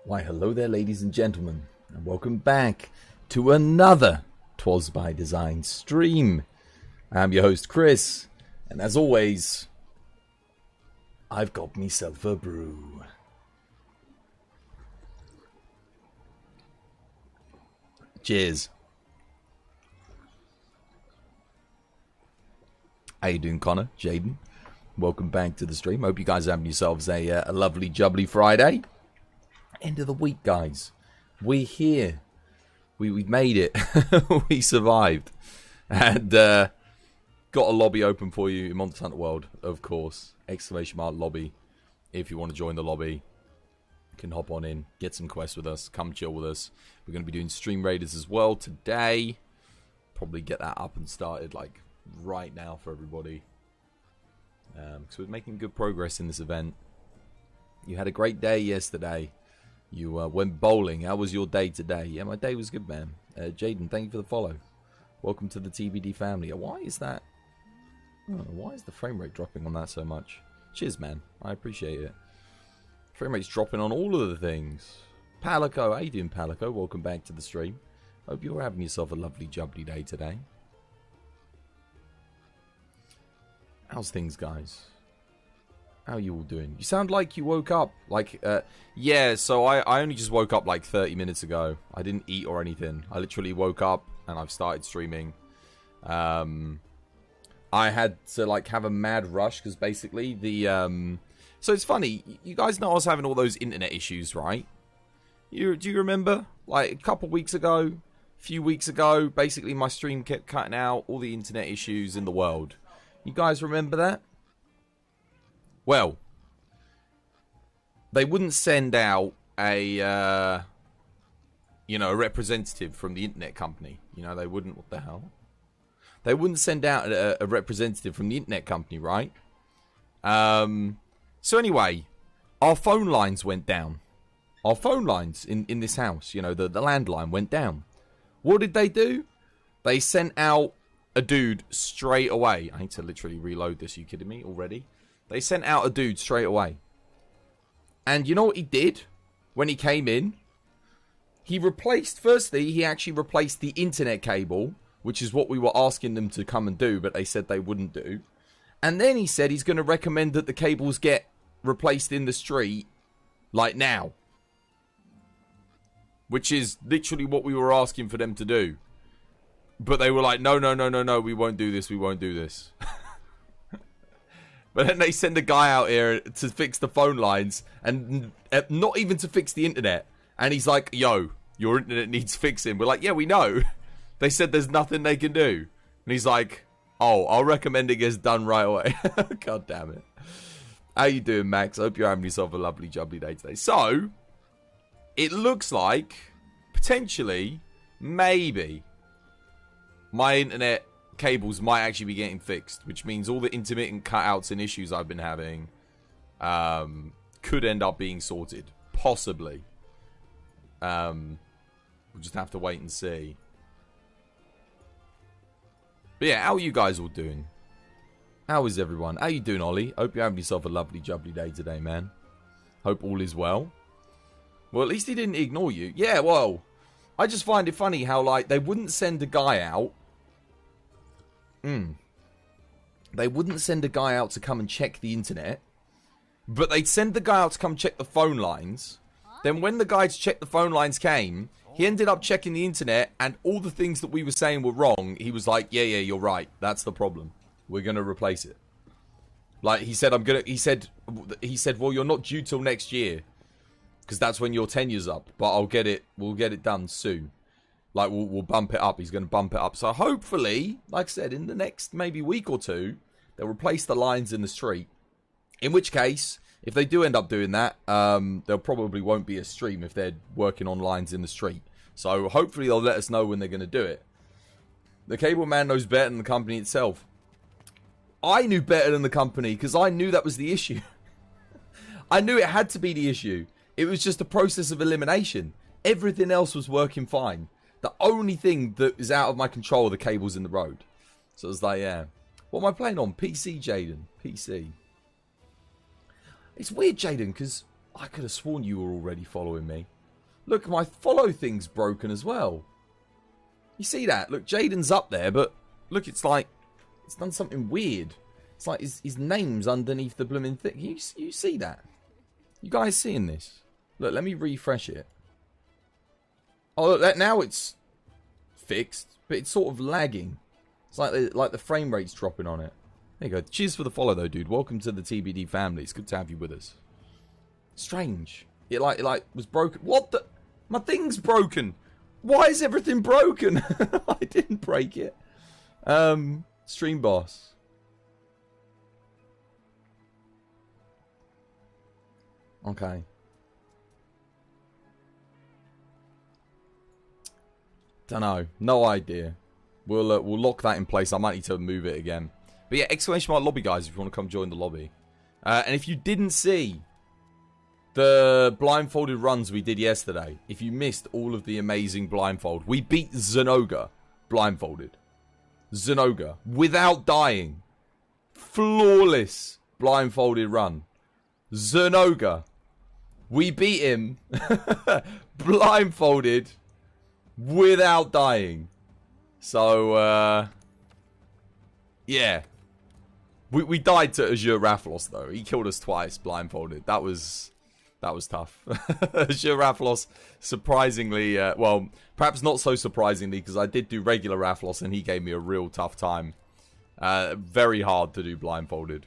Why, hello there, ladies and gentlemen, and welcome back to another 'Twas by Design stream. I'm your host, Chris, and as always, I've got myself a brew. Cheers. How you doing, Connor? Jaden? Welcome back to the stream. Hope you guys are having yourselves a lovely, jubbly Friday. End of the week, guys. We're here. We've made it. We survived. And got a lobby open for you in Monster Hunter World, of course. ! Lobby. If you want to join the lobby, you can hop on in, get some quests with us, come chill with us. We're going to be doing Stream Raiders as well today. Probably get that up and started like right now for everybody. Because we're making good progress in this event. You had a great day yesterday. You went bowling. How was your day today? Yeah, my day was good, man. Jaden, thank you for the follow. Welcome to the TBD family. Why is that? Oh, why is the frame rate dropping on that so much? Cheers, man. I appreciate it. Frame rate's dropping on all of the things. Palico, how you doing, Palico? Welcome back to the stream. Hope you're having yourself a lovely, jubbly day today. How's things, guys? How are you all doing? You sound like you woke up. Like, yeah, so I only just woke up like 30 minutes ago. I didn't eat or anything. I literally woke up and I've started streaming. I had to like have a mad rush because basically the... So it's funny. You guys know I was having all those internet issues, right? Do you remember? Like a couple weeks ago, a few weeks ago, basically my stream kept cutting out, all the internet issues in the world. You guys remember that? Well, they wouldn't send out a, you know, a representative from the internet company. You know, they wouldn't, what the hell? They wouldn't send out a representative from the internet company, right? So anyway, our phone lines went down. Our phone lines in this house, you know, the landline went down. What did they do? They sent out a dude straight away. I need to literally reload this. Are you kidding me already? They sent out a dude straight away. And you know what he did when he came in? He replaced, firstly, he actually replaced the internet cable, which is what we were asking them to come and do, but they said they wouldn't do. And then he said he's going to recommend that the cables get replaced in the street, like now. Which is literally what we were asking for them to do. But they were like, no, we won't do this, we won't do this. But then they send a guy out here to fix the phone lines, and not even to fix the internet. And he's like, yo, your internet needs fixing. We're like, yeah, we know. They said there's nothing they can do. And he's like, oh, I'll recommend it gets done right away. God damn it. How you doing, Max? I hope you're having yourself a lovely, jubbly day today. So, it looks like, potentially, maybe, my internet cables might actually be getting fixed, which means all the intermittent cutouts and issues I've been having could end up being sorted. Possibly. We'll just have to wait and see. But yeah, how are you guys all doing? How is everyone? How you doing, Ollie? Hope you're having yourself a lovely, jubbly day today, man. Hope all is well. Well, at least he didn't ignore you. Yeah, well, I just find it funny how, like, they wouldn't send a guy out. They wouldn't send a guy out to come and check the internet. But they'd send the guy out to come check the phone lines. Then when the guy to check the phone lines came, he ended up checking the internet, and all the things that we were saying were wrong. He was like, yeah, you're right. That's the problem. We're going to replace it. Like, he said, he said, well, you're not due till next year. Because that's when your tenure's up. But we'll get it done soon. Like, we'll bump it up. He's going to bump it up. So hopefully, like I said, in the next maybe week or two, they'll replace the lines in the street. In which case, if they do end up doing that, there probably won't be a stream if they're working on lines in the street. So hopefully they'll let us know when they're going to do it. The cable man knows better than the company itself. I knew better than the company because I knew that was the issue. I knew it had to be the issue. It was just a process of elimination. Everything else was working fine. The only thing that is out of my control are the cables in the road. So it was like, yeah. What am I playing on? PC, Jaden. PC. It's weird, Jaden, because I could have sworn you were already following me. Look, my follow thing's broken as well. You see that? Look, Jaden's up there, but look, it's like it's done something weird. It's like his name's underneath the blooming thing. You see that? You guys seeing this? Look, let me refresh it. Oh, look, now it's fixed, but it's sort of lagging. It's like the frame rate's dropping on it. There you go. Cheers for the follow, though, dude. Welcome to the TBD family. It's good to have you with us. Strange. It like was broken. What the? My thing's broken. Why is everything broken? I didn't break it. Stream boss. Okay. Don't know. No idea. We'll lock that in place. I might need to move it again. But yeah, exclamation mark lobby, guys, if you want to come join the lobby. And if you didn't see the blindfolded runs we did yesterday, if you missed all of the amazing blindfold, we beat Zenoga blindfolded. Zenoga without dying. Flawless blindfolded run. Zenoga. We beat him blindfolded without dying. So, yeah. We died to Azure Rafflos, though. He killed us twice blindfolded. That was tough. Azure Rafflos, surprisingly, well, perhaps not so surprisingly, because I did do regular Rafflos and he gave me a real tough time. Very hard to do blindfolded.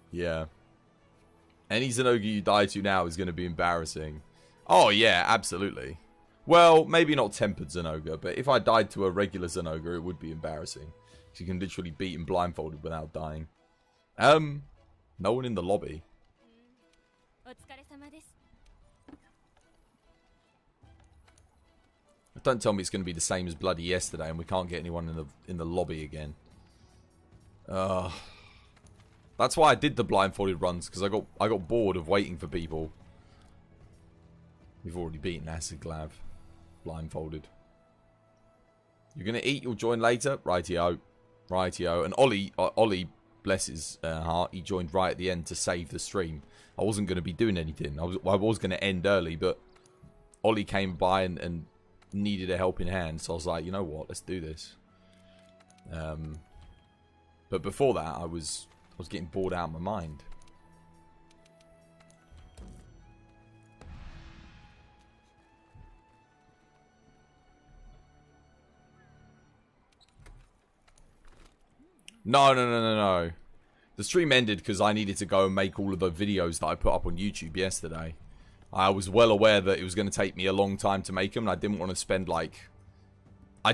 Yeah. Any Zenoga you die to now is going to be embarrassing. Oh, yeah, absolutely. Well, maybe not tempered Zenoga, but if I died to a regular Zenoga, it would be embarrassing. You can literally beat him blindfolded without dying. No one in the lobby. Don't tell me it's going to be the same as bloody yesterday and we can't get anyone in the lobby again. That's why I did the blindfolded runs, because I got bored of waiting for people. We've already beaten Acid Glav. Blindfolded. You're going to eat, you'll join later? Rightio. Rightio. And Ollie, bless his heart, he joined right at the end to save the stream. I wasn't going to be doing anything. I was going to end early, but Ollie came by and needed a helping hand. So I was like, you know what, let's do this. But before that, I was getting bored out of my mind. No. The stream ended because I needed to go and make all of the videos that I put up on YouTube yesterday. I was well aware that it was going to take me a long time to make them, and I didn't want to spend, like... I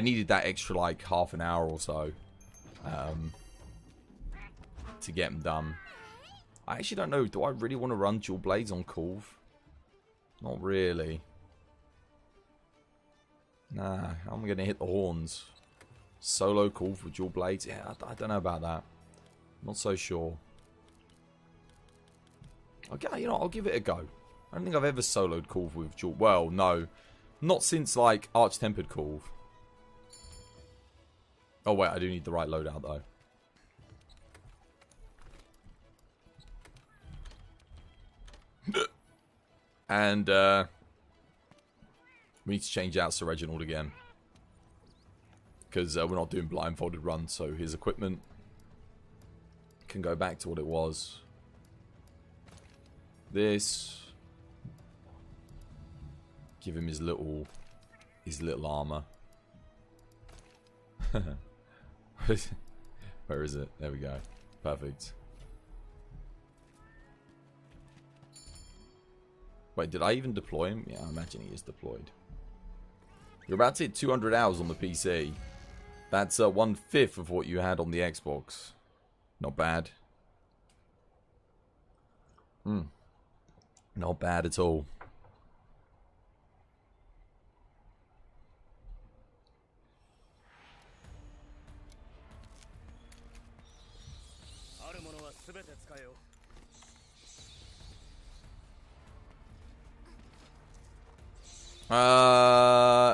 needed that extra, like, half an hour or so. To get them done. I actually don't know. Do I really want to run dual blades on Corv? Not really. Nah, I'm going to hit the horns. Solo Corv with dual blades? Yeah, I don't know about that. Not so sure. Okay, you know, I'll give it a go. I don't think I've ever soloed Corv with dual... Well, no. Not since, like, Arch-Tempered Corv. Oh, wait, I do need the right loadout, though. And, we need to change out Sir Reginald again. Because we're not doing blindfolded runs, so his equipment can go back to what it was. This. Give him his little armor. Where is it? There we go. Perfect. Wait, did I even deploy him? Yeah, I imagine he is deployed. You're about to hit 200 hours on the PC. That's 1/5 of what you had on the Xbox. Not bad. Not bad at all.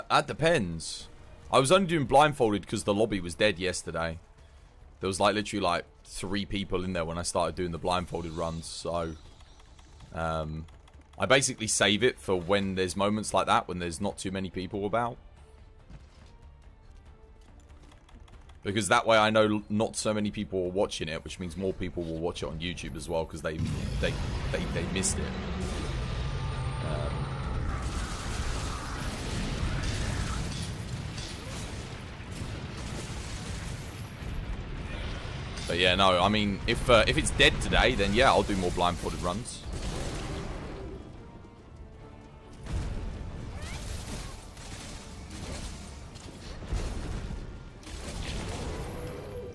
That depends. I was only doing blindfolded because the lobby was dead yesterday. There was like literally like 3 people in there when I started doing the blindfolded runs, so I basically save it for when there's moments like that, when there's not too many people about. Because that way I know not so many people are watching it, which means more people will watch it on YouTube as well, because they missed it. But yeah, no, I mean, if it's dead today, then yeah, I'll do more blindfolded runs.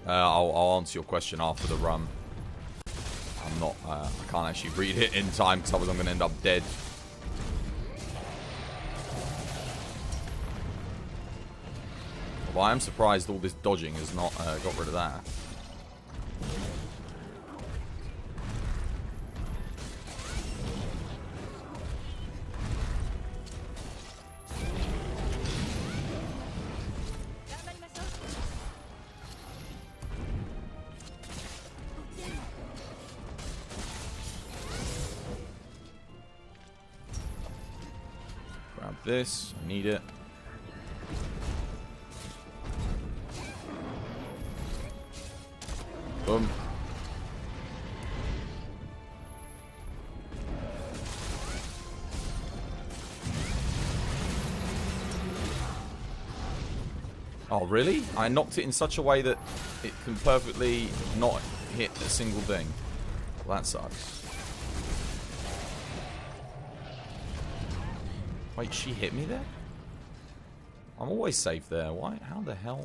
I'll answer your question after the run. I'm not, I can't actually read it in time because otherwise I'm going to end up dead. Well, I am surprised all this dodging has not got rid of that. Grab this, I need it. Boom. Oh, really? I knocked it in such a way that it can perfectly not hit a single thing. Well, that sucks. Wait, she hit me there? I'm always safe there. Why? How the hell?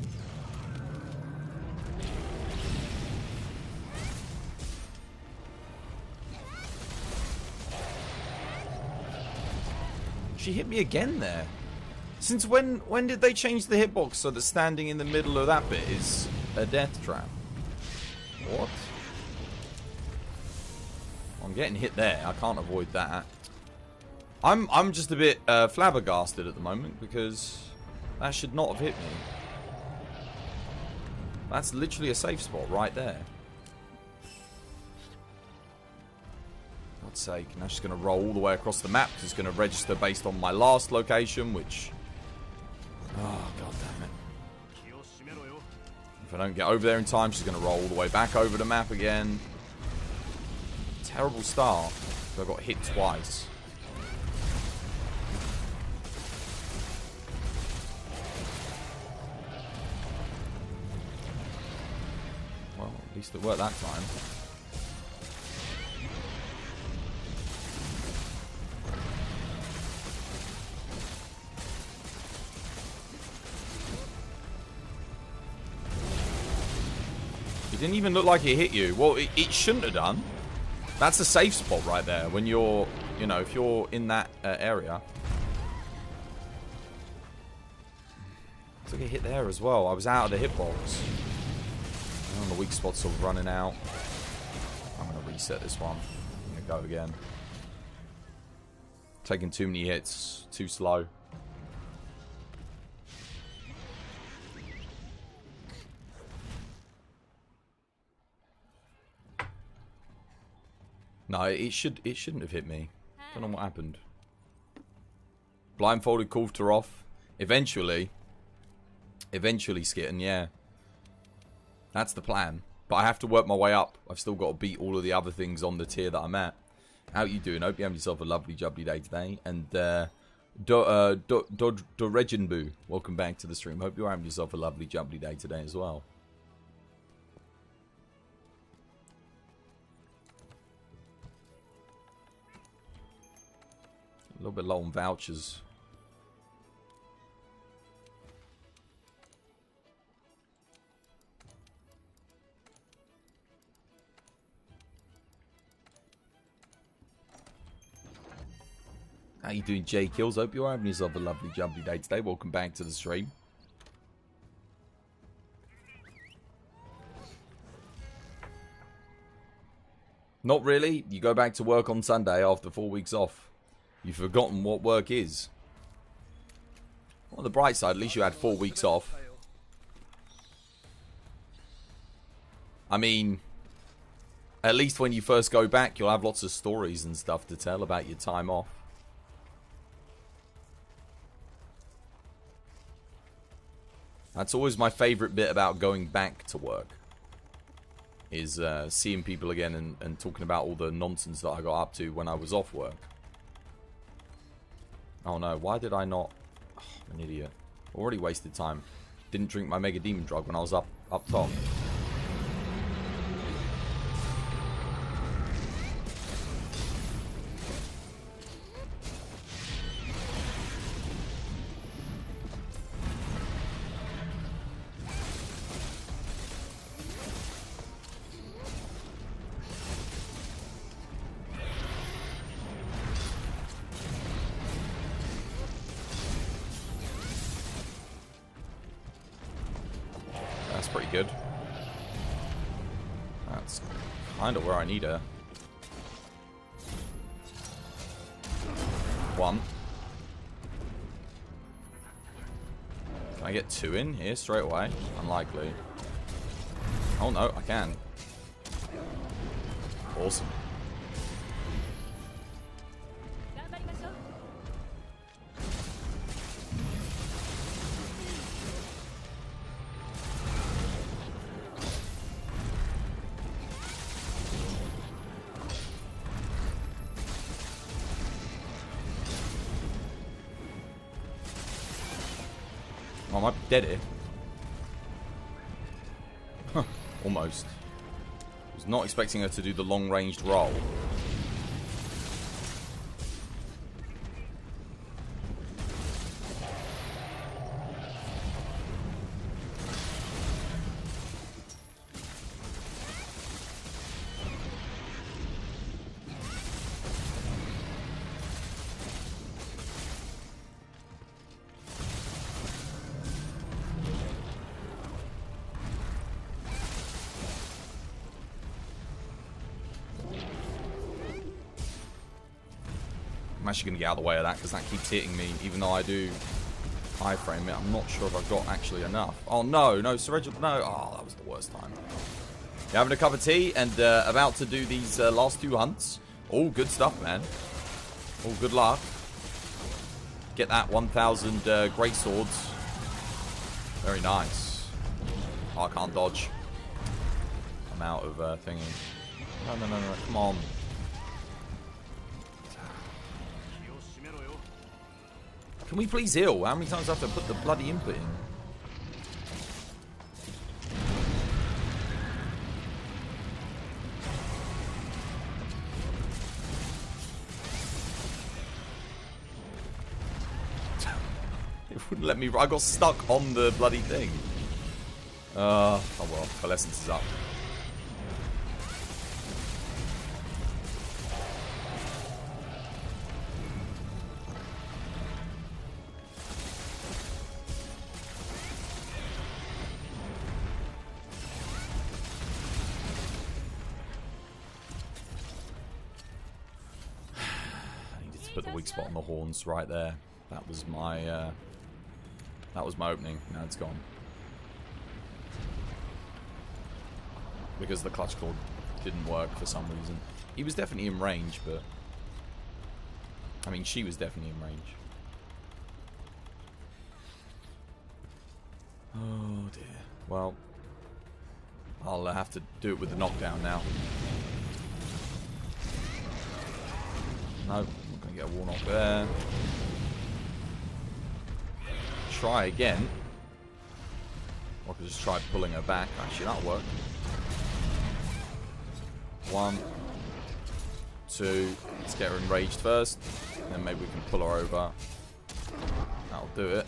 She hit me again there. Since when did they change the hitbox so that standing in the middle of that bit is a death trap? What? I'm getting hit there. I can't avoid that. I'm just a bit flabbergasted at the moment because that should not have hit me. That's literally a safe spot right there. For God's sake. And I'm just going to roll all the way across the map because it's going to register based on my last location, which... Oh, god damn it. If I don't get over there in time, she's going to roll all the way back over the map again. Terrible start. I got hit twice. Well, at least it worked that time. It didn't even look like it hit you. Well, it shouldn't have done. That's a safe spot right there when you're, you know, if you're in that area. I took a hit there as well. I was out of the hitbox. Oh, the weak spot's sort of running out. I'm going to reset this one. I'm going to go again. Taking too many hits. Too slow. No, it shouldn't have hit me. Don't know what happened. Blindfolded called her off. Eventually, Skitten, yeah. That's the plan. But I have to work my way up. I've still got to beat all of the other things on the tier that I'm at. How you doing? Hope you have yourself a lovely jubbly day today. And Doreginbu, welcome back to the stream. Hope you're having yourself a lovely jubbly day today as well. A little bit low on vouchers. How you doing, J Kills? Hope you're having yourself a lovely jubbly day today. Welcome back to the stream. Not really. You go back to work on Sunday after 4 weeks off. You've forgotten what work is. On the bright side, at least you had 4 weeks off. I mean, At least when you first go back, you'll have lots of stories and stuff to tell about your time off. That's always my favourite bit about going back to work. Is seeing people again and talking about all the nonsense that I got up to when I was off work. Oh no, why did I not... Oh, I'm an idiot. Already wasted time. Didn't drink my Mega Demon drug when I was up top. That's pretty good. That's kind of where I need her. One. Can I get two in here straight away? Unlikely. Oh no, I can. Awesome. Oh, am I dead here? Huh, almost. Was not expecting her to do the long-ranged roll. I'm actually going to get out of the way of that because that keeps hitting me, even though I do iframe it. I'm not sure if I've got actually enough. Oh no, no, Sir Reginald, no. Oh, that was the worst time. You're having a cup of tea and about to do these last two hunts. All good stuff, man. All good luck. Get that 1,000 great swords. Very nice. Oh, I can't dodge. I'm out of thingy. No, no, no, no, come on. Can we please heal? How many times do I have to put the bloody input in? It wouldn't let me... I got stuck on the bloody thing. Oh well, Coalescence is up. Put the weak spot on the horns right there. That was my opening. Now it's gone. Because the clutch cord didn't work for some reason. He was definitely in range, but I mean she was definitely in range. Oh dear. Well, I'll have to do it with the knockdown now. Nope. Get a Warnock there. Try again. Or I could just try pulling her back. Actually, that'll work. 1, 2. Let's get her enraged first. Then maybe we can pull her over. That'll do it.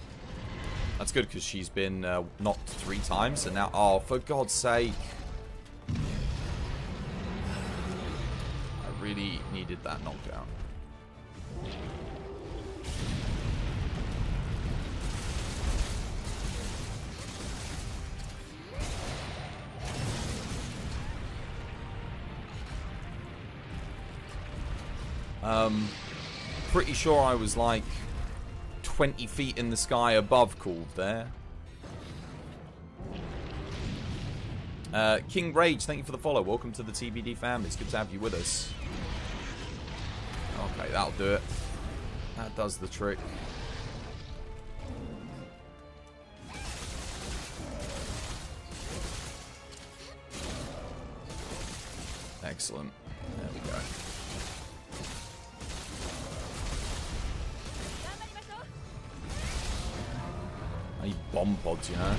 That's good because she's been knocked 3 times. And now, oh, for God's sake. I really needed that knockdown. Pretty sure I was like 20 feet in the sky above called there. King Rage, thank you for the follow. Welcome to the TBD family. It's good to have you with us. Okay, that'll do it. That does the trick. Excellent. There we go. I need bomb pods, you know?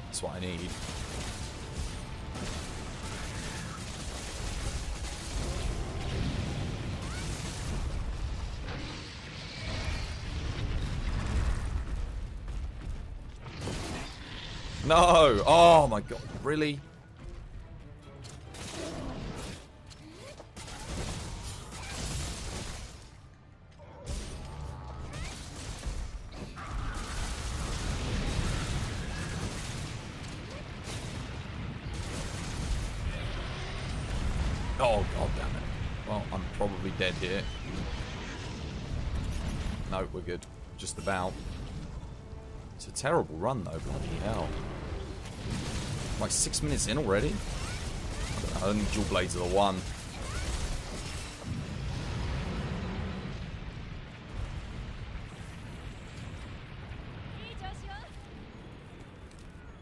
That's what I need. No! Oh my god, really? Oh god damn it. Well, I'm probably dead here. No, we're good. Just about. It's a terrible run though, bloody hell. Like 6 minutes in already? I don't think dual blades are the one.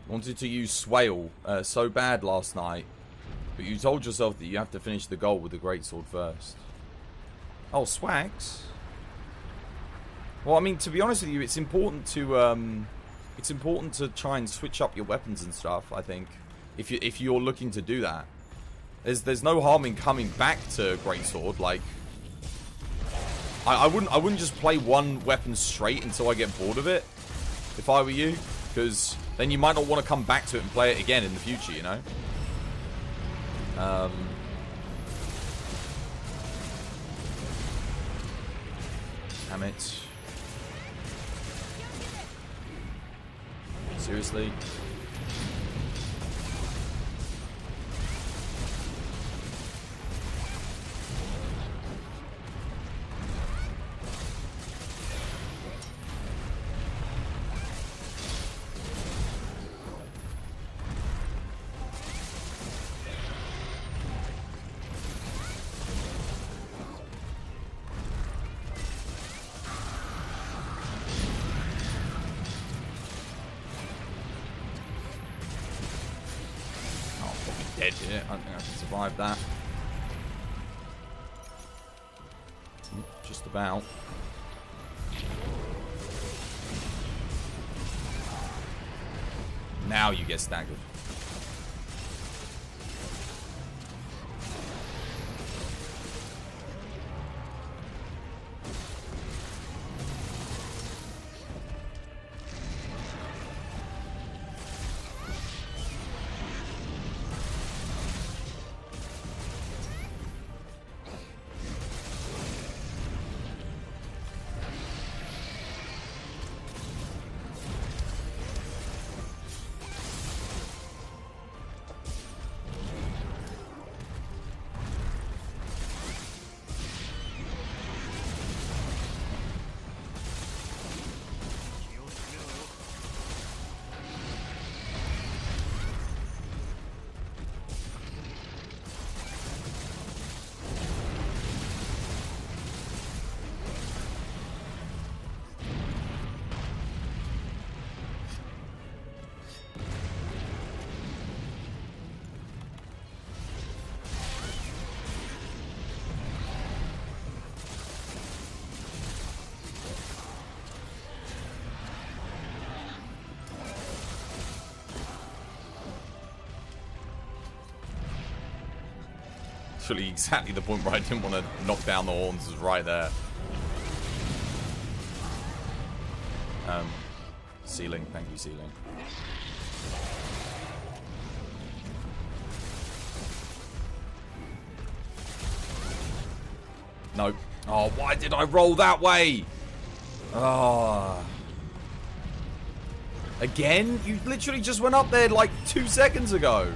Wanted to use Swale so bad last night, but you told yourself that you have to finish the goal with the greatsword first. Oh, Swags. Well, I mean, to be honest with you, it's important to try and switch up your weapons and stuff. I think if you're looking to do that, there's no harm in coming back to greatsword. Like, I wouldn't just play one weapon straight until I get bored of it. If I were you, because then you might not want to come back to it and play it again in the future. You know. Damn it. Seriously? Dead here. I don't think I can survive that. Just about. Now you get staggered. Actually, exactly the point where I didn't want to knock down the horns was right there. Ceiling, thank you, ceiling. No. Oh, why did I roll that way? Oh. Again? You literally just went up there like 2 seconds ago.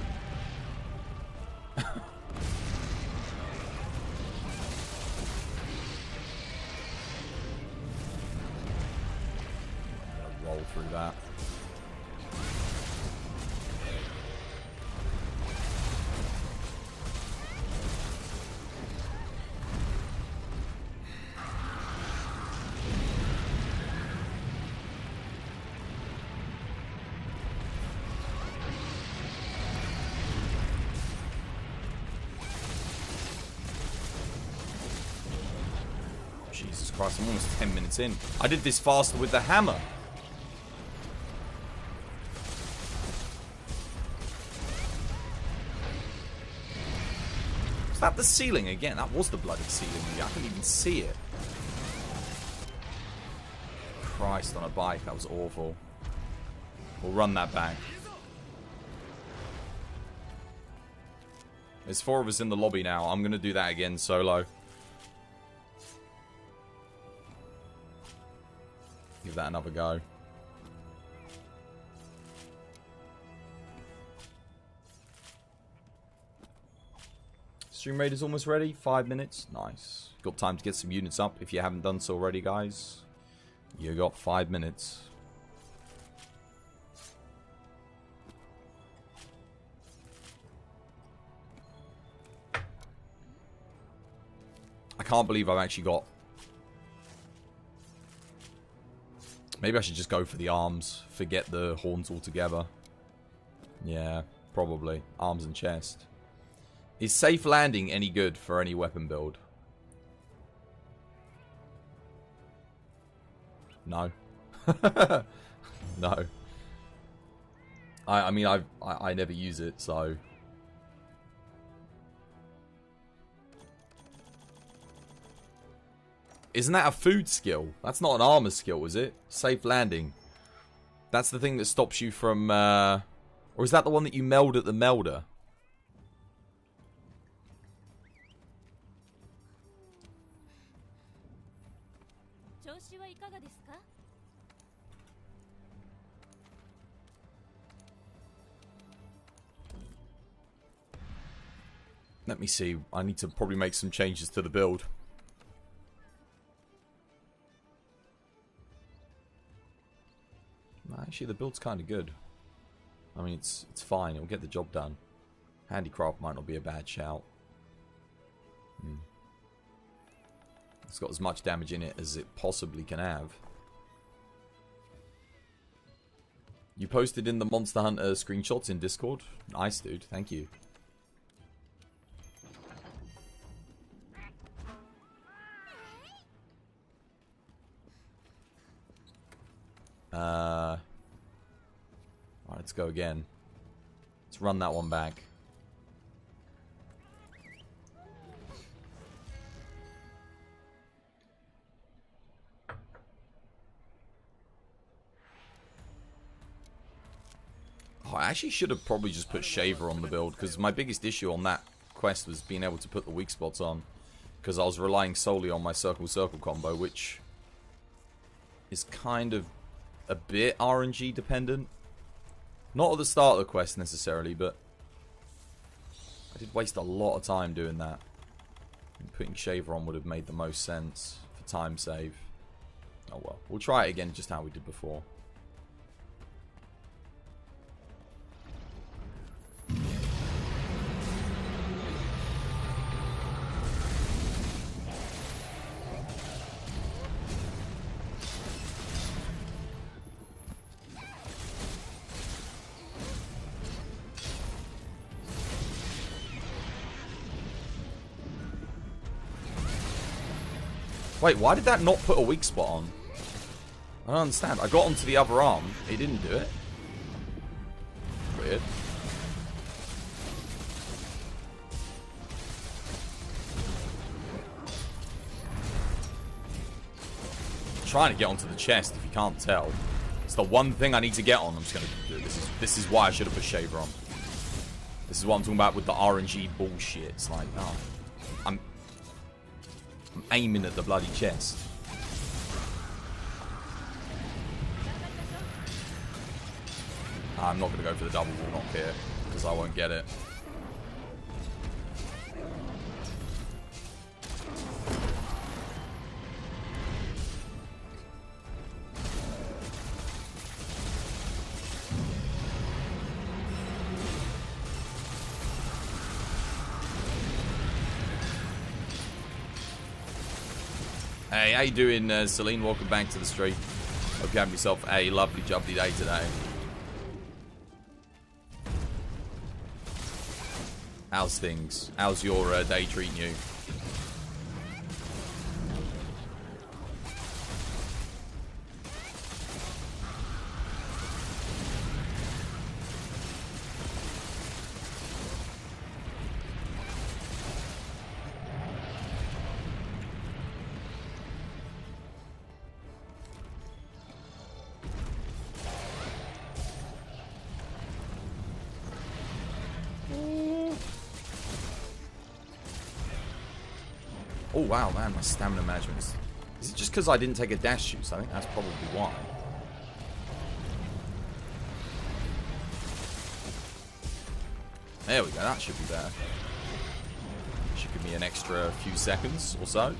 Christ, I'm almost 10 minutes in. I did this faster with the hammer. Was that the ceiling again? That was the bloody ceiling. I couldn't even see it. Christ on a bike. That was awful. We'll run that back. There's 4 of us in the lobby now. I'm going to do that again solo. Give that another go. Stream raid is almost ready. 5 minutes. Nice. Got time to get some units up if you haven't done so already, guys. You got 5 minutes. I can't believe I've actually got... Maybe I should just go for the arms. Forget the horns altogether. Yeah, probably. Arms and chest. Is safe landing any good for any weapon build? No. No. I mean, I never use it, so... Isn't that a food skill? That's not an armor skill, is it? Safe landing. That's the thing that stops you from... Or is that the one that you meld at the melder? Let me see. I need to probably make some changes to the build. Actually, the build's kind of good. I mean, it's fine. It'll get the job done. Handicraft might not be a bad shout. It's got as much damage in it as it possibly can have. You posted in the Monster Hunter screenshots in Discord? Nice, dude. Thank you. Alright, let's go again. Let's run that one back. Oh, I actually should have probably just put Shaver on the build, because my biggest issue on that quest was being able to put the weak spots on, because I was relying solely on my circle-circle combo, which is kind of a bit RNG dependent. Not at the start of the quest necessarily, but I did waste a lot of time doing that. And putting Shaver on would have made the most sense for time save. Oh well, we'll try it again just how we did before. Wait, why did that not put a weak spot on? I don't understand. I got onto the other arm. It didn't do it. Weird. I'm trying to get onto the chest, if you can't tell. It's the one thing I need to get on. I'm just going to do this. This is why I should have put Shaver on. This is what I'm talking about with the RNG bullshit. It's like, oh, I'm aiming at the bloody chest. I'm not going to go for the double wall knock here, because I won't get it. Hey, how you doing, Celine? Welcome back to the stream. Hope you have yourself a lovely, jubbly day today. How's things? How's your day treating you? Oh, wow, man, my stamina management is it just because I didn't take a dash juice? I think that's probably why. There we go, that should be better. Should give me an extra few seconds or so.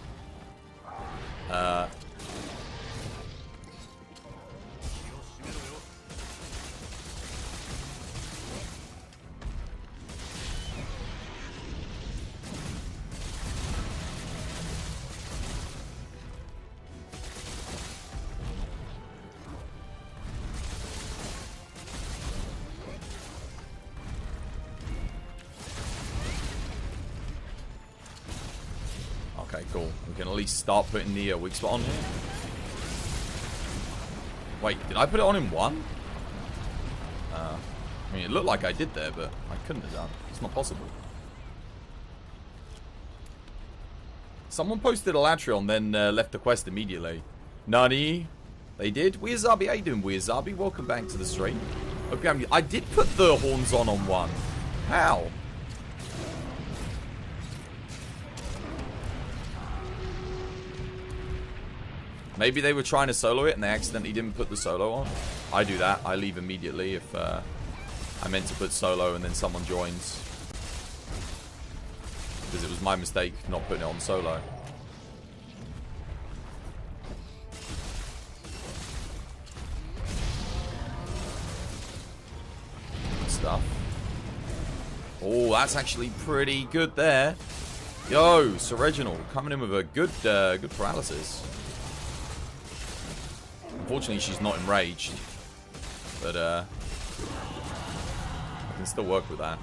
Okay, cool. We can at least start putting the weak spot on here. Wait, did I put it on in one? I mean, it looked like I did there, but I couldn't have done. It's not possible. Someone posted a Latreon, then left the quest immediately. Nani? They did? Weirzabi, how you doing, Weirzabi? Welcome back to the stream. Okay, I did put the horns on one. How? Maybe they were trying to solo it and they accidentally didn't put the solo on. I do that. I leave immediately if I meant to put solo and then someone joins. Because it was my mistake not putting it on solo. Good stuff. Oh, that's actually pretty good there. Yo, Sir Reginald coming in with a good paralysis. Unfortunately, she's not enraged, but I can still work with that.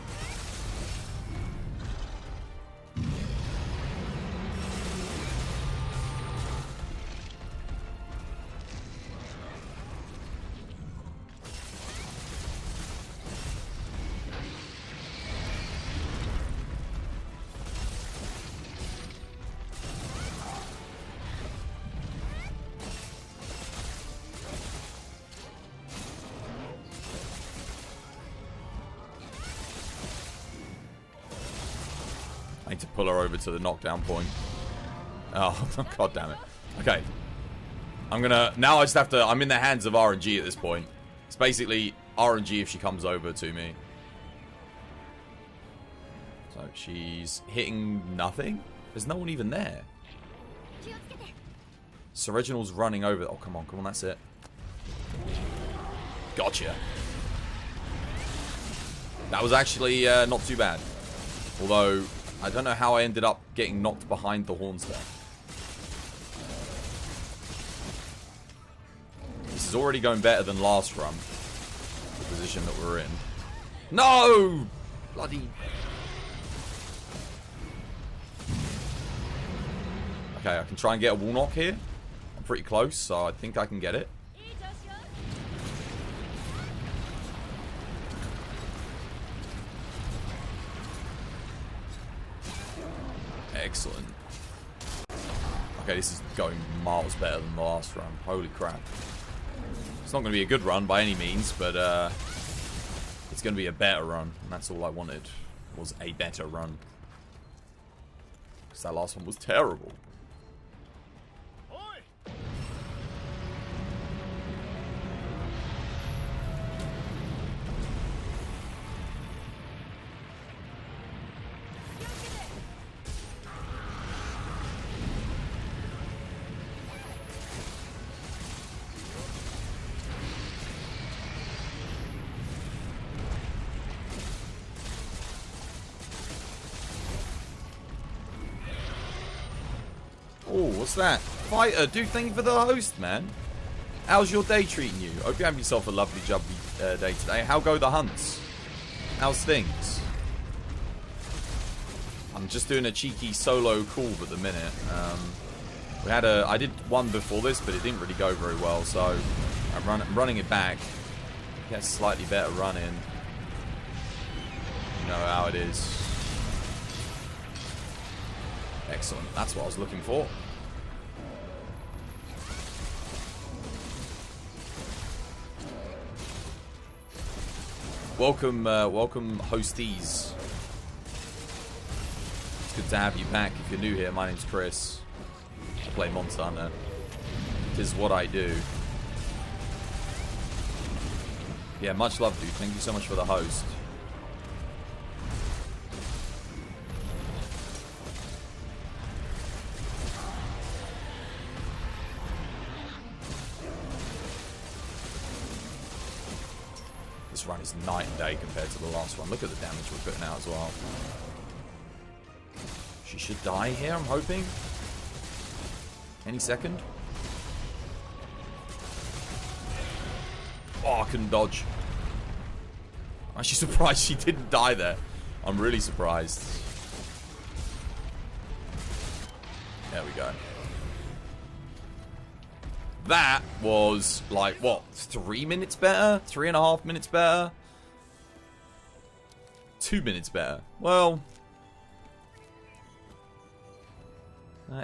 I need to pull her over to the knockdown point. Oh, god damn it. Okay. I'm gonna... Now I just have to... I'm in the hands of RNG at this point. It's basically RNG if she comes over to me. So she's hitting nothing? There's no one even there. Sir Reginald's running over... Oh, come on, that's it. Gotcha. That was actually not too bad. Although... I don't know how I ended up getting knocked behind the horns there. This is already going better than last run. The position that we're in. No! Bloody... Okay, I can try and get a wall knock here. I'm pretty close, so I think I can get it. Excellent. Okay, this is going miles better than the last run. Holy crap. It's not going to be a good run by any means, but it's going to be a better run. And that's all I wanted, was a better run. Because that last one was terrible. What's that? Fighter, dude, thank you for the host, man. How's your day treating you? Hope you have yourself a lovely, jubbly day today. How go the hunts? How's things? I'm just doing a cheeky solo call at the minute. I did one before this, but it didn't really go very well, so I'm running it back. Get a slightly better run in. You know how it is. Excellent. That's what I was looking for. Welcome, welcome, hosties. Good to have you back. If you're new here, my name's Chris. I play Monster Hunter. It is what I do. Yeah, much love, dude. Thank you so much for the host. This run is night and day compared to the last one. Look at the damage we're putting out as well. She should die here, I'm hoping. Any second. Oh, I couldn't dodge. I'm actually surprised she didn't die there. I'm really surprised. There we go. That was like, what, 3 minutes better? 3.5 minutes better? 2 minutes better. Well,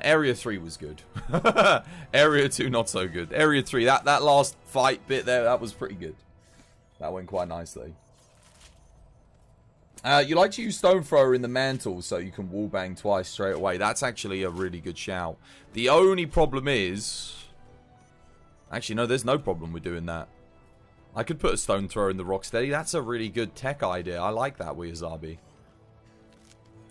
Area 3 was good. Area 2 not so good. Area 3, that last fight bit there, that was pretty good. That went quite nicely. You like to use Stone Thrower in the mantle so you can wallbang twice straight away. That's actually a really good shout. The only problem is... Actually, no, there's no problem with doing that. I could put a Stone Thrower in the Rocksteady. That's a really good tech idea. I like that, Weazabi.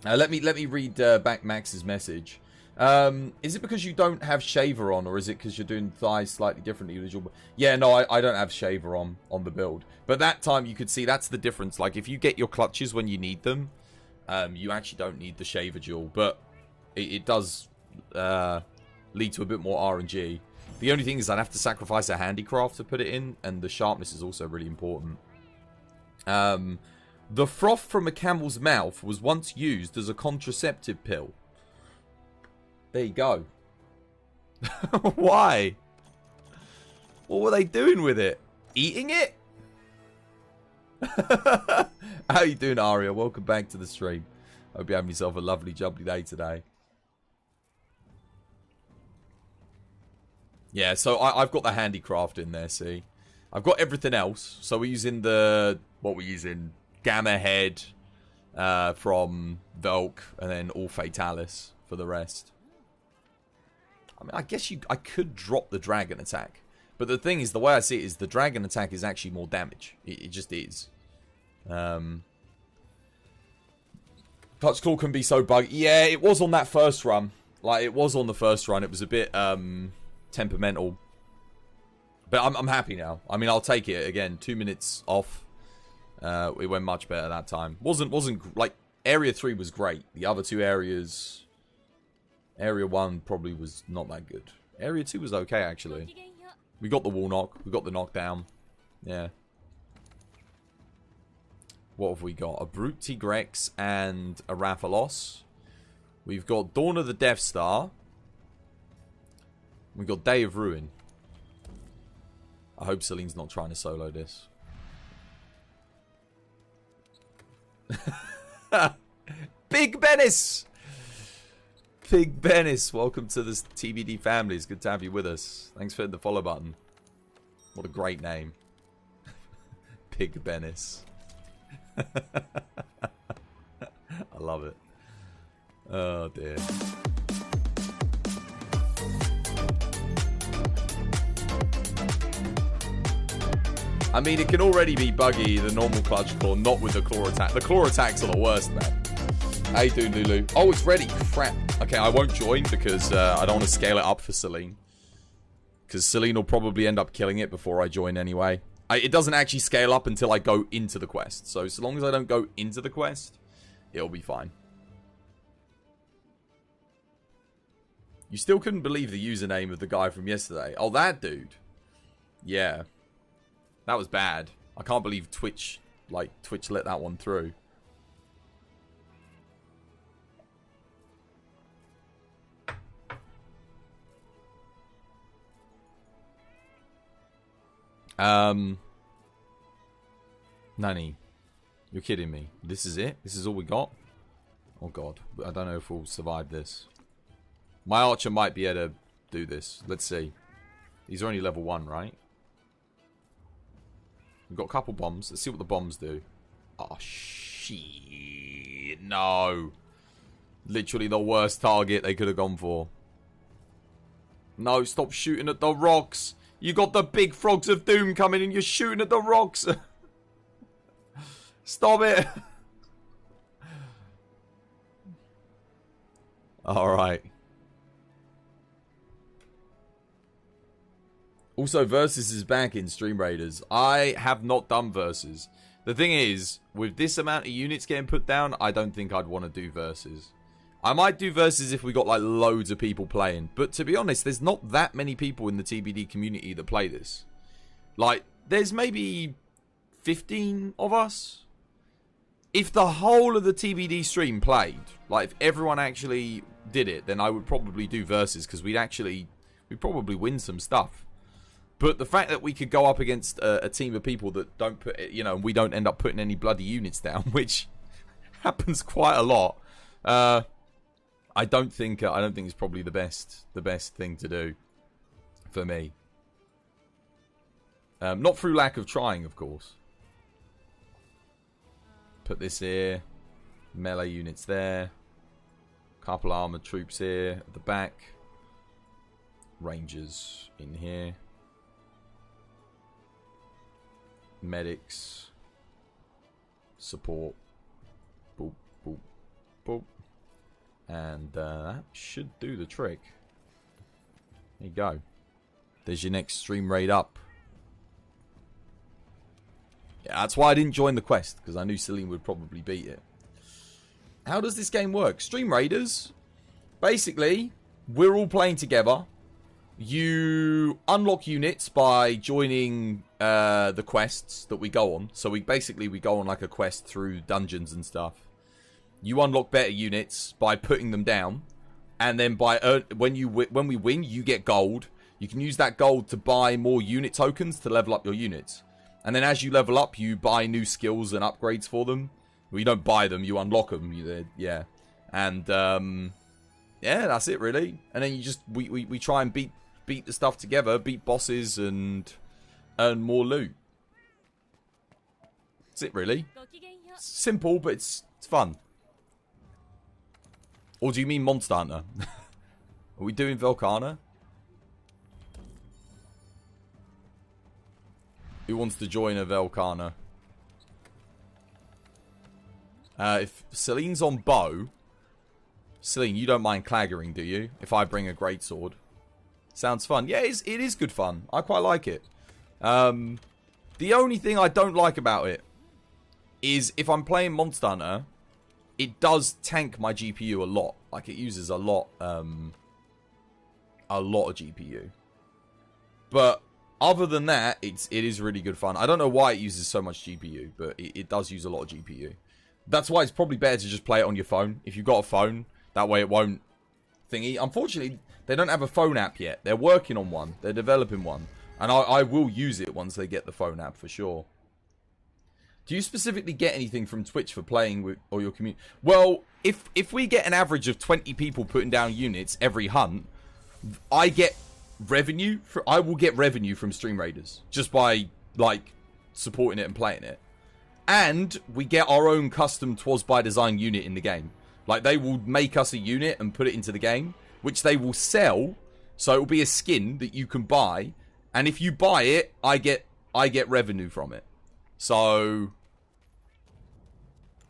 Let me read back Max's message. Is it because you don't have Shaver on, or is it because you're doing thighs slightly differently? Yeah, no, I don't have Shaver on the build. But that time you could see that's the difference. Like, if you get your clutches when you need them, you actually don't need the Shaver duel. But it does lead to a bit more RNG. The only thing is I'd have to sacrifice a handicraft to put it in, and the sharpness is also really important. The froth from a camel's mouth was once used as a contraceptive pill. There you go. Why? What were they doing with it? Eating it? How you doing, Aria? Welcome back to the stream. Hope you're having yourself a lovely, jubbly day today. Yeah, so I've got the handicraft in there, see? I've got everything else. So we're using the... What we're using? Gamma Head from Velk, and then all Fatalis for the rest. I mean, I guess I could drop the dragon attack. But the thing is, the way I see it is the dragon attack is actually more damage. It just is. Touch Claw can be so buggy. Yeah, it was on that first run. Like, it was on the first run. It was a bit temperamental. But I'm happy now. I mean, I'll take it. Again, 2 minutes off. It went much better that time. Wasn't like, Area 3 was great. The other two areas... Area 1 probably was not that good. Area 2 was okay, actually. We got the wall knock. We got the knockdown. Yeah. What have we got? A Brute Tigrex and a Rathalos. We've got Dawn of the Death Star. We've got Day of Ruin. I hope Celine's not trying to solo this. Big Bennis! Big Bennis, welcome to this TBD family. It's good to have you with us. Thanks for hitting the follow button. What a great name. Big Bennis. I love it. Oh dear. I mean, it can already be buggy, the normal Clutch Claw, not with the Claw attack. The Claw attacks are the worst, man. How you doing, Lulu? Oh, it's ready. Crap. Okay, I won't join because I don't want to scale it up for Celine. Because Celine will probably end up killing it before I join anyway. It doesn't actually scale up until I go into the quest. So long as I don't go into the quest, it'll be fine. You still couldn't believe the username of the guy from yesterday. Oh, that dude. Yeah. That was bad. I can't believe Twitch let that one through. Nanny, you're kidding me. This is it? This is all we got? Oh god, I don't know if we'll survive this. My archer might be able to do this. Let's see. These are only level 1, right? We've got a couple bombs. Let's see what the bombs do. Oh, shit. No. Literally the worst target they could have gone for. No, stop shooting at the rocks. You got the big frogs of doom coming and you're shooting at the rocks. Stop it. Alright. Also, Versus is back in Stream Raiders. I have not done Versus. The thing is, with this amount of units getting put down, I don't think I'd want to do Versus. I might do Versus if we got like loads of people playing. But to be honest, there's not that many people in the TBD community that play this. Like, there's maybe 15 of us. If the whole of the TBD stream played, like if everyone actually did it, then I would probably do Versus because we'd probably win some stuff. But the fact that we could go up against a team of people that don't put, you know, we don't end up putting any bloody units down, which happens quite a lot. I don't think it's probably the best thing to do for me. Not through lack of trying, of course. Put this here, melee units there, couple armored troops here at the back, rangers in here, medics, support, boop, boop, boop. And that should do the trick. There you go. There's your next stream raid up. Yeah, that's why I didn't join the quest, because I knew Celine would probably beat it. How does this game work? Stream Raiders, basically, we're all playing together. You unlock units by joining the quests that we go on. So we go on like a quest through dungeons and stuff. You unlock better units by putting them down, and then when we win, you get gold. You can use that gold to buy more unit tokens to level up your units. And then as you level up, you buy new skills and upgrades for them. Well, you don't buy them, you unlock them. Yeah, and yeah, that's it really. And then you just we try and beat the stuff together, beat bosses, and earn more loot. That's it really. Simple, but it's fun. Or do you mean Monster Hunter? Are we doing Volcana? Who wants to join a Volcana? If Celine's on bow... Celine, you don't mind claggering, do you? If I bring a greatsword. Sounds fun. Yeah, it is good fun. I quite like it. The only thing I don't like about it is if I'm playing Monster Hunter... It does tank my GPU a lot. Like, it uses a lot of GPU. But other than that, it is really good fun. I don't know why it uses so much GPU, but it does use a lot of GPU. That's why it's probably better to just play it on your phone. If you've got a phone, that way it won't thingy. Unfortunately, they don't have a phone app yet. They're working on one. They're developing one. And I will use it once they get the phone app for sure. Do you specifically get anything from Twitch for playing with or your community? Well, if we get an average of 20 people putting down units every hunt, I get revenue. I will get revenue from Stream Raiders just by like supporting it and playing it. And we get our own custom Twas by Design unit in the game. Like, they will make us a unit and put it into the game, which they will sell. So it will be a skin that you can buy, and if you buy it, I get revenue from it. So,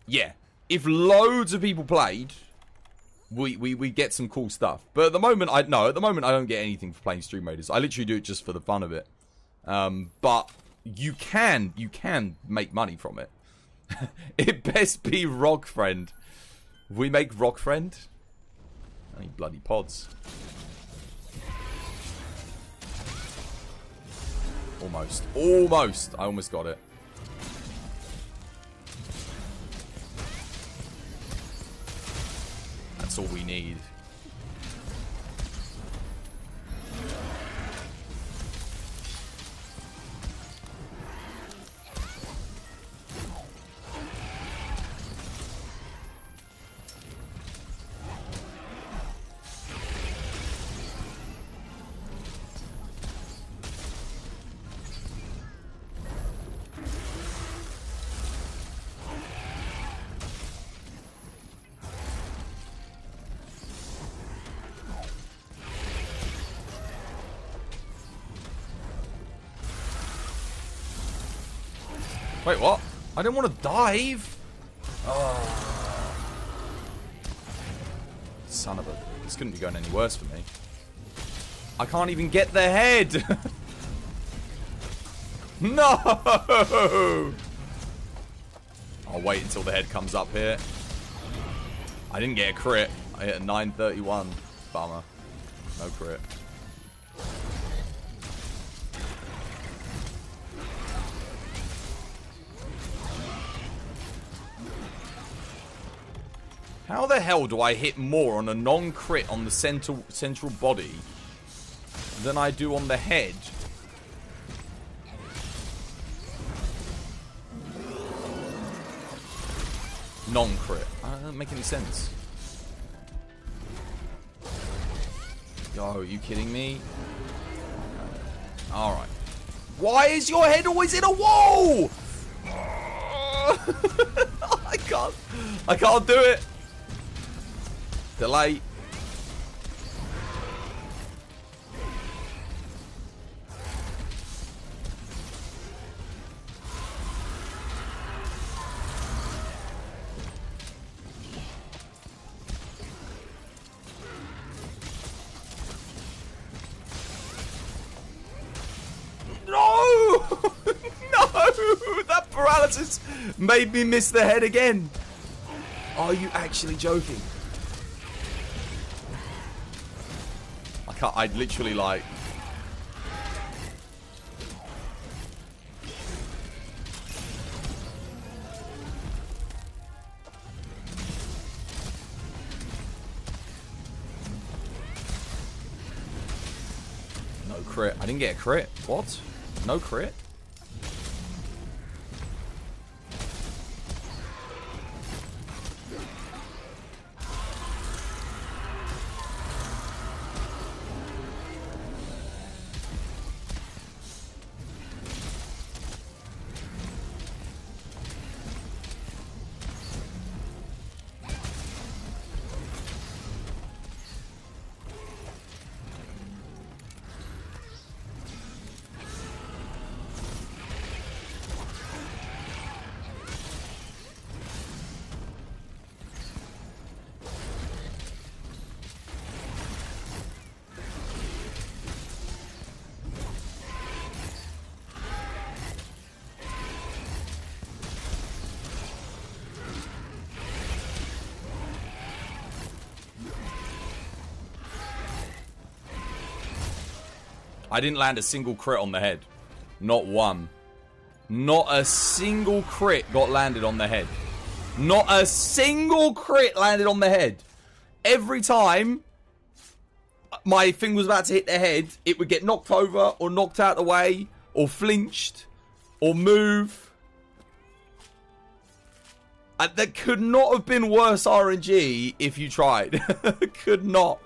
yeah. If loads of people played, we get some cool stuff. But at the moment, I don't get anything for playing Stream Raiders. I literally do it just for the fun of it. But you can make money from it. It best be Rock Friend. We make Rock Friend? I need bloody pods. Almost. Almost. I almost got it. That's all we need. Wait, what? I didn't want to dive. Oh. Son of a... This couldn't be going any worse for me. I can't even get the head. No! I'll wait until the head comes up here. I didn't get a crit. I hit a 931. Bummer. No crit. How the hell do I hit more on a non-crit on the central body than I do on the head? Non-crit. That doesn't make any sense. Yo, are you kidding me? Okay. Alright. Why is your head always in a wall? I can't do it. Delay. No! No! That paralysis made me miss the head again. Are you actually joking? I'd literally like... No crit. I didn't get a crit. What? No crit? I didn't land a single crit on the head. Not one. Not a single crit got landed on the head. Not a single crit landed on the head. Every time my thing was about to hit the head, it would get knocked over or knocked out of the way or flinched or move. That could not have been worse RNG if you tried. Could not.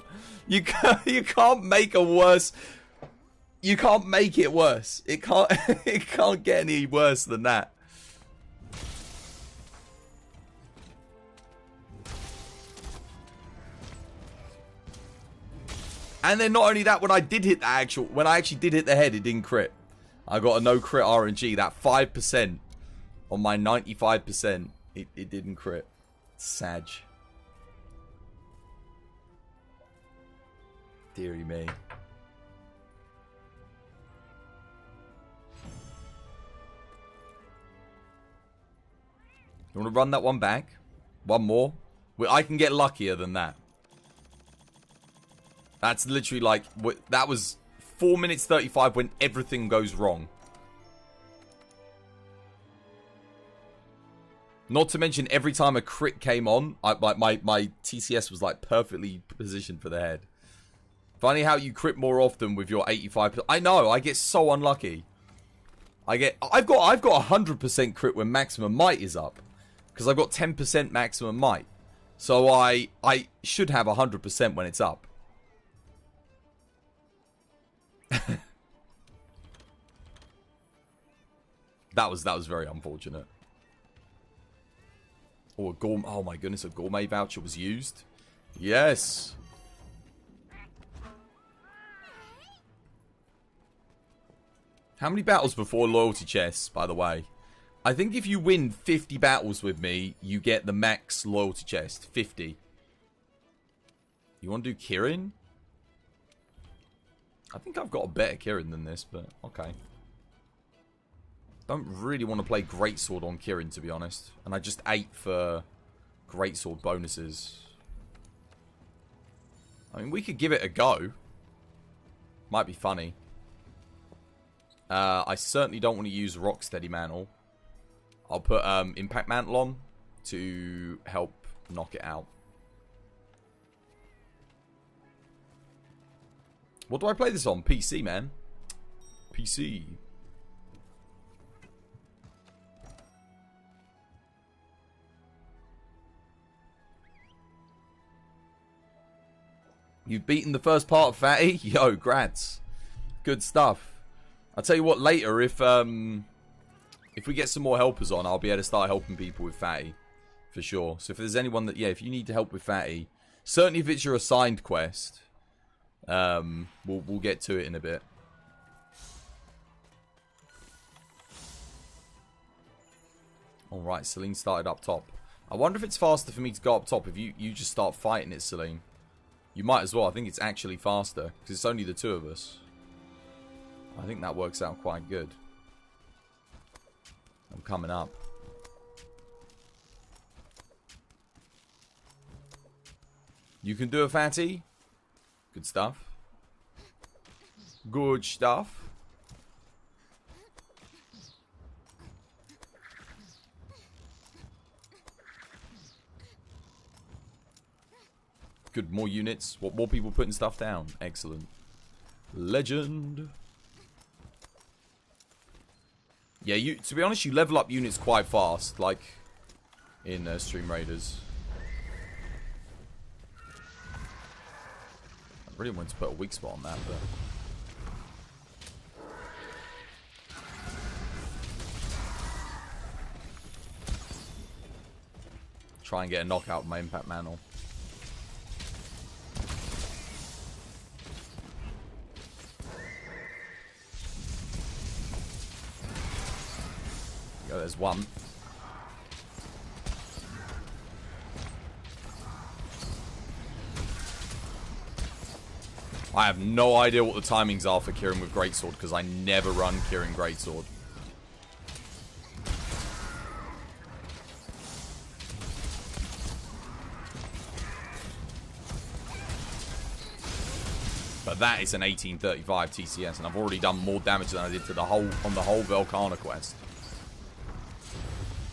You can't make a worse... You can't make it worse. It can't it can't get any worse than that. And then not only that, when I actually did hit the head, it didn't crit. I got a no crit RNG. That 5% on my 95%, it didn't crit. Sag. Deary me. You want to run that one back? One more? I can get luckier than that. That's literally like... That was 4 minutes 35 when everything goes wrong. Not to mention every time a crit came on, my TCS was like perfectly positioned for the head. Funny how you crit more often with your 85%. I know, I get so unlucky. I've got 100% crit when maximum might is up. Because I've got 10% maximum might. So I should have 100% when it's up. That was very unfortunate. Oh my goodness, a gourmet voucher was used. Yes. How many battles before loyalty chests, by the way? I think if you win 50 battles with me, you get the max loyalty chest. 50. You want to do Kirin? I think I've got a better Kirin than this, but okay. Don't really want to play Greatsword on Kirin, to be honest. And I just ate for Greatsword bonuses. I mean, we could give it a go. Might be funny. I certainly don't want to use Rocksteady Mantle. I'll put Impact Mantle on to help knock it out. What do I play this on? PC, man. PC. You've beaten the first part of Fatty? Yo, grads. Good stuff. I'll tell you what, later, if we get some more helpers on, I'll be able to start helping people with Fatty. For sure. So if there's anyone that, yeah, if you need to help with Fatty, certainly if it's your assigned quest, we'll get to it in a bit. Alright, Celine started up top. I wonder if it's faster for me to go up top if you just start fighting it, Celine. You might as well. I think it's actually faster because it's only the two of us. I think that works out quite good. I'm coming up. You can do a Fatty. Good stuff. Good stuff. Good, more units. What, more people putting stuff down? Excellent. Legend. Yeah, to be honest, you level up units quite fast, like in Stream Raiders. I really wanted to put a weak spot on that, but try and get a knockout with my Impact Mantle. Go, there's one. I have no idea what the timings are for Kirin with Greatsword because I never run Kirin Greatsword. But that is an 1835 TCS, and I've already done more damage than I did to the whole Velkhana quest.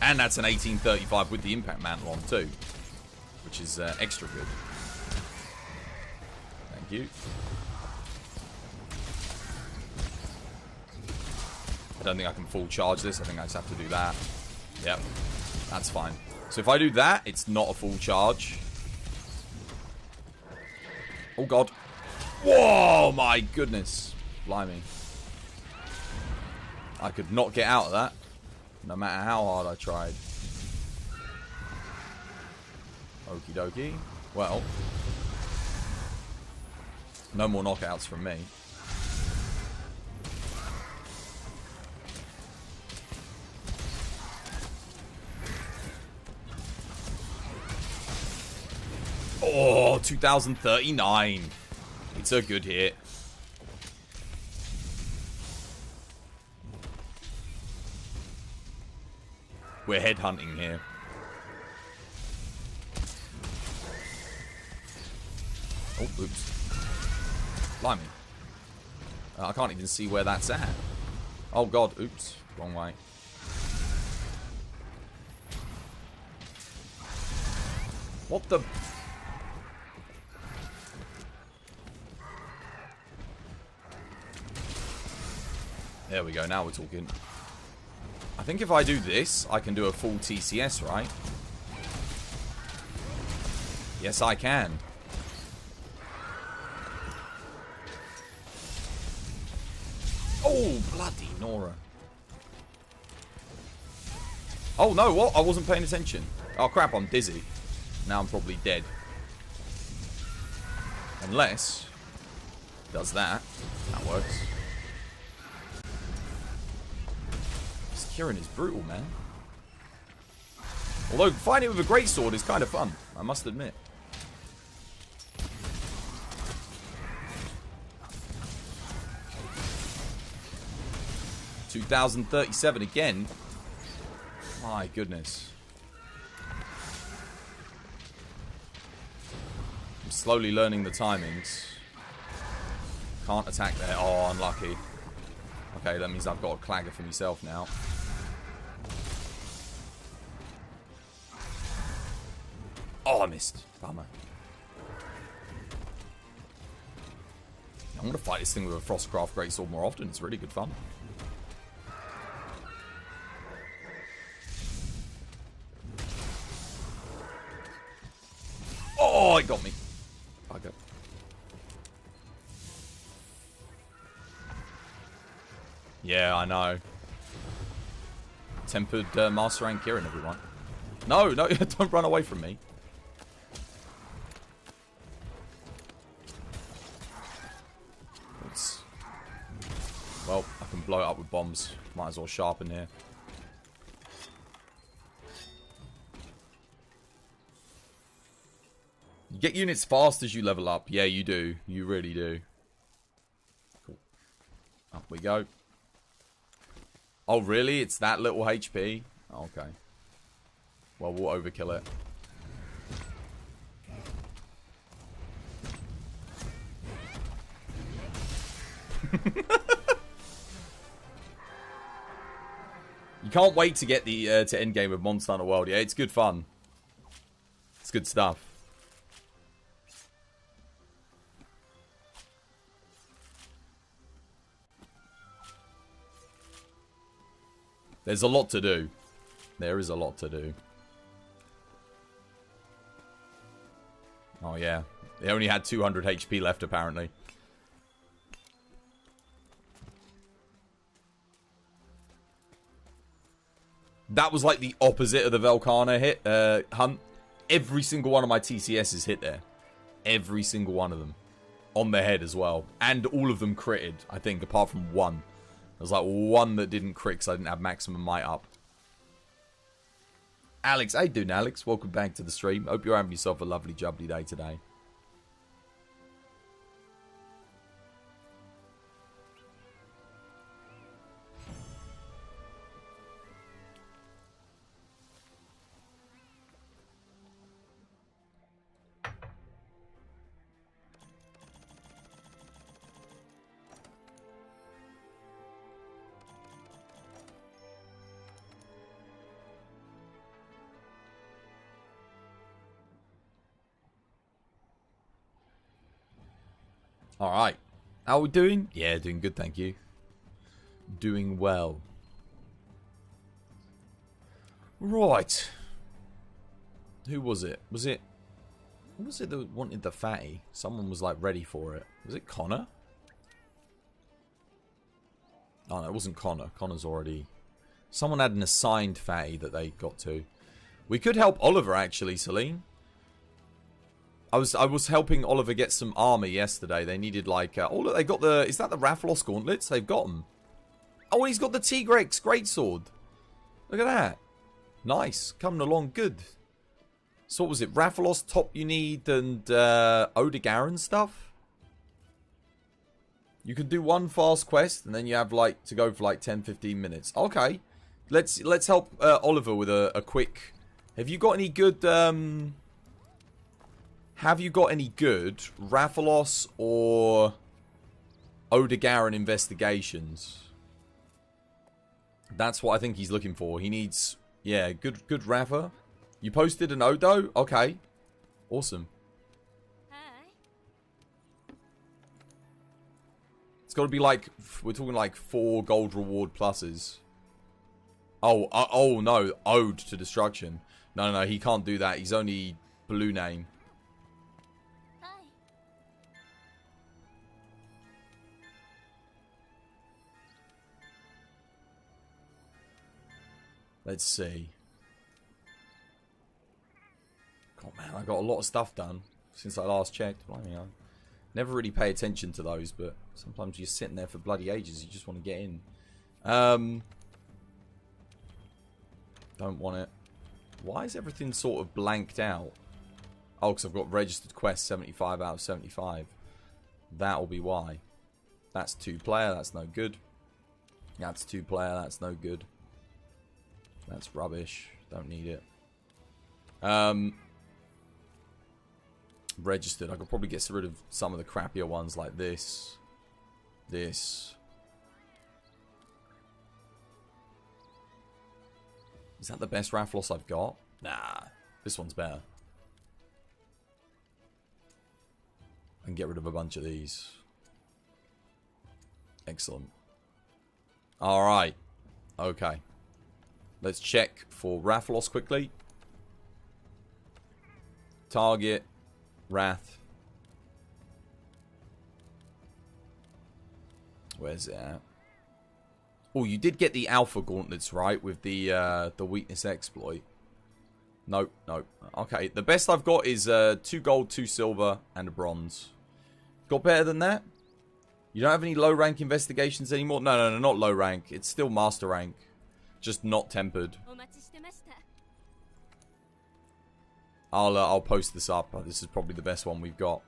And that's an 1835 with the Impact Mantle on too, which is extra good. Thank you. I don't think I can full charge this. I think I just have to do that. Yep, that's fine. So if I do that, it's not a full charge. Oh god. Whoa, my goodness. Blimey. I could not get out of that, no matter how hard I tried. Okie dokie. Well, no more knockouts from me. Oh, 2039. It's a good hit. We're headhunting here. Oh, oops. Blimey. I can't even see where that's at. Oh god, oops. Wrong way. What the... There we go, now we're talking. I think if I do this, I can do a full TCS, right? Yes, I can. Oh, bloody Nora. Oh, no, what? I wasn't paying attention. Oh, crap, I'm dizzy. Now I'm probably dead. Unless... does that. That works. Kirin is brutal, man. Although fighting with a greatsword is kind of fun, I must admit. $2,037 again. My goodness. I'm slowly learning the timings. Can't attack there. Oh, unlucky. Okay, that means I've got a clagger for myself now. Oh, I missed. Bummer. I'm going to fight this thing with a Frostcraft Greatsword more often. It's really good fun. Oh, it got me. Bugger. Yeah, I know. Tempered Master Rank Kieran, everyone. No, no, don't run away from me. Well, I can blow it up with bombs. Might as well sharpen here. You get units fast as you level up. Yeah, you do. You really do. Cool. Up we go. Oh, really? It's that little HP? Okay. Well, we'll overkill it. You can't wait to get the to end game of Monster Hunter World. Yeah, it's good fun. It's good stuff. There's a lot to do. There is a lot to do. Oh yeah, they only had 200 HP left apparently. That was like the opposite of the Velkhana hit hunt. Every single one of my TCSs hit there. Every single one of them. On the head as well. And all of them critted, I think, apart from one. There was like one that didn't crit because I didn't have maximum might up. Alex, how you doing, Alex? Welcome back to the stream. Hope you're having yourself a lovely jubbly day today. Alright. How are we doing? Yeah, doing good, thank you. Doing well. Right. Who was it? Was it... Who was it that wanted the fatty? Someone was like ready for it. Was it Connor? Oh no, it wasn't Connor. Connor's already... Someone had an assigned fatty that they got to. We could help Oliver actually, Celine. I was helping Oliver get some armor yesterday. They needed like... oh, look, they got the... Is that the Rathalos gauntlets? They've got them. Oh, and he's got the Tigrex greatsword. Look at that. Nice. Coming along good. So what was it? Rathalos top you need and Odegaron stuff? You can do one fast quest and then you have like to go for like 10-15 minutes. Okay. Let's help Oliver with a quick... Have you got any good... Have you got any good Rathalos or Odegaron investigations? That's what I think he's looking for. He needs, yeah, good Ratha. You posted an Odo? Okay. Awesome. Hi. It's got to be like, we're talking like 4 gold reward pluses. Oh, oh no, Ode to Destruction. No, he can't do that. He's only blue name. Let's see. God, man, I got a lot of stuff done since I last checked. Blimey, I never really pay attention to those, but sometimes you're sitting there for bloody ages. You just want to get in. Don't want it. Why is everything sort of blanked out? Oh, because I've got registered quests 75 out of 75. That'll be why. That's 2-player, that's no good. That's 2-player, that's no good. That's rubbish. Don't need it. Registered. I could probably get rid of some of the crappier ones like this. This. Is that the best Rafflos I've got? Nah. This one's better. I can get rid of a bunch of these. Excellent. Alright. Okay. Let's check for Rafflos quickly. Target. Wrath. Where's it at? Oh, you did get the Alpha Gauntlets, right? With the weakness exploit. Nope, nope. Okay, the best I've got is 2 gold, 2 silver, and a bronze. Got better than that? You don't have any low rank investigations anymore? No, no, no, not low rank. It's still master rank. Just not tempered. I'll post this up. This is probably the best one we've got.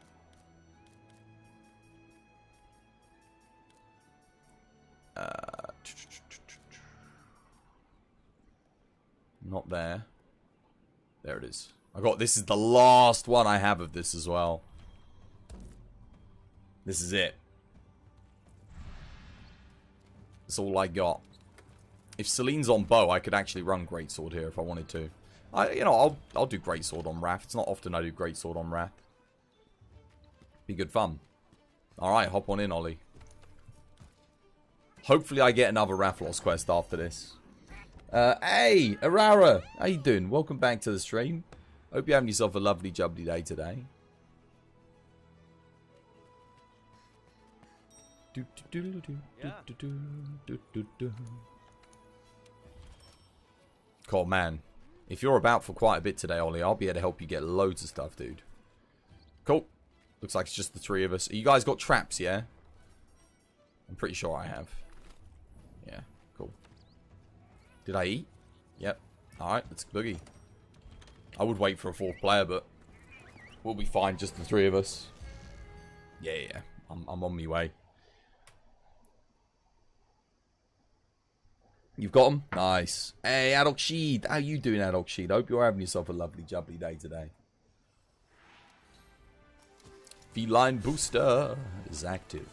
Not there. There it is. This is the last one I have of this as well. This is it. That's all I got. If Celine's on bow, I could actually run Greatsword here if I wanted to. I'll do Greatsword on Wrath. It's not often I do Greatsword on Wrath. Be good fun. Alright, hop on in, Ollie. Hopefully I get another Rafflos quest after this. Hey, Arara! How you doing? Welcome back to the stream. Hope you're having yourself a lovely jubbly day today. Cool, man. If you're about for quite a bit today, Ollie, I'll be able to help you get loads of stuff, dude. Cool. Looks like it's just the 3 of us. You guys got traps, yeah? I'm pretty sure I have. Yeah, cool. Did I eat? Yep. Alright, let's boogie. I would wait for a 4th player, but we'll be fine, just the 3 of us. Yeah, yeah. I'm on my way. You've got them? Nice. Hey, Adolf Sheed. How you doing, Adolf Sheed? I hope you're having yourself a lovely, jubbly day today. Feline Booster is active.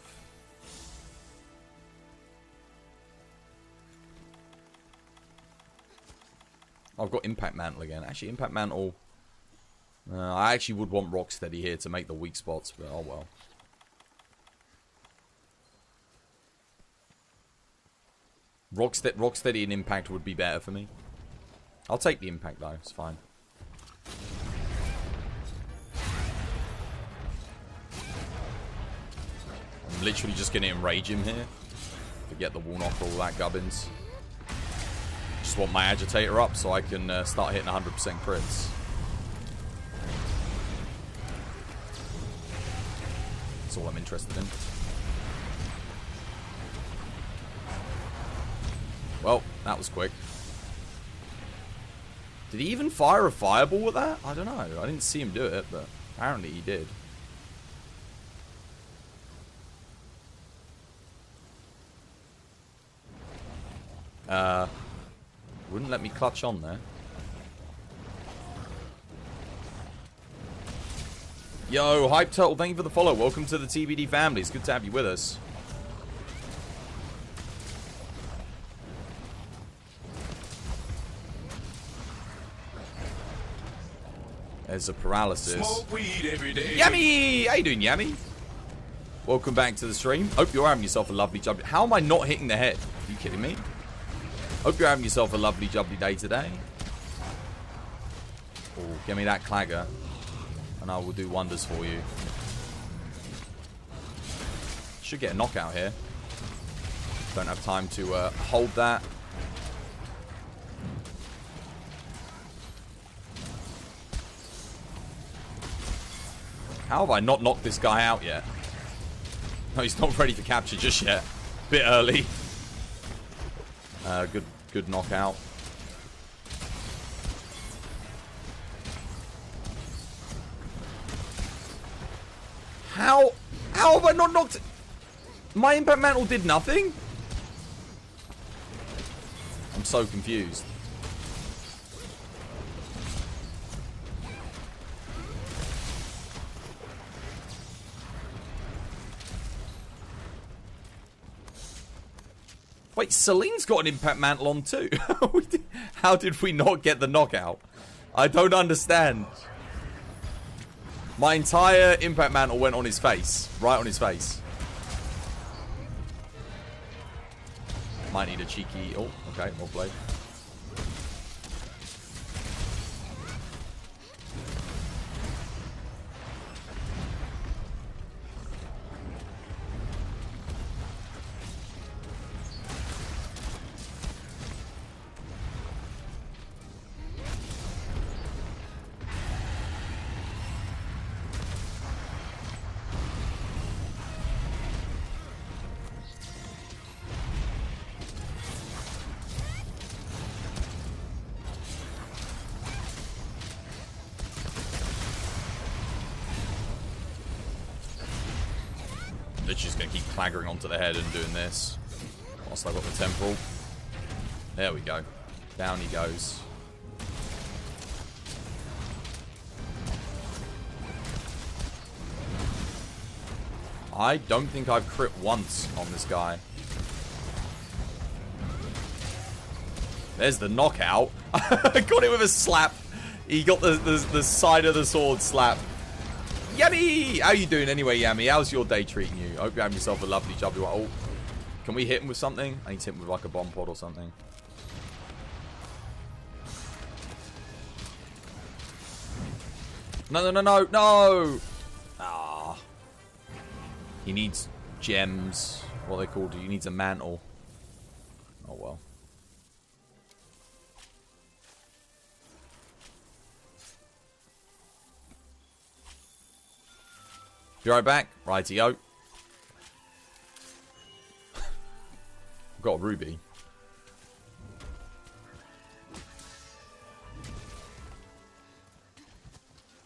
I've got Impact Mantle again. Actually, Impact Mantle... I actually would want Rocksteady here to make the weak spots, but oh well. Rocksteady and Impact would be better for me. I'll take the Impact though, it's fine. I'm literally just gonna enrage him here. Forget the wall knock, all that gubbins. Just want my Agitator up so I can start hitting 100% crits. That's all I'm interested in. Well, that was quick. Did he even fire a fireball with that? I don't know. I didn't see him do it, but apparently he did. Wouldn't let me clutch on there. Yo, Hype Turtle, thank you for the follow. Welcome to the TBD family. It's good to have you with us. There's a paralysis. Smoke weed every day. Yummy! How you doing, Yummy? Welcome back to the stream. Hope you're having yourself a lovely jubbly. How am I not hitting the head? Are you kidding me? Hope you're having yourself a lovely jubbly day today. Oh, give me that clagger, and I will do wonders for you. Should get a knockout here. Don't have time to hold that. How have I not knocked this guy out yet? No, he's not ready for capture just yet. Bit early. Good knockout. How have I not knocked... My impact mantle did nothing? I'm so confused. Wait, Celine's got an impact mantle on too. How did we not get the knockout? I don't understand. My entire impact mantle went on his face. Right on his face. Might need a cheeky... Oh, okay, well played. Literally just going to keep claggering onto the head and doing this. Whilst I've got the temporal. There we go. Down he goes. I don't think I've crit once on this guy. There's the knockout. I got it with a slap. He got the side of the sword slap. Yummy! How you doing anyway, Yummy? How's your day treating you? I hope you have yourself a lovely jubbly one. Oh, can we hit him with something? I need to hit him with like a bomb pod or something. No, no, no, no, no! Ah. He needs gems. What are they called? He needs a mantle. Oh, well. Be right back. Righty-o. I've got a ruby.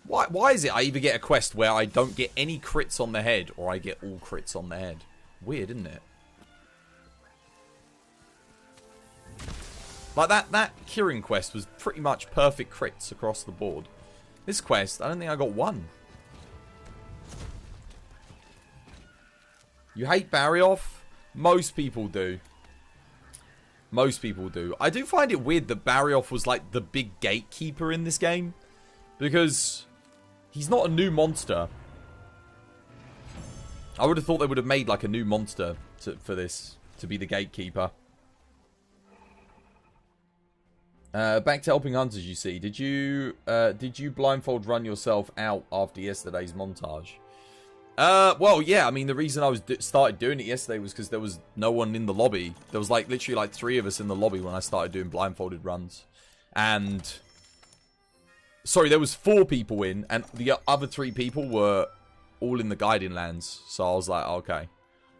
Why is it I either get a quest where I don't get any crits on the head or I get all crits on the head? Weird, isn't it? Like that Kirin quest was pretty much perfect crits across the board. This quest, I don't think I got one. You hate Barrioff? Most people do. Most people do. I do find it weird that Barrioff was like the big gatekeeper in this game. Because he's not a new monster. I would have thought they would have made like a new monster for this. To be the gatekeeper. Back to helping hunters, you see. Did you blindfold run yourself out after yesterday's montage? Well, yeah, I mean, the reason I started doing it yesterday was because there was no one in the lobby. There was, like, literally, like, 3 of us in the lobby when I started doing blindfolded runs. And... Sorry, there was 4 people in, and the other 3 people were all in the guiding lands. So I was like, okay.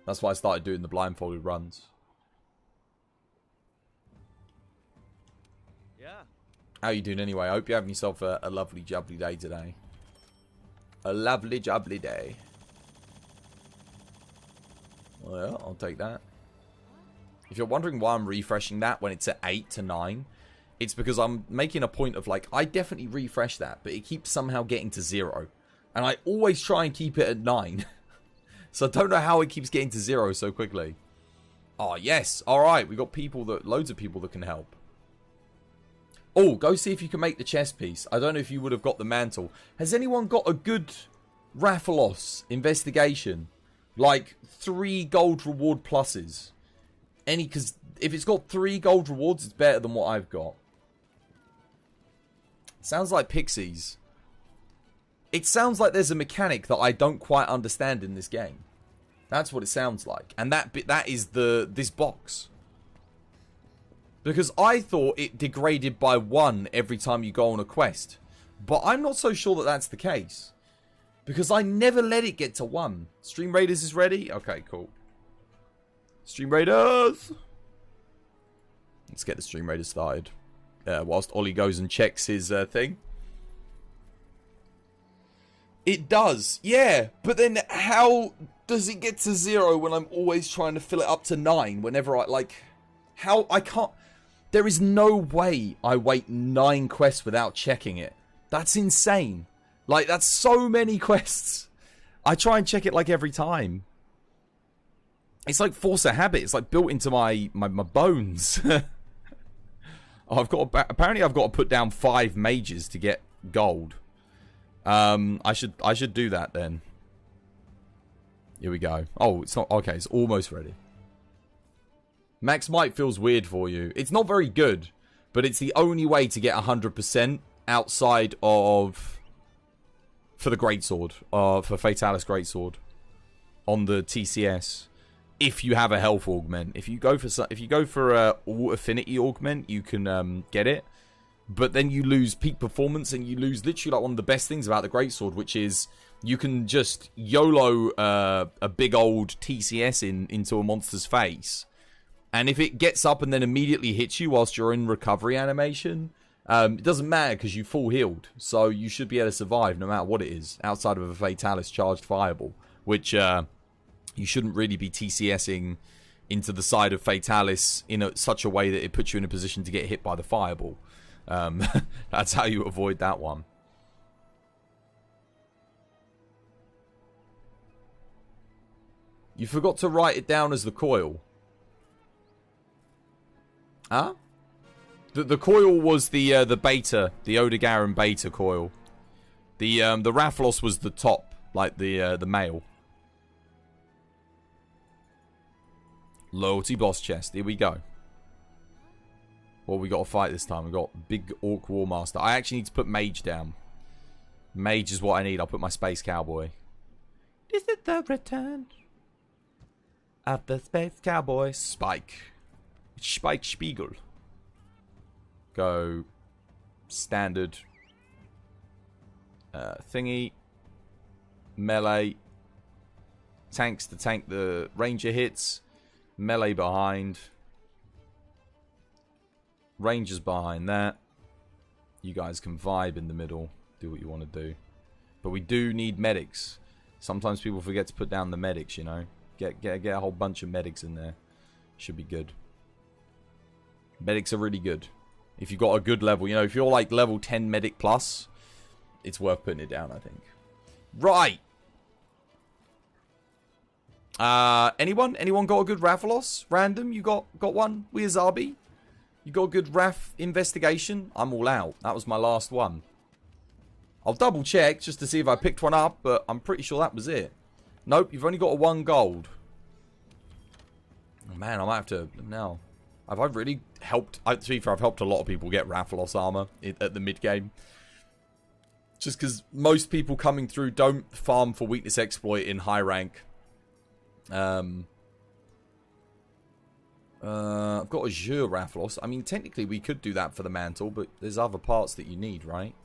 That's why I started doing the blindfolded runs. Yeah. How you doing anyway? I hope you're having yourself a lovely, jubbly day today. A lovely, jubbly day. Well, I'll take that. If you're wondering why I'm refreshing that when it's at 8 to 9, it's because I'm making a point of, like, I definitely refresh that, but it keeps somehow getting to 0. And I always try and keep it at 9. So I don't know how it keeps getting to 0 so quickly. Oh, yes. Alright, we got loads of people that can help. Oh, go see if you can make the chess piece. I don't know if you would have got the mantle. Has anyone got a good Rathalos investigation? Like 3 gold reward pluses. Because if it's got 3 gold rewards, it's better than what I've got. Sounds like pixies. It sounds like there's a mechanic that I don't quite understand in this game. That's what it sounds like. And that is this box. Because I thought it degraded by 1 every time you go on a quest. But I'm not so sure that that's the case. Because I never let it get to 1. Stream Raiders is ready? Okay, cool. Stream Raiders! Let's get the Stream Raiders started. Whilst Ollie goes and checks his thing. It does, yeah. But then how does it get to 0 when I'm always trying to fill it up to 9 whenever I, like... How... I can't... There is no way I wait 9 quests without checking it. That's insane. Like, that's so many quests. I try and check it, like, every time. It's like force of habit. It's like built into my bones. Oh, apparently I've got to put down 5 mages to get gold. I should do that then. Here we go. Oh, it's not okay. It's almost ready. Max Might feels weird for you. It's not very good, but it's the only way to get 100% outside of for the greatsword, for Fatalis greatsword on the TCS. If you have a health augment, if you go for all affinity augment, you can get it, but then you lose peak performance and you lose literally like one of the best things about the greatsword, which is you can just YOLO a big old TCS into a monster's face, and if it gets up and then immediately hits you whilst you're in recovery animation, it doesn't matter because you full healed, so you should be able to survive no matter what it is, outside of a Fatalis charged fireball, which you shouldn't really be TCSing into the side of Fatalis in such a way that it puts you in a position to get hit by the fireball. That's how you avoid that one. You forgot to write it down as the coil. Huh? The coil was the beta, the Odegaran beta coil. The Rathalos was the top, like the male. Loyalty boss chest. Here we go. What we got to fight this time? We got Big Orc Warmaster. I actually need to put Mage down. Mage is what I need. I'll put my Space Cowboy. Is it the return of the Space Cowboy? Spike. Spike Spiegel. Go standard thingy. Melee. Tanks to tank the ranger hits. Melee behind. Rangers behind that. You guys can vibe in the middle. Do what you want to do. But we do need medics. Sometimes people forget to put down the medics, you know. Get a whole bunch of medics in there. Should be good. Medics are really good. If you've got a good level, you know, if you're like level 10 medic plus, it's worth putting it down, I think. Right. Anyone? Anyone got a good Rathalos? Random? You got one? Weirzabi? You got a good Rath investigation? I'm all out. That was my last one. I'll double check just to see if I picked one up, but I'm pretty sure that was it. Nope, you've only got a 1 gold. Oh man, I might have to now. Have I really helped? To be fair, I've helped a lot of people get Rathalos armor at the mid game. Just because most people coming through don't farm for weakness exploit in high rank. I've got Azure Rathalos. I mean, technically we could do that for the mantle, but there's other parts that you need, right?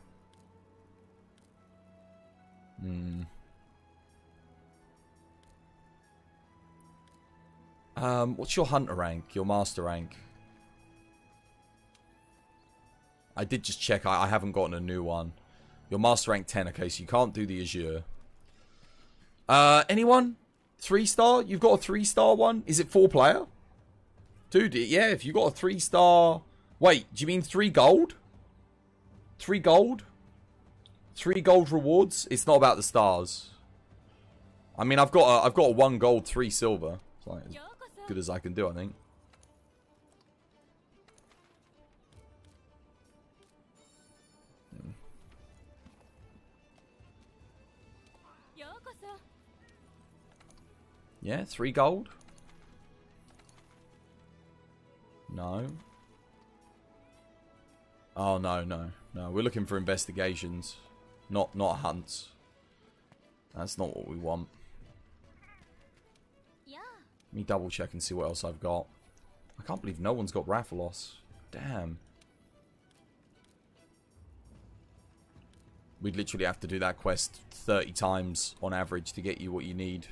What's your hunter rank? Your master rank? I did just check. I haven't gotten a new one. Your master rank 10. Okay, so you can't do the Azure. Anyone? 3-star? You've got a 3-star one? Is it 4-player? Dude, yeah, if you got a 3-star... Wait, do you mean 3 gold? 3 gold? 3 gold rewards? It's not about the stars. I mean, I've got a 1 gold, 3 silver. It's like as good as I can do, I think. Yeah, 3 gold. No. Oh, no. We're looking for investigations. Not hunts. That's not what we want. Let me double check and see what else I've got. I can't believe no one's got Rathalos. Damn. We'd literally have to do that quest 30 times on average to get you what you need.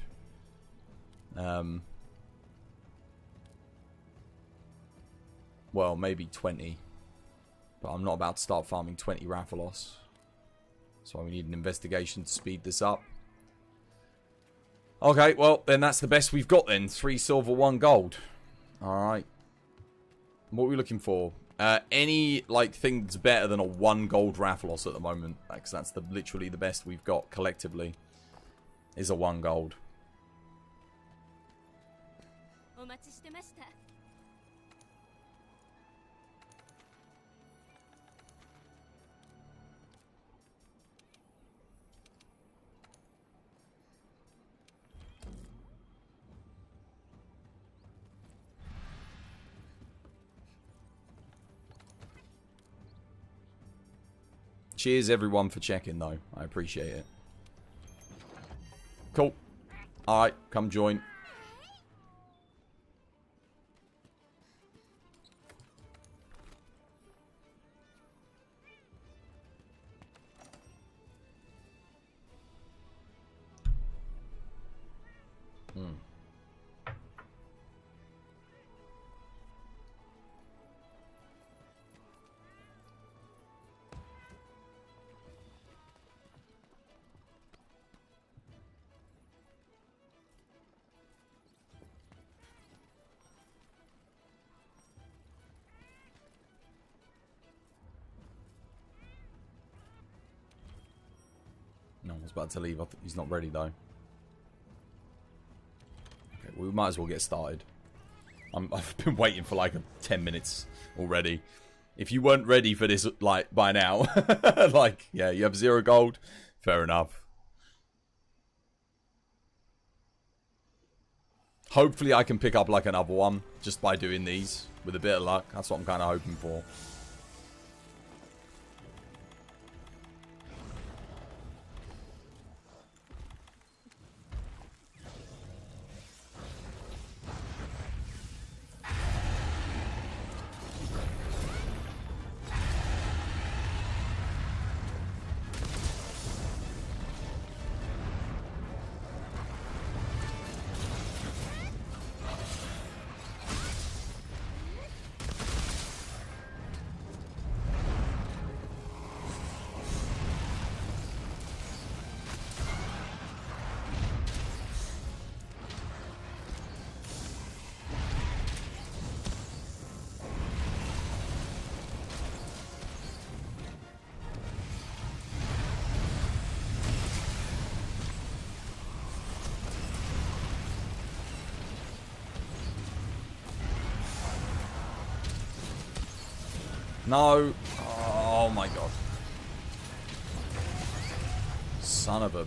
Well, maybe 20. But I'm not about to start farming 20 Rathalos. So we need an investigation to speed this up. Okay, well, then that's the best we've got then. 3 silver, 1 gold. Alright. What are we looking for? Any, like, thing's better than a 1 gold Rathalos at the moment. Because that's literally the best we've got collectively. Is a 1 gold. Cheers everyone for checking though. I appreciate it. Cool. Alright, come join. No, I was about to leave. I think he's not ready though. Okay, we might as well get started. I've been waiting for like 10 minutes already. If you weren't ready for this, like, by now, like, yeah, you have 0 gold. Fair enough. Hopefully I can pick up like another one just by doing these with a bit of luck. That's what I'm kind of hoping for. No. Oh my god. Son of a...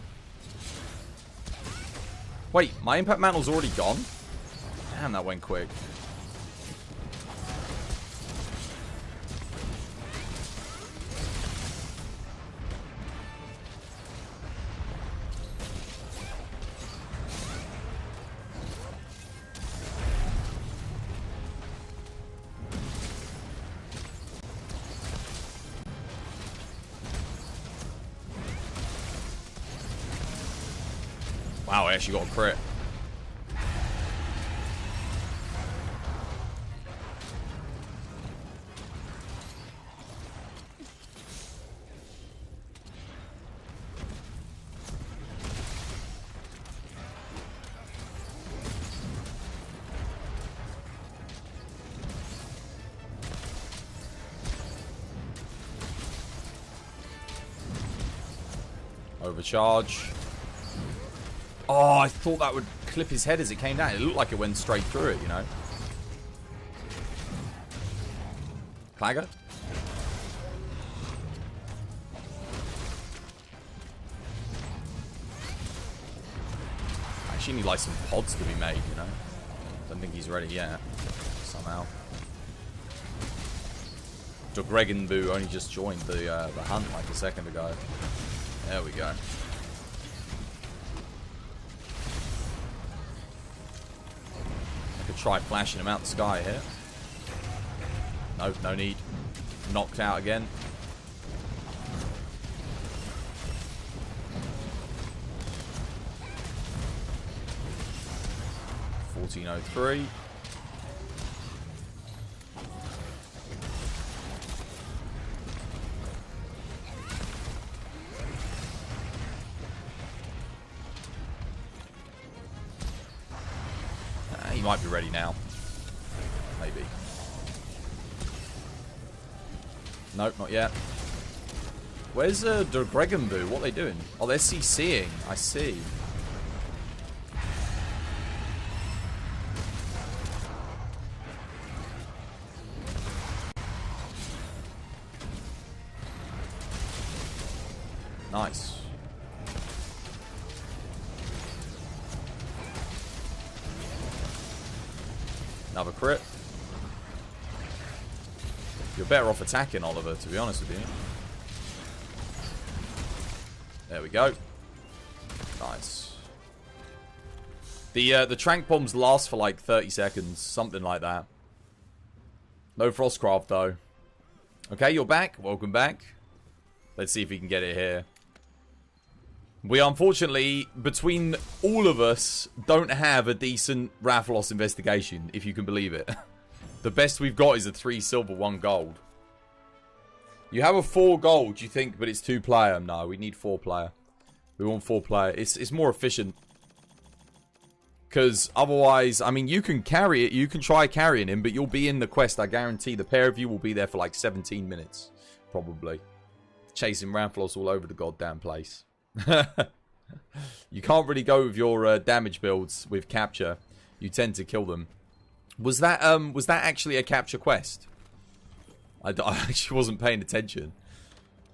Wait, my impact mantle's already gone? Damn, that went quick. Wow, I actually got a crit. Overcharge. Oh, I thought that would clip his head as it came down. It looked like it went straight through it, you know. Clagger? I actually need like some pods to be made, you know. Don't think he's ready yet. Somehow. Dogregenboo only just joined the hunt like a second ago. There we go. Try flashing him out the sky here. Nope, no need. Knocked out again. $14.03. might be ready now. Maybe. Nope, not yet. Where's the Gregenbu? What are they doing? Oh, they're CCing. I see. Nice. Another crit. You're better off attacking, Oliver, to be honest with you. There we go. Nice. The trank bombs last for like 30 seconds, something like that. No Frostcraft though. Okay, you're back. Welcome back. Let's see if we can get it here. We unfortunately, between all of us, don't have a decent Rathalos investigation, if you can believe it. The best we've got is a 3 silver, 1 gold. You have a 4 gold, you think, but it's 2 player. No, we need 4 player. We want 4 player. It's more efficient. Because otherwise, I mean, you can carry it. You can try carrying him, but you'll be in the quest. I guarantee the pair of you will be there for like 17 minutes. Probably. Chasing Rathalos all over the goddamn place. You can't really go with your damage builds with capture. You tend to kill them. Was that actually a capture quest? I actually wasn't paying attention.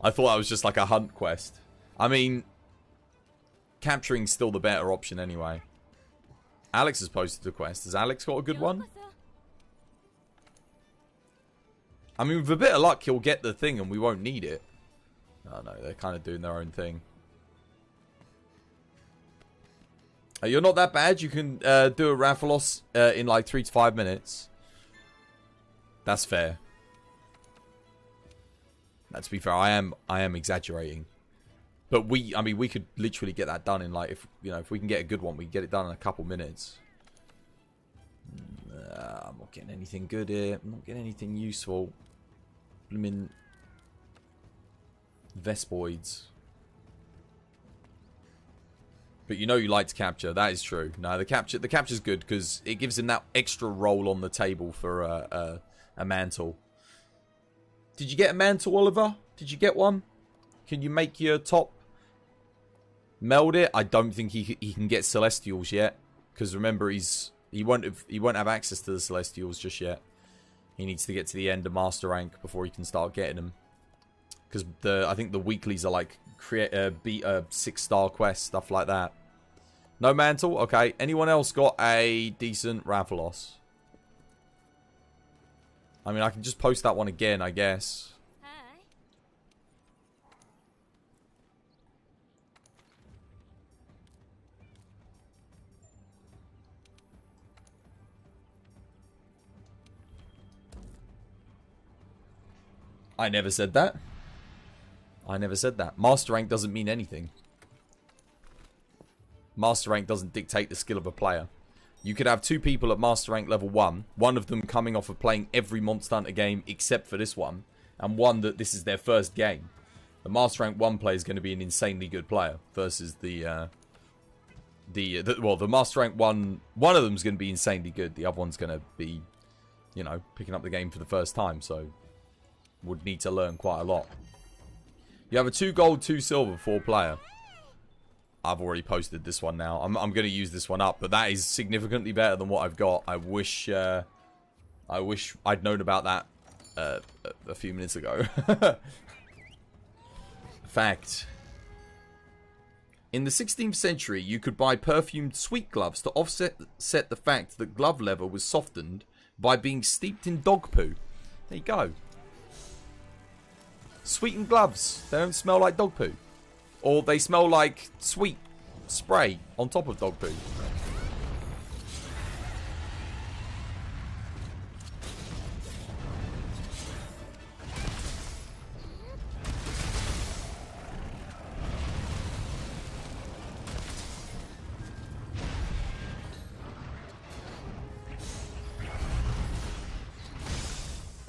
I thought that was just like a hunt quest. I mean, capturing's still the better option anyway. Alex has posted a quest. Has Alex got a good one? I mean, with a bit of luck, he'll get the thing and we won't need it. Oh no, they're kind of doing their own thing. You're not that bad. You can do a Rathalos in like 3 to 5 minutes. That's fair. To be fair, I am exaggerating. But I mean, we could literally get that done in like, if we can get a good one, we can get it done in a couple minutes. I'm not getting anything good here. I'm not getting anything useful. I mean, Vespoids. But you know you like to capture. That is true. No, the capture's good because it gives him that extra roll on the table for a mantle. Did you get a mantle, Oliver? Did you get one? Can you make your top meld it? I don't think he can get Celestials yet. Because remember, he won't have access to the Celestials just yet. He needs to get to the end of Master Rank before he can start getting them. Because I think the weeklies are like beat a 6-star quest, stuff like that. No mantle? Okay. Anyone else got a decent Rathalos? I mean, I can just post that one again, I guess. I never said that. I never said that. Master rank doesn't mean anything. Master rank doesn't dictate the skill of a player. You could have 2 people at Master rank level 1. One of them coming off of playing every Monster Hunter game except for this one. And one that this is their first game. The Master rank 1 player is going to be an insanely good player. Versus the Master rank 1... One of them is going to be insanely good. The other one's going to be, you know, picking up the game for the first time. So, would need to learn quite a lot. You have a 2 gold, 2 silver, 4 player. I've already posted this one now. I'm going to use this one up, but that is significantly better than what I've got. I wish I'd known about that a few minutes ago. Fact. In the 16th century, you could buy perfumed sweet gloves to offset the fact that glove leather was softened by being steeped in dog poo. There you go. Sweetened gloves. They don't smell like dog poo. Or they smell like sweet spray on top of dog poo.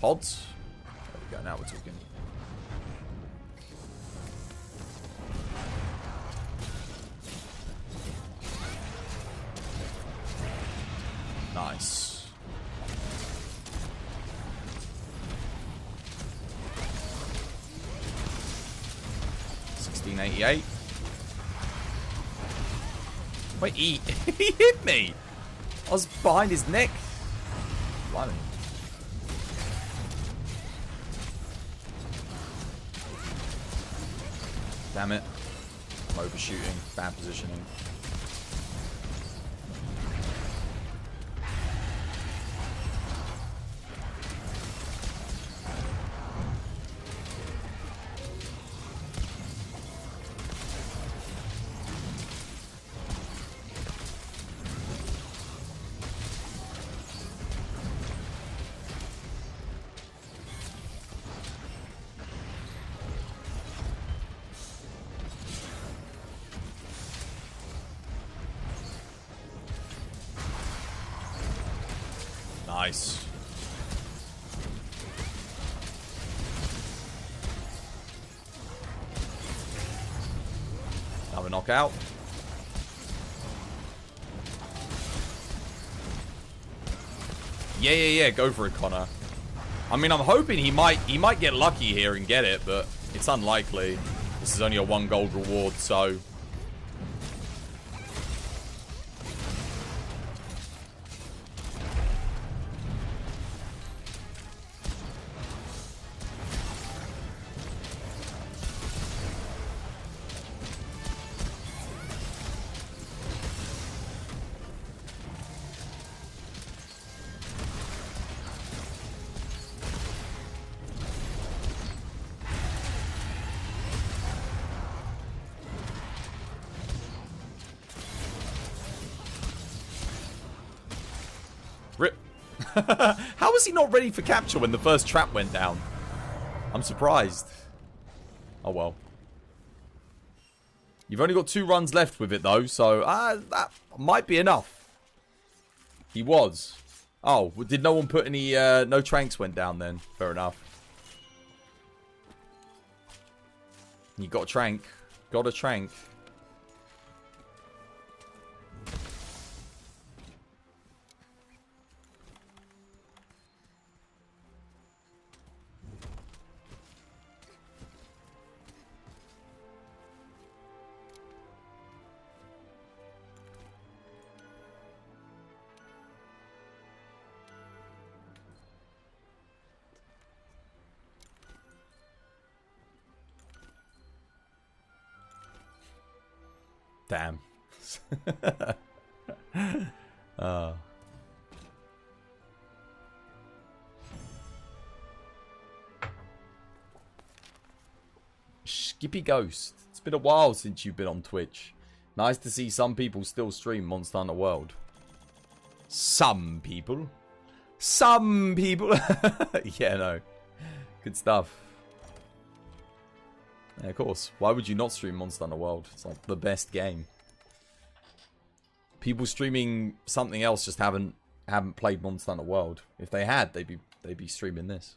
Pods. There we go, now we're talking. Nice. Nice. $16.88. Wait, he hit me. I was behind his neck. Blimey. Damn it. I'm overshooting. Bad positioning. Nice. Have a knockout. Yeah. Go for it, Connor. I mean, I'm hoping he might get lucky here and get it, but it's unlikely. This is only a 1 gold reward, so. Rip. How was he not ready for capture when the first trap went down? I'm surprised. Oh well. You've only got 2 runs left with it though, so that might be enough. He was. Oh, did no one put any, no tranks went down then? Fair enough. You got a trank. Got a trank. Damn. Skippy Ghost. It's been a while since you've been on Twitch. Nice to see some people still stream Monster Hunter World. Some people. Some people. Yeah, no. Good stuff. Yeah, of course. Why would you not stream Monster Hunter World? It's like the best game. People streaming something else just haven't played Monster Hunter World. If they had, they'd be streaming this.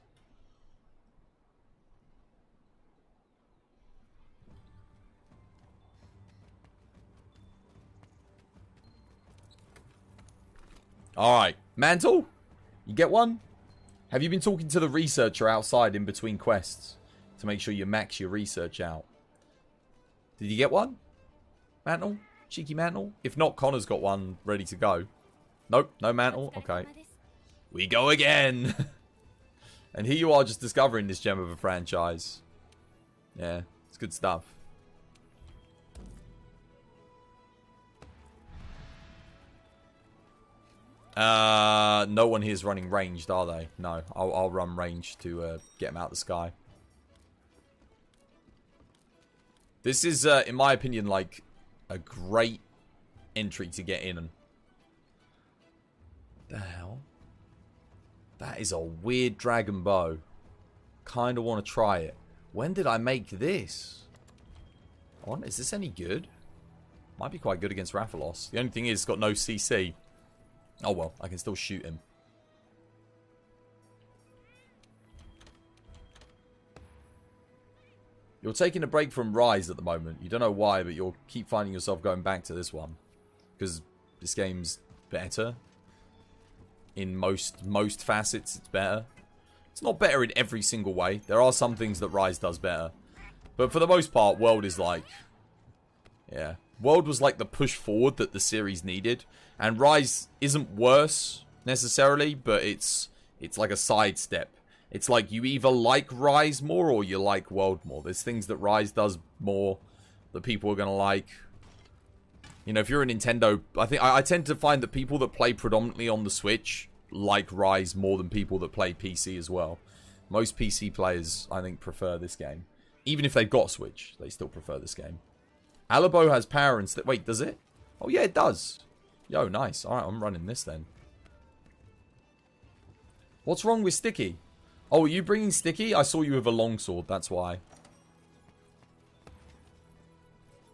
Alright. Mantle? You get one? Have you been talking to the researcher outside in between quests? To make sure you max your research out. Did you get one? Mantle? Cheeky mantle? If not, Connor's got one ready to go. Nope, no mantle? Okay. We go again! And here you are just discovering this gem of a franchise. Yeah, it's good stuff. No one here's running ranged, are they? No, I'll run ranged to get them out of the sky. This is, in my opinion, like, a great entry to get in. The hell? That is a weird dragon bow. Kind of want to try it. When did I make this? Is this any good? Might be quite good against Rathalos. The only thing is, it's got no CC. Oh well, I can still shoot him. You're taking a break from Rise at the moment. You don't know why, but you'll keep finding yourself going back to this one. Because this game's better. in most facets, it's better. It's not better in every single way. There are some things that Rise does better. But for the most part, World is like... Yeah. World was like the push forward that the series needed. And Rise isn't worse, necessarily, but it's like a sidestep. It's like you either like Rise more or you like World more. There's things that Rise does more that people are going to like. You know, if you're a Nintendo... I tend to find that people that play predominantly on the Switch like Rise more than people that play PC as well. Most PC players, I think, prefer this game. Even if they've got a Switch, they still prefer this game. Alabo has power and... Wait, does it? Oh, yeah, it does. Yo, nice. Alright, I'm running this then. What's wrong with Sticky? Oh, are you bringing Sticky? I saw you with a longsword, that's why.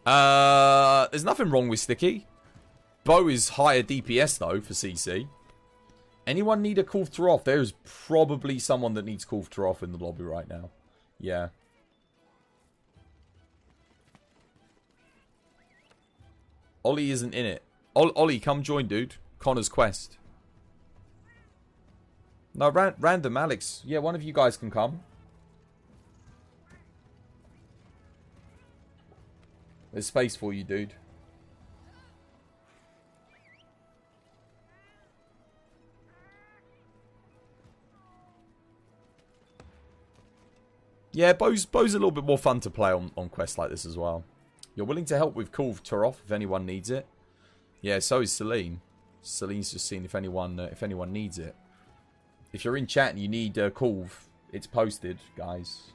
There's nothing wrong with Sticky. Bow is higher DPS, though, for CC. Anyone need a Kulfter off? There's probably someone that needs Kulfter off in the lobby right now. Yeah. Ollie isn't in it. Ollie, come join, dude. Connor's quest. No, random Alex. Yeah, one of you guys can come. There's space for you, dude. Yeah, Bo's a little bit more fun to play on quests like this as well. You're willing to help with Kulv Turoff if anyone needs it. Yeah, so is Celine. Celine's just seeing if anyone needs it. If you're in chat and you need Kulv, it's posted, guys.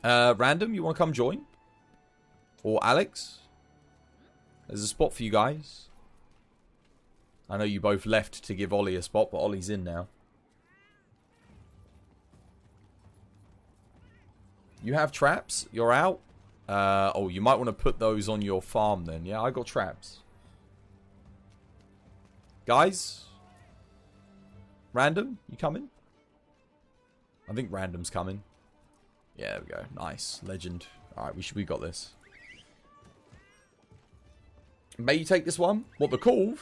Random, you want to come join? Or Alex? There's a spot for you guys. I know you both left to give Ollie a spot, but Ollie's in now. You have traps? You're out? Oh, you might want to put those on your farm then. Yeah, I got traps. Guys? Random? You coming? I think Random's coming. Yeah, there we go. Nice. Legend. Alright, we got this. May you take this one? What, the Kulv?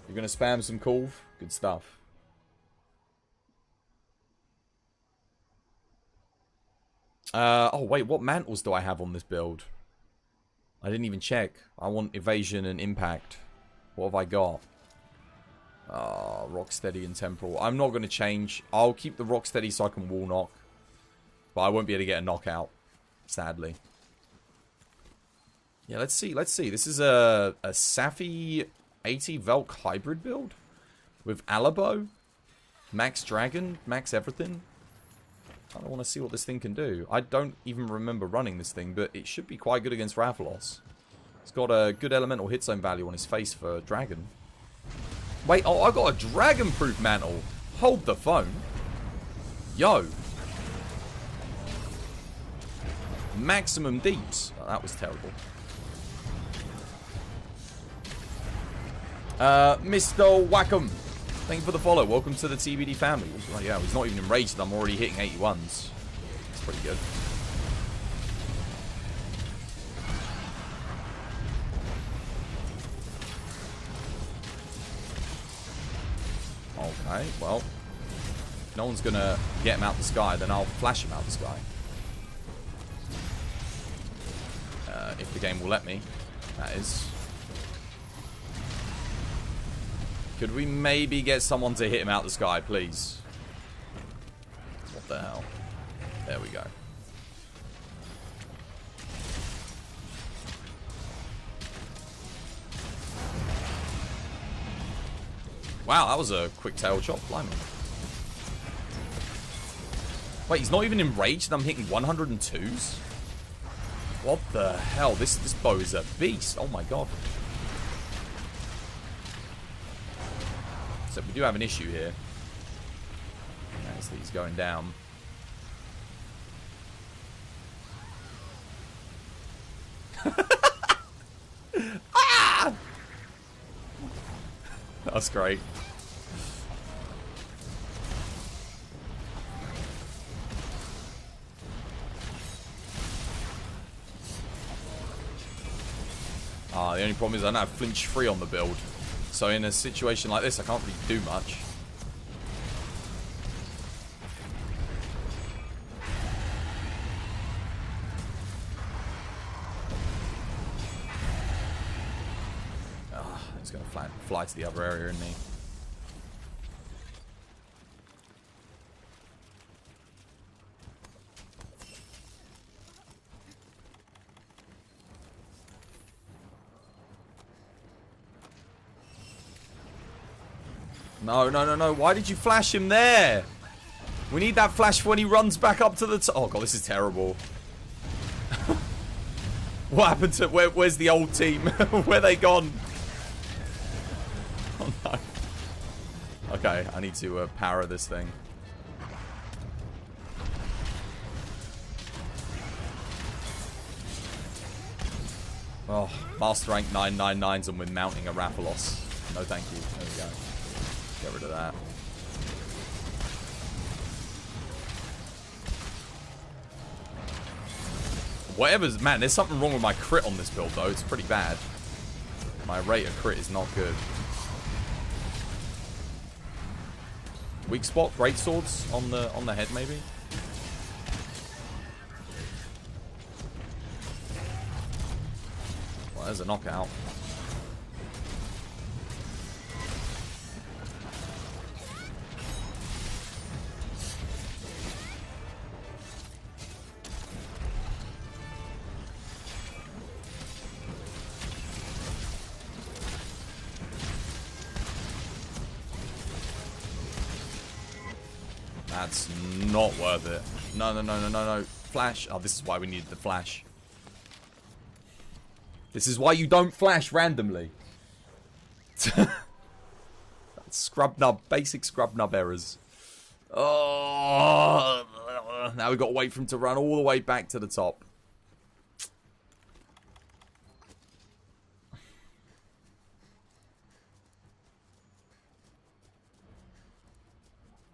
You're going to spam some Kulv? Good stuff. Oh, wait. What mantles do I have on this build? I didn't even check. I want evasion and impact. What have I got? Rocksteady and temporal. I'm not going to change. I'll keep the Rocksteady so I can wall knock. But I won't be able to get a knockout. Sadly. Yeah, let's see. Let's see. This is a Safi 80 Velk hybrid build. With Alabo. Max Dragon. Max everything. I don't want to see what this thing can do. I don't even remember running this thing, but it should be quite good against Rathalos. It's got a good elemental hit zone value on his face for Dragon. Wait, oh, I got a dragon-proof mantle. Hold the phone. Yo. Maximum deeps. Oh, that was terrible. Mr. Wackham. Thank you for the follow. Welcome to the TBD family. Oh, yeah, he's not even enraged. I'm already hitting 81s. That's pretty good. Okay, well. If no one's going to get him out the sky, then I'll flash him out the sky. If the game will let me. That is. Could we maybe get someone to hit him out the sky, please? What the hell? There we go. Wow, that was a quick tail chop. Blimey. Wait, he's not even enraged and I'm hitting 102s? What the hell? This bow is a beast. Oh my god. So we do have an issue here. As he's going down. Ah! That's great. The only problem is I don't have flinch free on the build. So in a situation like this, I can't really do much. He's going to fly to the other area, isn't he? No, no, no, no. Why did you flash him there? We need that flash when he runs back up to the top. Oh, God, this is terrible. What happened to... Where's the old team? Where they gone? Oh, no. Okay, I need to power this thing. Oh, Master Rank 999s and we're mounting a Rathalos. No, thank you. There we go. Get rid of that. Whatever's... Man, there's something wrong with my crit on this build, though. It's pretty bad. My rate of crit is not good. Weak spot, great swords on the head, maybe. Well, there's a knockout. That's not worth it. No, no, no, no, no, no. Flash. Oh, this is why we needed the flash. This is why you don't flash randomly. Scrub nub. Basic scrub nub errors. Oh, now we've got to wait for him to run all the way back to the top.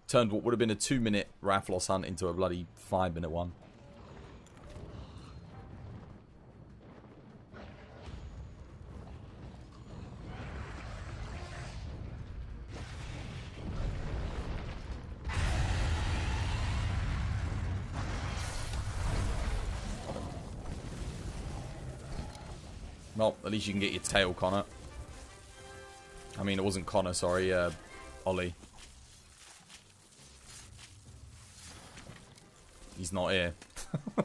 Turned what would have been a 2-minute Rathalos hunt into a bloody 5-minute one. Well, at least you can get your tail, Connor. I mean, it wasn't Connor, sorry, Ollie. He's not here.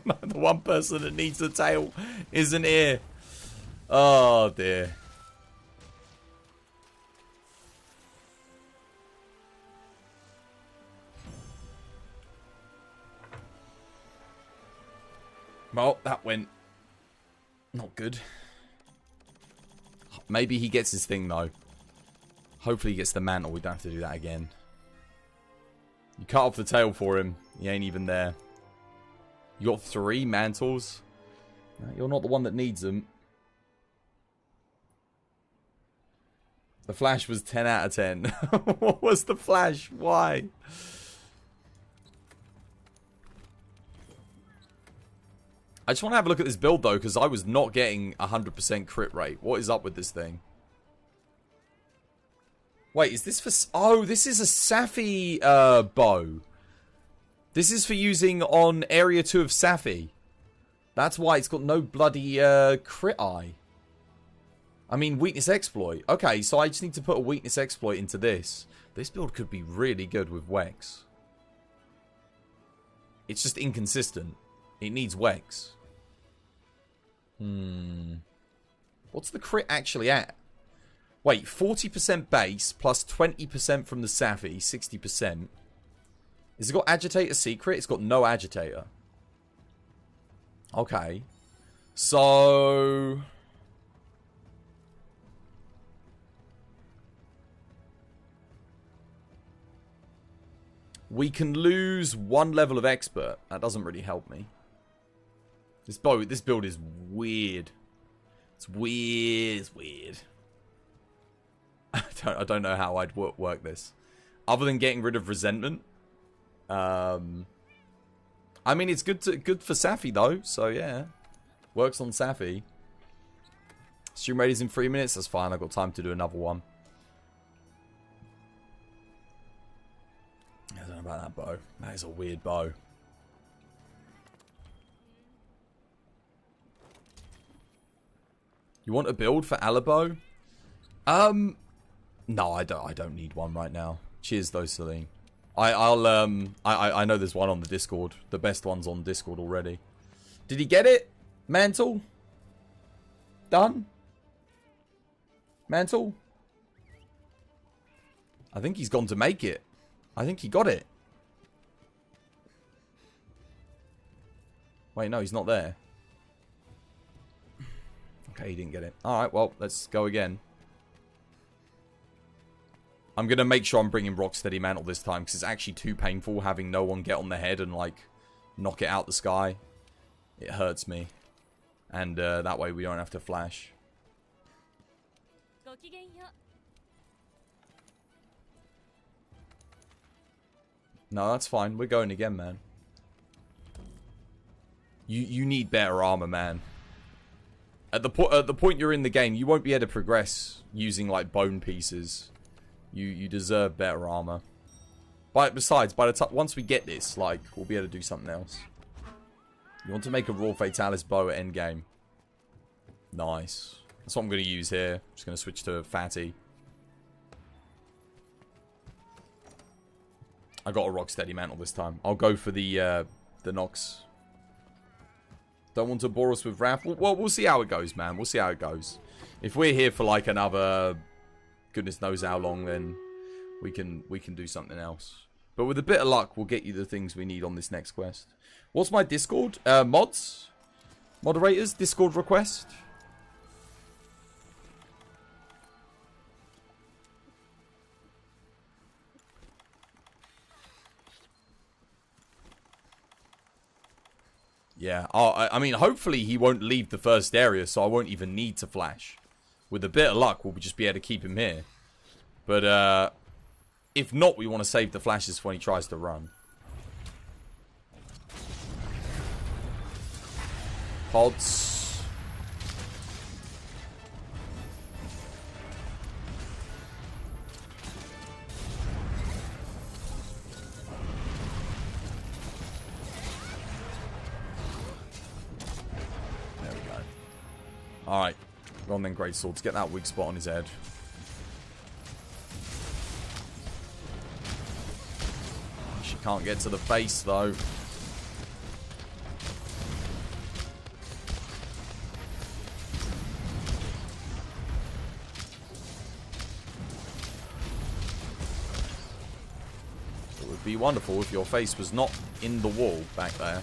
The one person that needs the tail isn't here. Oh, dear. Well, that went not good. Maybe he gets his thing, though. Hopefully he gets the mantle. We don't have to do that again. You cut off the tail for him. He ain't even there. You got 3 mantles. No, you're not the one that needs them. The flash was 10 out of 10. What was the flash? Why? I just want to have a look at this build, though, because I was not getting 100% crit rate. What is up with this thing? Wait, is this for... Oh, this is a Safi bow. This is for using on Area 2 of Safi. That's why it's got no bloody crit eye. I mean, weakness exploit. Okay, so I just need to put a weakness exploit into this. This build could be really good with Wex. It's just inconsistent. It needs Wex. What's the crit actually at? Wait, 40% base plus 20% from the Safi, 60%. Has it got Agitator Secret? It's got no Agitator. Okay. So... we can lose 1 level of Expert. That doesn't really help me. This build is weird. It's weird. It's weird. I don't know how I'd work this. Other than getting rid of Resentment. I mean, it's good for Safi, though. So, yeah. Works on Safi. Stream rate is in 3 minutes. That's fine. I've got time to do another one. I don't know about that bow. That is a weird bow. You want a build for Alabo? No, I don't need one right now. Cheers though, Celine. I know there's one on the Discord. The best one's on Discord already. Did he get it? Mantle? Done? Mantle? I think he's gone to make it. I think he got it. Wait, no, he's not there. Okay, he didn't get it. Alright, well, let's go again. I'm going to make sure I'm bringing Rocksteady Mantle this time, because it's actually too painful having no one get on the head and, like, knock it out the sky. It hurts me. And that way we don't have to flash. No, that's fine. We're going again, man. You need better armor, man. At the point you're in the game, you won't be able to progress using, like, bone pieces. You deserve better armor. But besides, by the time once we get this, like, we'll be able to do something else. You want to make a Raw Fatalis bow at endgame. Nice. That's what I'm going to use here. I'm just going to switch to Fatty. I got a Rocksteady Mantle this time. I'll go for the Nox. Don't want to bore us with Raffle. Well, we'll see how it goes, man. We'll see how it goes. If we're here for, like, another goodness knows how long, then we can do something else. But with a bit of luck, we'll get you the things we need on this next quest. What's my Discord? Mods? Moderators? Discord request? Yeah, I mean, hopefully he won't leave the first area, so I won't even need to flash. With a bit of luck, we'll just be able to keep him here. But, if not, we want to save the flashes for when he tries to run. Pods. There we go. Alright. Go on then, Great Swords. Get that weak spot on his head. She can't get to the face, though. It would be wonderful if your face was not in the wall back there.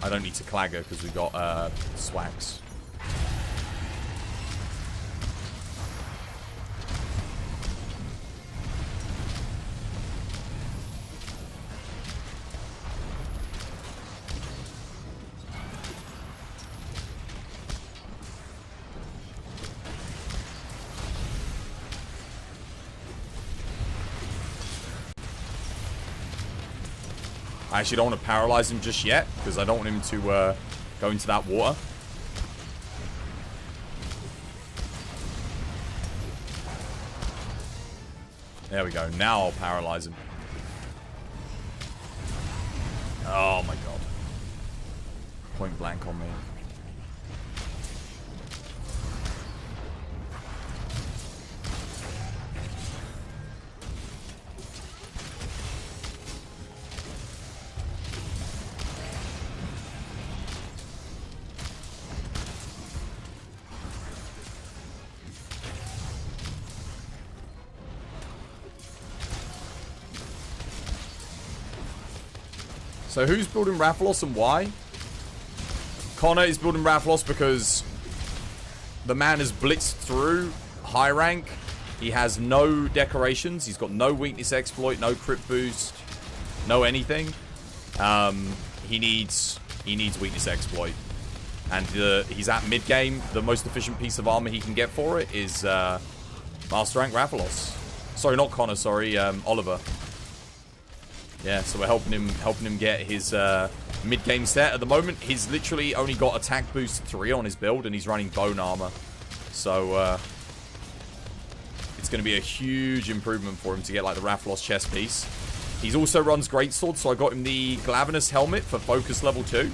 I don't need to clagger because we got swags. I actually don't want to paralyze him just yet, because I don't want him to go into that water. There we go. Now I'll paralyze him. Oh my god. Point blank on me. So who's building Rathalos and why? Connor is building Rathalos because the man has blitzed through high rank. He has no decorations. He's got no weakness exploit, no crit boost, no anything. He needs weakness exploit. And he's at mid-game. The most efficient piece of armor he can get for it is Master Rank Rathalos. Sorry, not Connor, sorry, Oliver. Yeah, so we're helping him get his mid-game set. At the moment, he's literally only got attack boost 3 on his build, and he's running bone armor. So, it's going to be a huge improvement for him to get, like, the Rathalos chest piece. He also runs Greatsword, so I got him the Glavenus helmet for focus level 2.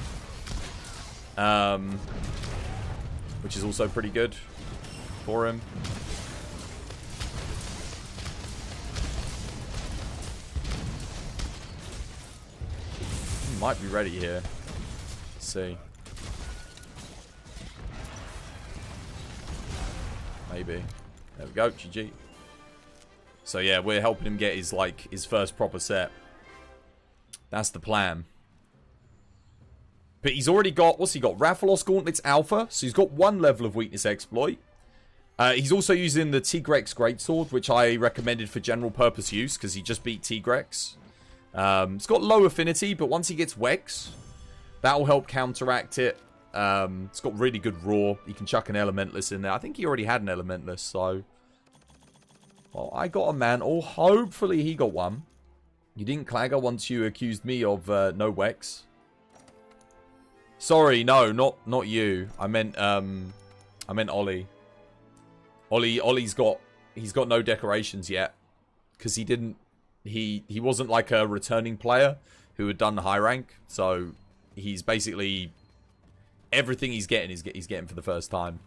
Which is also pretty good for him. He might be ready here. Let's see. Maybe. There we go, GG. So yeah, we're helping him get his, like, his first proper set. That's the plan. But he's already got, what's he got? Rathalos Gauntlets Alpha. So he's got 1 level of weakness exploit. He's also using the Tigrex Greatsword, which I recommended for general purpose use, because he just beat Tigrex. It's got low affinity, but once he gets Wex, that will help counteract it. It's got really good raw. You can chuck an Elementless in there. I think he already had an Elementless, so... Well, I got a Mantle. Hopefully he got one. You didn't clagger once you accused me of no Wex. Sorry, no, not you. I meant Ollie. Ollie's got no decorations yet. Because he wasn't like a returning player who had done high rank. So he's basically everything he's getting he's getting for the first time.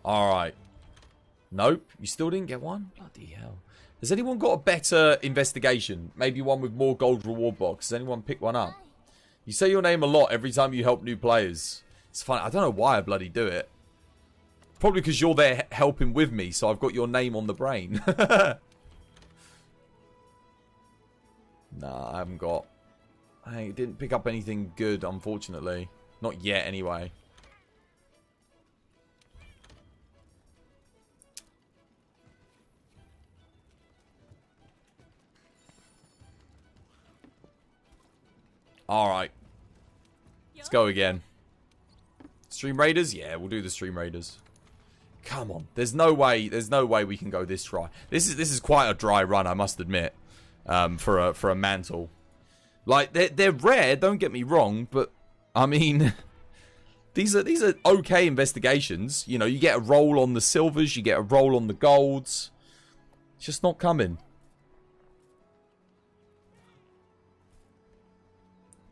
Alright. Nope, you still didn't get one? Bloody hell. Has anyone got a better investigation? Maybe one with more gold reward box. Has anyone picked one up? You say your name a lot every time you help new players. It's funny. I don't know why I bloody do it. Probably because you're there helping with me, so I've got your name on the brain. Nah, I haven't got... I didn't pick up anything good, unfortunately. Not yet, anyway. Alright. Let's go again. Stream Raiders? Yeah, we'll do the Stream Raiders. Come on. There's no way we can go this dry. This is quite a dry run, I must admit. For a mantle. Like, they're rare, don't get me wrong, but I mean these are okay investigations. You know, you get a roll on the silvers, you get a roll on the golds. It's just not coming.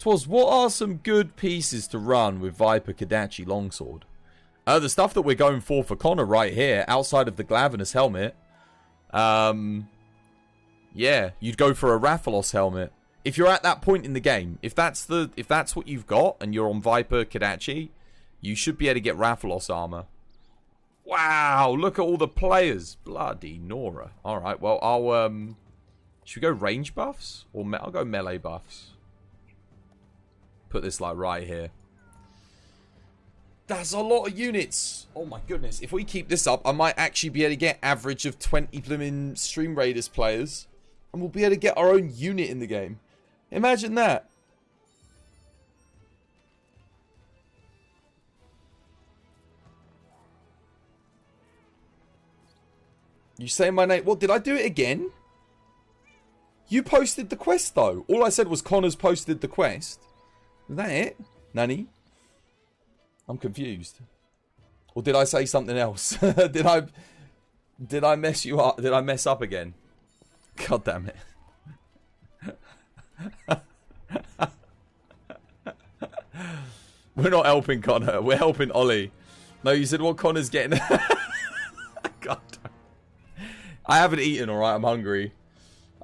What are some good pieces to run with Viper Kodachi Longsword? The stuff that we're going for Connor right here, outside of the Glavenus helmet. Yeah, you'd go for a Rathalos helmet. If you're at that point in the game, if that's what you've got and you're on Viper Kodachi, you should be able to get Rathalos armor. Wow, look at all the players. Bloody Nora. Alright, well, should we go range buffs? Or I'll go melee buffs. Put this like right here. That's a lot of units. Oh my goodness. If we keep this up, I might actually be able to get average of 20 blooming Stream Raiders players. And we'll be able to get our own unit in the game. Imagine that. You say my name. What, did I do it again? You posted the quest though. All I said was Connor's posted the quest. Is that it? Nanny? I'm confused. Or did I say something else? Did I mess you up? Did I mess up again? God damn it. We're not helping Connor. We're helping Ollie. No, you said what Connor's getting. God. I haven't eaten, alright? I'm hungry.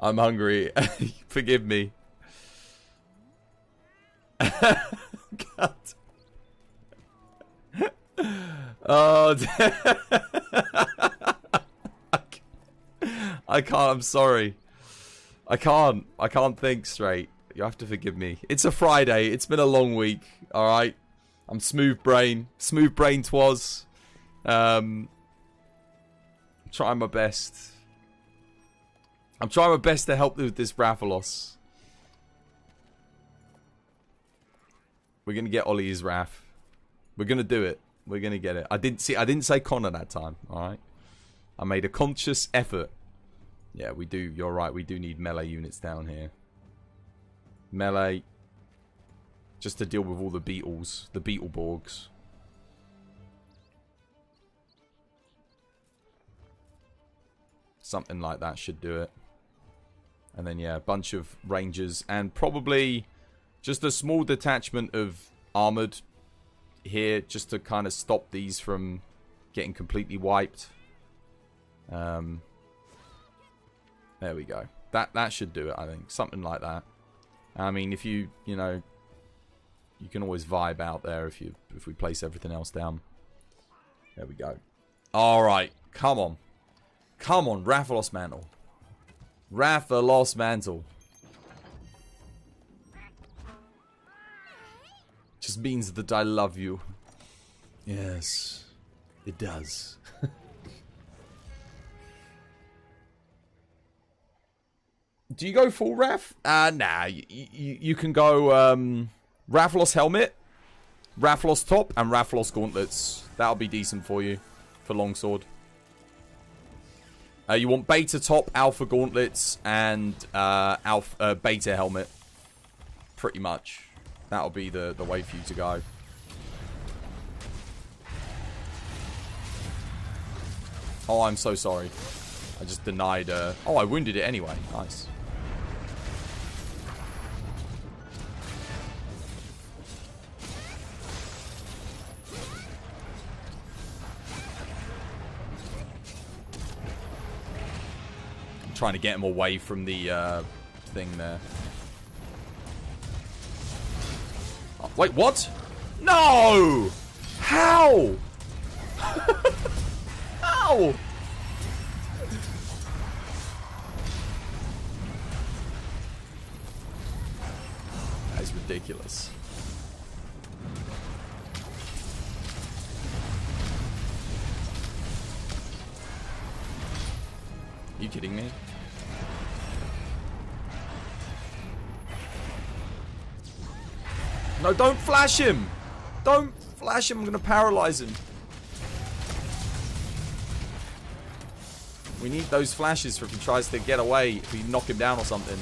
I'm hungry. Forgive me. God. Oh, I can't. I'm sorry. I can't think straight. You have to forgive me. It's a Friday. It's been a long week. All right. I'm smooth brain. Smooth brain twas. Trying my best. I'm trying my best to help with this Rathalos. We're gonna get Ollie's Wrath. We're gonna do it. We're gonna get it. I didn't say Connor that time. All right. I made a conscious effort. Yeah, we do. You're right. We do need melee units down here. Melee. Just to deal with all the beetles, the Beetleborgs. Something like that should do it. And then, yeah, a bunch of rangers. And probably just a small detachment of armored here. Just to kind of stop these from getting completely wiped. There we go. That should do it, I think. Something like that. I mean, if you know... You can always vibe out there if we place everything else down. There we go. Alright, come on. Come on, Rathalos Mantle. Rathalos Mantle. Just means that I love you. Yes, it does. Do you go full Wrath? Nah, you can go Rathalos Helmet, Rathalos Top, and Rathalos Gauntlets. That'll be decent for you for Longsword. You want Beta Top, Alpha Gauntlets, and Beta Helmet. Pretty much. That'll be the way for you to go. Oh, I'm so sorry. I just denied... Oh, I wounded it anyway. Nice. Trying to get him away from the thing there. Oh, wait, what? No! How? How? That is ridiculous. Are you kidding me? No, don't flash him! Don't flash him, I'm gonna paralyze him. We need those flashes for if he tries to get away, if we knock him down or something.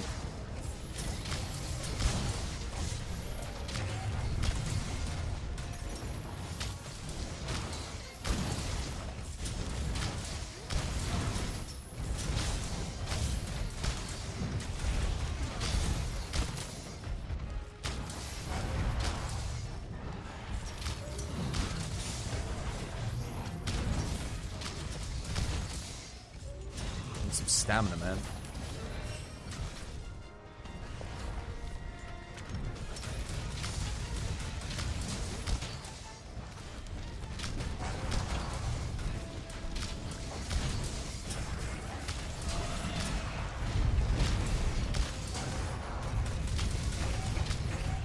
Stamina, man.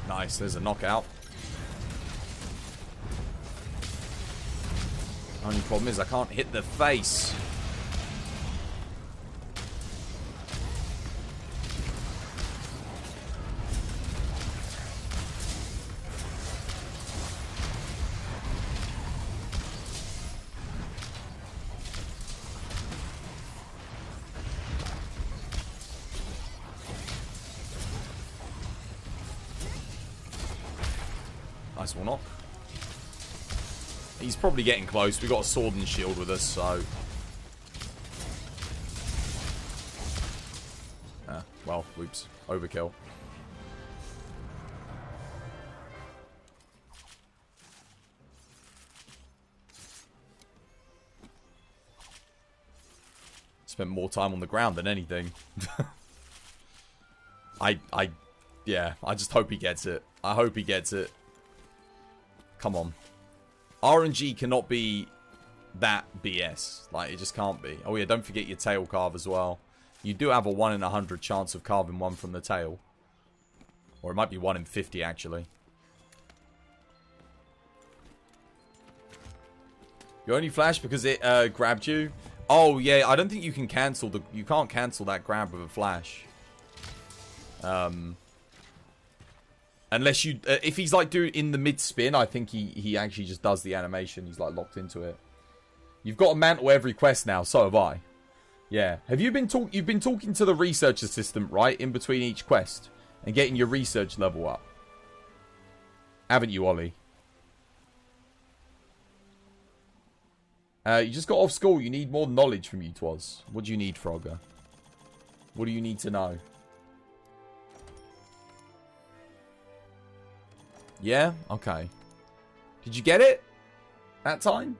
Nice, there's a knockout. Only problem is I can't hit the face. Nice one knock. He's probably getting close. We got a sword and shield with us, so. Well, whoops. Overkill. Spent more time on the ground than anything. Yeah, I just hope he gets it. I hope he gets it. Come on. RNG cannot be that BS. Like, it just can't be. Oh yeah, don't forget your tail carve as well. You do have a 1 in 100 chance of carving one from the tail. Or it might be 1 in 50, actually. You only flashed because it grabbed you? Oh, yeah, I don't think you can cancel the... You can't cancel that grab with a flash. Unless you... if he's, like, doing in the mid-spin, I think he actually just does the animation. He's, like, locked into it. You've got to mantle every quest now. So have I. Yeah. Have you been You've been talking to the research assistant, right? In between each quest. And getting your research level up. Haven't you, Ollie? You just got off school. You need more knowledge from you, Twas. What do you need, Frogger? What do you need to know? Yeah? Okay. Did you get it? That time?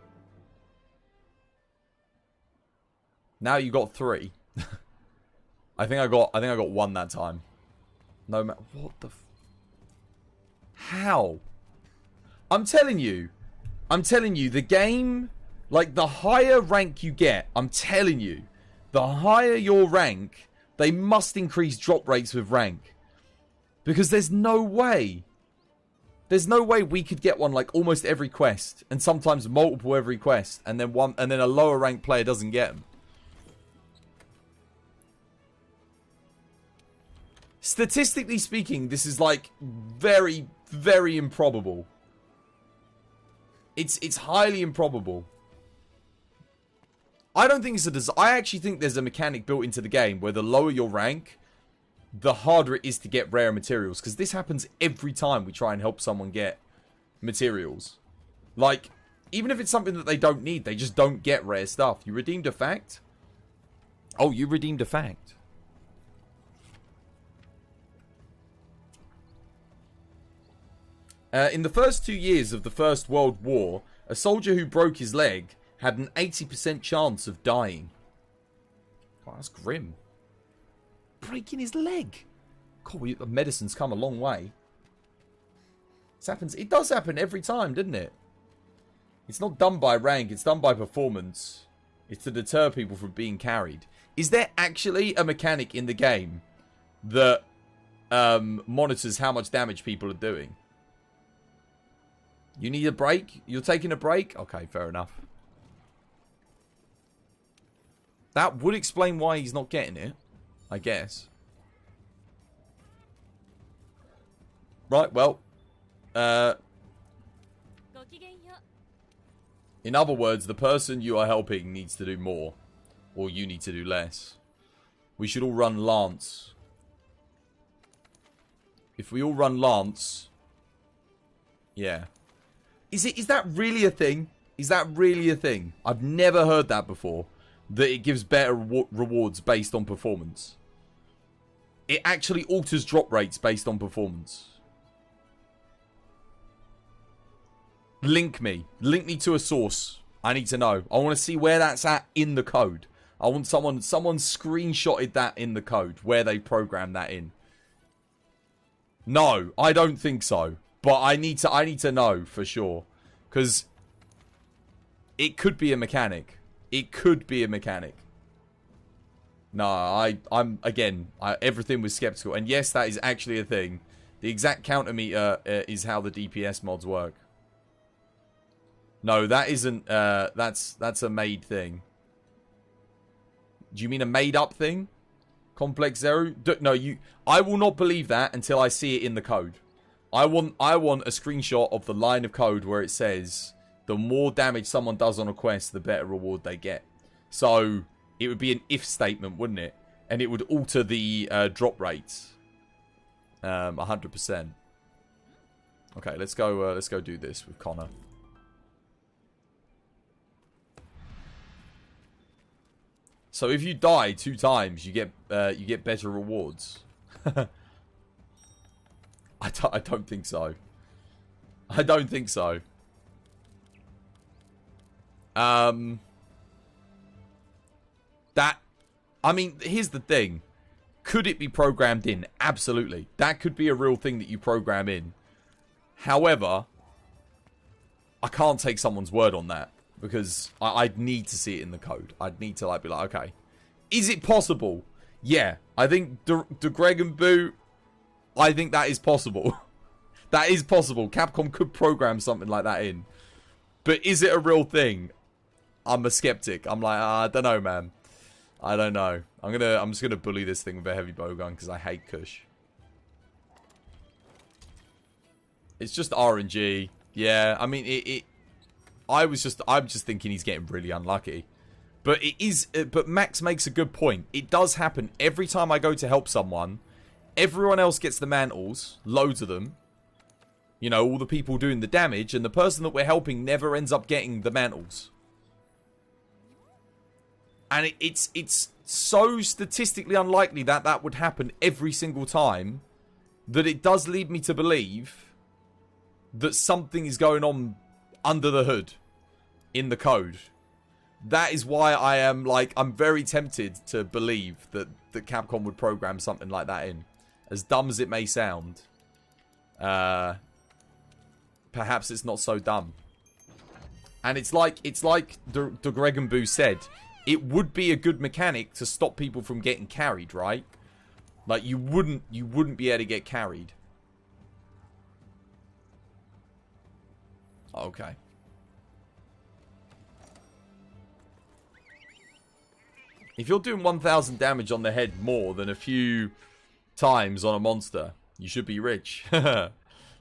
Now you got 3. I think I got 1 that time. No matter what the how? I'm telling you, the game, like, the higher rank you get, I'm telling you, the higher your rank, they must increase drop rates with rank. Because there's no way we could get one like almost every quest, and sometimes multiple every quest, and then a lower ranked player doesn't get them. Statistically speaking, this is like very, very improbable. It's highly improbable. I don't think it's I actually think there's a mechanic built into the game where the lower your rank, the harder it is to get rare materials. Because this happens every time we try and help someone get materials. Like, even if it's something that they don't need, they just don't get rare stuff. You redeemed a fact? Oh, you redeemed a fact. In the first 2 years of the First World War, a soldier who broke his leg had an 80% chance of dying. Oh, that's grim. Breaking his leg. God, the medicine's come a long way. This happens. It does happen every time, doesn't it? It's not done by rank. It's done by performance. It's to deter people from being carried. Is there actually a mechanic in the game that monitors how much damage people are doing? You need a break? You're taking a break? Okay, fair enough. That would explain why he's not getting it, I guess. Right, well. In other words, the person you are helping needs to do more. Or you need to do less. We should all run Lance. If we all run Lance... Yeah. Is that really a thing? Is that really a thing? I've never heard that before. That it gives better rewards based on performance. It actually alters drop rates based on performance. Link me. Link me to a source. I need to know. I want to see where that's at in the code. I want someone screenshotted that in the code. Where they programmed that in. No, I don't think so. But I need to know for sure. Because it could be a mechanic. It could be a mechanic. No, I'm again, everything was skeptical. And yes, that is actually a thing. The exact counter meter is how the DPS mods work. No, that isn't, that's a made thing. Do you mean a made up thing? Complex Zero? No, I will not believe that until I see it in the code. I want a screenshot of the line of code where it says the more damage someone does on a quest, the better reward they get. So it would be an if statement, wouldn't it? And it would alter the drop rates. 100%. Okay, let's go do this with Connor. So if you die 2 times, you get better rewards. I don't think so. I don't think so. I mean, here's the thing. Could it be programmed in? Absolutely. That could be a real thing that you program in. However, I can't take someone's word on that. Because I'd need to see it in the code. I'd need to be like, okay. Is it possible? Yeah. I think the Greg and Boo... I think that is possible. That is possible. Capcom could program something like that in. But is it a real thing? I'm a skeptic. I'm like, I don't know, man. I don't know. I'm just gonna bully this thing with a heavy bowgun because I hate Kush. It's just RNG. Yeah, I mean, I'm just thinking he's getting really unlucky. But it is, but Max makes a good point. It does happen every time I go to help someone. Everyone else gets the mantles, loads of them. You know, all the people doing the damage, and the person that we're helping never ends up getting the mantles. And it's so statistically unlikely that that would happen every single time that it does lead me to believe that something is going on under the hood in the code. That is why I am like, I'm very tempted to believe that Capcom would program something like that in. As dumb as it may sound, perhaps it's not so dumb. And it's like the Dragon Boo said, it would be a good mechanic to stop people from getting carried, right? Like you wouldn't be able to get carried. Okay. If you're doing 1,000 damage on the head more than a few times on a monster, you should be rich. You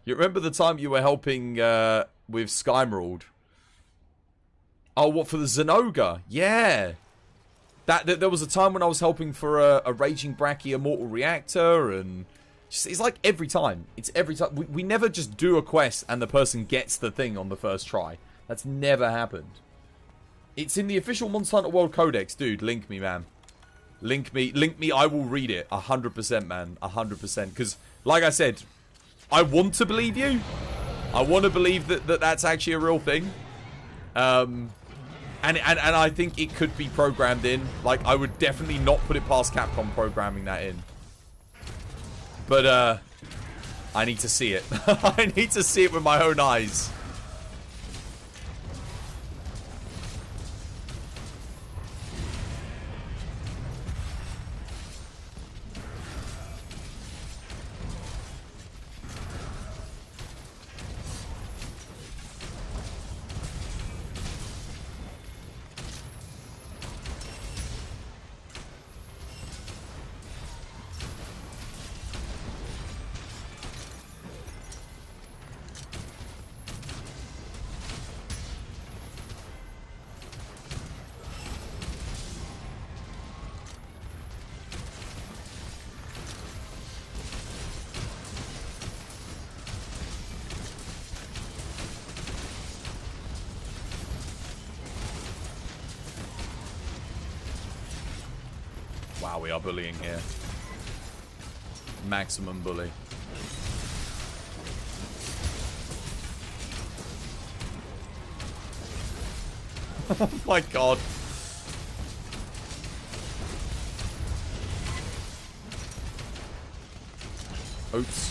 remember the time you were helping with SkyMerald? Oh, what, for the Zenoga? Yeah. There was a time when I was helping for a Raging Bracky Immortal Reactor, and it's like every time. It's every time. We never just do a quest and the person gets the thing on the first try. That's never happened. It's in the official Monster Hunter World Codex, dude. Link me, man. Link me. I will read it 100%, man. 100%. Because, like I said, I want to believe you. I want to believe that that's actually a real thing. And I think it could be programmed in. Like, I would definitely not put it past Capcom programming that in. But, I need to see it. I need to see it with my own eyes. Wow, we are bullying here. Maximum bully. Oh my god. Oops.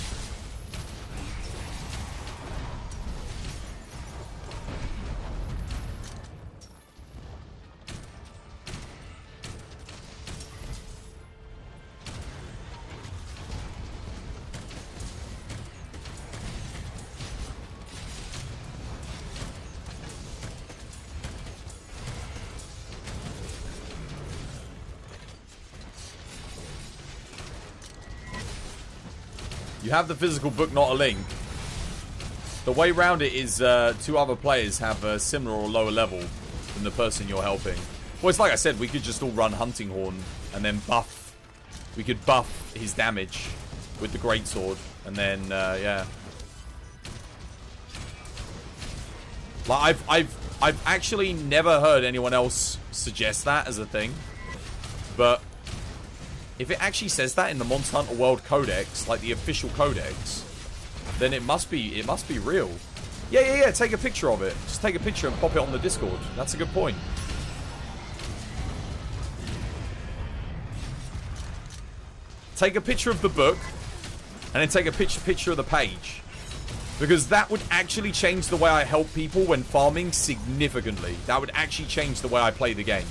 You have the physical book, not a link. The way around it is two other players have a similar or lower level than the person you're helping. Well, it's like I said, we could just all run Hunting Horn and then buff. We could buff his damage with the Greatsword, and then yeah. Like I've actually never heard anyone else suggest that as a thing, but if it actually says that in the Monster Hunter World Codex, like the official codex, then it must be real. Yeah. Take a picture of it. Just take a picture and pop it on the Discord. That's a good point. Take a picture of the book, and then take a picture of the page, because that would actually change the way I help people when farming significantly. That would actually change the way I play the game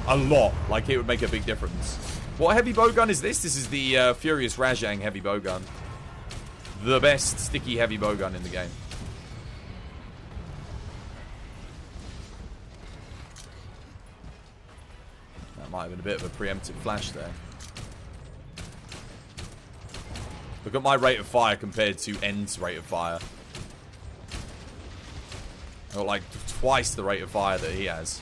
a lot. Like, it would make a big difference. What heavy bowgun is this? This is the Furious Rajang heavy bowgun. The best sticky heavy bowgun in the game. That might have been a bit of a preemptive flash there. Look at my rate of fire compared to End's rate of fire. Or like twice the rate of fire that he has.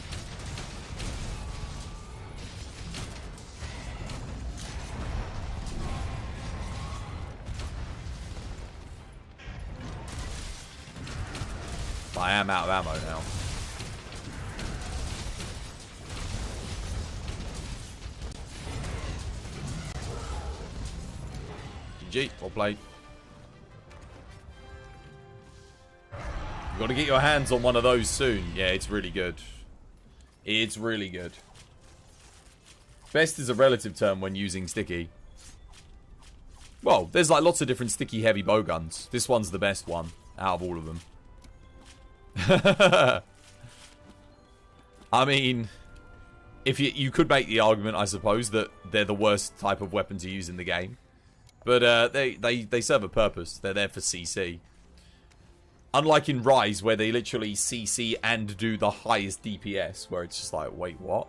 I am out of ammo now. GG, well played. You got to get your hands on one of those soon. Yeah, it's really good. It's really good. Best is a relative term when using sticky. Well, there's like lots of different sticky heavy bowguns. This one's the best one out of all of them. I mean, if you could make the argument, I suppose, that they're the worst type of weapon to use in the game. But they serve a purpose. They're there for CC. Unlike in Rise, where they literally CC and do the highest DPS, where it's just like, wait, what?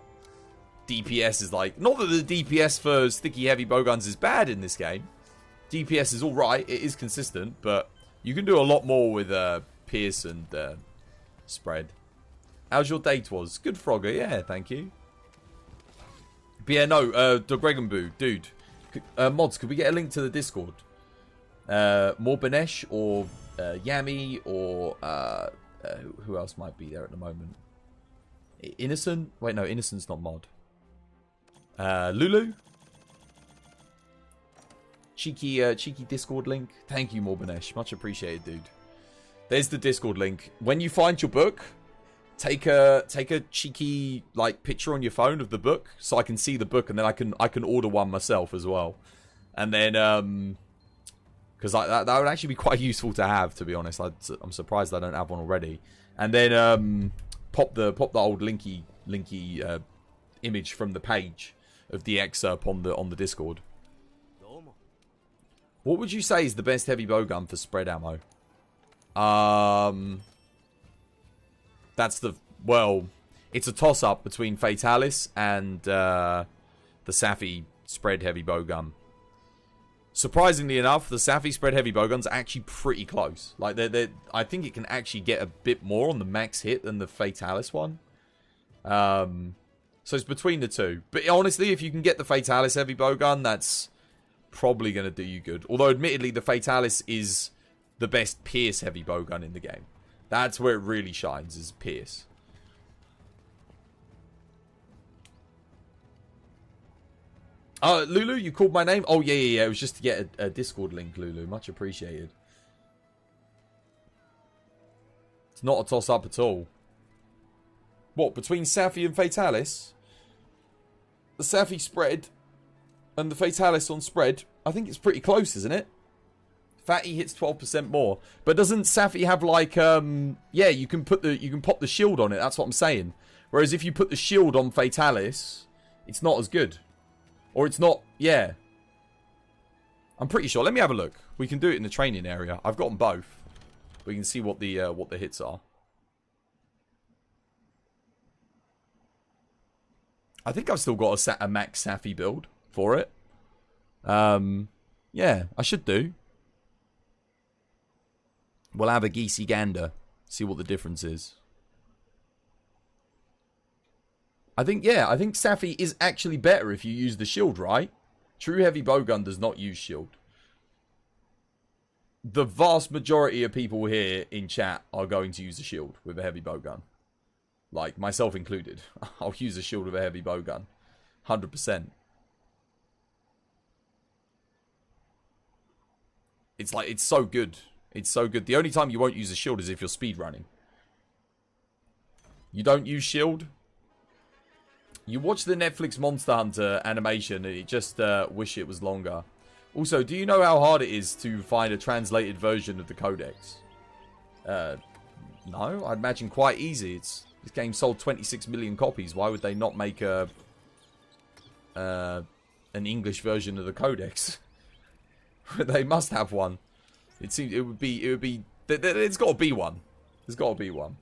DPS is like... Not that the DPS for sticky heavy bowguns is bad in this game. DPS is alright, it is consistent, but you can do a lot more with Pierce and Spread. How's your date was? Good, Frogger, yeah, thank you. But yeah, no, Dogreganboo, dude. Mods, could we get a link to the Discord? More Banesh or Yami or who else might be there at the moment? Innocent? Wait, no, Innocent's not mod. Lulu? Cheeky Discord link. Thank you, Morbanesh. Much appreciated, dude. There's the Discord link. When you find your book, take a cheeky like picture on your phone of the book so I can see the book, and then I can order one myself as well. And then because that would actually be quite useful to have, to be honest. I'm surprised I don't have one already. And then pop the old linky image from the page of the excerpt on the Discord. What would you say is the best heavy bowgun for spread ammo? That's well, it's a toss-up between Fatalis and the Safi spread heavy bowgun. Surprisingly enough, the Safi spread heavy bowgun's actually pretty close. Like, I think it can actually get a bit more on the max hit than the Fatalis one. So it's between the two. But honestly, if you can get the Fatalis heavy bowgun, that's probably going to do you good. Although, admittedly, the Fatalis is the best Pierce heavy bowgun in the game. That's where it really shines, is Pierce. Lulu, you called my name? Oh, yeah. It was just to get a Discord link, Lulu. Much appreciated. It's not a toss-up at all. What, between Safi and Fatalis? The Safi spread and the Fatalis on spread, I think it's pretty close, isn't it? Fatty hits 12% more. But doesn't Safi have like, yeah, you can pop the shield on it. That's what I'm saying. Whereas if you put the shield on Fatalis, it's not as good. Or it's not, yeah. I'm pretty sure. Let me have a look. We can do it in the training area. I've got them both. We can see what the hits are. I think I've still got a max Safi build for it. Yeah, I should do. We'll have a geesey gander. See what the difference is. I think Safi is actually better if you use the shield, right? True heavy bowgun does not use shield. The vast majority of people here in chat are going to use a shield with a heavy bowgun. Like, myself included. I'll use a shield with a heavy bowgun. 100%. It's like, it's so good. It's so good. The only time you won't use a shield is if you're speedrunning. You don't use shield? You watch the Netflix Monster Hunter animation and you just wish it was longer. Also, do you know how hard it is to find a translated version of the Codex? No, I'd imagine quite easy. This game sold 26 million copies. Why would they not make an English version of the Codex? They must have one. It's got to be one. There's got to be one.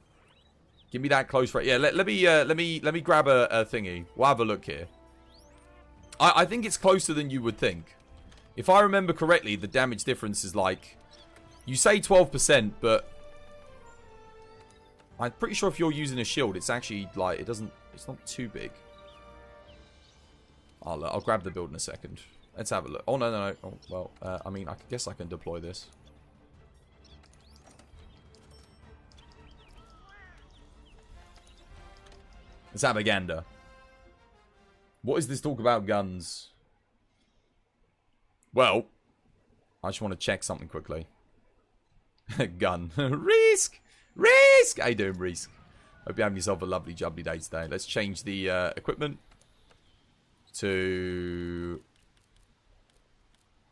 Give me that close right. Yeah, let me grab a thingy. We'll have a look here. I think it's closer than you would think. If I remember correctly, the damage difference is like, you say 12%, but I'm pretty sure if you're using a shield, it's actually, like, it's not too big. I'll grab the build in a second. Let's have a look. Oh, no. Oh, well, I mean, I guess I can deploy this. Let's have a gander. What is this talk about guns? Well, I just want to check something quickly. Gun. Risk! Risk! How you doing, Risk? Hope you're having yourself a lovely, jubbly day today. Let's change the equipment to...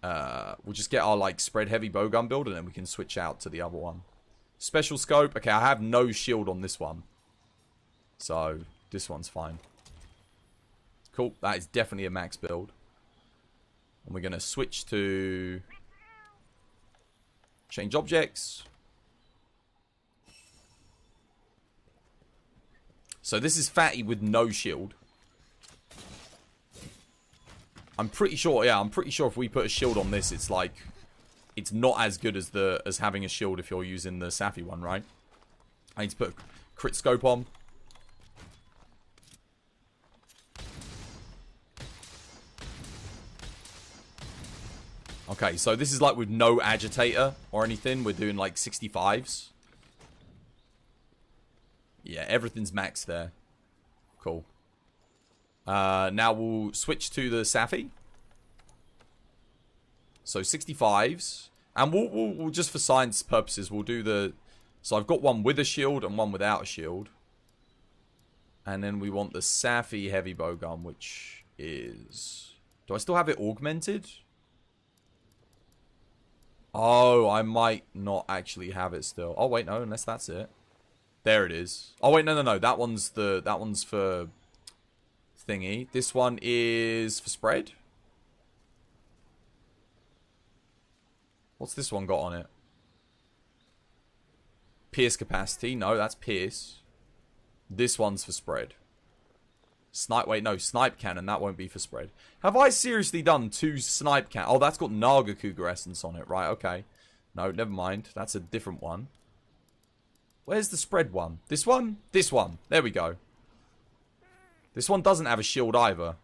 we'll just get our, like, spread heavy bowgun build, and then we can switch out to the other one. Special scope. Okay, I have no shield on this one. So, this one's fine. Cool. That is definitely a max build. And we're going to switch to... change objects. So this is Fatty with no shield. I'm pretty sure, yeah, I'm pretty sure if we put a shield on this, it's like... it's not as good as having a shield if you're using the Safi one, right? I need to put a crit scope on. Okay, so this is like with no agitator or anything. We're doing like 65s. Yeah, everything's maxed there. Cool. Now we'll switch to the Safi. So 65s. And we'll just for science purposes, we'll do the... so I've got one with a shield and one without a shield. And then we want the Safi heavy bowgun, which is... do I still have it augmented? Oh, I might not actually have it still. Oh, wait, no, unless that's it. There it is. Oh, wait, no. That one's for thingy. This one is for spread. What's this one got on it? Pierce capacity. No, that's pierce. This one's for spread. Snipe. Wait, no. Snipe cannon. That won't be for spread. Have I seriously done 2 snipe cannon? Oh, that's got Naga Cougar essence on it. Right, okay. No, never mind. That's a different one. Where's the spread one? This one? This one. There we go. This one doesn't have a shield either.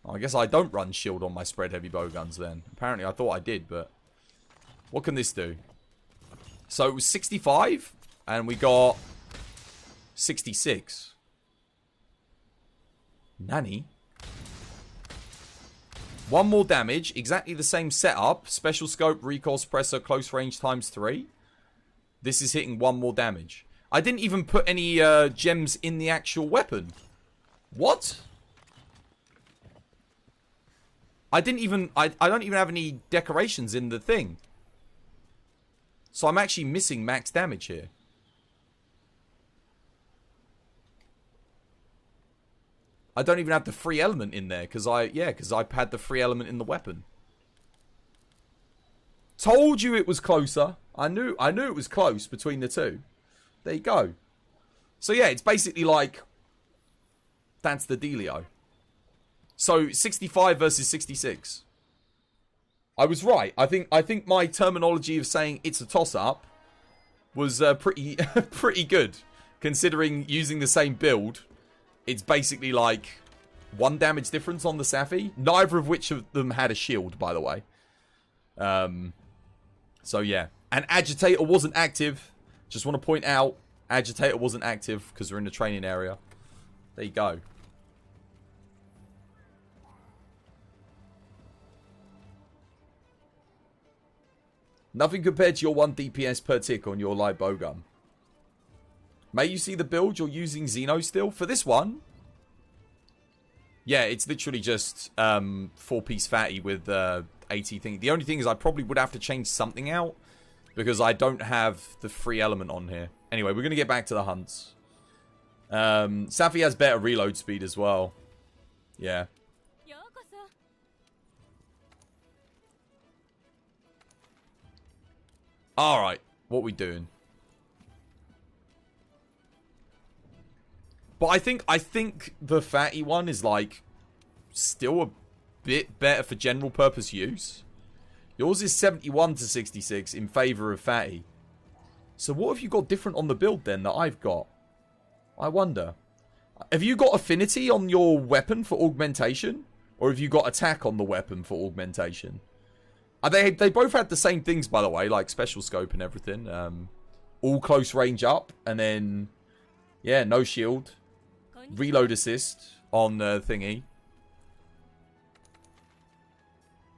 Oh, I guess I don't run shield on my spread heavy bowguns then. Apparently I thought I did, but... what can this do? So it was 65, and we got 66. Nanny? 1 more damage. Exactly the same setup. Special scope, recoil suppressor, close range times 3. This is hitting 1 more damage. I didn't even put any gems in the actual weapon. What? I don't even have any decorations in the thing. So I'm actually missing max damage here. I don't even have the free element in there because I had the free element in the weapon. Told you it was closer. I knew it was close between the two. There you go. So yeah, it's basically like that's the dealio. So 65 versus 66. I was right. I think my terminology of saying it's a toss-up was pretty pretty good, considering using the same build. It's basically like 1 damage difference on the Safi. Neither of which of them had a shield, by the way. So yeah. And Agitator wasn't active. Just want to point out, Agitator wasn't active because we're in the training area. There you go. Nothing compared to your 1 DPS per tick on your light bowgun. May you see the build you're using Xeno still? For this one? Yeah, it's literally just 4-piece fatty with 80 thing. The only thing is I probably would have to change something out because I don't have the free element on here. Anyway, we're going to get back to the hunts. Safi has better reload speed as well. Yeah. Alright, what we doing? But I think the fatty one is like still a bit better for general purpose use. Yours is 71 to 66 in favor of fatty. So what have you got different on the build then that I've got? I wonder. Have you got affinity on your weapon for augmentation? Or have you got attack on the weapon for augmentation? They both had the same things, by the way, like special scope and everything. All close range up, and then, yeah, no shield. Reload assist on the thingy.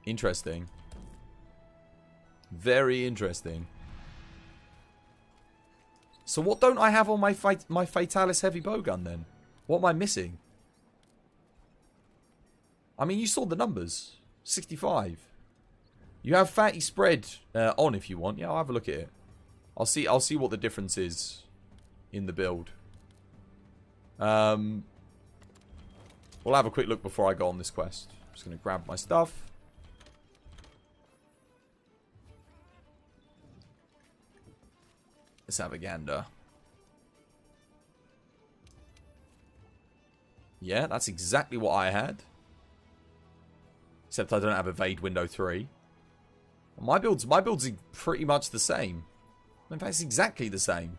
Interesting. Very interesting. So what don't I have on my Fatalis heavy bowgun then? What am I missing? I mean, you saw the numbers. 65. You have fatty spread on if you want. Yeah, I'll have a look at it. I'll see what the difference is in the build. We'll have a quick look before I go on this quest. I'm just going to grab my stuff. Let's have a gander. Yeah, that's exactly what I had. Except I don't have evade window 3. My build's pretty much the same. In fact, it's exactly the same.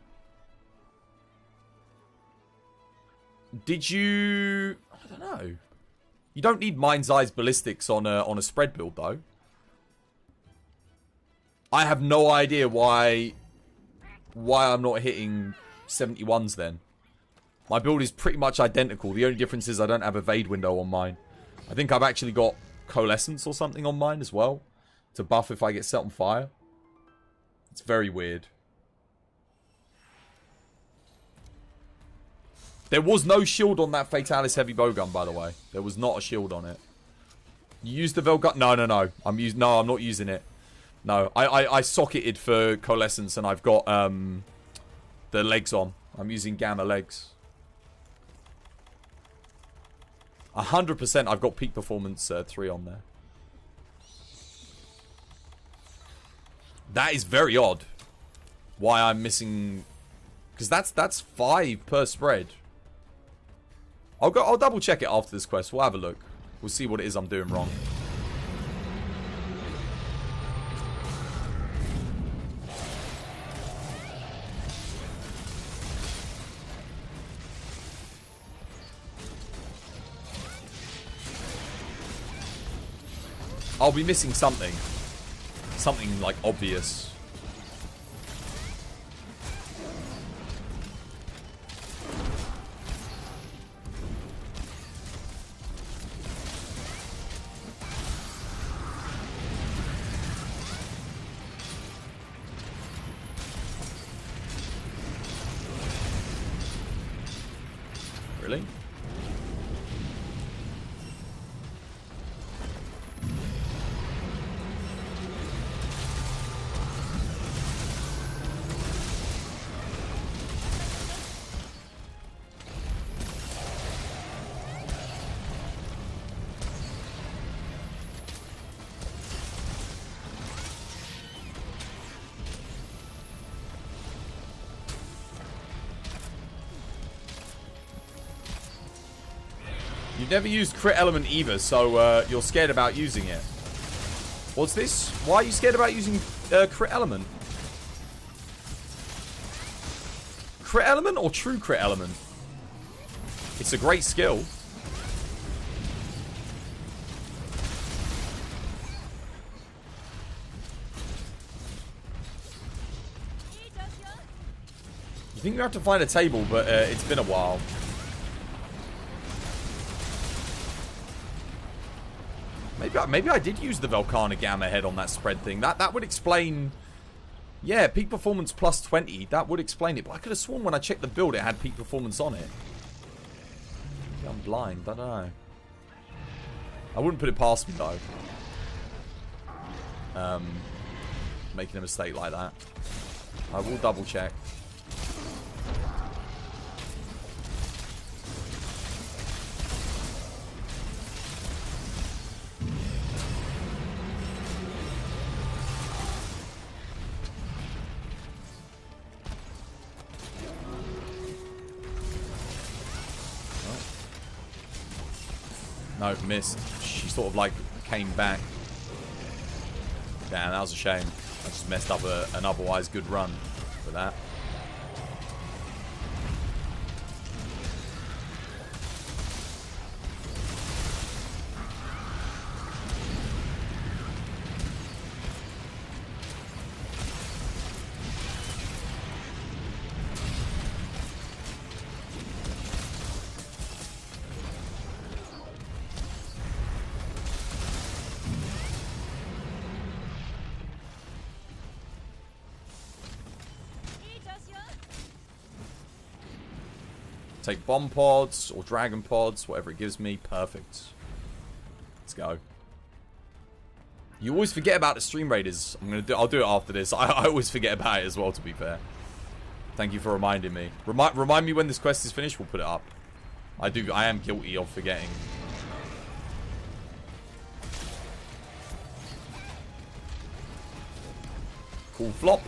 Did you... I don't know. You don't need Mind's Eyes ballistics on a spread build, though. I have no idea why I'm not hitting 71s then. My build is pretty much identical. The only difference is I don't have evade window on mine. I think I've actually got coalescence or something on mine as well. To buff if I get set on fire. It's very weird. There was no shield on that Fatalis heavy bowgun, by the way. There was not a shield on it. You used the Velgun? No. I'm not using it. No, I socketed for coalescence and I've got the legs on. I'm using gamma legs. 100% I've got peak performance 3 on there. That is very odd. Why I'm missing... Because that's 5 per spread. I'll double check it after this quest. We'll have a look. We'll see what it is I'm doing wrong. I'll be missing something. Something, like, obvious. Really? You've never used crit element either, so you're scared about using it. What's this? Why are you scared about using crit element? Crit element or true crit element? It's a great skill. You think you have to find a table, but it's been a while. Maybe I did use the Velcana Gamma head on that spread thing. That would explain... Yeah, peak performance plus 20. That would explain it. But I could have sworn when I checked the build it had peak performance on it. Maybe I'm blind. I don't know. I wouldn't put it past me, though. Making a mistake like that. I will double check. No, missed. She sort of like came back. Damn, that was a shame. I just messed up an otherwise good run. for that. Take bomb pods or dragon pods, whatever it gives me. Perfect. Let's go. You always forget about the stream raiders. I'll do it after this. I always forget about it as well, to be fair. Thank you for reminding me. Remind me when this quest is finished, we'll put it up. I am guilty of forgetting. Cool flop.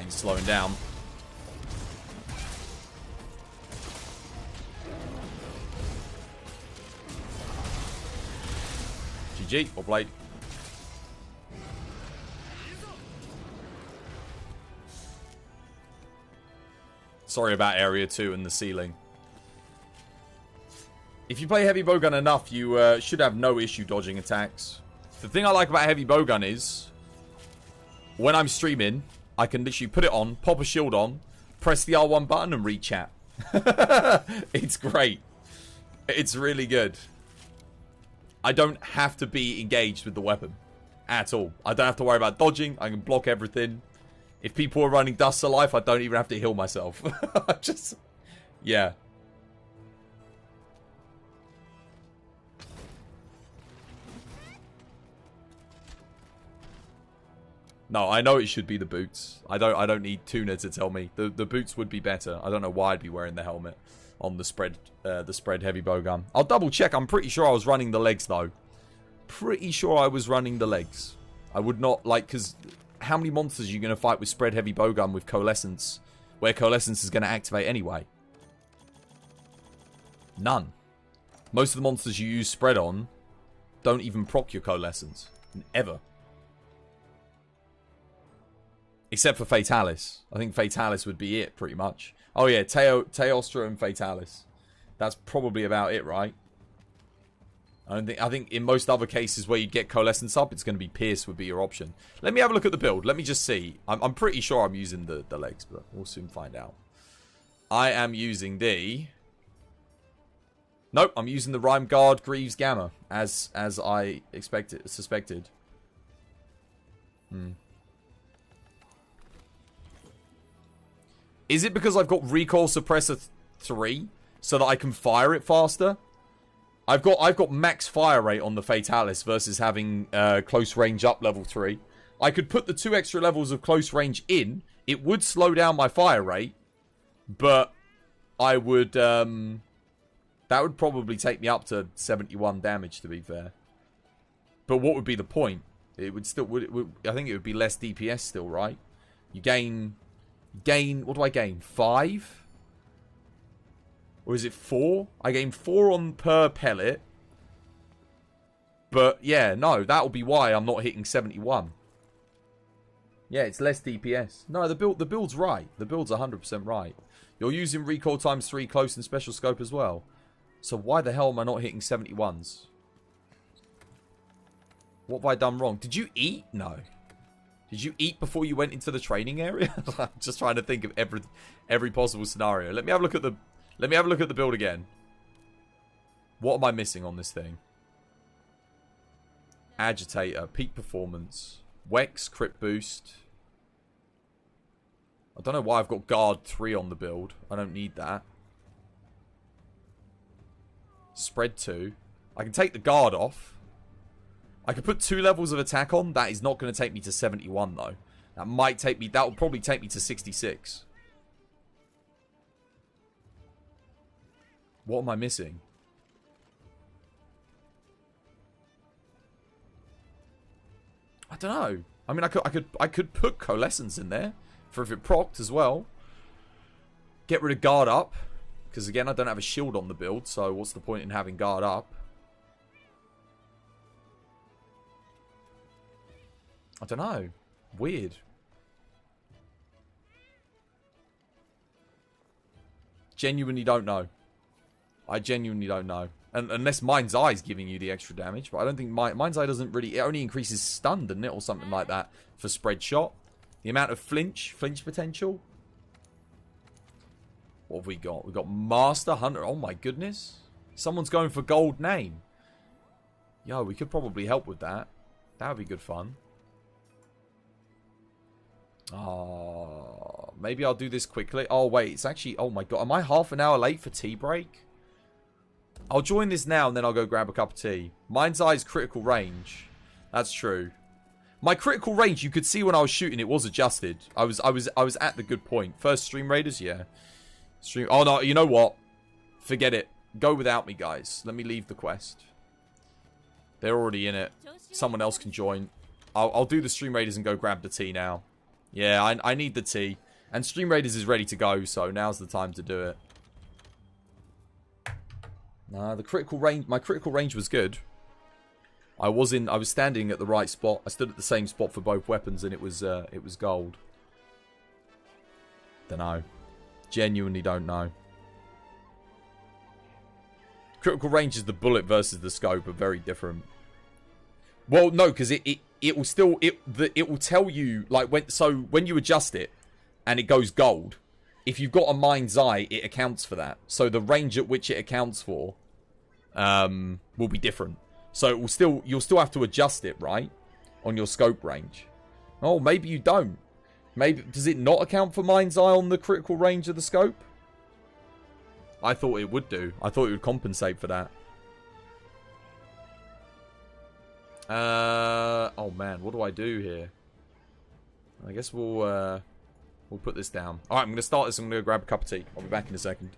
Slowing down. GG, well played. Sorry about area 2 and the ceiling. If you play heavy bowgun enough, you should have no issue dodging attacks. The thing I like about heavy bowgun is when I'm streaming, I can literally put it on, pop a shield on, press the R1 button and read chat. It's great. It's really good. I don't have to be engaged with the weapon at all. I don't have to worry about dodging. I can block everything. If people are running Dust of Life, I don't even have to heal myself. Just, yeah. No, I know it should be the boots. I don't need Tuna to tell me. The boots would be better. I don't know why I'd be wearing the helmet on the spread heavy bowgun. I'll double check. I'm pretty sure I was running the legs though. Pretty sure I was running the legs. I would not like, because how many monsters are you going to fight with spread heavy bowgun with coalescence, where coalescence is going to activate anyway? None. Most of the monsters you use spread on don't even proc your coalescence. Ever. Except for Fatalis. I think Fatalis would be it, pretty much. Oh yeah, Teostra and Fatalis. That's probably about it, right? I think in most other cases where you get Coalescence up, it's going to be Pierce would be your option. Let me have a look at the build. Let me just see. I'm pretty sure I'm using the legs, but we'll soon find out. I am using the... Nope, I'm using the Rhyme Guard Greaves Gamma, as I suspected. Is it because I've got Recoil Suppressor 3 so that I can fire it faster? I've got max fire rate on the Fatalis versus having close range up level 3. I could put the 2 extra levels of close range in. It would slow down my fire rate, but I would that would probably take me up to 71 damage, to be fair. But what would be the point? It would still I think it would be less DPS still, right? You gain what do I gain? 5? Or is it 4? I gain 4 on per pellet. But yeah, no, that'll be why I'm not hitting 71. Yeah, it's less DPS. No, the build's right. The build's 100% right. You're using recoil times 3 close and special scope as well. So why the hell am I not hitting 71s? What have I done wrong? Did you eat? No. Did you eat before you went into the training area? I'm just trying to think of every possible scenario. Let me have a look at the build again. What am I missing on this thing? Agitator, peak performance, Wex, crit boost. I don't know why I've got guard 3 on the build. I don't need that. Spread 2. I can take the guard off. I could put 2 levels of attack on. That is not going to take me to 71 though. That might take me, that will probably take me to 66. What am I missing? I don't know. I mean, I could put coalescence in there for if it procced as well. Get rid of guard up, because again, I don't have a shield on the build, so what's the point in having guard up? I don't know. Weird. Genuinely don't know. I genuinely don't know. And unless Mind's Eye is giving you the extra damage. But I don't think Mind's Eye doesn't really... It only increases stun, doesn't it? Or something like that for spread shot. The amount of flinch potential. What have we got? We've got Master Hunter. Oh my goodness. Someone's going for gold name. Yo, we could probably help with that. That would be good fun. Oh, maybe I'll do this quickly. Oh, wait. It's actually... Oh, my God. Am I half an hour late for tea break? I'll join this now, and then I'll go grab a cup of tea. Mind's Eye's critical range. That's true. My critical range, you could see when I was shooting, it was adjusted. I was at the good point. First Stream Raiders, yeah. Oh, no. You know what? Forget it. Go without me, guys. Let me leave the quest. They're already in it. Someone else can join. I'll do the Stream Raiders and go grab the tea now. Yeah, I need the tea. And Stream Raiders is ready to go, so now's the time to do it. Nah, the critical range... My critical range was good. I was standing at the right spot. I stood at the same spot for both weapons, and it was gold. Dunno. Genuinely don't know. Critical range is the bullet versus the scope are very different. Well, no, because it will still... It will tell you... Like, when you adjust it, and it goes gold... If you've got a Mind's Eye, it accounts for that. So the range at which it accounts for will be different. So it will still, you'll still have to adjust it, right? On your scope range. Oh, maybe you don't. Maybe, does it not account for Mind's Eye on the critical range of the scope? I thought it would do. I thought it would compensate for that. Oh man, what do I do here? I guess we'll put this down. Alright, I'm going to start this. I'm going to go grab a cup of tea. I'll be back in a second.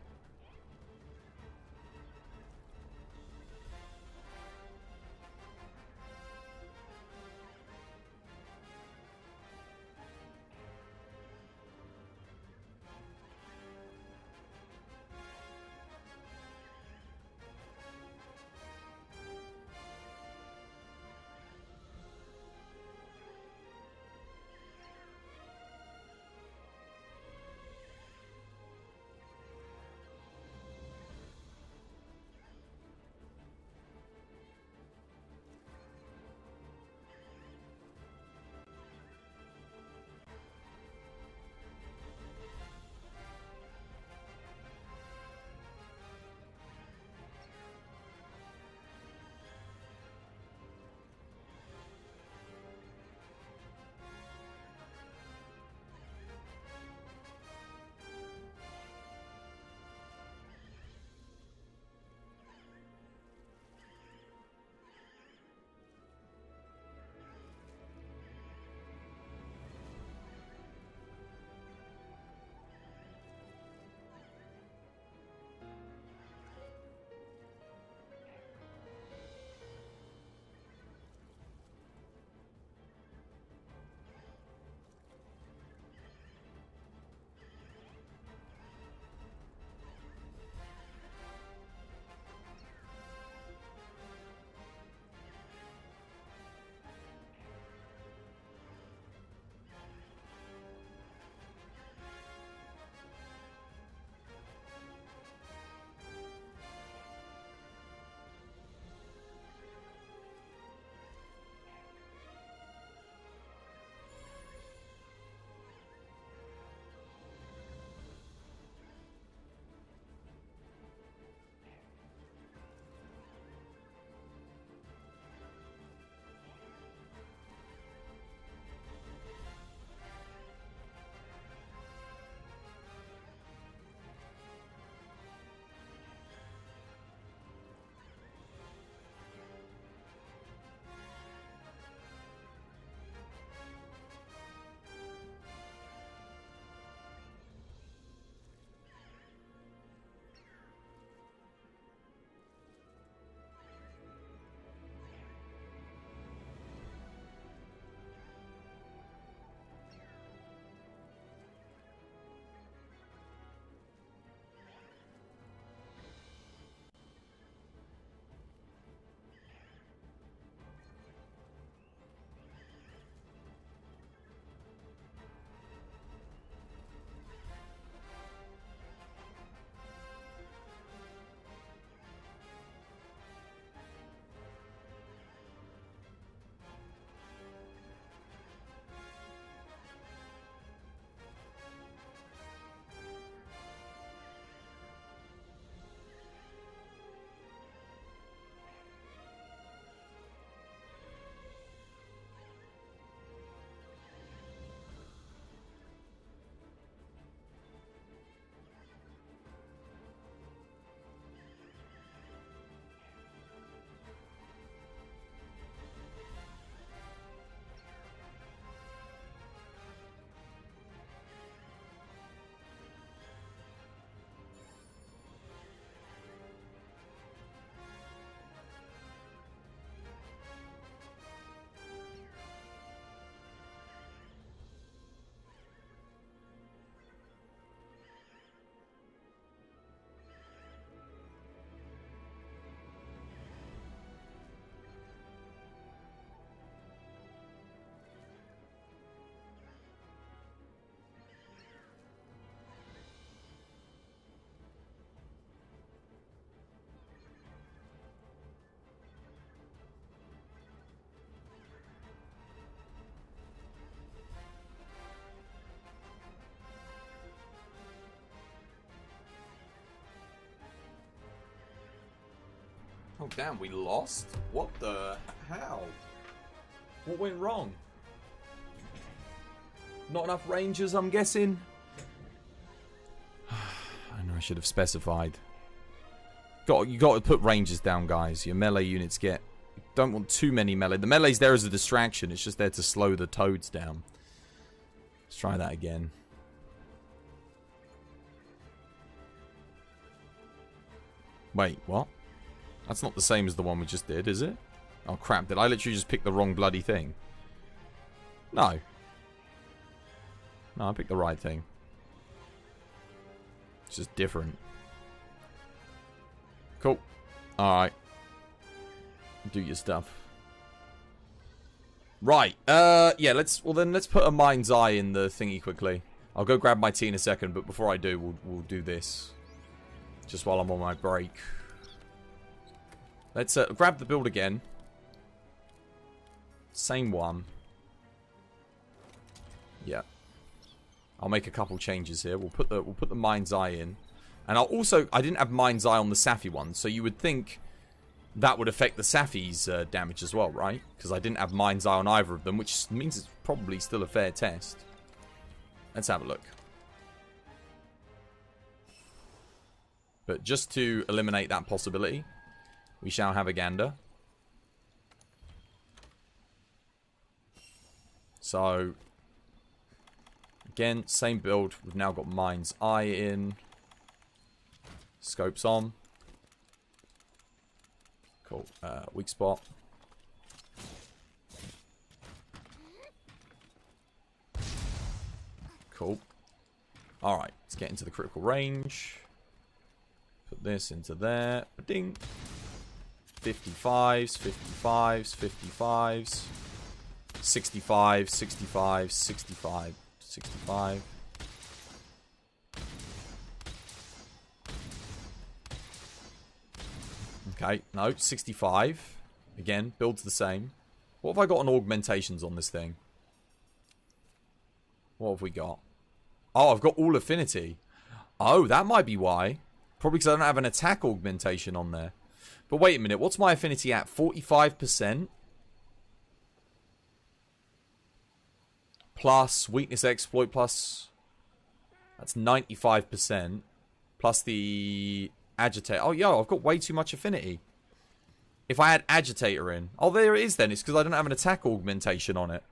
Oh, damn, we lost? What the... How? What went wrong? Not enough rangers, I'm guessing? I know I should have specified. You got to put rangers down, guys. Your melee units get... You don't want too many melee. The melee's there as a distraction. It's just there to slow the toads down. Let's try that again. Wait, what? That's not the same as the one we just did, is it? Oh, crap. Did I literally just pick the wrong bloody thing? No. No, I picked the right thing. It's just different. Cool. Alright. Do your stuff. Right. Yeah, let's put a mind's eye in the thingy quickly. I'll go grab my tea in a second, but before I do, we'll do this. Just while I'm on my break. Let's grab the build again. Same one. Yeah. I'll make a couple changes here. We'll put the mind's eye in. And I didn't have mind's eye on the Safi one, so you would think that would affect the Safi's damage as well, right? Because I didn't have mind's eye on either of them, which means it's probably still a fair test. Let's have a look. But just to eliminate that possibility, we shall have a gander. So, again, same build. We've now got mind's eye in. Scopes on. Cool. Weak spot. Cool. Alright, let's get into the critical range. Put this into there. Ding. 55s, 55s, 55s. 65, 65, 65, 65. Okay, no, 65. Again, builds the same. What have I got on augmentations on this thing? What have we got? Oh, I've got all affinity. Oh, that might be why. Probably because I don't have an attack augmentation on there. But wait a minute, what's my affinity at? 45%? Plus weakness exploit plus... That's 95%. Plus the agitator. Oh, yo, I've got way too much affinity. If I had agitator in... Oh, there it is then. It's because I don't have an attack augmentation on it.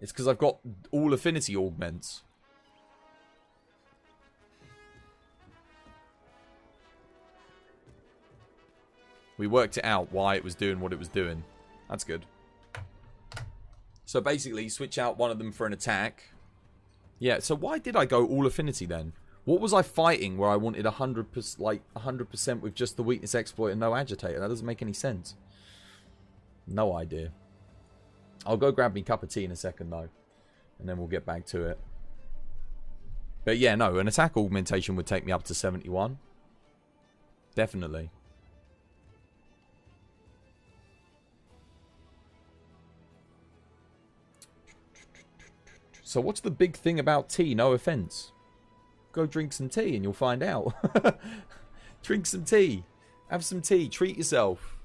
It's because I've got all affinity augments. We worked it out why it was doing what it was doing. That's good. So basically, switch out one of them for an attack. Yeah, so why did I go all affinity then? What was I fighting where I wanted 100%, like 100% with just the weakness exploit and no agitator? That doesn't make any sense. No idea. I'll go grab me a cup of tea in a second though. And then we'll get back to it. But yeah, no, an attack augmentation would take me up to 71. Definitely. So what's the big thing about tea? No offense. Go drink some tea and you'll find out. Drink some tea. Have some tea. Treat yourself.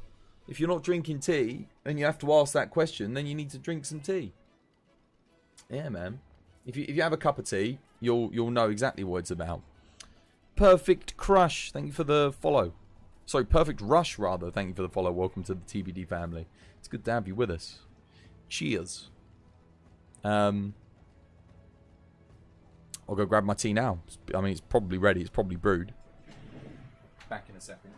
If you're not drinking tea and you have to ask that question, then you need to drink some tea. Yeah, man. If you have a cup of tea, you'll know exactly what it's about. Perfect Crush. Thank you for the follow. Sorry, Perfect Rush, rather. Thank you for the follow. Welcome to the TBD family. It's good to have you with us. Cheers. I'll go grab my tea now. I mean, it's probably ready. It's probably brewed. Back in a second.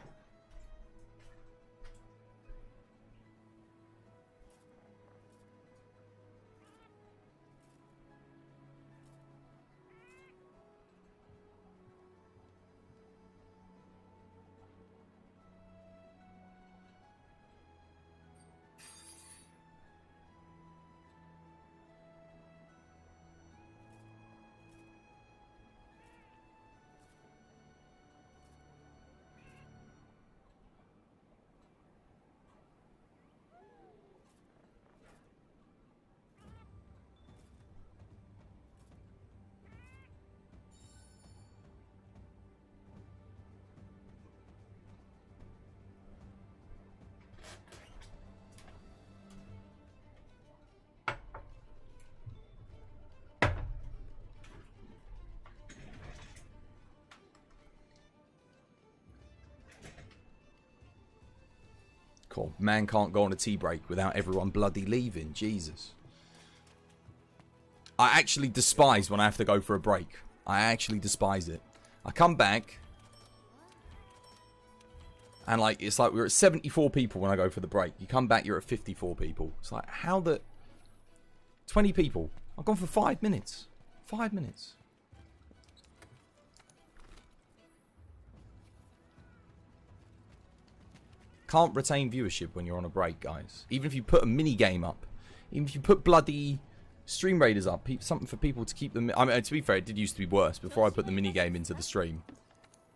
Cool. Man can't go on a tea break without everyone bloody leaving. Jesus. I actually despise when I have to go for a break. I actually despise it. I come back. And like, it's like we're at 74 people when I go for the break. You come back, you're at 54 people. It's like, how the... 20 people. I've gone for 5 minutes. 5 minutes. Can't retain viewership when you're on a break, guys. Even if you put a mini game up. Even if you put bloody stream raiders up. Something for people to keep them... I mean, to be fair, it did used to be worse. Before I put the mini game into the stream,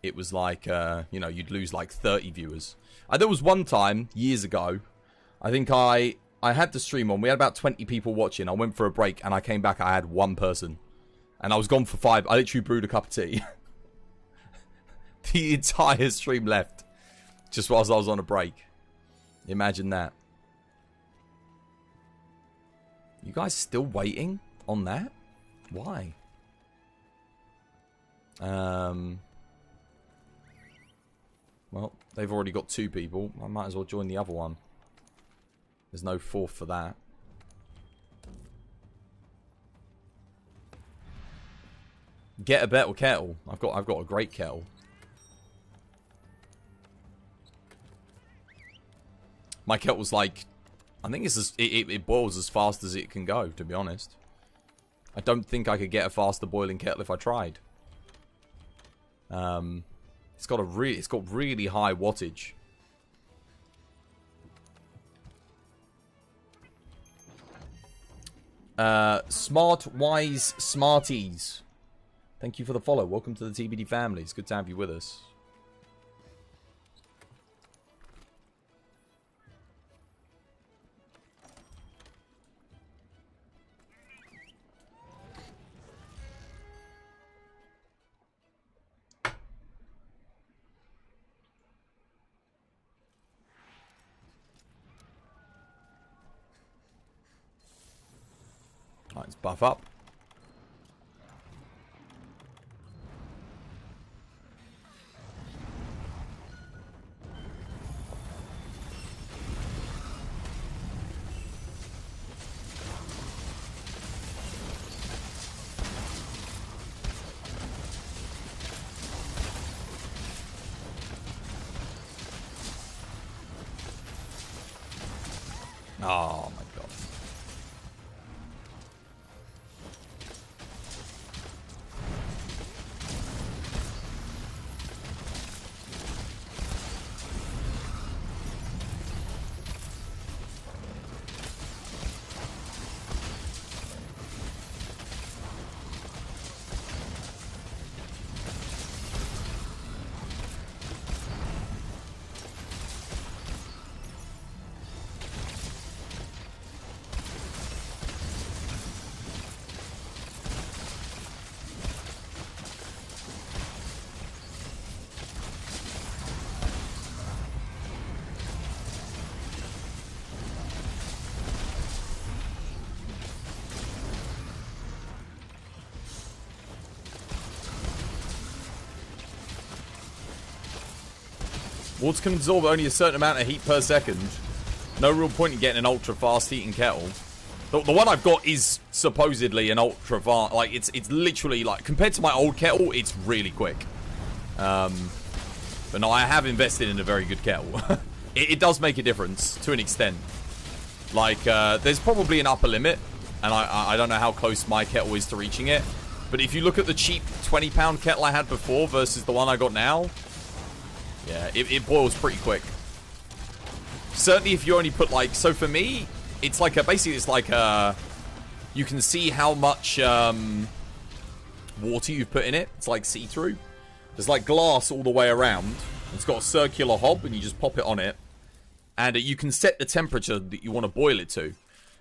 it was like, you know, you'd lose like 30 viewers. There was one time, years ago, I think I had the stream on. We had about 20 people watching. I went for a break and I came back. I had one person. And I was gone for 5. I literally brewed a cup of tea. The entire stream left. Just whilst I was on a break. Imagine that. You guys still waiting on that? Why? Well, they've already got 2 people. I might as well join the other one. There's no 4th for that. Get a better kettle. I've got a great kettle. My kettle's like, I think it's it boils as fast as it can go, to be honest. I don't think I could get a faster boiling kettle if I tried. It's got really high wattage. Smart Wise Smarties. Thank you for the follow. Welcome to the TBD family. It's good to have you with us. Let's buff up. Oh my god. Water can absorb only a certain amount of heat per second. No real point in getting an ultra fast heating kettle. The one I've got is supposedly an ultra fast. Like it's literally like compared to my old kettle, it's really quick. But no, I have invested in a very good kettle. It does make a difference to an extent. Like there's probably an upper limit, and I don't know how close my kettle is to reaching it. But if you look at the cheap £20 kettle I had before versus the one I got now. Yeah, it boils pretty quick. Certainly if you only put like... So for me, it's like a... Basically, it's like a... You can see how much water you've put in it. It's like see-through. There's like glass all the way around. It's got a circular hob and you just pop it on it. And you can set the temperature that you want to boil it to.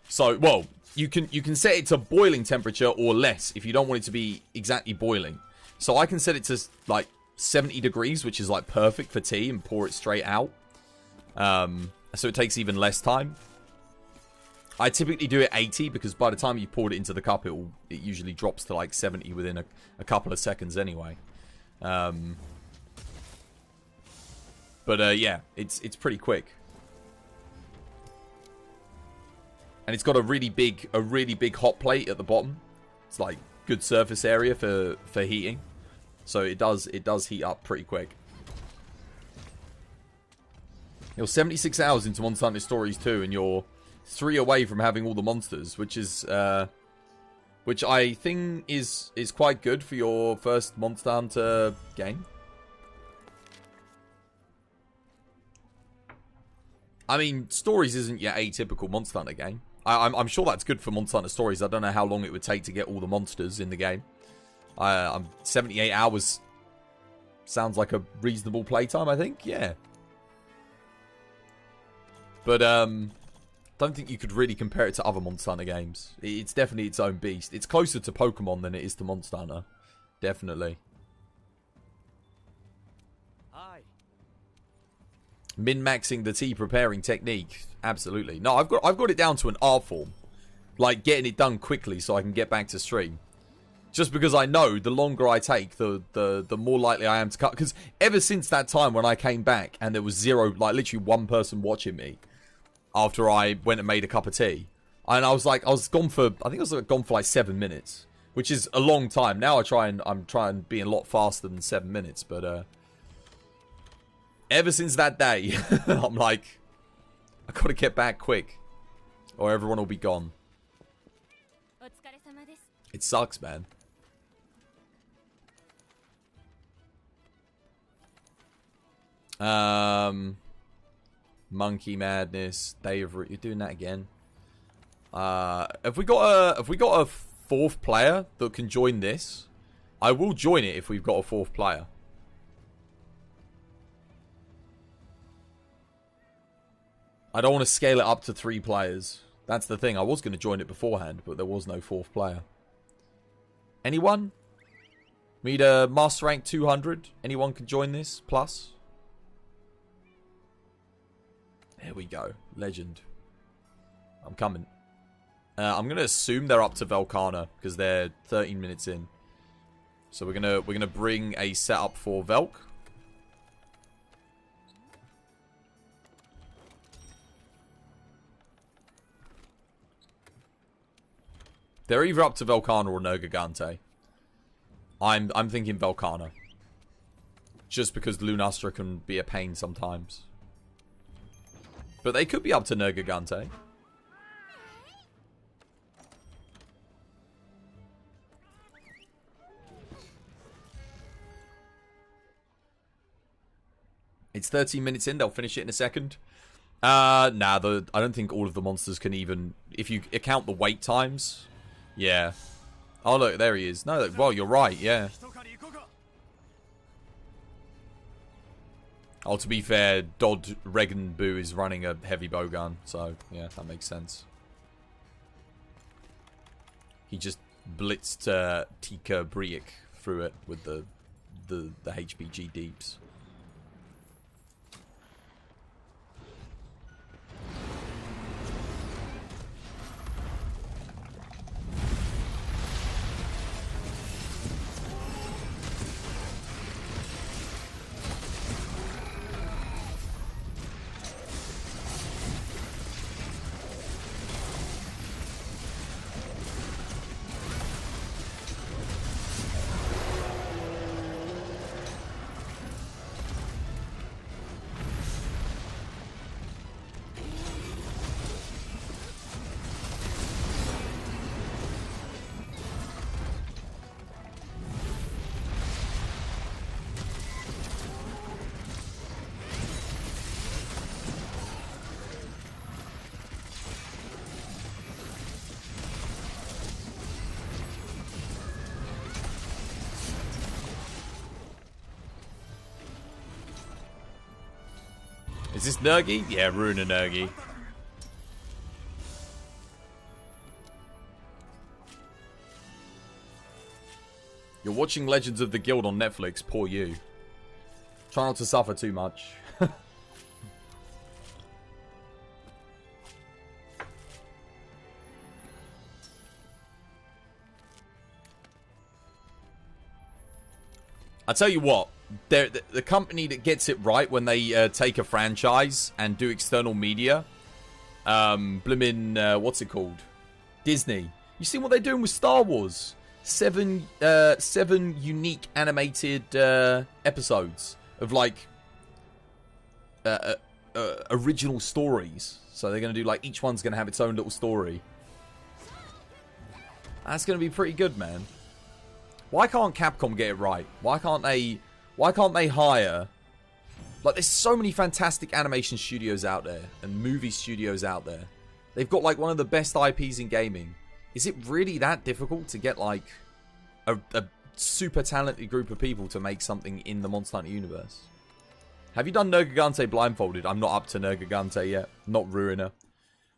So, well, you can set it to boiling temperature or less if you don't want it to be exactly boiling. So I can set it to like 70 degrees, which is like perfect for tea, and pour it straight out. So it takes even less time. I typically do it 80 because by the time you poured it into the cup, it usually drops to like 70 within a couple of seconds anyway. But yeah, it's pretty quick. And it's got a really big hot plate at the bottom. It's like good surface area for heating. So it does heat up pretty quick. You're 76 hours into Monster Hunter Stories 2, and you're 3 away from having all the monsters, which I think is quite good for your first Monster Hunter game. I mean, Stories isn't your atypical Monster Hunter game. I'm sure that's good for Monster Hunter Stories. I don't know how long it would take to get all the monsters in the game. 78 hours sounds like a reasonable playtime, I think. Yeah. But, don't think you could really compare it to other Monster Hunter games. It's definitely its own beast. It's closer to Pokemon than it is to Monster Hunter. Definitely. Hi. Min-maxing the tea preparing technique. Absolutely. No, I've got it down to an art form. Like, getting it done quickly so I can get back to stream. Just because I know the longer I take, the more likely I am to cut. Because ever since that time when I came back and there was zero, like literally one person watching me, after I went and made a cup of tea. And I was gone for, I think I was gone for like 7 minutes. Which is a long time. Now I'm trying to be a lot faster than 7 minutes. But, ever since that day, I'm like, I gotta get back quick. Or everyone will be gone. It sucks, man. Monkey Madness, Day of You're doing that again. Have we got a fourth player that can join this? I will join it if we've got a fourth player. I don't want to scale it up to 3 players. That's the thing. I was going to join it beforehand, but there was no fourth player. Anyone? We need a Master Rank 200. Anyone can join this? Plus? There we go. Legend. I'm coming. I'm going to assume they're up to Velkana because they're 13 minutes in. So we're gonna bring a setup for Velk. They're either up to Velkana or Nergigante. I'm thinking Velkana. Just because Lunastra can be a pain sometimes. But they could be up to Nergigante. It's 13 minutes in. They'll finish it in a second. Nah, I don't think all of the monsters can even... If you account the wait times... Yeah. Oh, look, there he is. No, look, well, you're right, yeah. Oh, to be fair, Dodd Regenboo is running a heavy bowgun, so, yeah, that makes sense. He just blitzed Tika Briek through it with the HPG deeps. Is this Nergi? Yeah, Runa Nergi. You're watching Legends of the Guild on Netflix. Poor you. Try not to suffer too much. I tell you what. The company that gets it right when they take a franchise and do external media, Blimmin', what's it called? Disney. You see what they're doing with Star Wars? Seven unique animated episodes of like original stories. So they're going to do like each one's going to have its own little story. That's going to be pretty good, man. Why can't Capcom get it right? Why can't they hire? Like, there's so many fantastic animation studios out there and movie studios out there. They've got like one of the best IPs in gaming. Is it really that difficult to get like a super talented group of people to make something in the Monster Hunter universe? Have you done Nergigante blindfolded? I'm not up to Nergigante yet. Not Ruiner.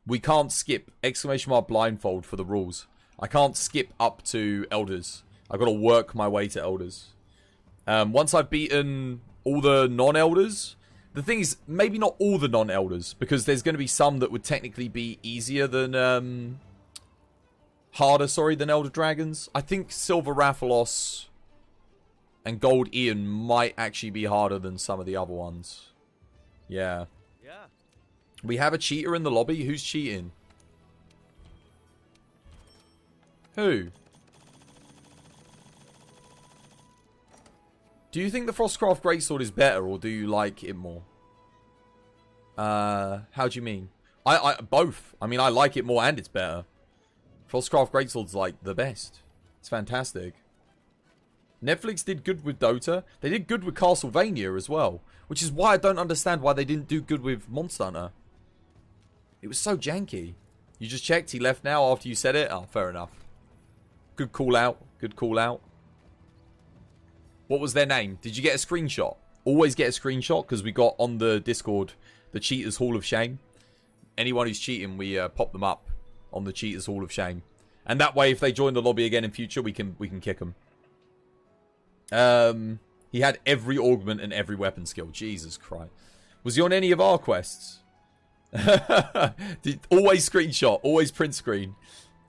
We can't skip ! Blindfold for the rules. I can't skip up to Elders. I've got to work my way to Elders. Once I've beaten all the non-Elders, the thing is, maybe not all the non-Elders, because there's going to be some that would technically be easier than, harder, sorry, than Elder Dragons. I think Silver Rathalos and Gold Ian might actually be harder than some of the other ones. Yeah. We have a cheater in the lobby. Who's cheating? Who? Do you think the Frostcraft Greatsword is better, or do you like it more? How do you mean? I both. I mean, I like it more and it's better. Frostcraft Greatsword's like the best. It's fantastic. Netflix did good with Dota. They did good with Castlevania as well, which is why I don't understand why they didn't do good with Monster Hunter. It was so janky. You just checked, he left now after you said it? Oh, fair enough. Good call out. Good call out. What was their name? Did you get a screenshot? Always get a screenshot, because we got on the Discord the Cheaters Hall of Shame. Anyone who's cheating, we pop them up on the Cheaters Hall of Shame. And that way, if they join the lobby again in future, we can kick them. He had every augment and every weapon skill. Jesus Christ. Was he on any of our quests? Always screenshot. Always print screen.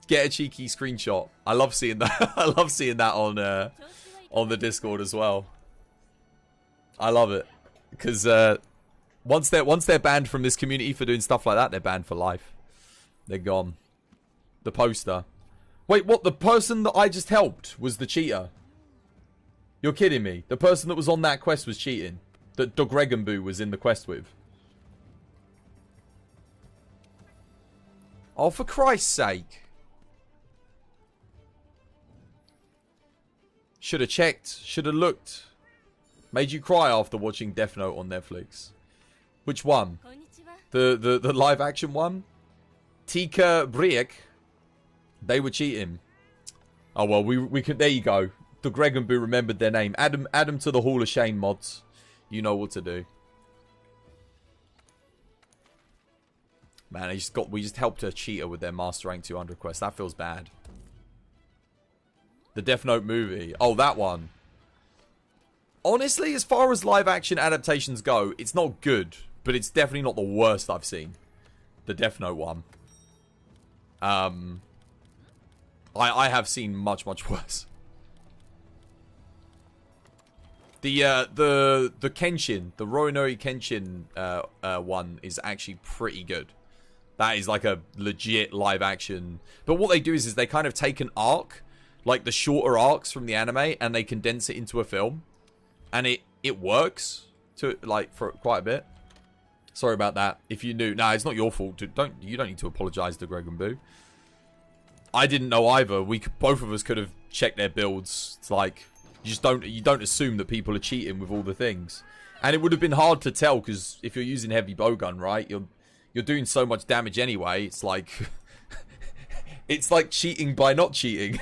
Get a cheeky screenshot. I love seeing that. I love seeing that on the Discord as well. I love it. Because once they're banned from this community for doing stuff like that, they're banned for life. They're gone. The poster. Wait, what? The person that I just helped was the cheater? You're kidding me. The person that was on that quest was cheating. That Dogregambu was in the quest with. Oh, for Christ's sake. Should have checked. Should have looked. Made you cry after watching Death Note on Netflix. Which one? The live action one? Tika Briek. They were cheating. Oh, well, we can... There you go. The Greg and Boo remembered their name. Add them to the Hall of Shame, mods. You know what to do. Man, we just helped a cheater with their Master Rank 200 quest. That feels bad. The Death Note movie. Oh, that one. Honestly, as far as live action adaptations go, it's not good. But it's definitely not the worst I've seen. The Death Note one. I have seen much, much worse. The Kenshin, the Roinori Kenshin one is actually pretty good. That is like a legit live action. But what they do is they kind of take an arc, like the shorter arcs from the anime, and they condense it into a film. And it works to like for quite a bit. Sorry about that. If you knew, nah, it's not your fault. You don't need to apologize to Greg and Boo. I didn't know either. Both of us could have checked their builds. It's like you don't assume that people are cheating with all the things, and it would have been hard to tell because if you're using heavy bowgun, right, you're doing so much damage anyway. It's like it's like cheating by not cheating.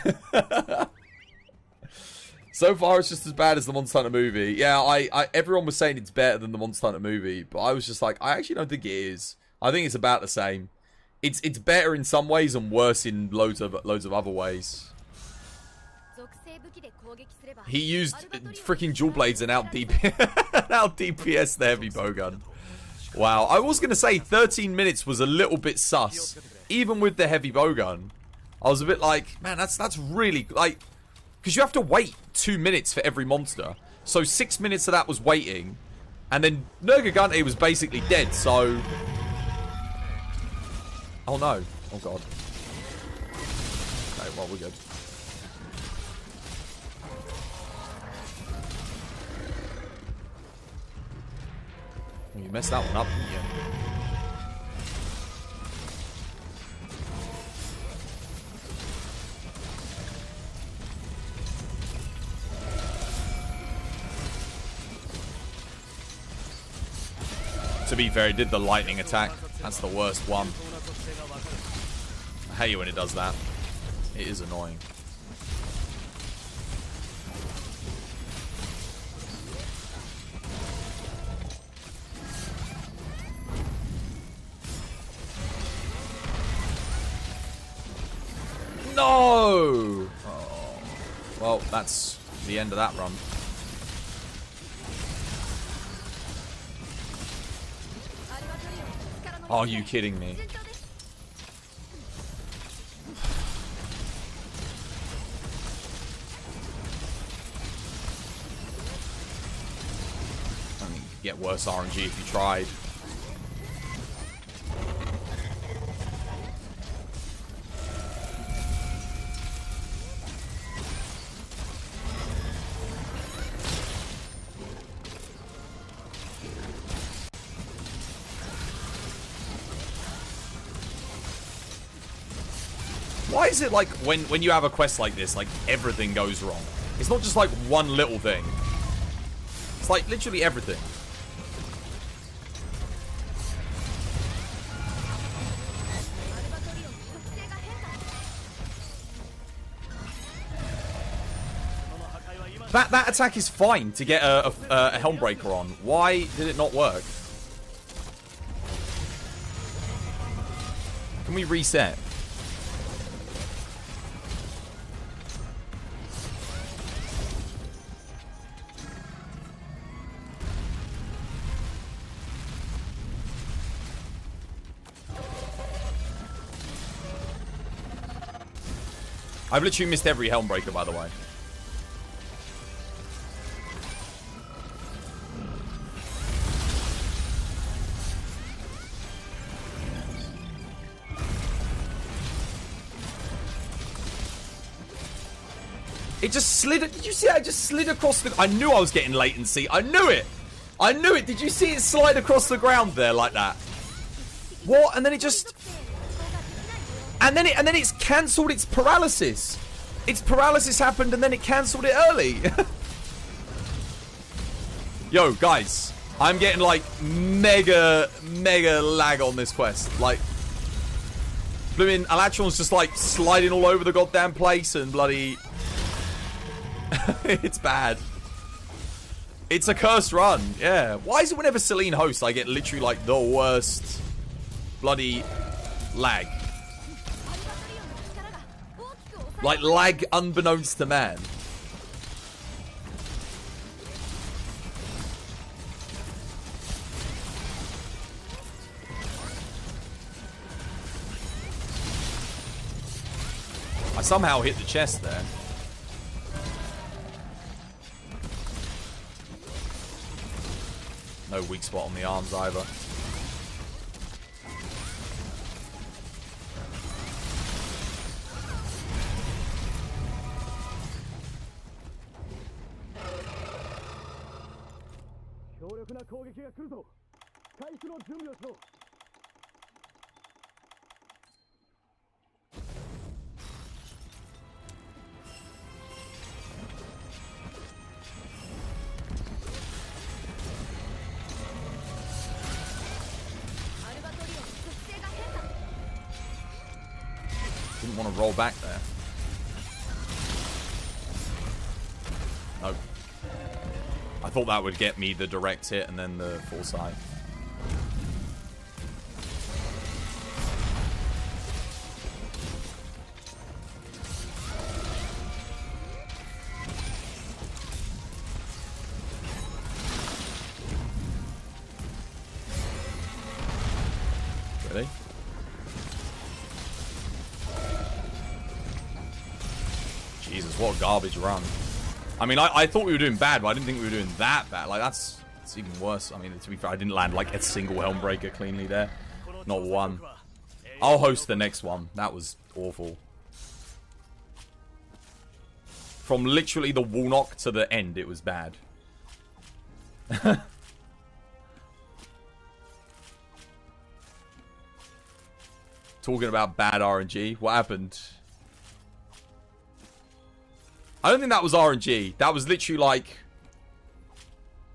So far, it's just as bad as the Monster Hunter movie. Yeah, everyone was saying it's better than the Monster Hunter movie, but I was just like, I actually don't think it is. I think it's about the same. It's better in some ways and worse in loads of other ways. He used freaking dual blades and out DPS the heavy bowgun. Wow, I was gonna say 13 minutes was a little bit sus, even with the heavy bowgun. I was a bit like, man, that's really like. Because you have to wait 2 minutes for every monster. So 6 minutes of that was waiting. And then Nergigante was basically dead, so... Oh no. Oh god. Okay, well, we're good. Well, you messed that one up, didn't you? To be fair, it did the lightning attack. That's the worst one. I hate it when it does that. It is annoying. No! Oh. Well, that's the end of that run. Are you kidding me? I mean, you get worse RNG if you tried. Why is it like when you have a quest like this, like everything goes wrong? It's not just like one little thing. It's like literally everything. That attack is fine to get a Helmbreaker on. Why did it not work? Can we reset? I've literally missed every Helmbreaker, by the way. It just slid. Did you see that? It just slid across the... I knew I was getting latency. I knew it. I knew it. Did you see it slide across the ground there like that? What? And then it just... And then it's cancelled its paralysis. Its paralysis happened and then it cancelled it early. Yo, guys. I'm getting like mega lag on this quest. Like, blooming Alatron's just like sliding all over the goddamn place and bloody... It's bad. It's a cursed run. Yeah. Why is it whenever Celine hosts I get literally like the worst bloody lag? Like, lag unbeknownst to man. I somehow hit the chest there. No weak spot on the arms either. Didn't want to roll back there. No. I thought that would get me the direct hit and then the full side. Really? Jesus, what a garbage run. I mean, I thought we were doing bad, but I didn't think we were doing that bad. Like, that's even worse. I mean, to be fair, I didn't land, like, a single Helmbreaker cleanly there. Not one. I'll host the next one. That was awful. From literally the wall knock to the end, it was bad. Talking about bad RNG. What happened? I don't think that was RNG. That was literally like...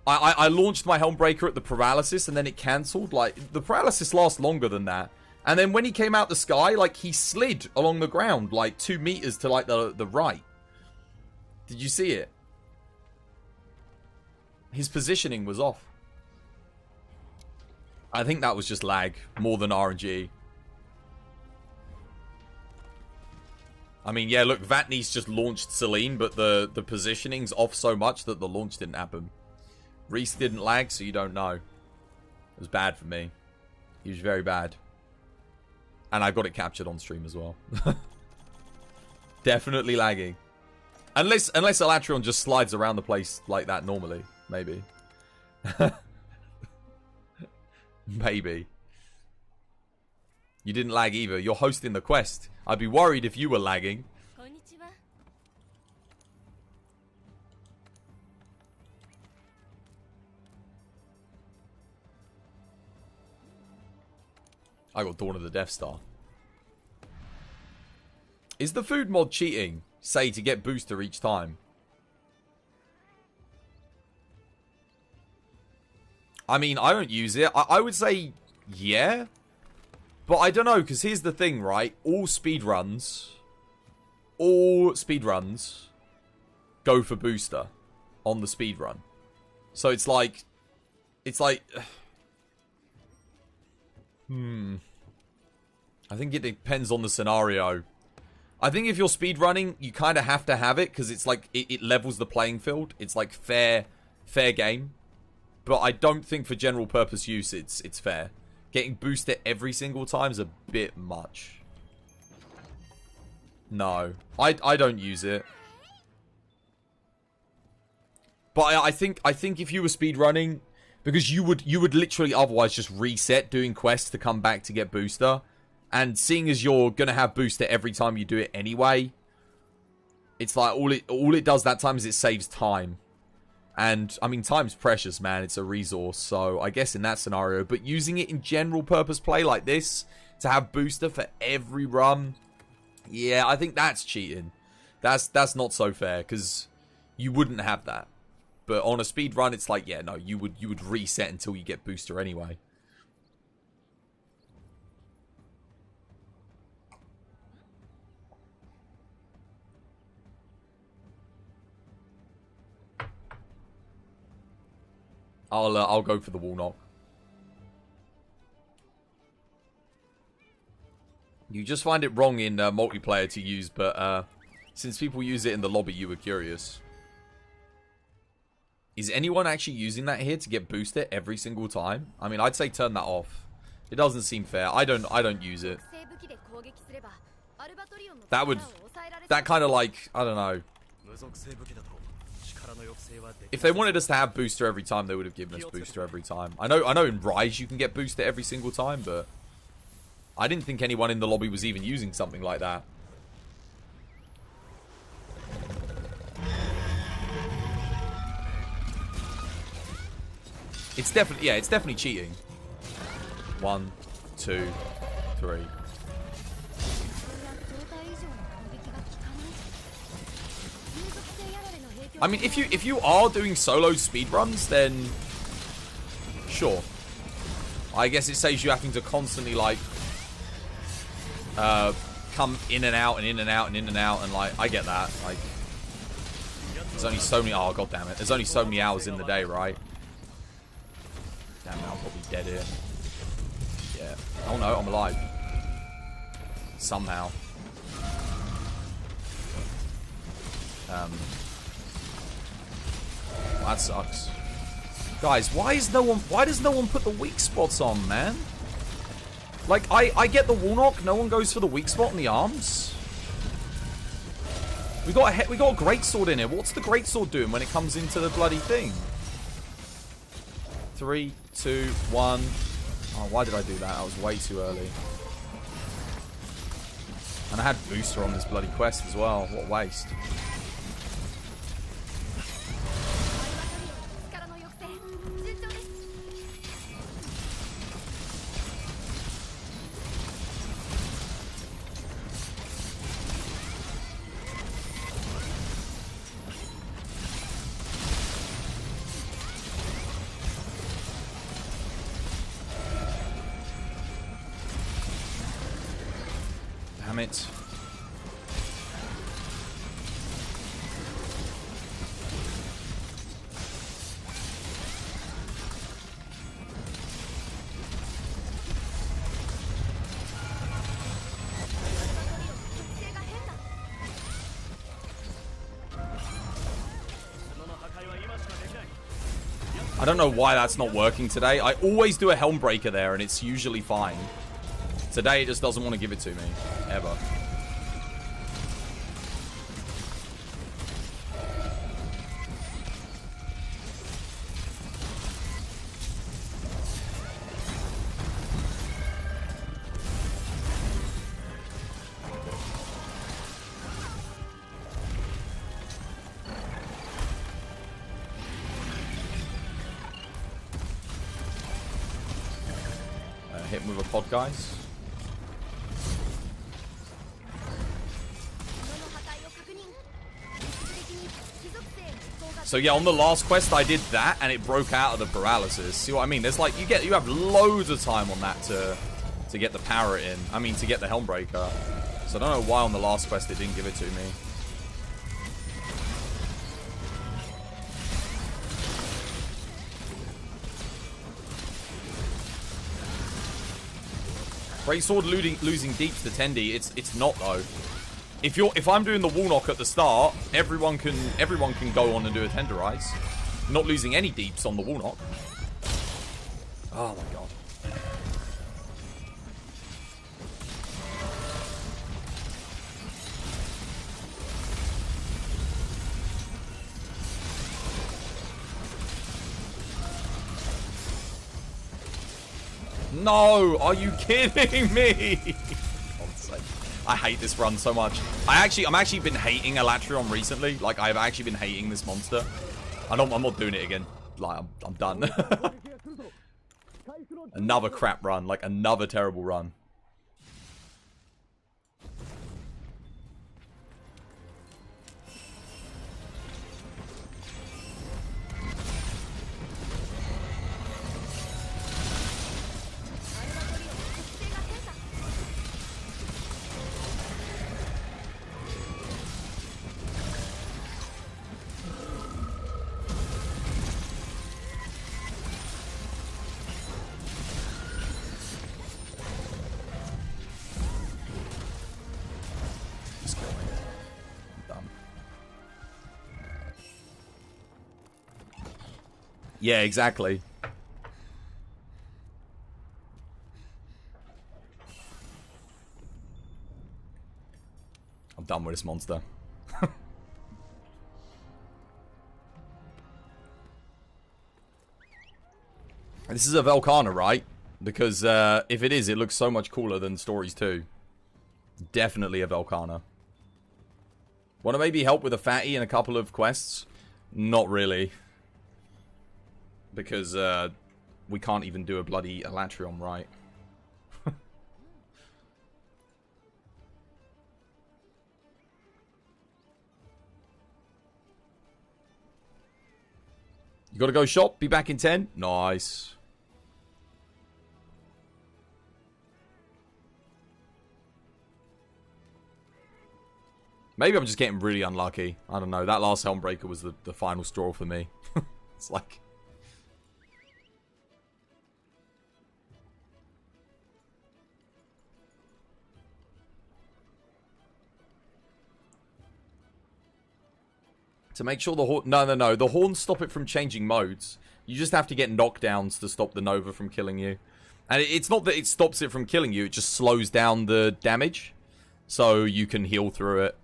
I launched my Helmbreaker at the paralysis and then it cancelled. Like, the paralysis lasts longer than that. And then when he came out the sky, like, he slid along the ground, like, 2 meters to, like, the right. Did you see it? His positioning was off. I think that was just lag more than RNG. I mean, yeah, look, Vatni's just launched Celine, but the positioning's off so much that the launch didn't happen. Reese didn't lag, so you don't know. It was bad for me. He was very bad. And I got it captured on stream as well. Definitely lagging. Unless Elatrion just slides around the place like that normally. Maybe. Maybe. You didn't lag either. You're hosting the quest. I'd be worried if you were lagging. I got Dawn of the Death Star. Is the food mod cheating? Say to get booster each time. I mean, I don't use it. I would say, yeah. But I don't know, because here's the thing, right? All speedruns go for booster on the speedrun. So it's like... I think it depends on the scenario. I think if you're speedrunning, you kind of have to have it, because it's like, it levels the playing field. It's like fair game. But I don't think for general purpose use, it's fair. Getting boosted every single time is a bit much. No. I don't use it. But I think if you were speedrunning, because you would literally otherwise just reset doing quests to come back to get booster. And seeing as you're going to have booster every time you do it anyway, it's like all it does that time is it saves time. And, I mean, time's precious, man. It's a resource. So, I guess in that scenario. But using it in general purpose play like this, to have booster for every run, yeah, I think that's cheating. That's not so fair, because you wouldn't have that. But on a speed run, it's like, yeah, no, you would reset until you get booster anyway. I'll go for the wall knock. You just find it wrong in multiplayer to use, but since people use it in the lobby, you were curious. Is anyone actually using that here to get boosted every single time? I mean, I'd say turn that off. It doesn't seem fair. I don't use it. That kind of like, I don't know. If they wanted us to have booster every time, they would have given us booster every time. I know in Rise you can get booster every single time, but I didn't think anyone in the lobby was even using something like that. It's definitely cheating. 1, 2, 3. I mean, if you are doing solo speedruns, then sure. I guess it saves you having to constantly like come in and out and in and out and in and out, and like I get that. Like there's only so many. Oh god damn it! There's only so many hours in the day, right? Damn, I'm probably dead here. Yeah. Oh no, I'm alive. Somehow. Well, that sucks. Guys, why does no one put the weak spots on, man? Like, I get the wall knock, no one goes for the weak spot in the arms. We got a greatsword in here. What's the greatsword doing when it comes into the bloody thing? 3, 2, 1. Oh, why did I do that? I was way too early. And I had booster on this bloody quest as well. What a waste. Damn it. I don't know why that's not working today. I always do a Helm Breaker there and it's usually fine. Today it just doesn't want to give it to me. Ever. Hit him with a pod, guys. So yeah, on the last quest I did that and it broke out of the paralysis. See what I mean? There's like you have loads of time on that to get the power in. I mean to get the Helmbreaker. So I don't know why on the last quest it didn't give it to me. Great Sword losing deeps to Tendi. It's not though. If I'm doing the wall knock at the start, everyone can go on and do a tenderize. Not losing any deeps on the wall knock. Oh my god. No, are you kidding me? God's sake. I hate this run so much. I'm actually been hating Elatrion recently. Like I've actually been hating this monster. I'm not doing it again. Like I'm done. Another crap run, like another terrible run. Yeah, exactly. I'm done with this monster. This is a Velkhana, right? Because if it is, it looks so much cooler than Stories 2. Definitely a Velkhana. Want to maybe help with a fatty in a couple of quests? Not really. Because we can't even do a bloody Elatrion right. You gotta go shop, be back in 10? Nice. Maybe I'm just getting really unlucky. I don't know. That last Helmbreaker was the final straw for me. It's like... To make sure the horn... No. The horns stop it from changing modes. You just have to get knockdowns to stop the Nova from killing you. And it's not that it stops it from killing you. It just slows down the damage. So you can heal through it.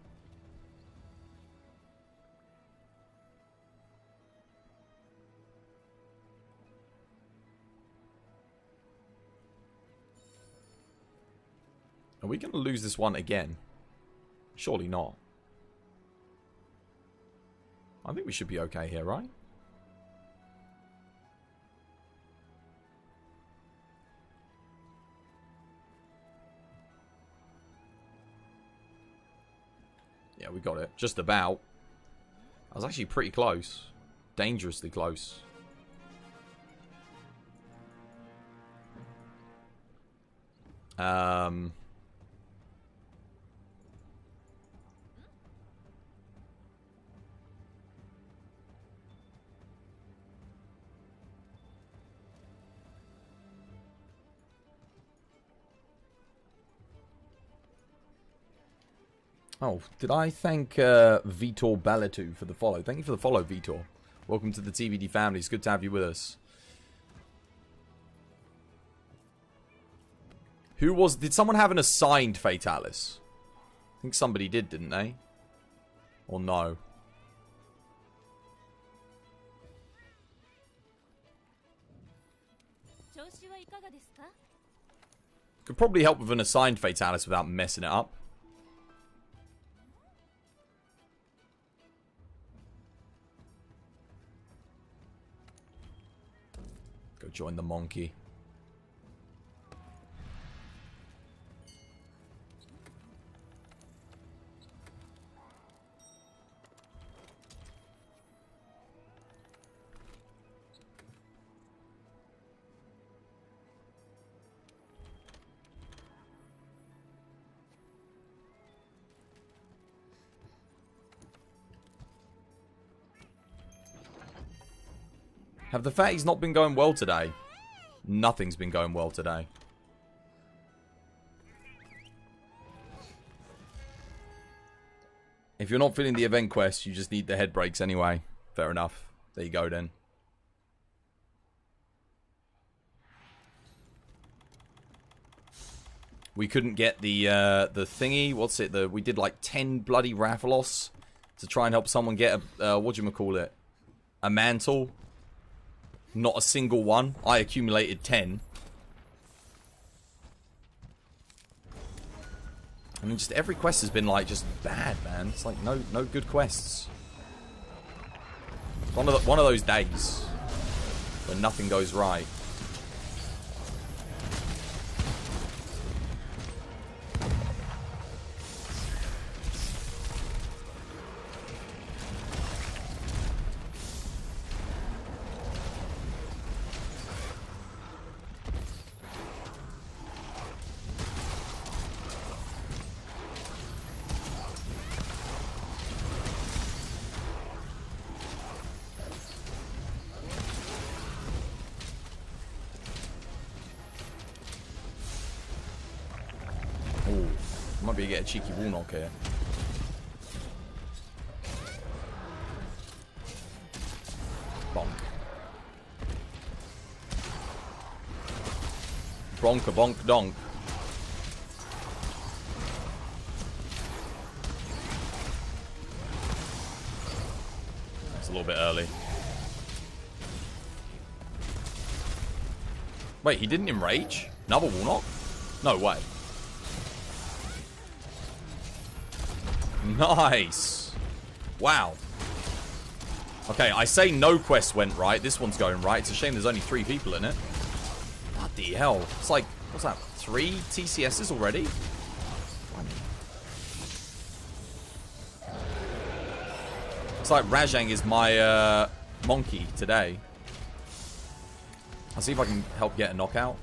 Are we going to lose this one again? Surely not. I think we should be okay here, right? Yeah, we got it. Just about. I was actually pretty close. Dangerously close. Oh, did I thank Vitor Balatou for the follow? Thank you for the follow, Vitor. Welcome to the TVD family. It's good to have you with us. Who was... Did someone have an assigned Fatalis? I think somebody did, didn't they? Or no? Could probably help with an assigned Fatalis without messing it up. Go join the monkey. Have the fatties not been going well today? Nothing's been going well today. If you're not feeling the event quest, you just need the head breaks anyway. Fair enough. There you go then. We couldn't get the thingy. What's it? We did like 10 bloody Rathalos to try and help someone get a whatchamacallit? A mantle. Not a single one. I accumulated 10. I mean, just every quest has been like just bad, man. It's like no good quests. One of those days when nothing goes right. Might be able to get a cheeky wall knock here. Bonk. Bronka bonk donk. It's a little bit early. Wait, he didn't enrage? Another wall knock? No way. Nice. Wow. Okay, I say no quest went right. This one's going right. It's a shame there's only 3 people in it. Bloody hell. It's like, what's that? 3 TCSs already? It's like Rajang is my monkey today. I'll see if I can help get a knockout.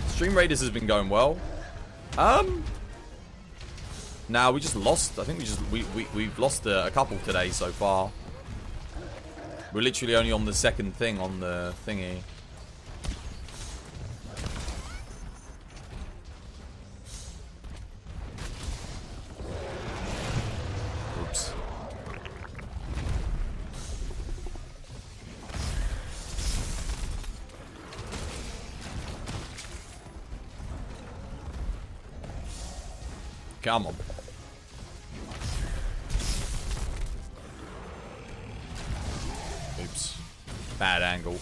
Stream Raiders has been going well. Nah, we just lost. I think we've lost a couple today so far. We're literally only on the second thing on the thingy. Oops. Come on. Oops. Bad angle.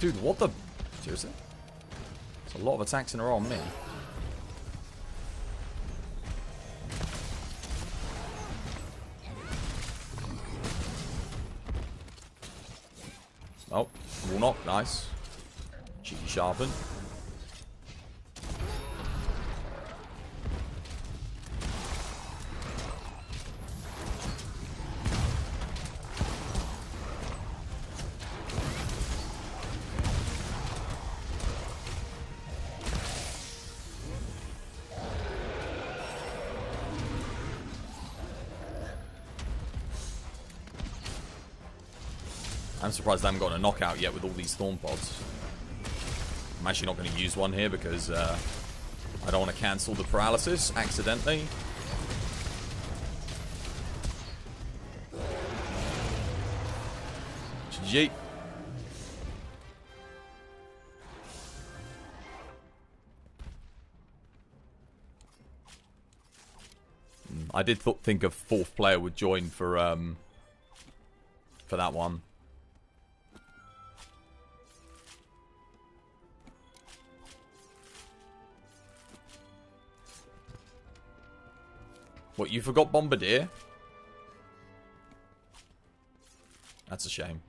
Dude, what the... Seriously? There's a lot of attacks in a row on me. Oh, wall knock, nice. Cheeky sharpen. I'm surprised I haven't gotten a knockout yet with all these Thorn Pods. I'm actually not going to use one here because I don't want to cancel the paralysis accidentally. GG. I did think a fourth player would join for that one. What, you forgot Bombardier? That's a shame.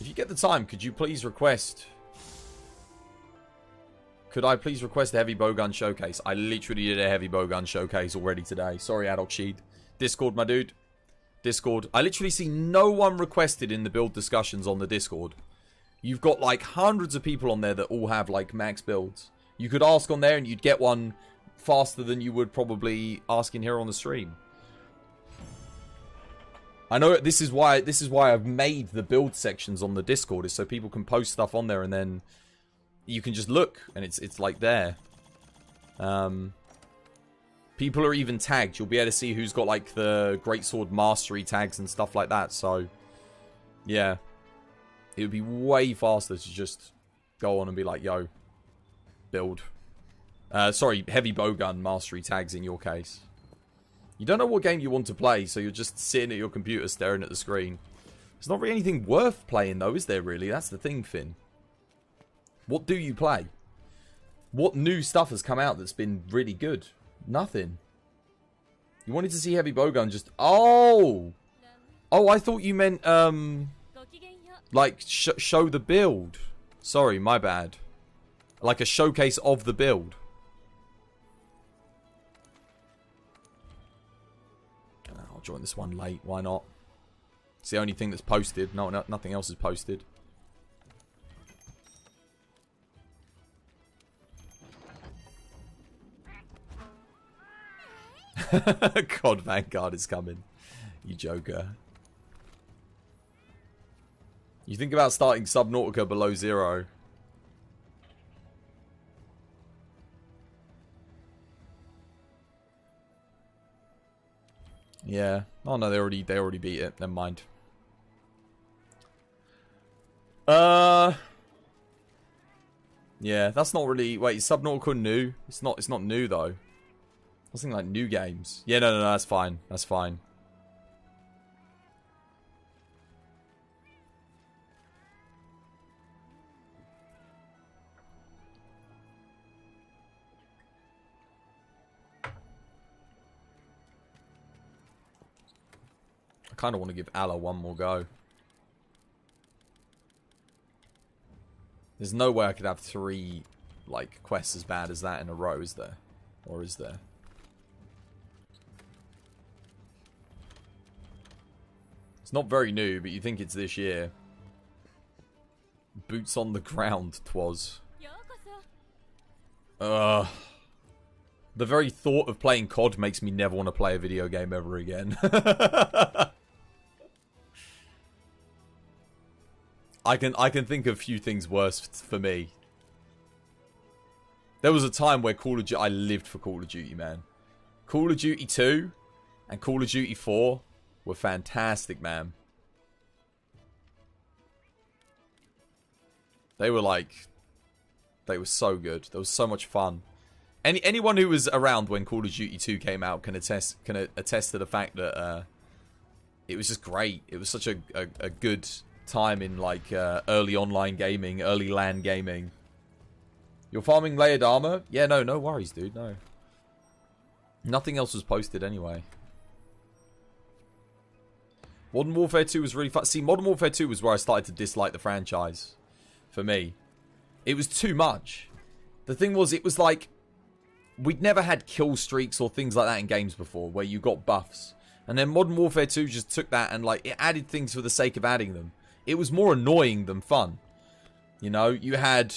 If you get the time, could you please request... Could I please request a heavy bowgun showcase? I literally did a heavy bowgun showcase already today. Sorry, Adolf Sheed. Discord, my dude. Discord. I literally see no one requested in the build discussions on the Discord. You've got like hundreds of people on there that all have like max builds. You could ask on there and you'd get one faster than you would probably asking here on the stream. I know this is why I've made the build sections on the Discord, is so people can post stuff on there and then you can just look and it's like there. People are even tagged. You'll be able to see who's got like the Greatsword Mastery tags and stuff like that. So yeah. It would be way faster to just go on and be like, yo, build. Sorry, heavy bowgun mastery tags in your case. You don't know what game you want to play, so you're just sitting at your computer staring at the screen. There's not really anything worth playing though, is there really? That's the thing, Finn. What do you play? What new stuff has come out that's been really good? Nothing. You wanted to see heavy bowgun just... Oh! Oh, I thought you meant, like, show the build. Sorry, my bad. Like a showcase of the build. I'll join this one late. Why not? It's the only thing that's posted. No, nothing else is posted. God, Vanguard is coming. You joker. You think about starting Subnautica below 0. Yeah. Oh no, they already beat it. Never mind. Yeah, that's not really... Wait, is Subnautica new? It's not new though. Something like new games. Yeah, no, that's fine. That's fine. I kind of want to give Allah one more go. There's no way I could have 3, like, quests as bad as that in a row, is there? Or is there? It's not very new, but you think it's this year. Boots on the ground, twas. The very thought of playing COD makes me never want to play a video game ever again. I can think of a few things worse for me. There was a time where I lived for Call of Duty, man. Call of Duty 2 and Call of Duty 4 were fantastic, man. They were so good. There was so much fun. Anyone who was around when Call of Duty 2 came out can attest to the fact that it was just great. It was such a good time in like early online gaming, early LAN gaming. You're farming layered armor? Yeah, no worries, dude. No. Nothing else was posted anyway. Modern Warfare 2 was really fun. See, Modern Warfare 2 was where I started to dislike the franchise. For me. It was too much. The thing was, it was like, we'd never had kill streaks or things like that in games before, where you got buffs. And then Modern Warfare 2 just took that and like, it added things for the sake of adding them. It was more annoying than fun. You know, you had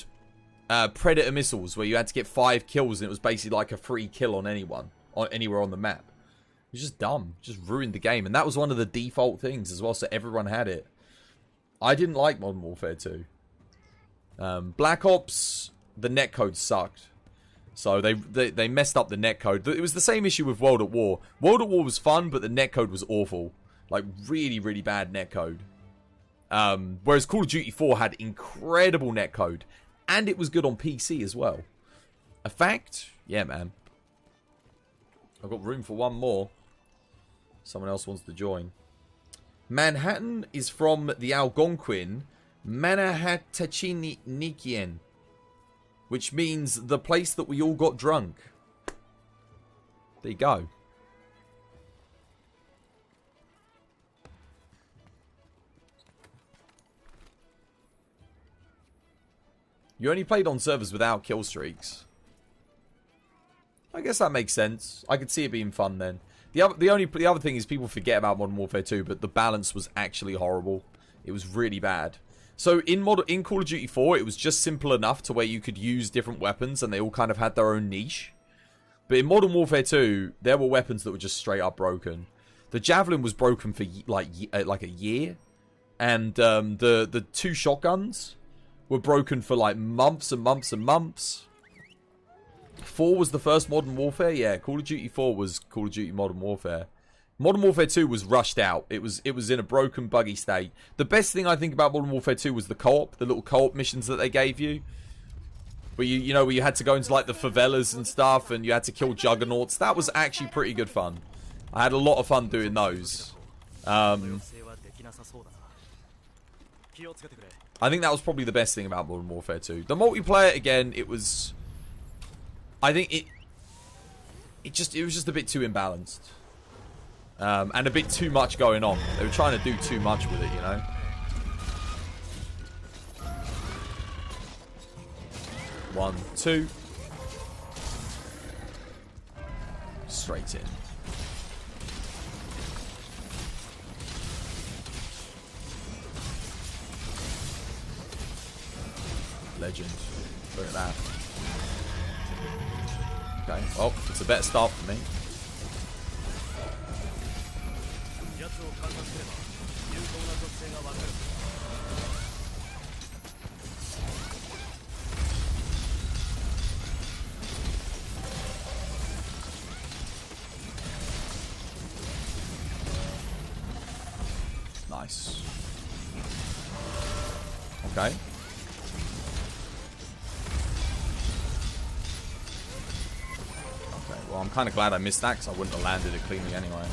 Predator missiles, where you had to get 5 kills, and it was basically like a free kill on anyone, anywhere on the map. It was just dumb. Just ruined the game. And that was one of the default things as well, so everyone had it. I didn't like Modern Warfare 2. Black Ops, the netcode sucked. So they messed up the netcode. It was the same issue with World at War. World at War was fun, but the netcode was awful. Like, really, really bad netcode. Whereas Call of Duty 4 had incredible netcode. And it was good on PC as well. A fact? Yeah, man. I've got room for one more. Someone else wants to join. Manhattan is from the Algonquin Manhatachinikian, which means the place that we all got drunk. There you go. You only played on servers without kill streaks. I guess that makes sense. I could see it being fun then. The other thing is people forget about Modern Warfare 2, but the balance was actually horrible. It was really bad. So in Call of Duty 4, it was just simple enough to where you could use different weapons and they all kind of had their own niche. But in Modern Warfare 2, there were weapons that were just straight up broken. The Javelin was broken for like a year, and the 2 shotguns were broken for like months and months and months. 4 was the first Modern Warfare. Yeah, Call of Duty 4 was Call of Duty Modern Warfare. Modern Warfare 2 was rushed out. It was in a broken, buggy state. The best thing I think about Modern Warfare 2 was the co-op, the little co-op missions that they gave you. Where you know, where you had to go into like the favelas and stuff, and you had to kill juggernauts. That was actually pretty good fun. I had a lot of fun doing those. I think that was probably the best thing about Modern Warfare 2. The multiplayer, again, it was... I think it was just a bit too imbalanced. And a bit too much going on. They were trying to do too much with it, you know? 1, 2. Straight in. Legend. Look at that. Okay, well, it's a better start for me. Nice. Okay. Okay, well, I'm kind of glad I missed that because I wouldn't have landed it cleanly anyway.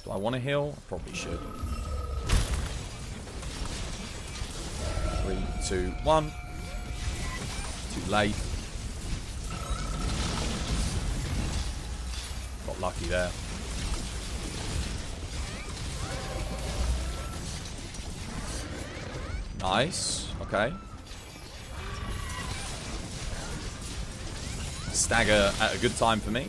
Do I want to heal? I probably should. 3, 2, 1. Too late. Got lucky there. Nice. Okay. Stagger at a good time for me.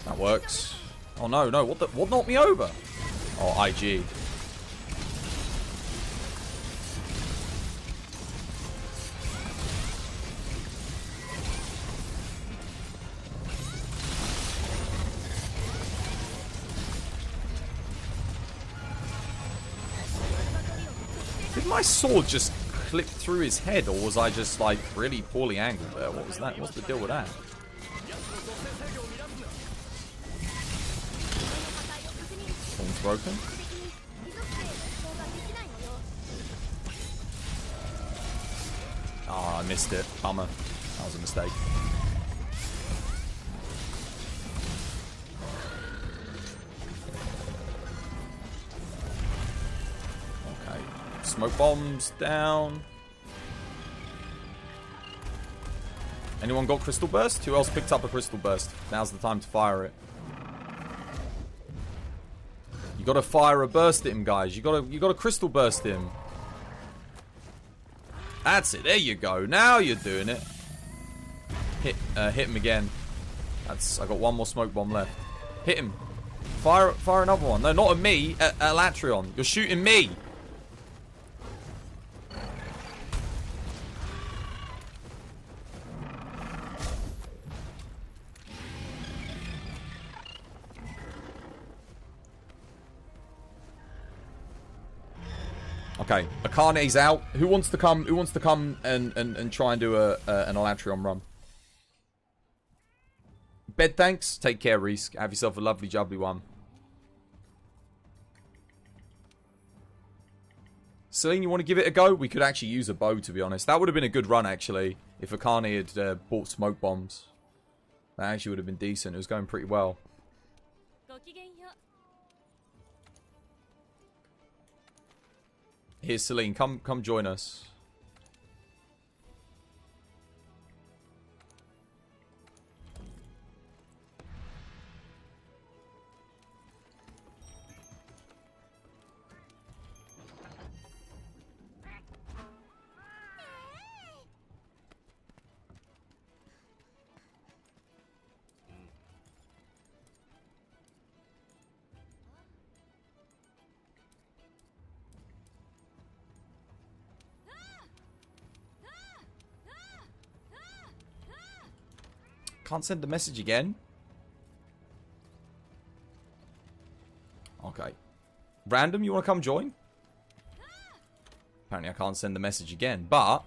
That works. Oh no, no, what knocked me over? Oh, IG. Did my sword just clip through his head, or was I just like really poorly angled there? What was that? What's the deal with that? Horn's broken. Oh, I missed it. Bummer. That was a mistake. Okay. Smoke bombs down. Anyone got crystal burst? Who else picked up a crystal burst? Now's the time to fire it. You gotta fire a burst at him, guys. You gotta crystal burst him. That's it. There you go. Now you're doing it. Hit him again. I got one more smoke bomb left. Hit him. Fire another one. No, not at me. At Latrion. You're shooting me. Okay, Akane's out. Who wants to come? Who wants to come and try and do an Elatrion run? Bed, thanks. Take care, Reese. Have yourself a lovely, jubbly one. Celine, you want to give it a go? We could actually use a bow, to be honest. That would have been a good run, actually, if Akane had bought smoke bombs. That actually would have been decent. It was going pretty well. Here's Celine. Come join us. Can't send the message again. Okay. Random, you want to come join? Apparently I can't send the message again, but...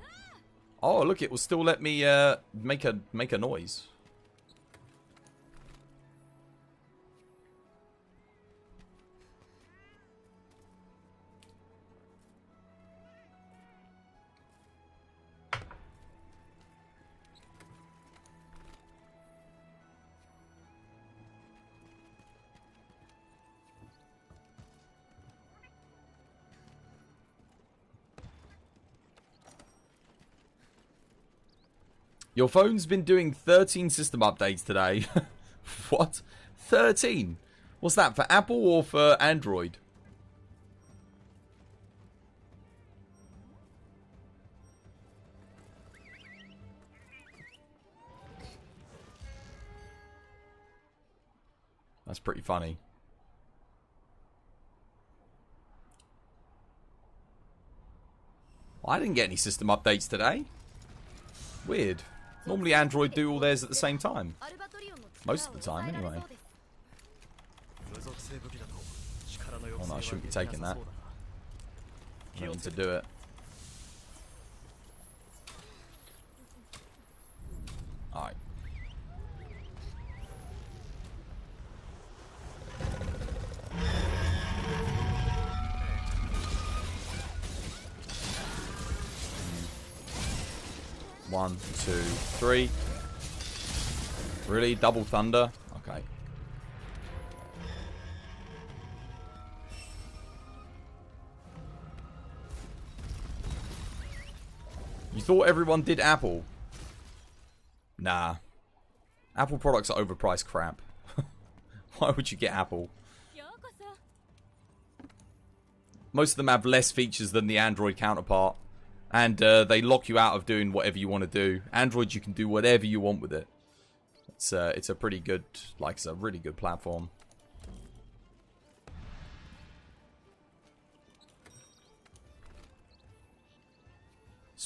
Oh, look, it will still let me make a noise. Your phone's been doing 13 system updates today. What? 13? What's that, for Apple or for Android? That's pretty funny. Well, I didn't get any system updates today. Weird. Normally Android do all theirs at the same time. Most of the time, anyway. Oh no, I shouldn't be taking that. I don't need to do it. Alright. One, two, three. Really? Double thunder? Okay. You thought everyone did Apple? Nah. Apple products are overpriced crap. Why would you get Apple? Most of them have less features than the Android counterpart. And they lock you out of doing whatever you want to do. Android, you can do whatever you want with it. It's a pretty good, like, it's a really good platform.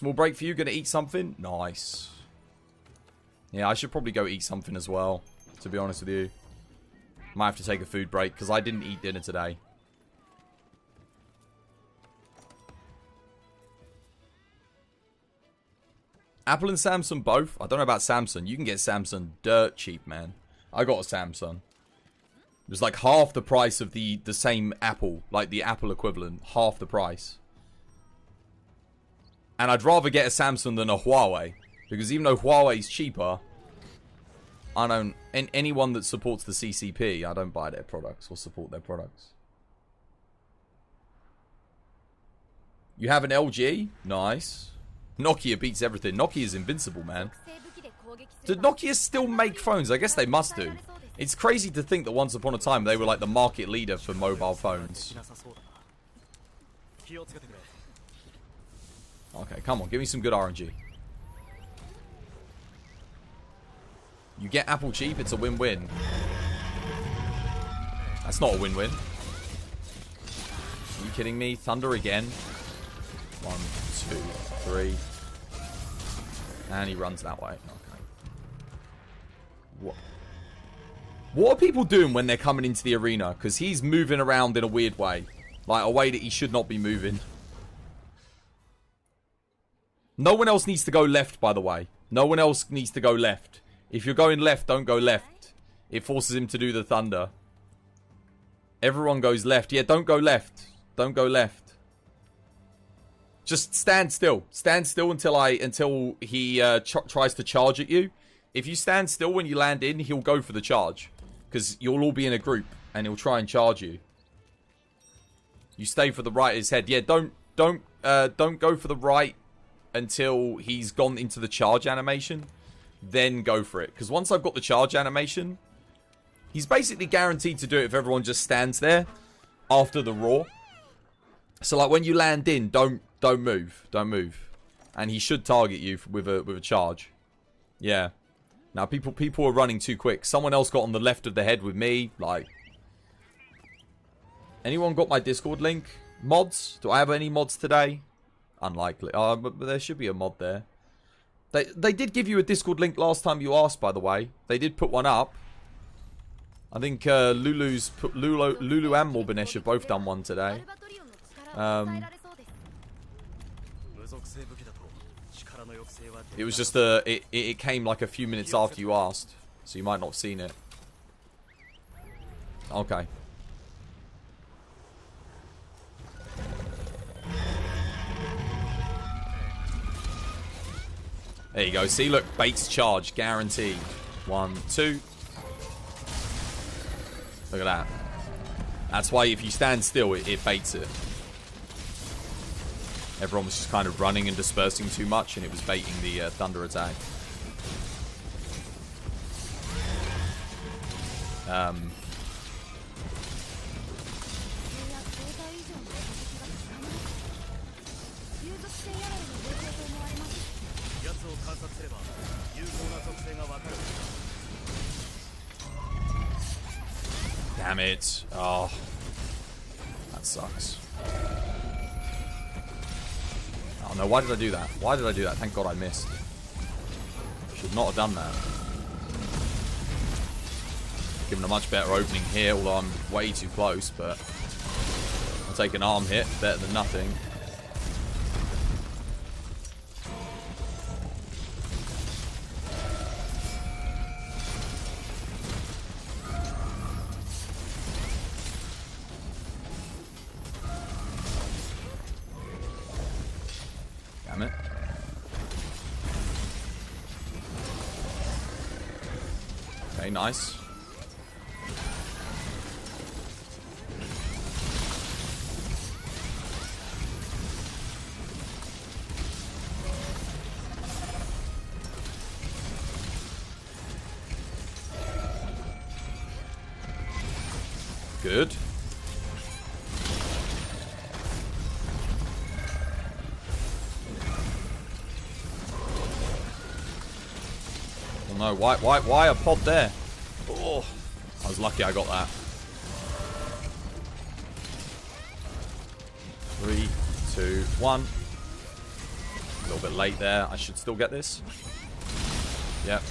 Small break for you. Gonna eat something? Nice. Yeah, I should probably go eat something as well, to be honest with you. Might have to take a food break, because I didn't eat dinner today. Apple and Samsung both? I don't know about Samsung. You can get Samsung dirt cheap, man. I got a Samsung. It was like half the price of the same Apple. Like the Apple equivalent. Half the price. And I'd rather get a Samsung than a Huawei. Because even though Huawei's cheaper, I don't... anyone that supports the CCP, I don't buy their products or support their products. You have an LG? Nice. Nokia beats everything. Nokia is invincible, man. Did Nokia still make phones? I guess they must do. It's crazy to think that once upon a time they were like the market leader for mobile phones. Okay, come on. Give me some good RNG. You get Apple cheap, it's a win-win. That's not a win-win. Are you kidding me? Thunder again. 1, 2, 3. And he runs that way. Okay. What are people doing when they're coming into the arena? Because he's moving around in a weird way. Like, a way that he should not be moving. No one else needs to go left, by the way. No one else needs to go left. If you're going left, don't go left. It forces him to do the thunder. Everyone goes left. Yeah, don't go left. Don't go left. Just stand still. Stand still until he tries to charge at you. If you stand still when you land in, he'll go for the charge. Because you'll all be in a group and he'll try and charge you. You stay for the right of his head. Yeah, don't go for the right until he's gone into the charge animation. Then go for it. Because once I've got the charge animation, he's basically guaranteed to do it if everyone just stands there after the roar. So like when you land in, don't move. Don't move. And he should target you with a charge. Yeah. Now people are running too quick. Someone else got on the left of the head with me. Like, anyone got my Discord link? Mods? Do I have any mods today? Unlikely. But there should be a mod there. They did give you a Discord link last time you asked, by the way. They did put one up. I think Lulu and Morbinesh have both done one today. It was just it came like a few minutes after you asked, so you might not have seen it. Okay. There you go. See, look, baits charge, guaranteed. 1, 2. Look at that. That's why if you stand still, it baits it. Everyone was just kind of running and dispersing too much, and it was baiting the thunder attack. Damn it. Oh. That sucks. Oh no, why did I do that? Why did I do that? Thank God I missed. Should not have done that. Given a much better opening here, although I'm way too close, but I'll take an arm hit. Better than nothing. Damn it. Okay, nice. Good. Oh no, why a pod there? Oh, I was lucky I got that. 3, 2, 1. A little bit late there. I should still get this. Yep.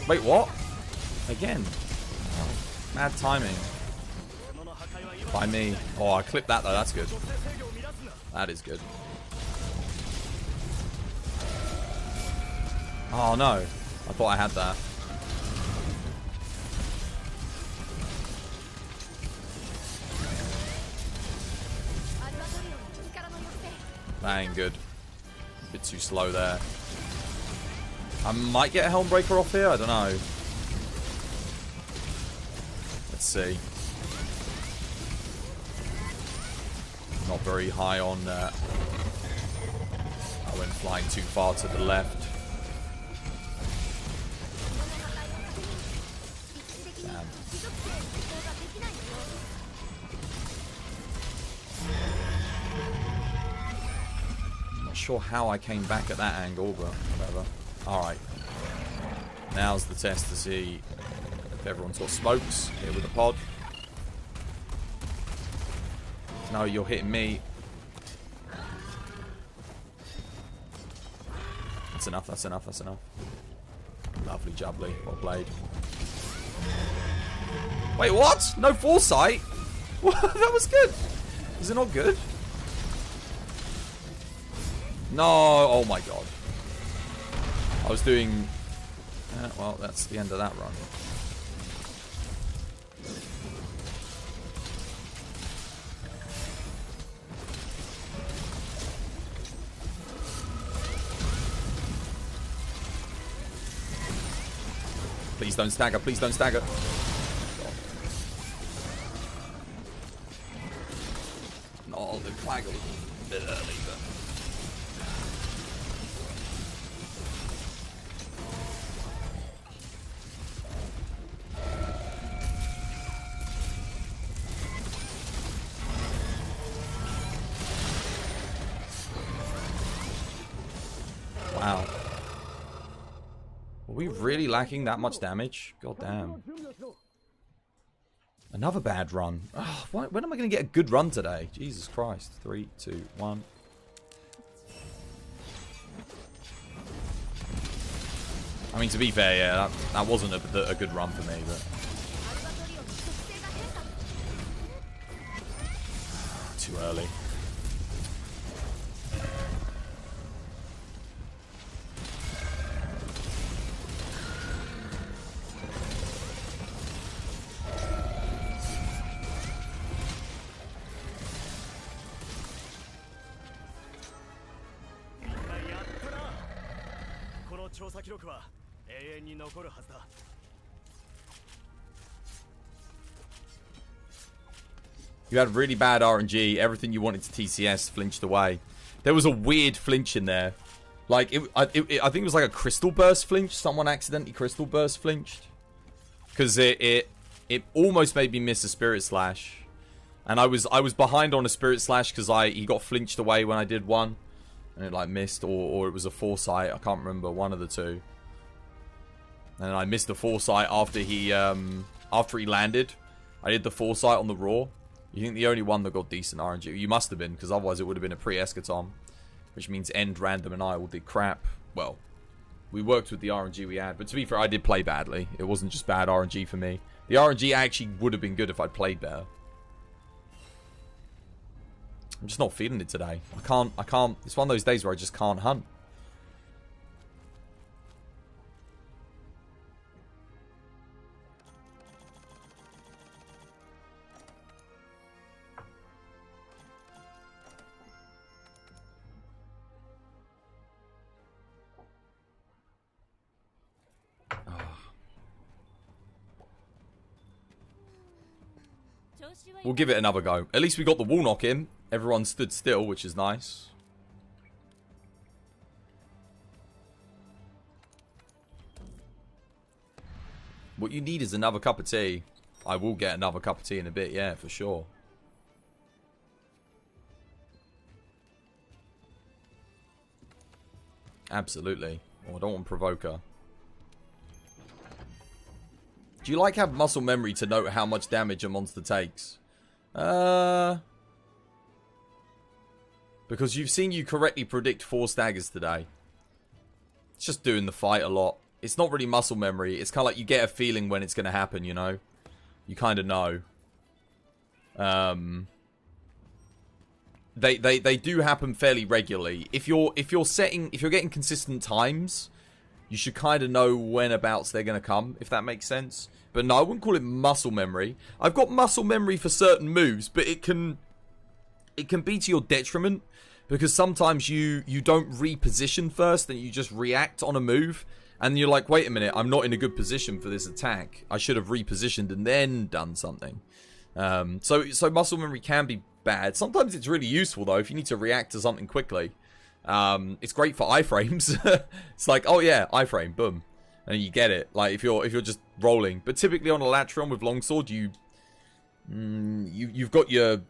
Wait, what? Again. Mad timing. By me. Oh, I clipped that though. That's good. That is good. Oh no. I thought I had that. That ain't good. A bit too slow there. I might get a Helmbreaker off here. I don't know. Let's see. Not very high on I went flying too far to the left. Damn. Not sure how I came back at that angle, but whatever. Alright. Now's the test to see if everyone's got smokes here with the pod. No, you're hitting me. That's enough, that's enough, that's enough. Lovely jubbly. Well played. Wait, what? No foresight? What? That was good. Is it not good? No. Oh my god. I was doing... well, that's the end of that run. Please don't stagger. Please don't stagger. No, the flag was a bit early, but... Wow. Are we really lacking that much damage? God damn. Another bad run. Oh, when am I going to get a good run today? Jesus Christ. 3, 2, 1. I mean, to be fair, yeah, that wasn't a good run for me, but... Too early. You had really bad RNG. Everything you wanted to TCS flinched away. There was a weird flinch in there. Like, I think it was like a crystal burst flinch. Someone accidentally crystal burst flinched. Because it almost made me miss a Spirit Slash. And I was behind on a Spirit Slash because he got flinched away when I did one. And it like missed, or it was a Foresight. I can't remember, one of the two. And I missed the Foresight after he landed. I did the Foresight on the Raw. You think the only one that got decent RNG? You must have been, because otherwise it would have been a pre-Eschaton. Which means End, Random, and I all did crap. Well, we worked with the RNG we had. But to be fair, I did play badly. It wasn't just bad RNG for me. The RNG actually would have been good if I'd played better. I'm just not feeling it today. I can't. It's one of those days where I just can't hunt. We'll give it another go. At least we got the wall knock in. Everyone stood still, which is nice. What you need is another cup of tea. I will get another cup of tea in a bit, yeah, for sure. Absolutely. Oh, I don't want Provoker. Do you like have muscle memory to note how much damage a monster takes? Because you've seen you correctly predict 4 staggers today. It's just doing the fight a lot. It's not really muscle memory. It's kind of like you get a feeling when it's going to happen, you know? You kind of know. They do happen fairly regularly. If you're getting consistent times, you should kind of know whenabouts they're going to come, if that makes sense. But no, I wouldn't call it muscle memory. I've got muscle memory for certain moves, but it can be to your detriment, because sometimes you don't reposition first and you just react on a move, and you're like, wait a minute, I'm not in a good position for this attack. I should have repositioned and then done something. So muscle memory can be bad. Sometimes it's really useful though if you need to react to something quickly. It's great for iframes. It's like, oh yeah, iframe, boom, and you get it. Like if you're just rolling. But typically on a Latron with longsword, you've got your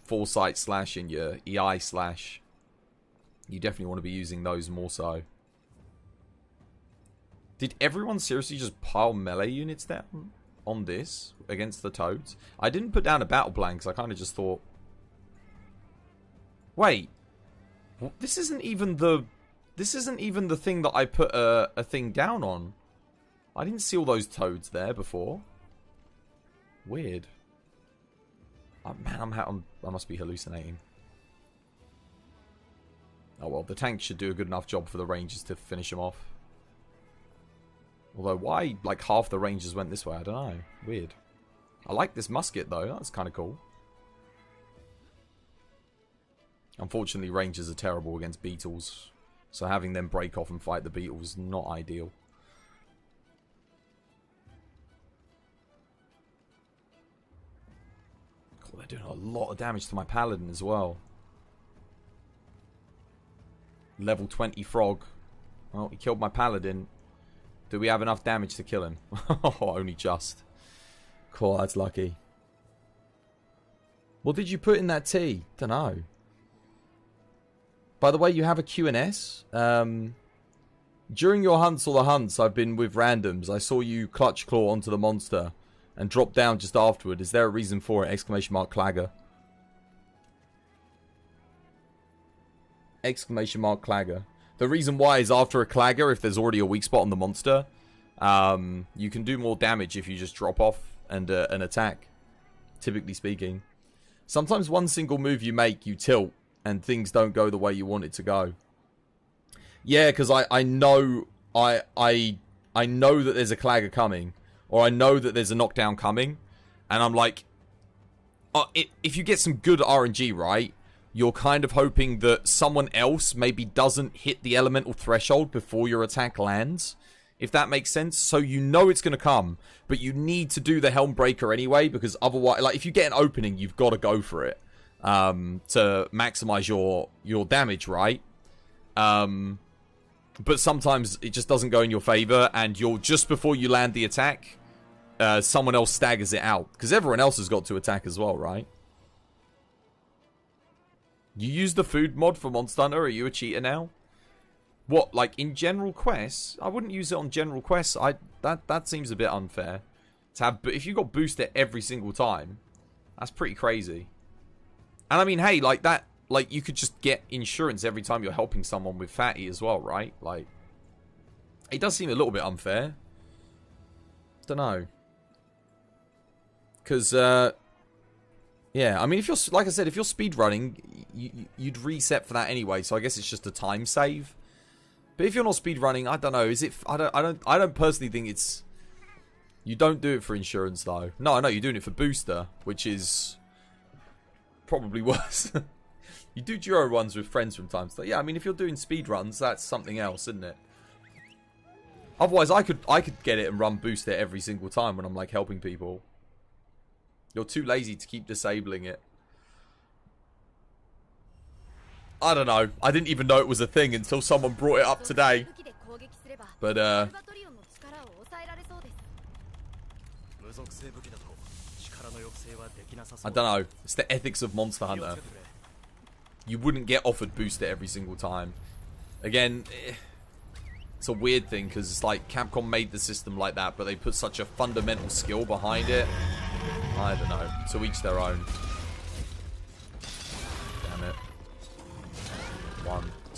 foresight slash and your EI slash. You definitely want to be using those more so. Did everyone seriously just pile melee units down on this against the toads? I didn't put down a battle plan because I kind of just thought, wait, this isn't even the thing that I put a thing down on. I didn't see all those toads there before. Weird. Oh, man, I must be hallucinating. Oh well, the tank should do a good enough job for the rangers to finish them off. Although, why like half the rangers went this way? I don't know. Weird. I like this musket though. That's kind of cool. Unfortunately, rangers are terrible against beetles, so having them break off and fight the beetles is not ideal. Cool, they're doing a lot of damage to my paladin as well. Level 20 frog. Well, he killed my paladin. Do we have enough damage to kill him? Oh, only just. Cool, that's lucky. What did you put in that tea? Dunno. By the way, you have a Q&S. During your hunts or the hunts I've been with randoms, I saw you clutch claw onto the monster and drop down just afterward. Is there a reason for it? Exclamation mark Clagger. Exclamation mark Clagger. The reason why is after a Clagger, if there's already a weak spot on the monster, you can do more damage if you just drop off and attack, typically speaking. Sometimes one single move you make, you tilt, and things don't go the way you want it to go. Yeah, because I know I know that there's a Clagger coming, or I know that there's a knockdown coming, and I'm like, if you get some good RNG, right, you're kind of hoping that someone else maybe doesn't hit the elemental threshold before your attack lands, if that makes sense. So you know it's going to come, but you need to do the Helmbreaker anyway, because otherwise, like, if you get an opening, you've got to go for it to maximize your damage, right? But sometimes it just doesn't go in your favor, and you're just before you land the attack, someone else staggers it out, because everyone else has got to attack as well, right? You use the food mod for Monster Hunter? Are you a cheater now? What, like in general quests? I wouldn't use it on general quests. That seems a bit unfair to have. But if you got boosted every single time, that's pretty crazy. And I mean, hey, like that, like you could just get insurance every time you're helping someone with fatty as well, right? Like, it does seem a little bit unfair. Don't know. Because, yeah, I mean, if you're, like I said, if you're speedrunning, you'd reset for that anyway, so I guess it's just a time save. But if you're not speedrunning, I don't know, is it, I don't personally think it's, you don't do it for insurance though. No, I know, you're doing it for booster, which is probably worse. You do duo runs with friends from time to time. Yeah, I mean, if you're doing speedruns, that's something else, isn't it? Otherwise, I could get it and run booster every single time when I'm, like, helping people. You're too lazy to keep disabling it. I don't know. I didn't even know it was a thing until someone brought it up today. But, I don't know. It's the ethics of Monster Hunter. You wouldn't get offered booster every single time. Again, it's a weird thing because it's like Capcom made the system like that, but they put such a fundamental skill behind it. I don't know. To each their own.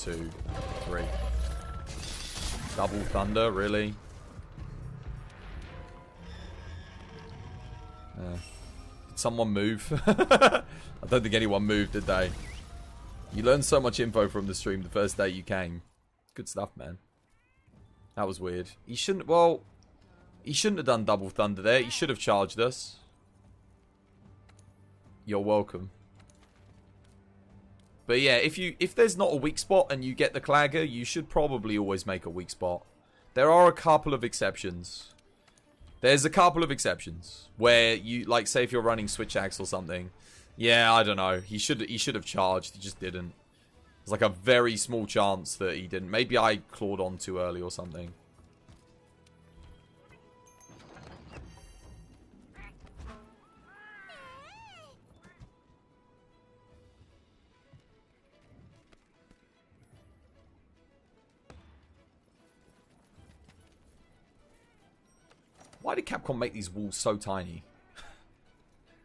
2, 3. Double thunder, really? Did someone move? I don't think anyone moved, did they? You learned so much info from the stream the first day you came. Good stuff, man. That was weird. He shouldn't, well, he shouldn't have done double thunder there. He should have charged us. You're welcome. But yeah, if there's not a weak spot and you get the clagger, you should probably always make a weak spot. There are a couple of exceptions. There's a couple of exceptions where you, like, say if you're running switch axe or something. Yeah, I don't know. He should have charged. He just didn't. There's like a very small chance that he didn't. Maybe I clawed on too early or something. Why did Capcom make these walls so tiny?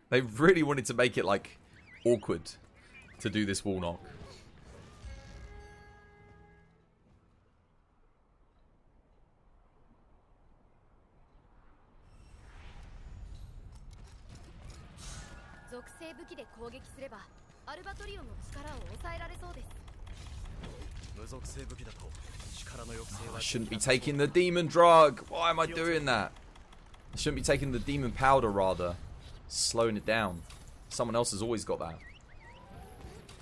They really wanted to make it, like, awkward to do this wall knock. I shouldn't be taking the demon drug. Why am I doing that? I shouldn't be taking the demon powder, rather. Slowing it down. Someone else has always got that.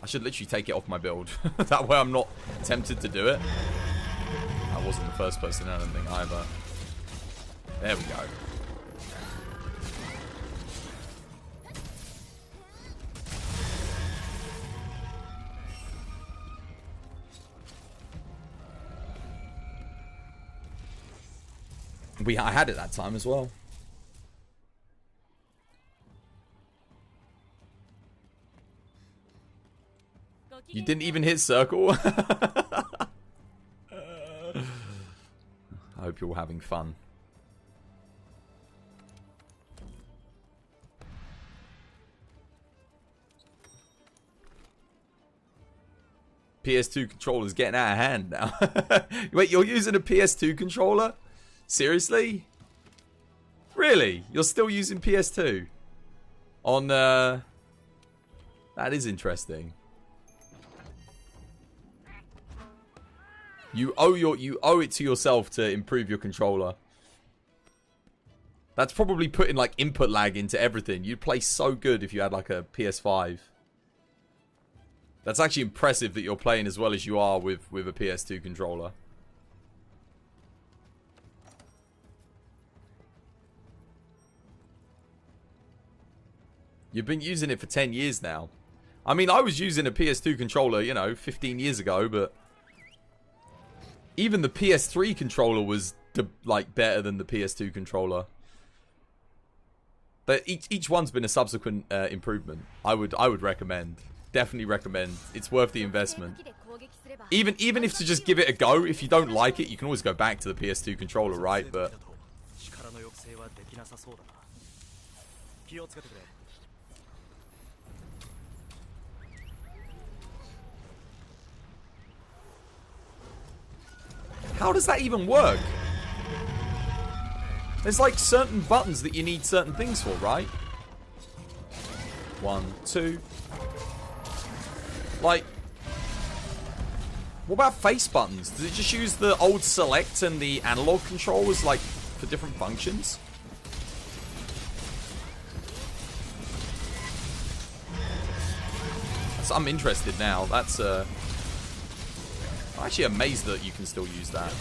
I should literally take it off my build. That way I'm not tempted to do it. I wasn't the first person, I don't think, either. There we go. I had it that time as well. You didn't even hit circle. I hope you're all having fun. PS2 controller's getting out of hand now. Wait, you're using a PS2 controller? Seriously? Really? You're still using PS2? On, that is interesting. You owe it to yourself to improve your controller. That's probably putting, like, input lag into everything. You'd play so good if you had, like, a PS5. That's actually impressive that you're playing as well as you are with a PS2 controller. You've been using it for 10 years now. I mean, I was using a PS2 controller, you know, 15 years ago, but even the PS3 controller was, like, better than the PS2 controller. But each one's been a subsequent improvement. I would recommend. Definitely recommend. It's worth the investment. Even if to just give it a go, if you don't like it, you can always go back to the PS2 controller, right? But how does that even work? There's like certain buttons that you need certain things for, right? 1, 2. Like, what about face buttons? Does it just use the old select and the analog controllers, like, for different functions? I'm interested now. That's, I'm actually amazed that you can still use that.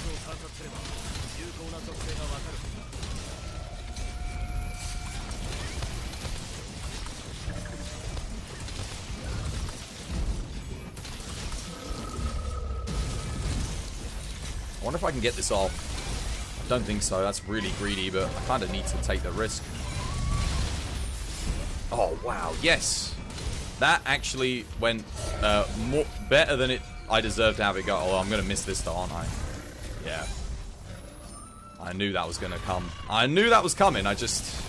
I wonder if I can get this off. I don't think so. That's really greedy, but I kind of need to take the risk. Oh, wow. Yes. That actually went better than I deserve to have it go. Oh, I'm going to miss this though, aren't I? Yeah. I knew that was going to come. I knew that was coming. I just...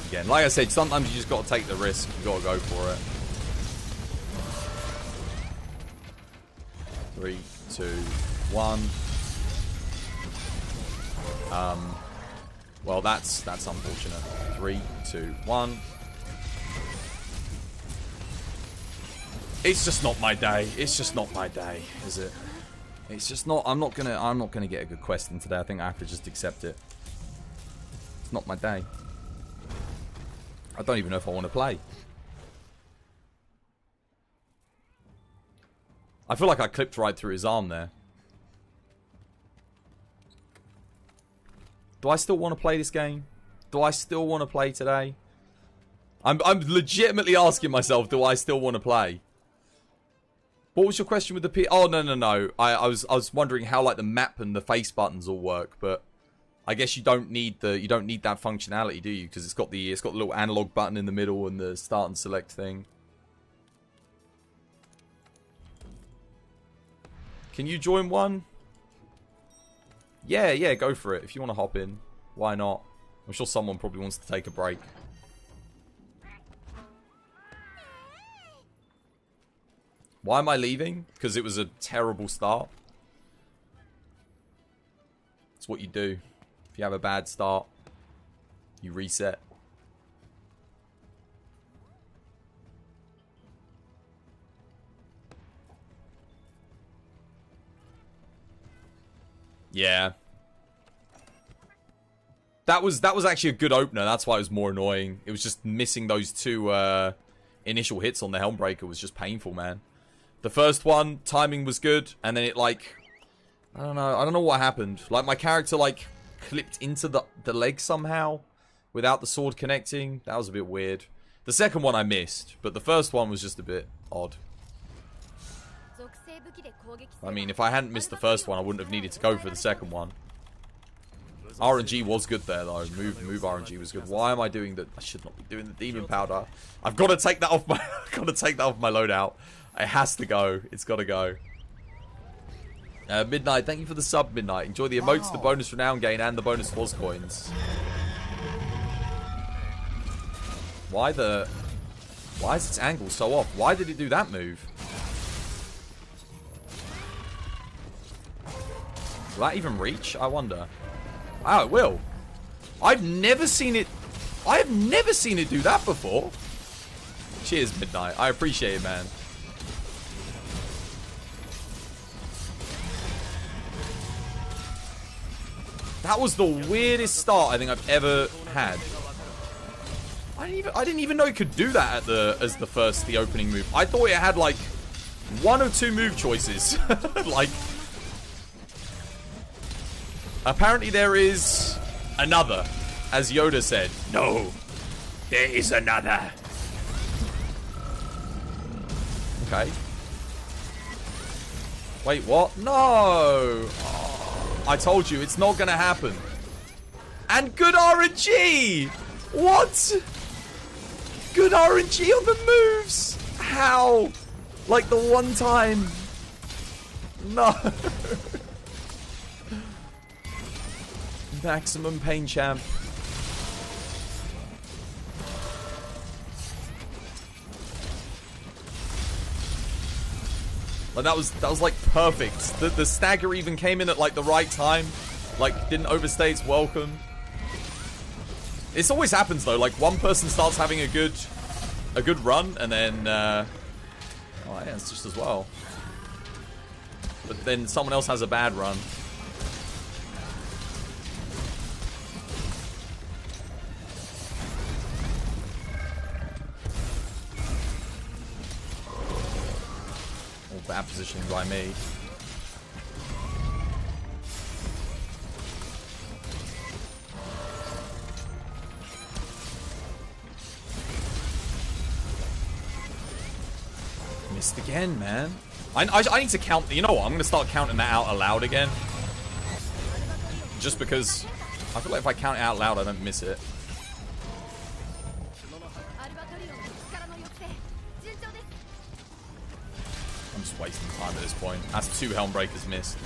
Again, like I said, sometimes you just got to take the risk. You got to go for it. 3, 2, 1. Well, that's unfortunate. 3, 2, 1. It's just not my day. It's just not my day, is it? It's just not. I'm not gonna get a good quest in today. I think I have to just accept it. It's not my day. I don't even know if I want to play. I feel like I clipped right through his arm there. Do I still want to play this game? Do I still want to play today? I'm legitimately asking myself, do I still want to play? What was your question with the P? Oh, no. I was wondering how like the map and the face buttons all work, but I guess you don't need that functionality, do you? Because it's got the little analog button in the middle and the start and select thing. Can you join one? Yeah, go for it. If you want to hop in, why not? I'm sure someone probably wants to take a break. Why am I leaving? Because it was a terrible start. It's what you do. If you have a bad start, you reset. Yeah. That was actually a good opener. That's why it was more annoying. It was just missing those two initial hits on the Helmbreaker was just painful, man. The first one, timing was good, and then it like, I don't know what happened. Like my character like clipped into the leg somehow without the sword connecting. That was a bit weird. The second one I missed, but the first one was just a bit odd. I mean, if I hadn't missed the first one, I wouldn't have needed to go for the second one. RNG was good there, though. Move RNG was good. Why am I doing that? I should not be doing the demon powder. I've got to take that off my. Loadout. It has to go. It's got to go. Midnight, thank you for the sub, Midnight. Enjoy the emotes, the bonus renown gain, and the bonus Foz coins. Why is its angle so off? Why did it do that move? Will that even reach? I wonder. Oh, it will. I've never seen it do that before. Cheers, Midnight. I appreciate it, man. That was the weirdest start I think I've ever had. I didn't even know it could do that as the opening move. I thought it had like one or two move choices. Like apparently there is another, as Yoda said. No, there is another. Okay. Wait, what? No. Oh. I told you, it's not gonna happen. And good RNG! What? Good RNG on the moves! How? Like the one time. No. Maximum pain champ. Like that was like perfect. The stagger even came in at like the right time. Like didn't overstay its welcome. This always happens though. Like one person starts having a good run and then oh yeah, it's just as well. But then someone else has a bad run. Bad positioning by me. Missed again, man. I need to count. You know what? I'm going to start counting that out aloud again. Just because I feel like if I count it out loud, I don't miss it. I'm just wasting time at this point. That's 2 Helmbreakers missed.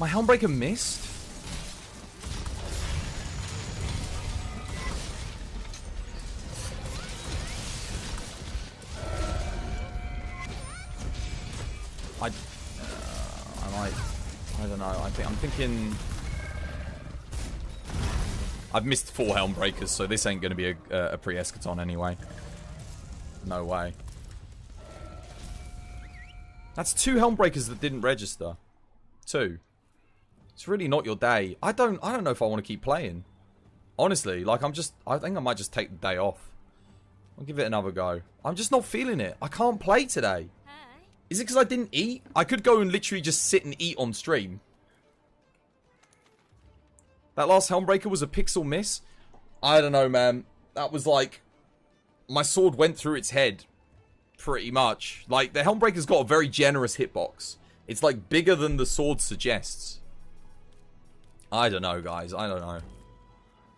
My Helmbreaker missed? I don't know. I'm thinking I've missed 4 Helmbreakers, so this ain't going to be a pre-eschaton anyway. No way. That's 2 Helmbreakers that didn't register. 2. It's really not your day. I don't know if I want to keep playing. Honestly, like I think I might just take the day off. I'll give it another go. I'm just not feeling it. I can't play today. Is it because I didn't eat? I could go and literally just sit and eat on stream. That last Helmbreaker was a pixel miss. I don't know, man. That was like... My sword went through its head. Pretty much. Like, the Helmbreaker's got a very generous hitbox. It's like bigger than the sword suggests. I don't know, guys. I don't know.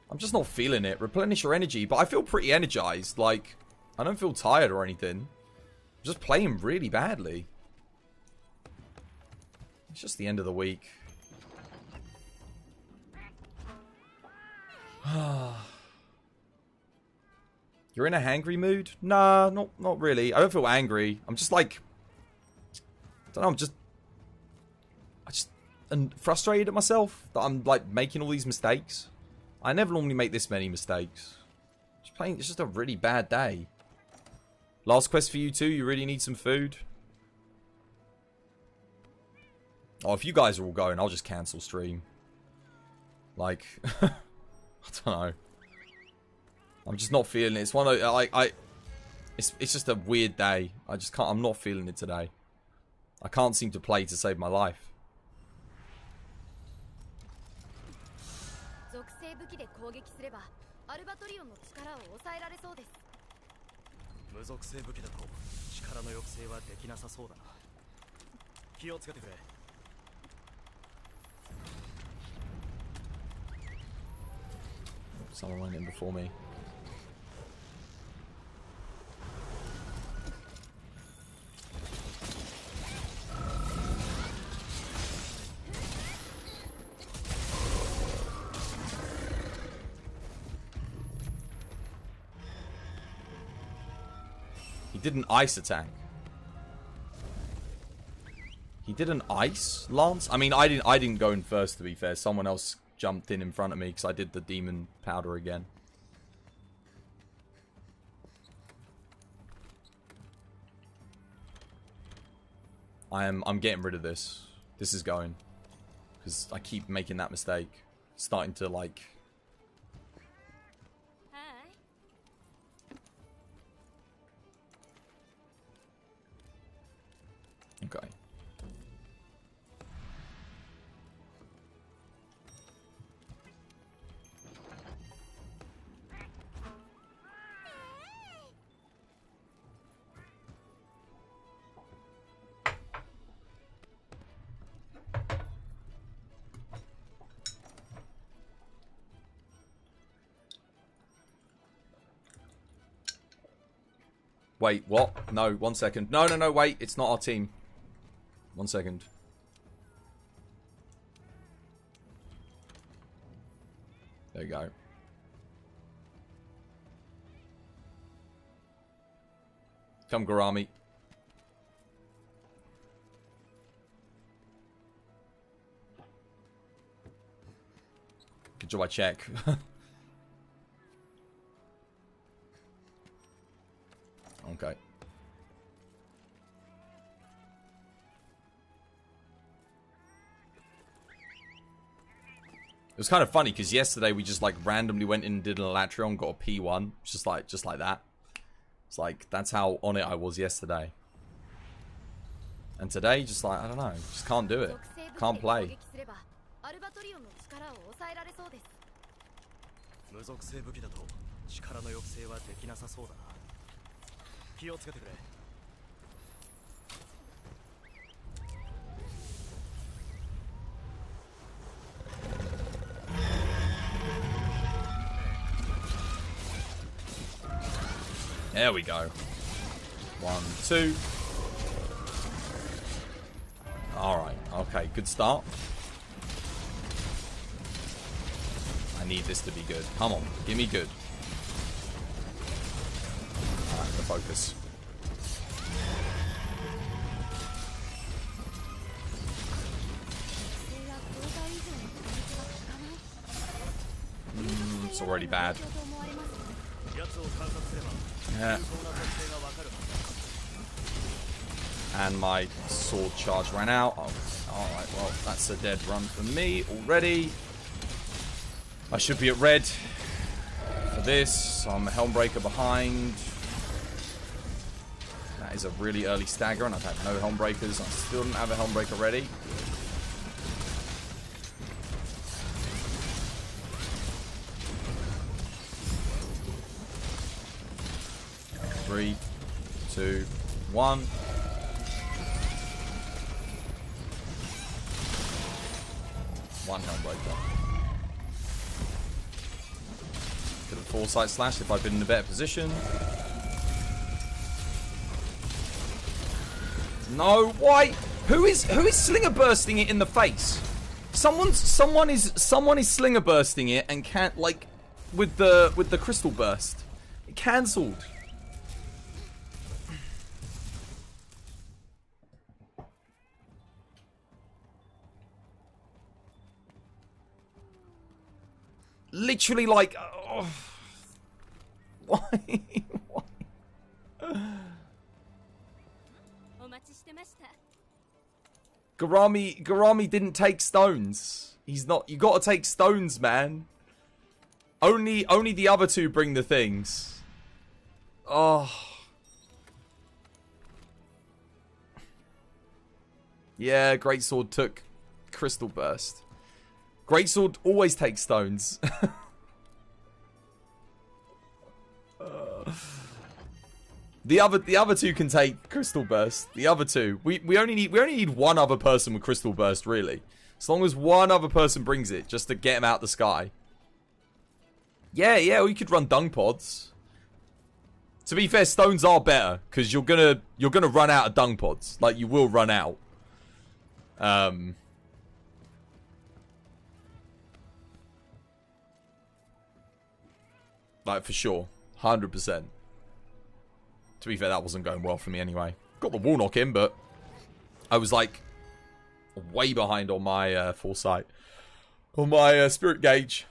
I'm just not feeling it. Replenish your energy. But I feel pretty energized. Like, I don't feel tired or anything. I'm just playing really badly. It's just the end of the week. You're in a hangry mood? Nah, not really. I don't feel angry. I'm just like... I don't know, I just am frustrated at myself that I'm like making all these mistakes. I never normally make this many mistakes. Just playing, it's just a really bad day. Last quest for you too, you really need some food? Oh, if you guys are all going, I'll just cancel stream. Like, I don't know. I'm just not feeling it. It's one of it's just a weird day. I just can't. I'm not feeling it today. I can't seem to play to save my life. Someone went in before me. He did an ice attack. He did an ice lance? I mean, I didn't go in first, to be fair. Someone else jumped in front of me because I did the demon powder again. I'm getting rid of this. This is going. Because I keep making that mistake. Starting to like... Okay. Wait, what? No, 1 second. No, wait. It's not our team. 1 second. There you go. Come, Garami. Good job I check. Okay. It was kind of funny because yesterday we just like randomly went in and did an Elatrion, got a P1, just like that. It's like that's how on it I was yesterday. And today, just like I don't know, just can't do it, can't play. There we go. 1, 2. Alright, okay, good start. I need this to be good. Come on, give me good. Alright, the focus. It's already bad. Yeah. And my sword charge ran out. Oh, alright, well, that's a dead run for me already. I should be at red for this. I'm a Helmbreaker behind. That is a really early stagger, and I've had no Helmbreakers. I still don't have a Helmbreaker ready. Three, two, one. One Helmbreaker. Could have foresight slashed if I'd been in a better position. No, why? Who is slinger bursting it in the face? Someone is slinger bursting it and can't, like, with the crystal burst. It cancelled. Literally, like, oh, why? Garami didn't take stones. He's not. You got to take stones, man. Only the other two bring the things. Oh. Yeah, Greatsword took Crystal Burst. Greatsword always takes stones. The other two can take Crystal Burst. The other two, we only need one other person with Crystal Burst, really. As long as one other person brings it, just to get him out the sky. Yeah, we could run dung pods. To be fair, stones are better because you're gonna run out of dung pods. Like, you will run out. Like, for sure. 100%. To be fair, that wasn't going well for me anyway. Got the wall knock in, but I was, like, way behind on my foresight. On my spirit gauge.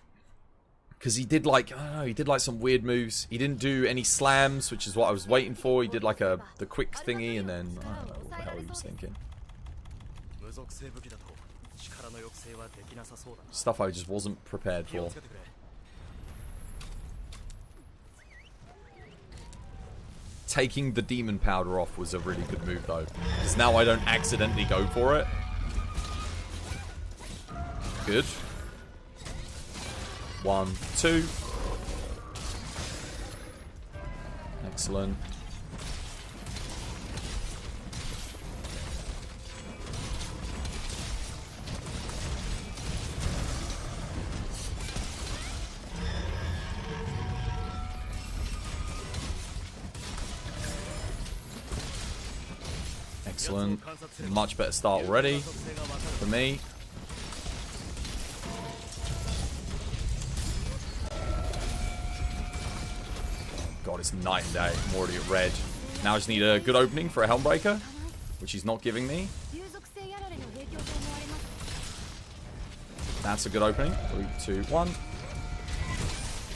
Because he did, like, I don't know, he did, like, some weird moves. He didn't do any slams, which is what I was waiting for. He did, like, the quick thingy, and then, I don't know what the hell he was thinking. Stuff I just wasn't prepared for. Taking the demon powder off was a really good move, though. Because now I don't accidentally go for it. Good. 1, 2. Excellent. Excellent. Much better start already for me. God, it's night and day. I'm already at red. Now I just need a good opening for a Helmbreaker, which he's not giving me. That's a good opening. 3, 2, 1. A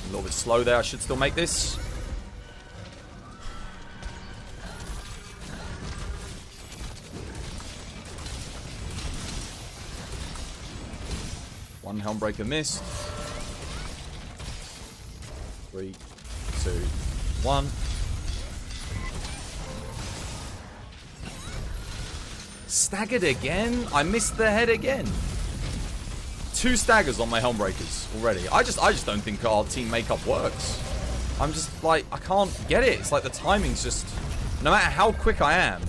little bit slow there. I should still make this. One Helmbreaker missed. 3, 2, 1. Staggered again? I missed the head again. 2 staggers on my Helmbreakers already. I just don't think our team makeup works. I'm just like, I can't get it. It's like the timing's just, no matter how quick I am,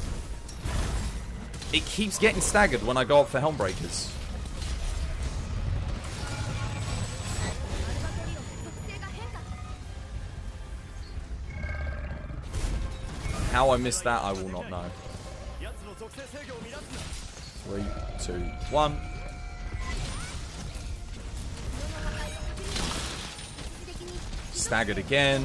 it keeps getting staggered when I go up for Helmbreakers. How I missed that, I will not know. 3, 2, 1. staggered again.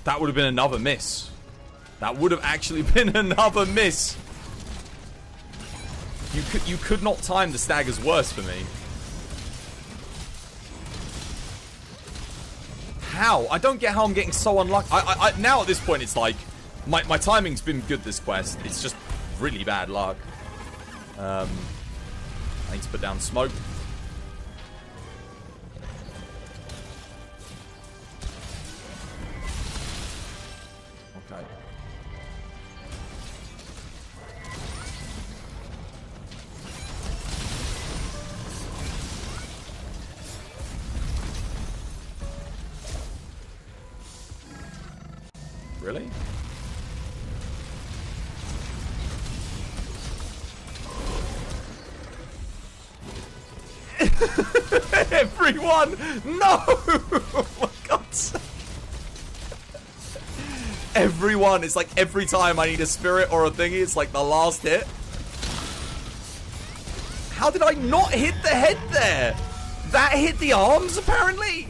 That would have been another miss. That would have actually been another miss. You could not time the staggers worse for me. How? I don't get how I'm getting so unlucky. Now at this point, it's like my timing's been good this quest. It's just really bad luck. I need to put down smoke. Okay. Really? Everyone! No! Oh my god. Everyone. It's like every time I need a spirit or a thingy, it's like the last hit. How did I not hit the head there? That hit the arms, apparently?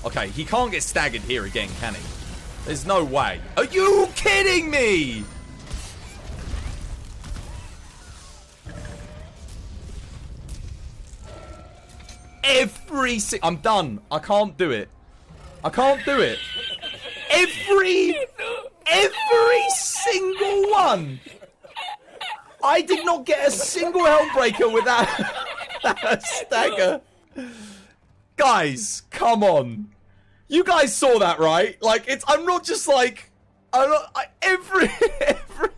Okay, he can't get staggered here again, can he? There's no way. Are you kidding me? I'm done. I can't do it. I can't do it. Every single one. I did not get a single Helmbreaker with that stagger. Guys, come on. You guys saw that, right? Like, I'm not just like, every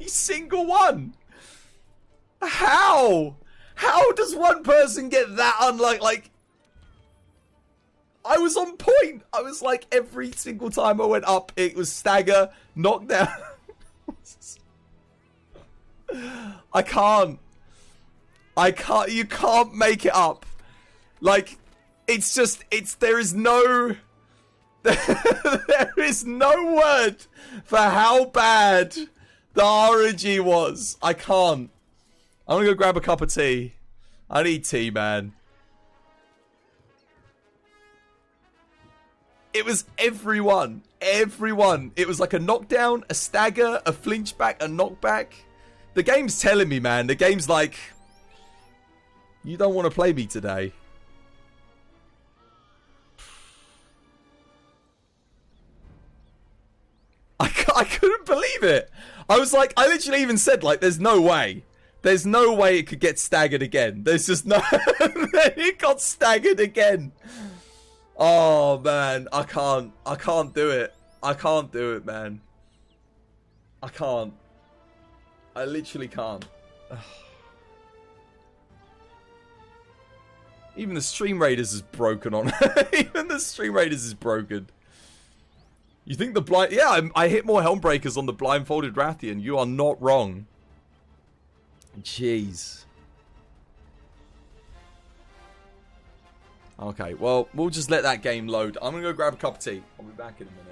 single one. How? How does one person get that unlucky? Like, I was on point. I was like, every single time I went up, it was stagger, knockdown. I can't. You can't make it up. Like, it's just, there is no word for how bad the RNG was. I can't. I'm gonna go grab a cup of tea. I need tea, man. It was everyone. Everyone. It was like a knockdown, a stagger, a flinch back, a knockback. The game's telling me, man. The game's like, you don't want to play me today. I couldn't believe it. I was like, I literally even said, like, there's no way. There's no way it could get staggered again. There's just no... It got staggered again. Oh, man. I can't do it. I can't do it, man. I can't. I literally can't. Even the Stream Raiders is broken on. Even the Stream Raiders is broken. You think the blind... Yeah, I hit more Helmbreakers on the blindfolded Rathian. You are not wrong. Jeez. Okay, well, we'll just let that game load. I'm going to go grab a cup of tea. I'll be back in a minute.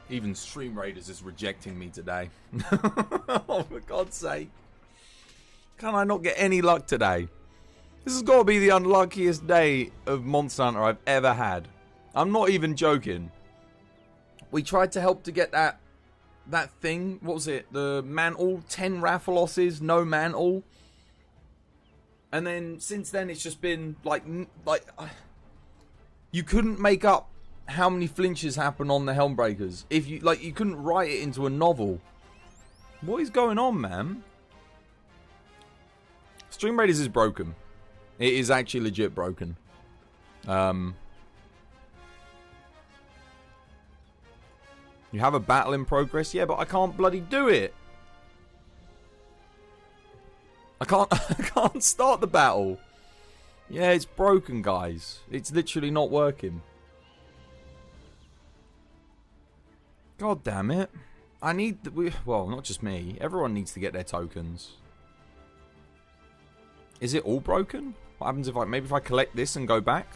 Even Stream Raiders is rejecting me today. Oh, for God's sake. Can I not get any luck today? This has got to be the unluckiest day of Monster Hunter I've ever had. I'm not even joking. We tried to help to get that thing. What was it? The mantle. 10 Rathaloses, no mantle. And then since then it's just been like you couldn't make up how many flinches happen on the Helmbreakers. If you you couldn't write it into a novel. What is going on, man? Stream Raiders is broken. It is actually legit broken. You have a battle in progress? Yeah, but I can't bloody do it. I can't start the battle. Yeah, it's broken, guys. It's literally not working. God damn it. I need... well, not just me. Everyone needs to get their tokens. Is it all broken? What happens if maybe if I collect this and go back?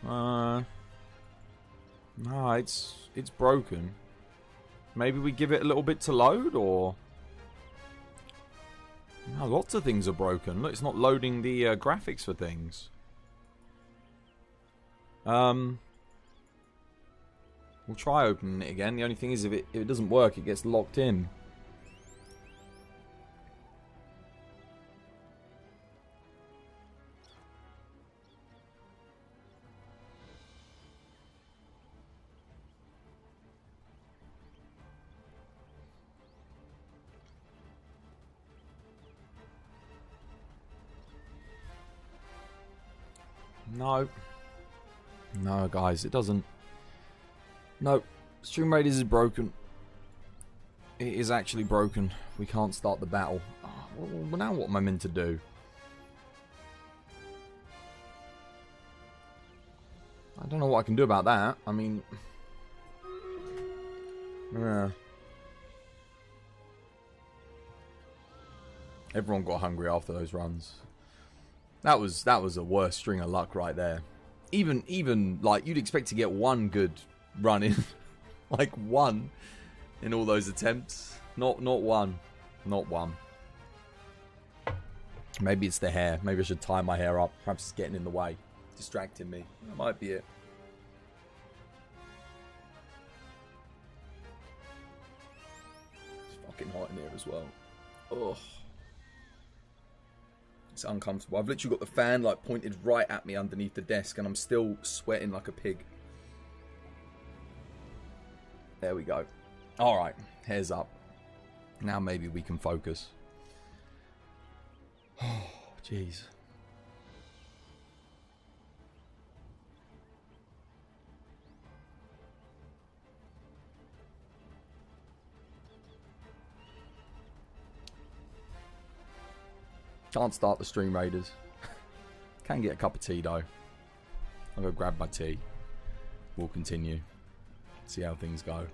No, it's broken. Maybe we give it a little bit to load, or... no, lots of things are broken. Look, it's not loading the graphics for things. We'll try opening it again. The only thing is, if it doesn't work, it gets locked in. No. No, guys, it doesn't. No. Stream Raiders is broken. It is actually broken. We can't start the battle. Oh, well, now what am I meant to do? I don't know what I can do about that. I mean... yeah. Everyone got hungry after those runs. That was a worse string of luck right there. Even like you'd expect to get one good run in, like one in all those attempts. Not one, not one. Maybe it's the hair. Maybe I should tie my hair up. Perhaps it's getting in the way, distracting me. That might be it. It's fucking hot in here as well. Ugh. It's uncomfortable. I've literally got the fan like pointed right at me underneath the desk and I'm still sweating like a pig. There we go. Alright, hair's up. Now maybe we can focus. Oh, jeez. Can't start the Stream Raiders. Can get a cup of tea though. I'll go grab my tea. We'll continue. See how things go.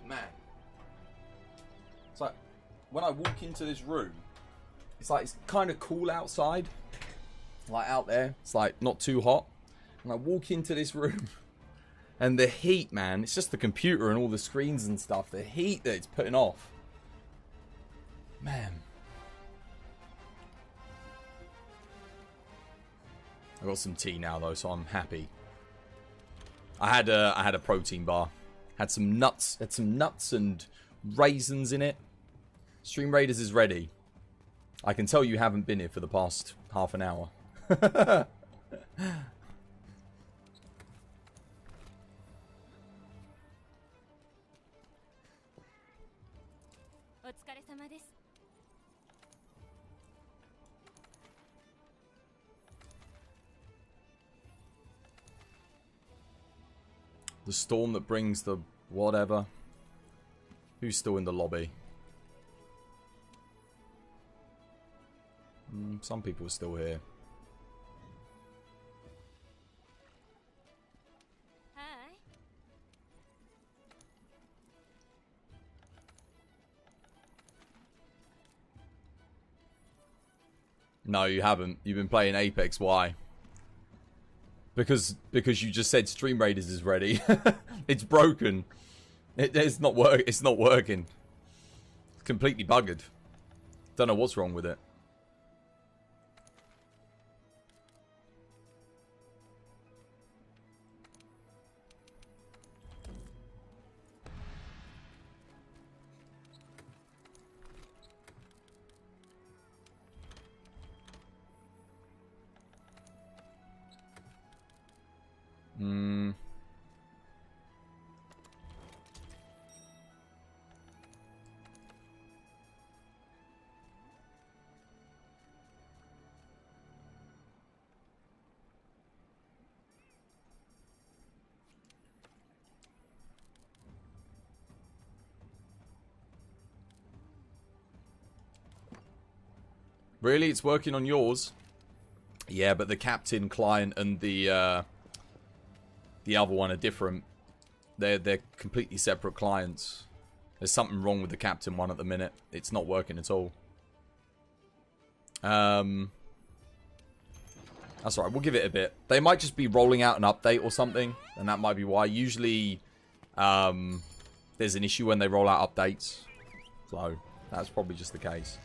Man, it's like when I walk into this room, it's like it's kind of cool outside, like out there, it's like not too hot, and I walk into this room and the heat, man, it's just the computer and all the screens and stuff, the heat that it's putting off, man. I got some tea now though, so I'm happy. I had a protein bar. Had some nuts. Had some nuts and raisins in it. Stream Raiders is ready. I can tell you haven't been here for the past half an hour. The storm that brings the whatever. Who's still in the lobby? Some people are still here. Hi. No, you haven't. You've been playing Apex. Why? Because you just said Stream Raiders is ready. It's broken. It's not working. It's completely buggered. Don't know what's wrong with it. Really? It's working on yours? Yeah, but the captain client and the other one are different. They're completely separate clients. There's something wrong with the captain one at the minute. It's not working at all. That's alright, we'll give it a bit. They might just be rolling out an update or something, and that might be why. Usually, there's an issue when they roll out updates. So, that's probably just the case.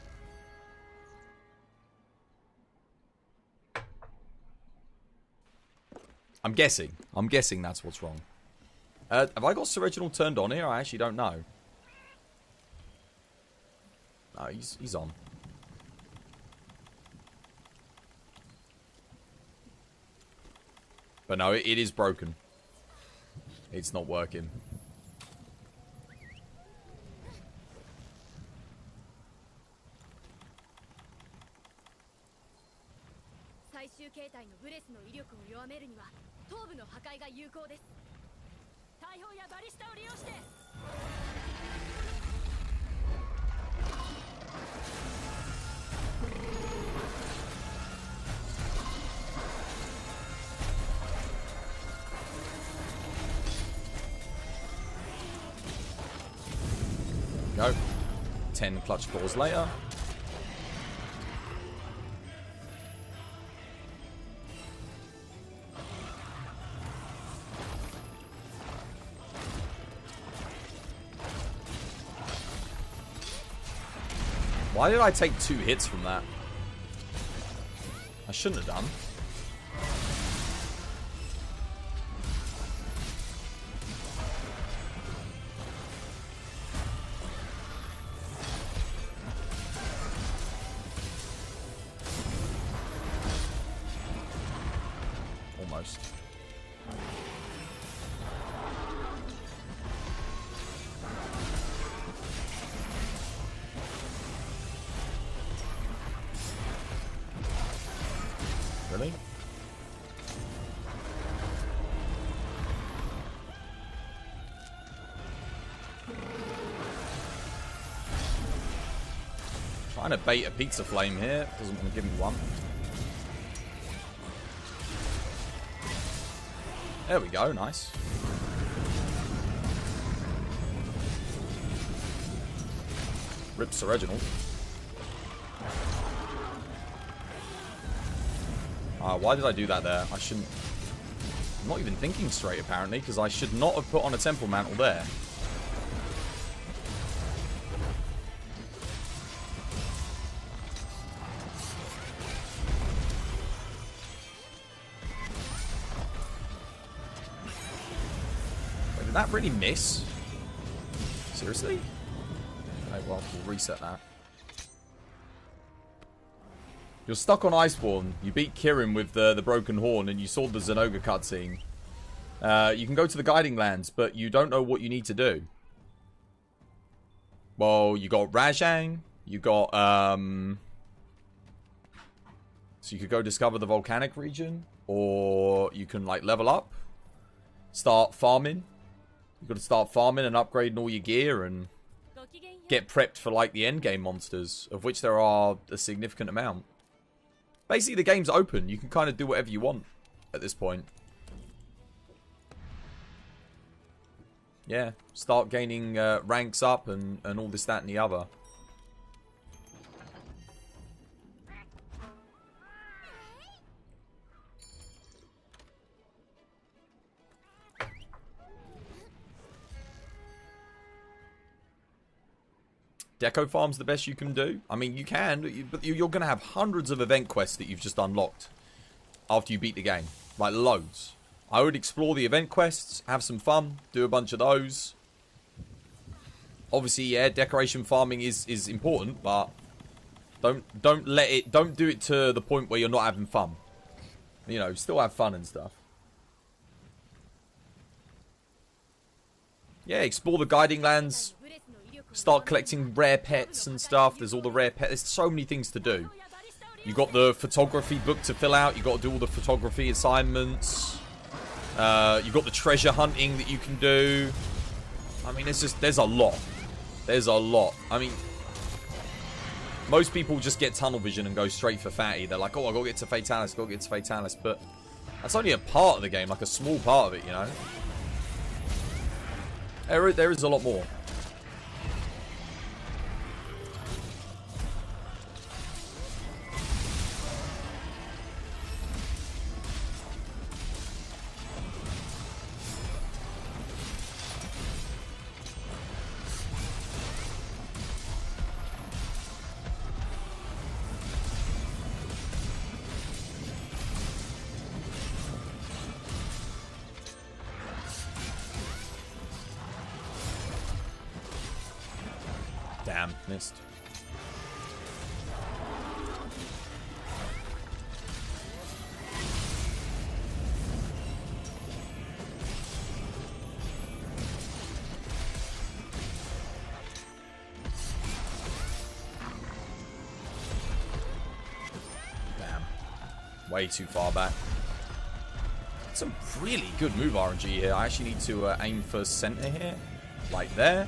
I'm guessing. I'm guessing that's what's wrong. Have I got Sir Reginald turned on here? I actually don't know. No, he's on. But no, it is broken. It's not working. Go. 10 clutch claws later. Why did I take 2 hits from that? I shouldn't have done. Almost. Really? Trying to bait a pizza flame here. Doesn't want to give me one. There we go, nice. Rip Sir Reginald. Why did I do that there? I shouldn't... I'm not even thinking straight, apparently, because I should not have put on a temple mantle there. that really miss? Seriously? Okay, well, we'll reset that. You're stuck on Iceborne. You beat Kirin with the broken horn, and you saw the Zenoga cutscene. You can go to the Guiding Lands, but you don't know what you need to do. Well, you got Rajang. You got, So you could go discover the volcanic region, or you can, like, level up. Start farming. You got to start farming and upgrading all your gear and get prepped for, like, the endgame monsters, of which there are a significant amount. Basically, the game's open. You can kind of do whatever you want at this point. Yeah, start gaining ranks up and all this, that, and the other. Deco farm's the best you can do. I mean, you can, but you're going to have hundreds of event quests that you've just unlocked after you beat the game. Like, loads. I would explore the event quests, have some fun, do a bunch of those. Obviously, yeah, decoration farming is important, but don't do it to the point where you're not having fun. You know, still have fun and stuff. Yeah, explore the Guiding Lands. Start collecting rare pets and stuff. There's all the rare pets. There's so many things to do. You got the photography book to fill out. You got to do all the photography assignments. You got the treasure hunting that you can do. I mean, there's a lot. There's a lot. I mean, most people just get tunnel vision and go straight for fatty. They're like, oh, I gotta get to Fatalis, gotta get to Fatalis. But that's only a part of the game, like a small part of it, you know. There is a lot more. Damn, missed. Damn. Way too far back. Some really good move RNG here. I actually need to aim for center here. Like there.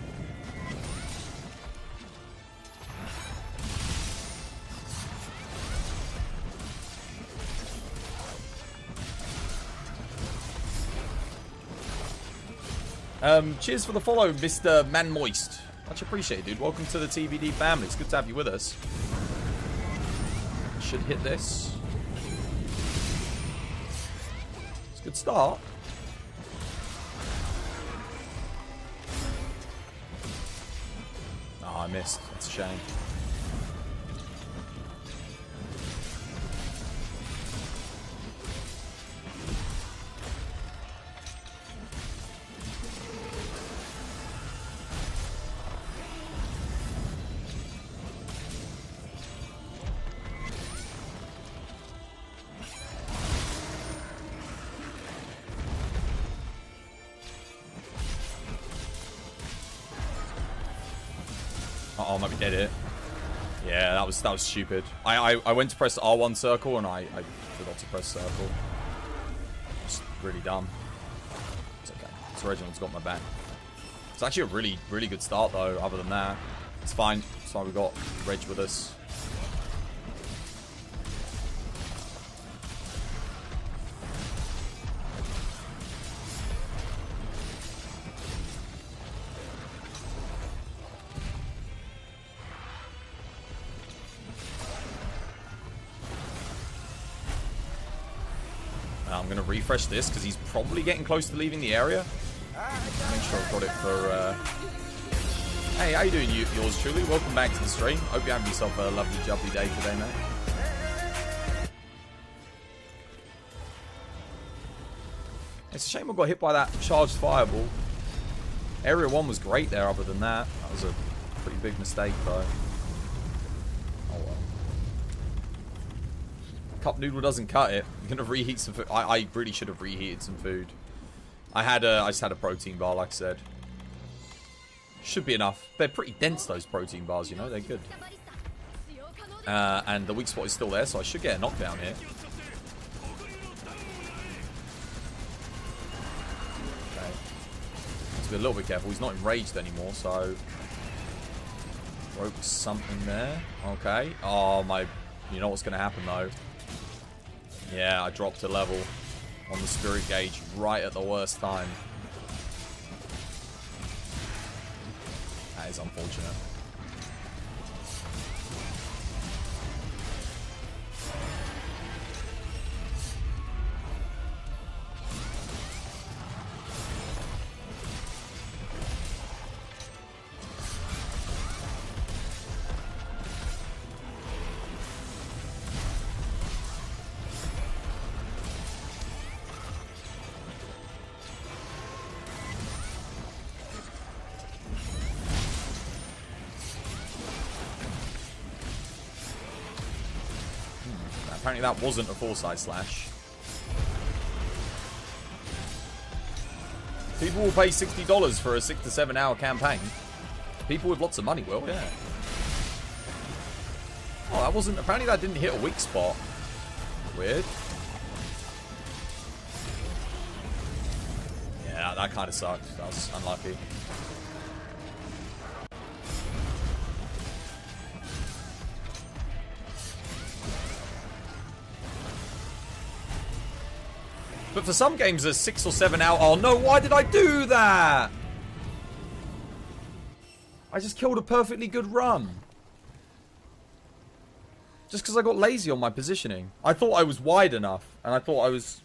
Cheers for the follow, Mr. Man Moist. Much appreciated, dude. Welcome to the TVD family. It's good to have you with us. Should hit this. It's a good start. Oh, I missed. That's a shame. Oh, I might be dead here. Yeah, that was stupid. I went to press R1 circle and I forgot to press circle. It's really dumb. It's okay. So Reginald's got my back. It's actually a really good start though, other than that. It's fine. That's why we got Reg with us. I'm going to refresh this because he's probably getting close to leaving the area. Make sure I've got it for... Hey, how you doing, yours truly? Welcome back to the stream. Hope you have yourself a lovely, jubbly day today, mate. It's a shame I got hit by that charged fireball. Area 1 was great there other than that. That was a pretty big mistake, though. Oh, well. Cup noodle doesn't cut it. I'm going to reheat some food. I really should have reheated some food. I just had a protein bar, like I said. Should be enough. They're pretty dense, those protein bars, you know. They're good. And the weak spot is still there, so I should get a knockdown here. Okay. Let's be a little bit careful. He's not enraged anymore, so... Broke something there. Okay. Oh, my... You know what's going to happen, though? Yeah, I dropped a level on the spirit gauge right at the worst time. That is unfortunate. Apparently that wasn't a foresight slash. People will pay $60 for a 6 to 7 hour campaign. People with lots of money will, yeah. Oh, that wasn't... Apparently that didn't hit a weak spot. Weird. Yeah, that kind of sucked. That was unlucky. But for some games, a 6 or 7 hour... Oh no, why did I do that? I just killed a perfectly good run. Just because I got lazy on my positioning. I thought I was wide enough. And I thought I was...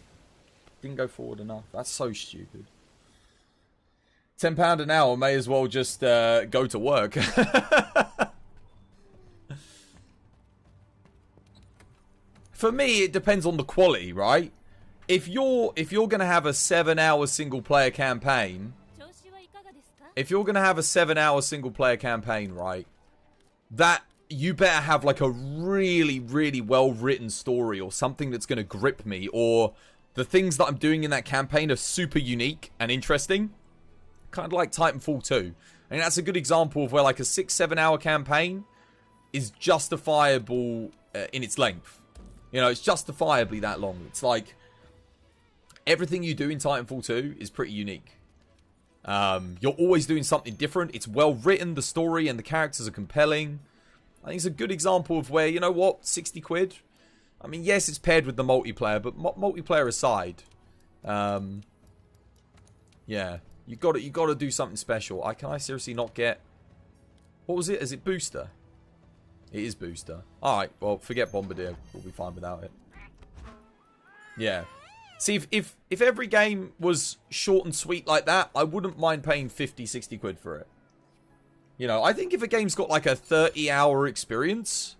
Didn't go forward enough. That's so stupid. £10 an hour, may as well just go to work. For me, it depends on the quality, right? If you're gonna have a 7 hour single player campaign, right, that you better have like a really, really well written story or something that's gonna grip me, or the things that I'm doing in that campaign are super unique and interesting. Kind of like Titanfall 2. And that's a good example of where like a 6-7 hour campaign is justifiable in its length. You know, it's justifiably that long. It's like everything you do in Titanfall 2 is pretty unique. You're always doing something different. It's well written. The story and the characters are compelling. I think it's a good example of where, you know what, 60 quid. I mean, yes, it's paired with the multiplayer, but multiplayer aside, yeah, you got to do something special. Can I seriously not get? What was it? Is it booster? It is booster. All right. Well, forget Bombardier. We'll be fine without it. Yeah. See, if every game was short and sweet like that, I wouldn't mind paying 50, 60 quid for it. You know, I think if a game's got like a 30-hour experience,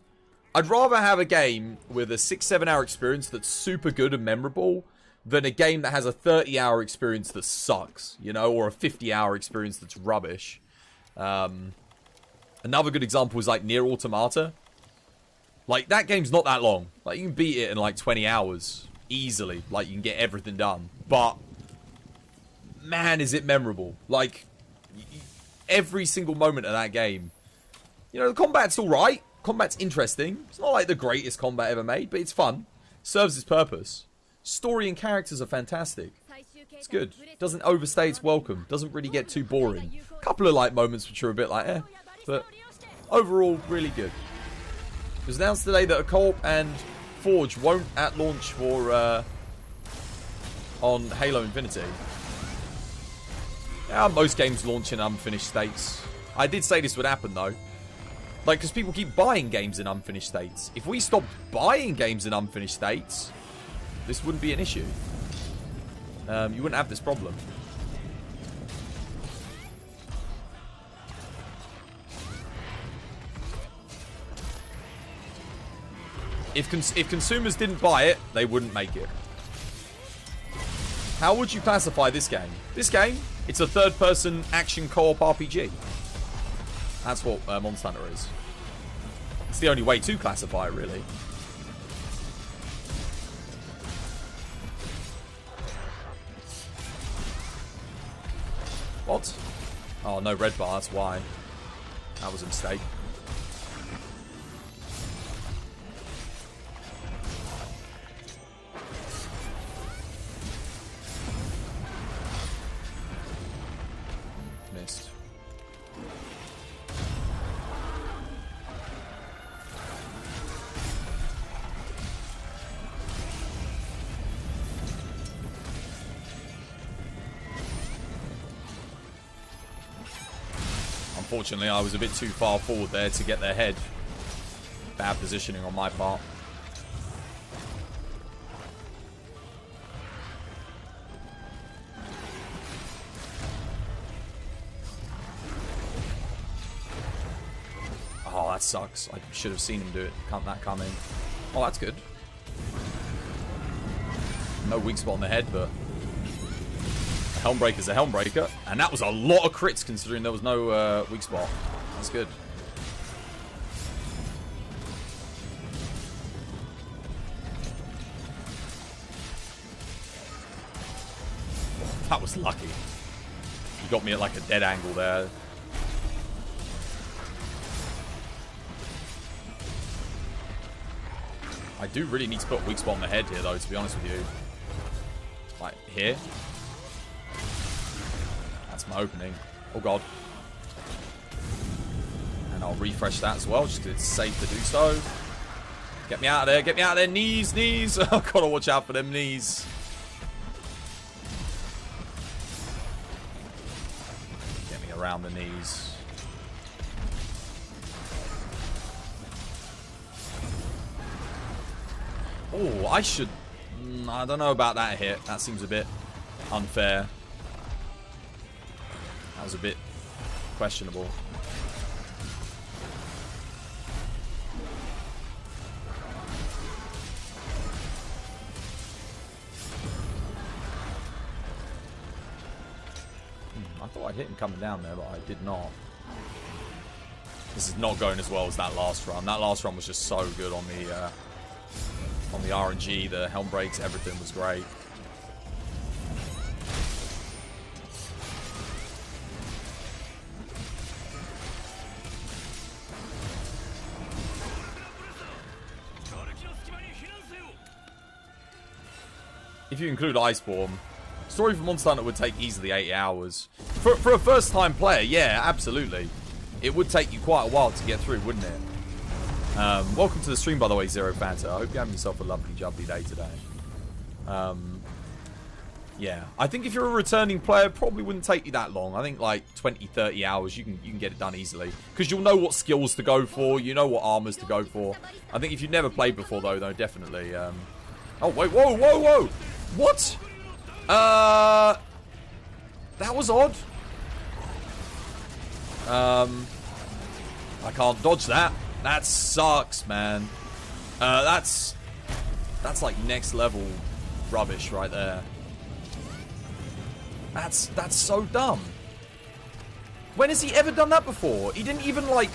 I'd rather have a game with a 6-7 hour experience that's super good and memorable than a game that has a 30-hour experience that sucks, you know, or a 50-hour experience that's rubbish. Another good example is like Nier Automata. Like, that game's not that long. Like, you can beat it in like 20 hours. Easily, like you can get everything done, but man, is it memorable. Like every single moment of that game, you know, the combat's all right, combat's interesting. It's not like the greatest combat ever made, but it's fun, serves its purpose. Story and characters are fantastic. It's good, doesn't overstay its welcome, doesn't really get too boring. A couple of like moments which are a bit like but overall really good. It was announced today that a co-op and Forge won't at launch for on Halo Infinity. Yeah, most games launch in unfinished states. I did say this would happen though. Like, because people keep buying games in unfinished states. If we stopped buying games in unfinished states, this wouldn't be an issue. You wouldn't have this problem. If consumers didn't buy it, they wouldn't make it. How would you classify this game? This game, it's a third-person action co-op RPG. That's what Monster Hunter is. It's the only way to classify it, really. What? Oh, no red bar, that's why. That was a mistake. Missed. Unfortunately, I was a bit too far forward there to get their head. Bad positioning on my part. Oh, that sucks. I should have seen him do it. Can't that come in? Oh, that's good. No weak spot on the head, but a Helmbreaker's a Helmbreaker. And that was a lot of crits considering there was no weak spot. That's good. That was lucky. He got me at like a dead angle there. I do really need to put a weak spot on the head here, though, to be honest with you. Like, here. That's my opening. Oh, God. And I'll refresh that as well, just because it's safe to do so. Get me out of there. Get me out of there. Knees, knees. I've got to watch out for them knees. Get me around the knees. Oh, I should... I don't know about that hit. That seems a bit unfair. That was a bit questionable. I thought I hit him coming down there, but I did not. This is not going as well as that last run. That last run was just so good on the RNG, the helm breaks, everything was great. If you include Iceborne, story for Monster Hunter would take easily 80 hours. For a first-time player, yeah, absolutely. It would take you quite a while to get through, wouldn't it? Welcome to the stream, by the way, Zero Fanta. I hope you're having yourself a lovely, jubbly day today. Yeah, I think if you're a returning player, it probably wouldn't take you that long. I think like 20, 30 hours, you can get it done easily. Because you'll know what skills to go for, you know what armors to go for. I think if you've never played before, though, definitely. Oh, wait, whoa, whoa, whoa! What? That was odd. I can't dodge that. That sucks, man. That's like next level rubbish right there. That's so dumb. When has he ever done that before? He didn't even like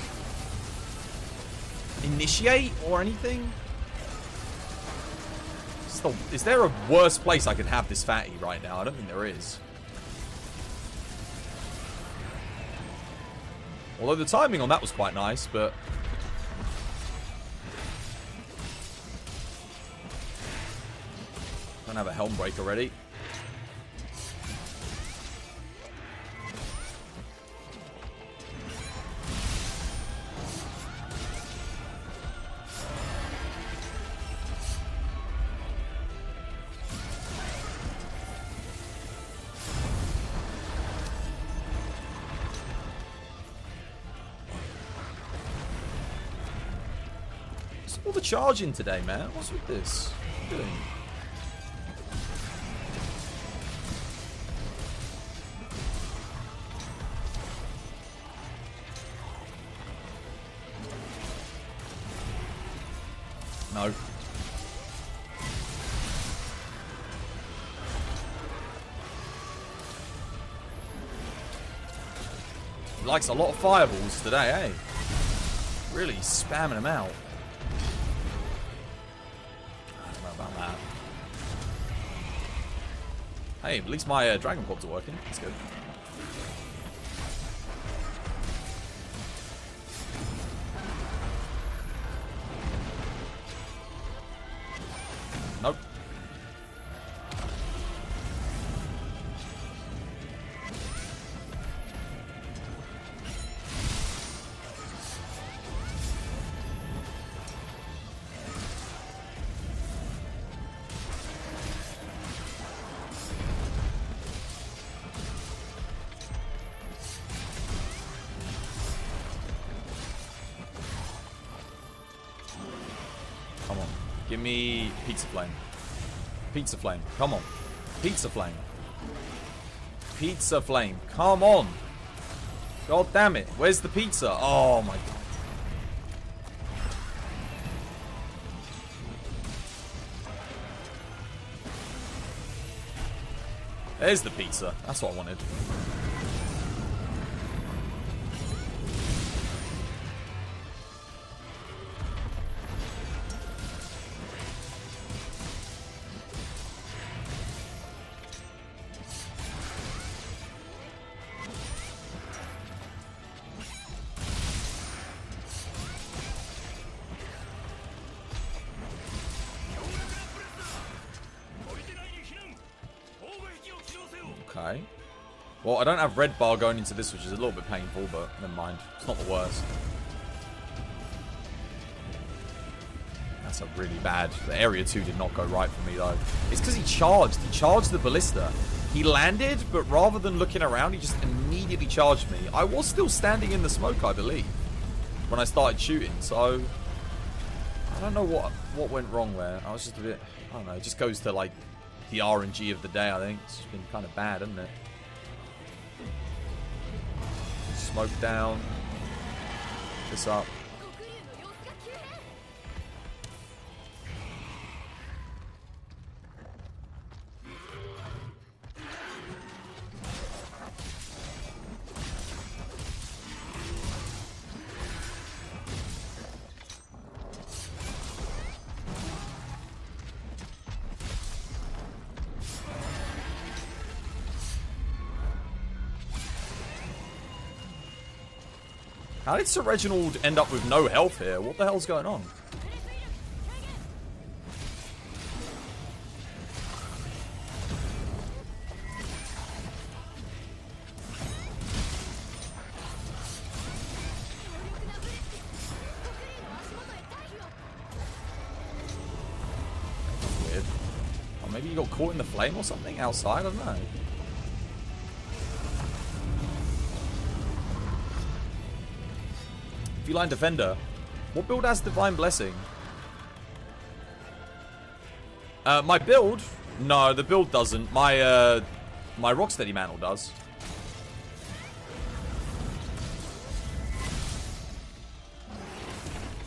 initiate or anything. Still, is there a worse place I could have this fatty right now? I don't think there is. Although the timing on that was quite nice, but... Don't have a helm break already. All the charging today, man. What's with this? What are you doing? No. likes a lot of fireballs today, eh? Really spamming them out. I don't know about that. Hey, at least my dragon pods are working. That's good. Nope. Come on. Give me Pizza Flame. Pizza Flame. Come on. Pizza Flame. Pizza Flame. Come on. God damn it. Where's the pizza? Oh my god. There's the pizza. That's what I wanted. Okay. Well, I don't have red bar going into this, which is a little bit painful, but never mind. It's not the worst. That's a really bad... The area 2 did not go right for me, though. It's because he charged. He charged the ballista. He landed, but rather than looking around, he just immediately charged me. I was still standing in the smoke, I believe, when I started shooting, so... I don't know what went wrong there. I was just a bit... I don't know. It just goes to, like... the RNG of the day, I think. It's been kind of bad, hasn't it? Smoke down. This up. How did Sir Reginald end up with no health here? What the hell's going on? Weird. Or maybe you got caught in the flame or something outside? I don't know. Feline Defender. What build has Divine Blessing? My build? No, the build doesn't. My Rocksteady Mantle does.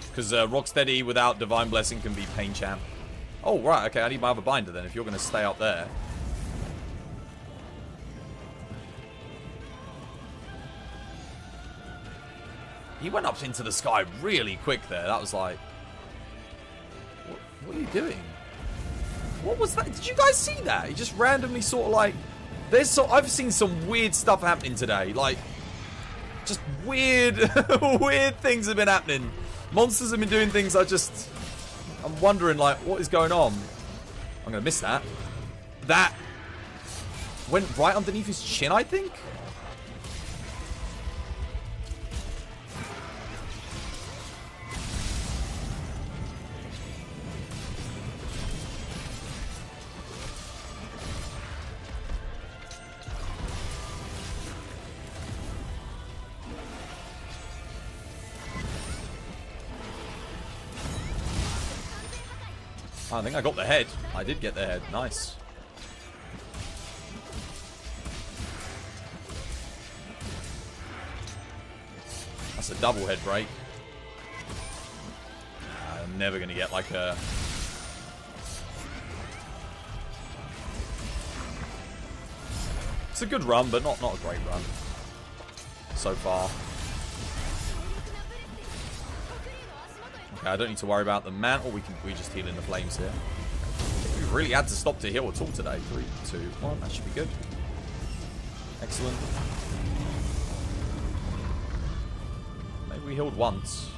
Because Rocksteady without Divine Blessing can be Pain Champ. Oh, right. Okay, I need my other binder then if you're going to stay up there. He went up into the sky really quick there. That was like... What are you doing? What was that? Did you guys see that? He just randomly sort of like... I've seen some weird stuff happening today. Like... Just weird... weird things have been happening. Monsters have been doing things I'm wondering, like, what is going on? I'm going to miss that. That... went right underneath his chin, I think? I think I got the head. I did get the head. Nice. That's a double head break. I'm never going to get like a... It's a good run, but not a great run. so far. Okay, I don't need to worry about the mantle. We just heal in the flames here. We really had to stop to heal at all today. 3, 2, 1. That should be good. Excellent. Maybe we healed once.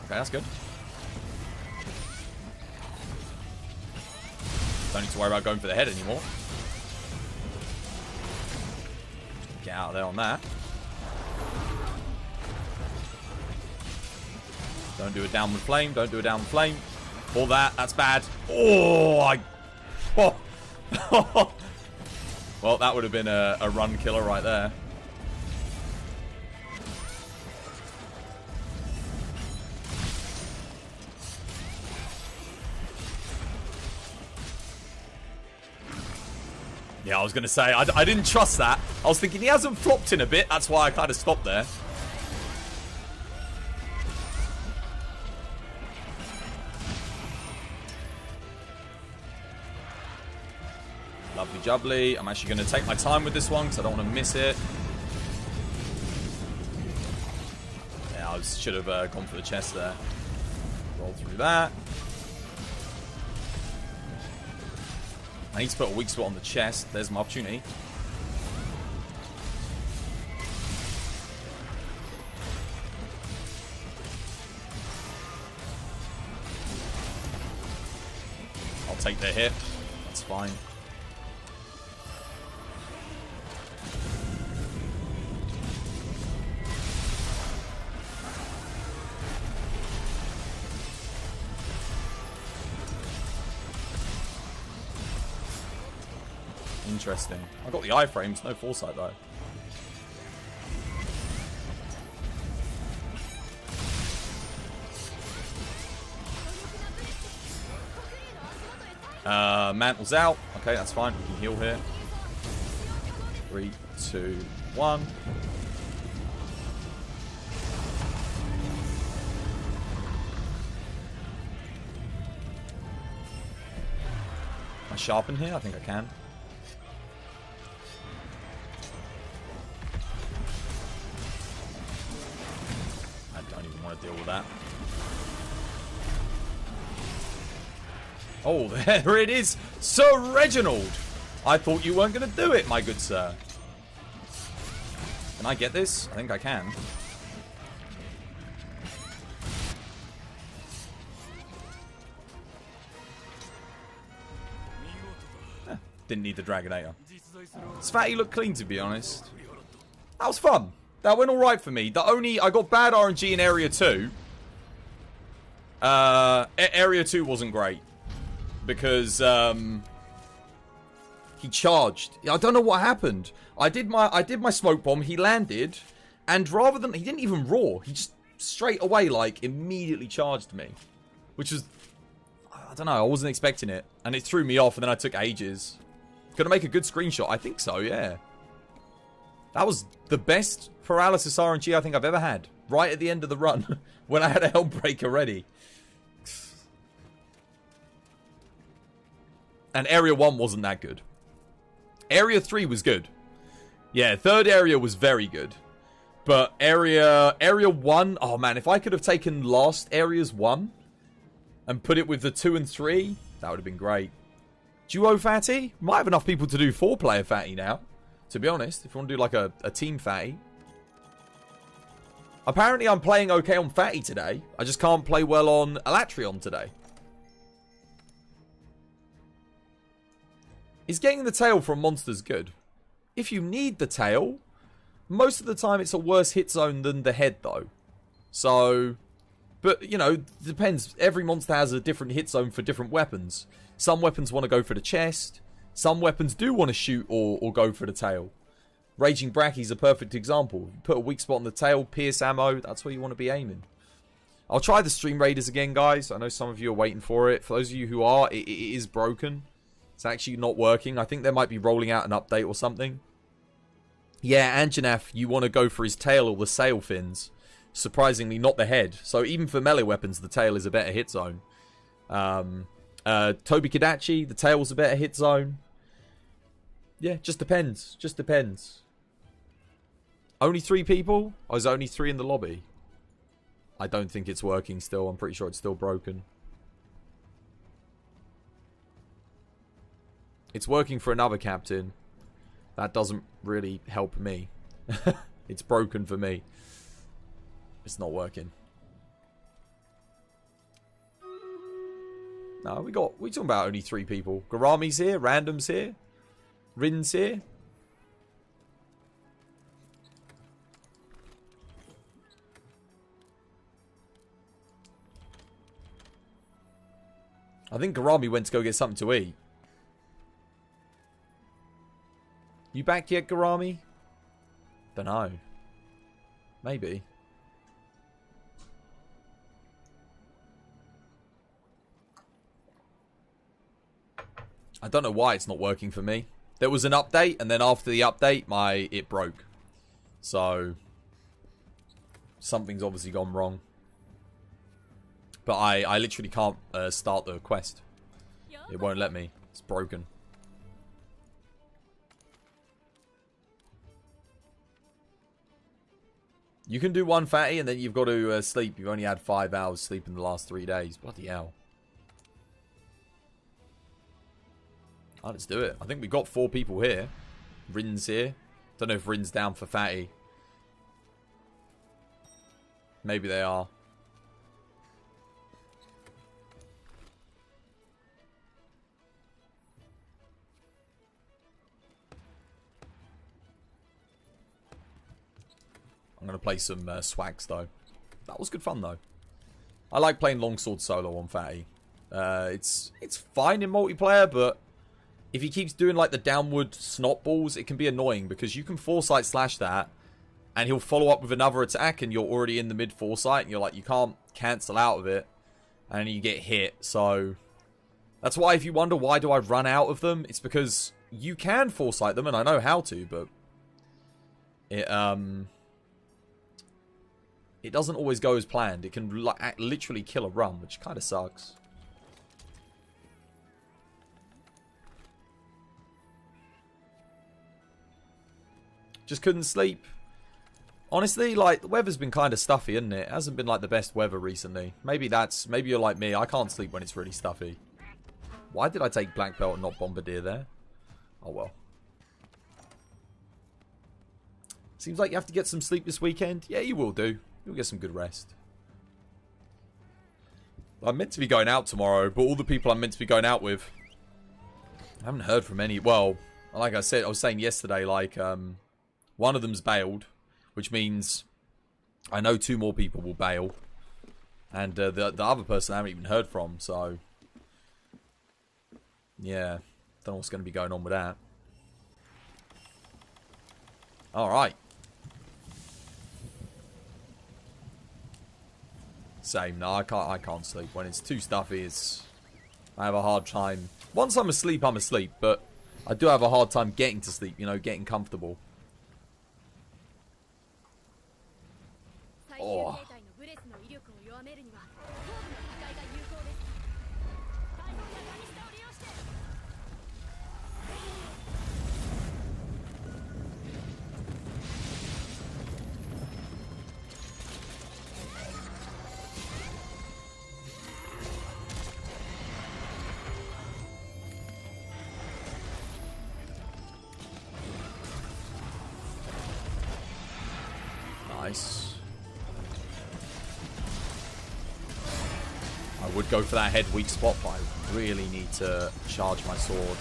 Okay, that's good. Don't need to worry about going for the head anymore. Get out of there on that. Don't do a downward flame. Don't do a downward flame. All that. That's bad. Oh, oh. Well, that would have been a run killer right there. Yeah, I was going to say, I didn't trust that. I was thinking he hasn't flopped in a bit. That's why I kind of stopped there. Lovely jubbly. I'm actually going to take my time with this one because I don't want to miss it. Yeah, I should have gone for the chest there. Roll through that. I need to put a weak spot on the chest. There's my opportunity. I'll take the hit. That's fine. Interesting. I got the iframes, no foresight though. Mantle's out. Okay, that's fine. We can heal here. 3, 2, 1. Can I sharpen here? I think I can. Deal with that. Oh, there it is, Sir Reginald. I thought you weren't going to do it, my good sir. Can I get this? I think I can. Didn't need the Dragonator. This fatty looked clean, to be honest. That was fun. That went alright for me. I got bad RNG in Area 2. Area 2 wasn't great. Because, he charged. I don't know what happened. I did my smoke bomb, he landed, and rather than, he didn't even roar. He just straight away, like, immediately charged me. Which was, I don't know, I wasn't expecting it. And it threw me off, and then I took ages. Gonna make a good screenshot? I think so, yeah. That was the best paralysis RNG I think I've ever had. Right at the end of the run. When I had a Hellbreaker ready. And Area 1 wasn't that good. Area 3 was good. Yeah, third area was very good. But Area 1... Oh man, if I could have taken last Area's 1 and put it with the 2 and 3, that would have been great. Duo Fatty? Might have enough people to do 4-player Fatty now. To be honest, if you want to do like a team Fatty. Apparently I'm playing okay on Fatty today. I just can't play well on Elatrion today. Is getting the tail from monsters good? If you need the tail, most of the time it's a worse hit zone than the head though. So, but you know, depends. Every monster has a different hit zone for different weapons. Some weapons want to go for the chest. Some weapons do want to shoot or go for the tail. Raging Bracky's a perfect example. You put a weak spot on the tail, pierce ammo, that's where you want to be aiming. I'll try the Stream Raiders again, guys. I know some of you are waiting for it. For those of you who are, it is broken. It's actually not working. I think they might be rolling out an update or something. Yeah, Anjanaf, you want to go for his tail or the sail fins. surprisingly not the head. So even for melee weapons, the tail is a better hit zone. Tobi Kadachi, the tail's a better hit zone. Yeah, just depends. Just depends. Only 3 people? Oh, is there only 3 in the lobby? I don't think it's working still. I'm pretty sure it's still broken. It's working for another captain. That doesn't really help me. It's broken for me. It's not working. No, we're talking about only 3 people. Garami's here, Random's here, Rin's here. I think Garami went to go get something to eat. You back yet, Garami? Dunno. Maybe. I don't know why it's not working for me. There was an update, and then after the update, it broke. So something's obviously gone wrong. But I literally can't start the quest. It won't let me. It's broken. You can do 1 fatty and then you've got to sleep. You've only had 5 hours sleep in the last 3 days. Bloody hell. Oh, let's do it. I think we've got 4 people here. Rin's here. Don't know if Rin's down for fatty. Maybe they are. I'm going to play some swags, though. That was good fun, though. I like playing longsword solo on Fatty. It's fine in multiplayer, but if he keeps doing, like, the downward snot balls, it can be annoying, because you can foresight slash that, and he'll follow up with another attack, and you're already in the mid foresight, and you're like, you can't cancel out of it, and you get hit, so that's why if you wonder why do I run out of them, it's because you can foresight them, and I know how to, but it doesn't always go as planned. It can literally kill a run, which kind of sucks. Just couldn't sleep. Honestly, like, the weather's been kind of stuffy, isn't it? It hasn't been, like, the best weather recently. Maybe you're like me. I can't sleep when it's really stuffy. Why did I take Black Belt and not Bombardier there? Oh, well. Seems like you have to get some sleep this weekend. Yeah, you will do. You'll get some good rest. I'm meant to be going out tomorrow, but all the people I'm meant to be going out with, I haven't heard from any. Well, like I said, I was saying yesterday, like, one of them's bailed, which means I know 2 more people will bail. And the other person I haven't even heard from, so yeah, don't know what's going to be going on with that. Alright. Same. No, I can't sleep. When it's too stuffy, I have a hard time. Once I'm asleep, but I do have a hard time getting to sleep, you know, getting comfortable. Oh. Nice. I would go for that head weak spot, but I really need to charge my sword.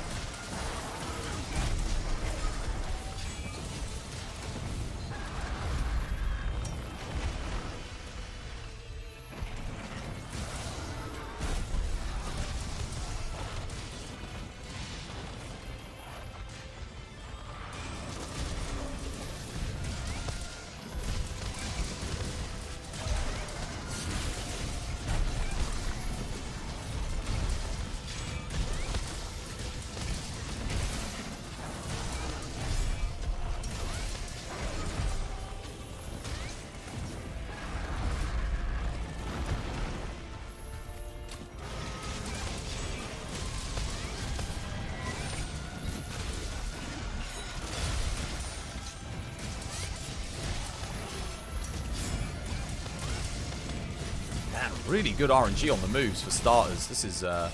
Really good RNG on the moves for starters. This is, I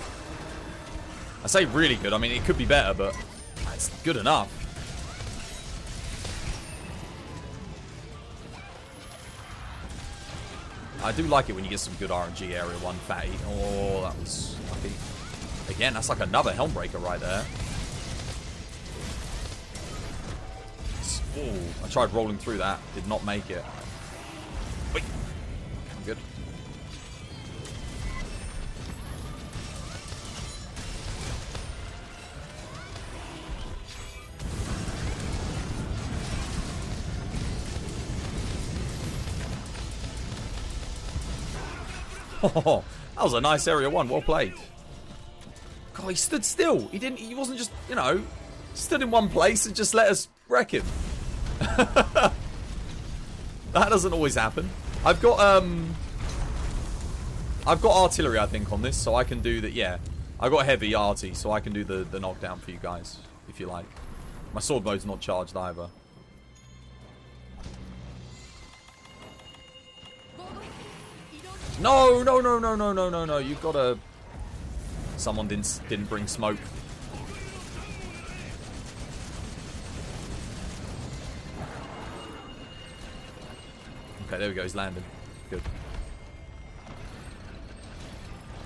say really good. I mean, it could be better, but it's good enough. I do like it when you get some good RNG area 1 fatty. Oh, that was lucky. Again, that's like another helm breaker right there. Oh, I tried rolling through that. Did not make it. Wait. I'm good. Oh, that was a nice area 1. Well played. God, he stood still. He wasn't just, you know, stood in one place and just let us wreck him. That doesn't always happen. I've got artillery, I think, on this, so I can do that. Yeah, I've got heavy arty, so I can do the knockdown for you guys, if you like. My sword mode's not charged either. No, no, no, no, no, no, no, no. You've got to... Someone didn't bring smoke. Okay, there we go. He's landing. Good.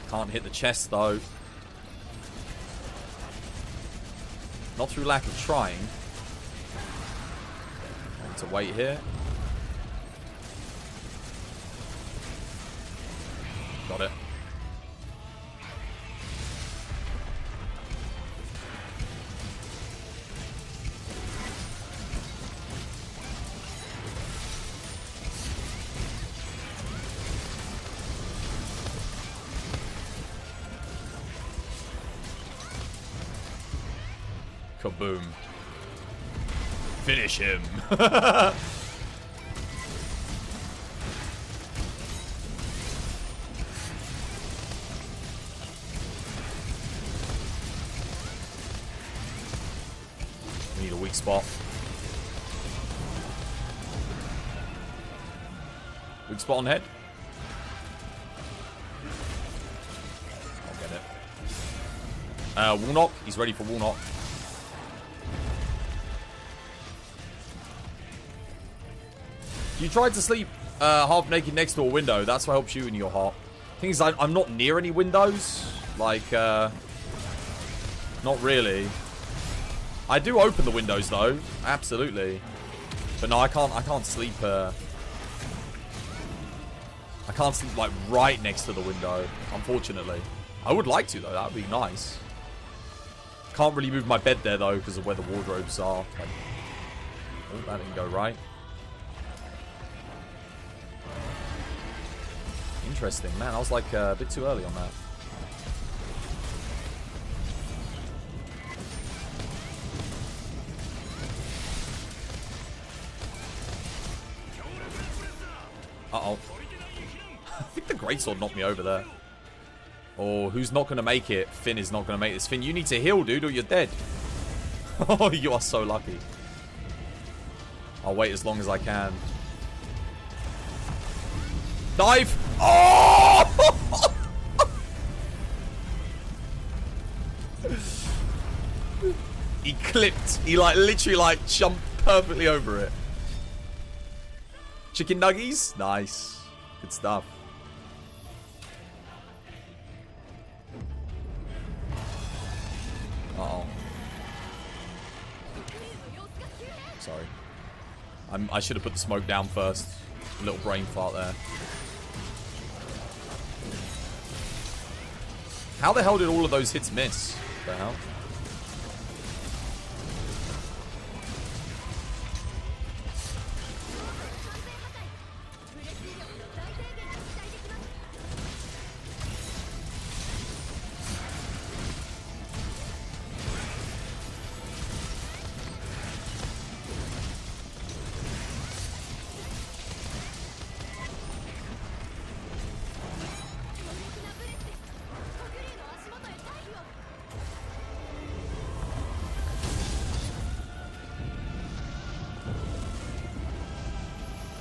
Can't hit the chest, though. Not through lack of trying. I need to wait here. Got it. Kaboom. Finish him. Need a weak spot. Weak spot on head. I'll get it. Wall knock. He's ready for wall knock. You tried to sleep half naked next to a window. That's what helps you in your heart. Thing is, I'm not near any windows. Like, not really. I do open the windows though, absolutely. But no, I can't sleep. I can't sleep like right next to the window, unfortunately. I would like to though. That would be nice. Can't really move my bed there though because of where the wardrobes are. Like, oh, that didn't go right. Interesting, man. I was like a bit too early on that. Uh-oh. I think the greatsword knocked me over there. Oh, who's not going to make it? Finn is not going to make this. Finn, you need to heal, dude, or you're dead. Oh, you are so lucky. I'll wait as long as I can. Dive! Oh! He clipped. He like literally like jumped perfectly over it. Chicken nuggies? Nice. Good stuff. Uh-oh. Sorry. I should have put the smoke down first. A little brain fart there. How the hell did all of those hits miss? What the hell?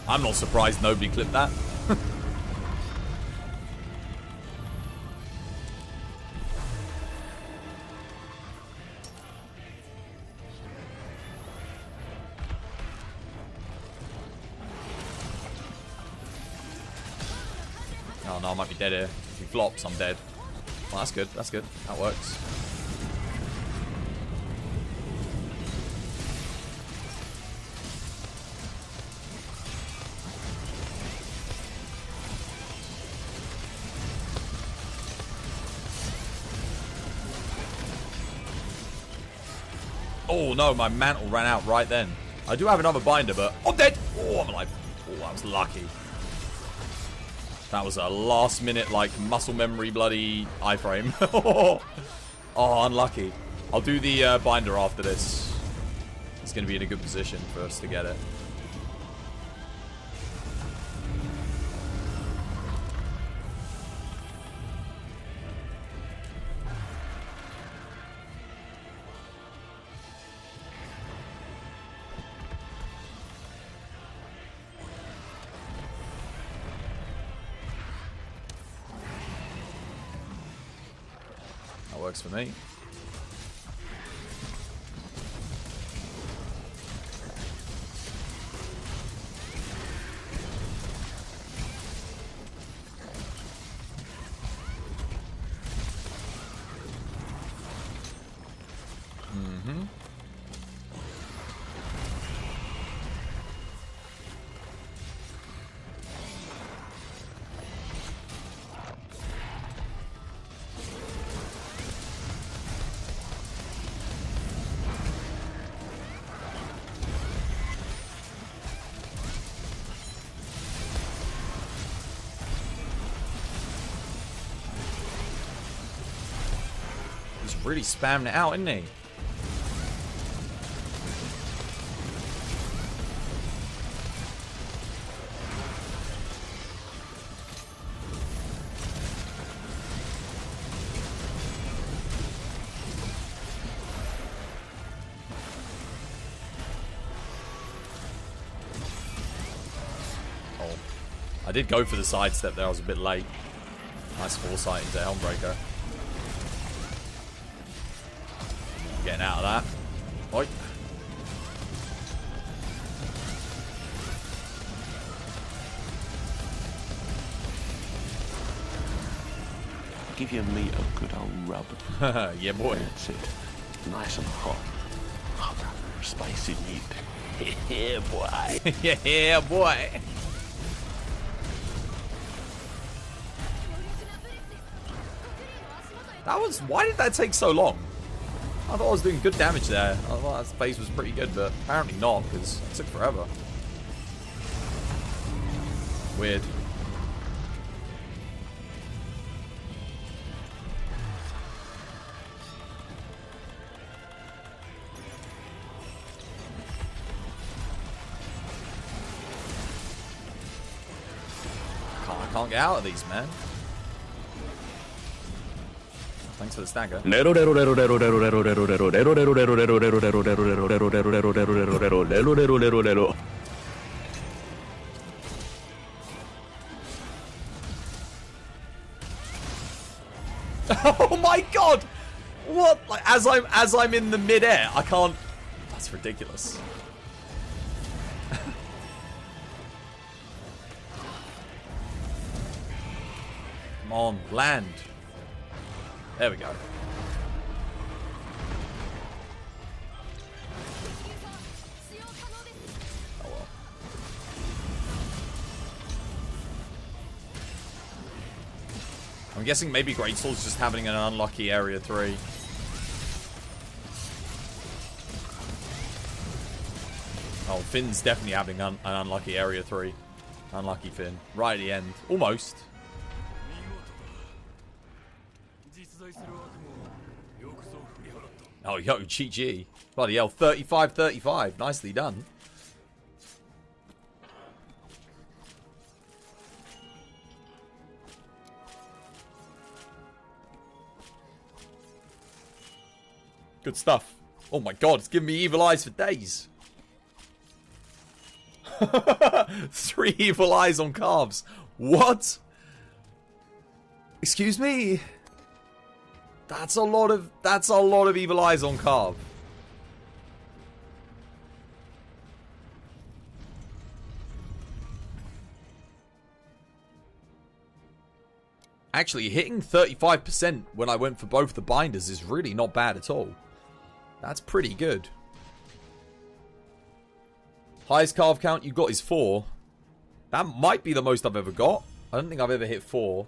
I'm not surprised nobody clipped that. Oh no, I might be dead here. If he flops, I'm dead. Well, that's good. That's good. That works. Oh no, my mantle ran out right then. I do have another binder, but I'm dead. Oh, I'm alive. Oh, that was lucky. That was a last minute, like, muscle memory bloody iframe. Oh, unlucky. I'll do the binder after this. It's going to be in a good position for us to get it. Works for me. Really spamming it out, isn't he? Oh, I did go for the sidestep there. I was a bit late. Nice foresight into Helmbreaker. Getting out of that. Oi. Give your meat a good old rub. Yeah, boy. That's it. Nice and hot. Oh, spicy meat. Yeah, boy. Yeah, boy. That was... Why did that take so long? I thought I was doing good damage there. I thought that space was pretty good, but apparently not, because it took forever. Weird. I can't get out of these, man. Thanks for the stagger. Oh my god! What? Like as I'm in the mid-air, I can't. That's ridiculous. Come on, land. There we go. Oh well. I'm guessing maybe Greatsword's just having an unlucky area 3. Oh, Finn's definitely having an unlucky area 3. Unlucky Finn. Right at the end. Almost. Oh, yo, GG. Bloody hell, 35-35. Nicely done. Good stuff. Oh my god, it's giving me evil eyes for days. 3 evil eyes on carbs. What? Excuse me? That's a lot of evil eyes on carb. Actually, hitting 35% when I went for both the binders is really not bad at all. That's pretty good. Highest carve count you got is 4. That might be the most I've ever got. I don't think I've ever hit 4.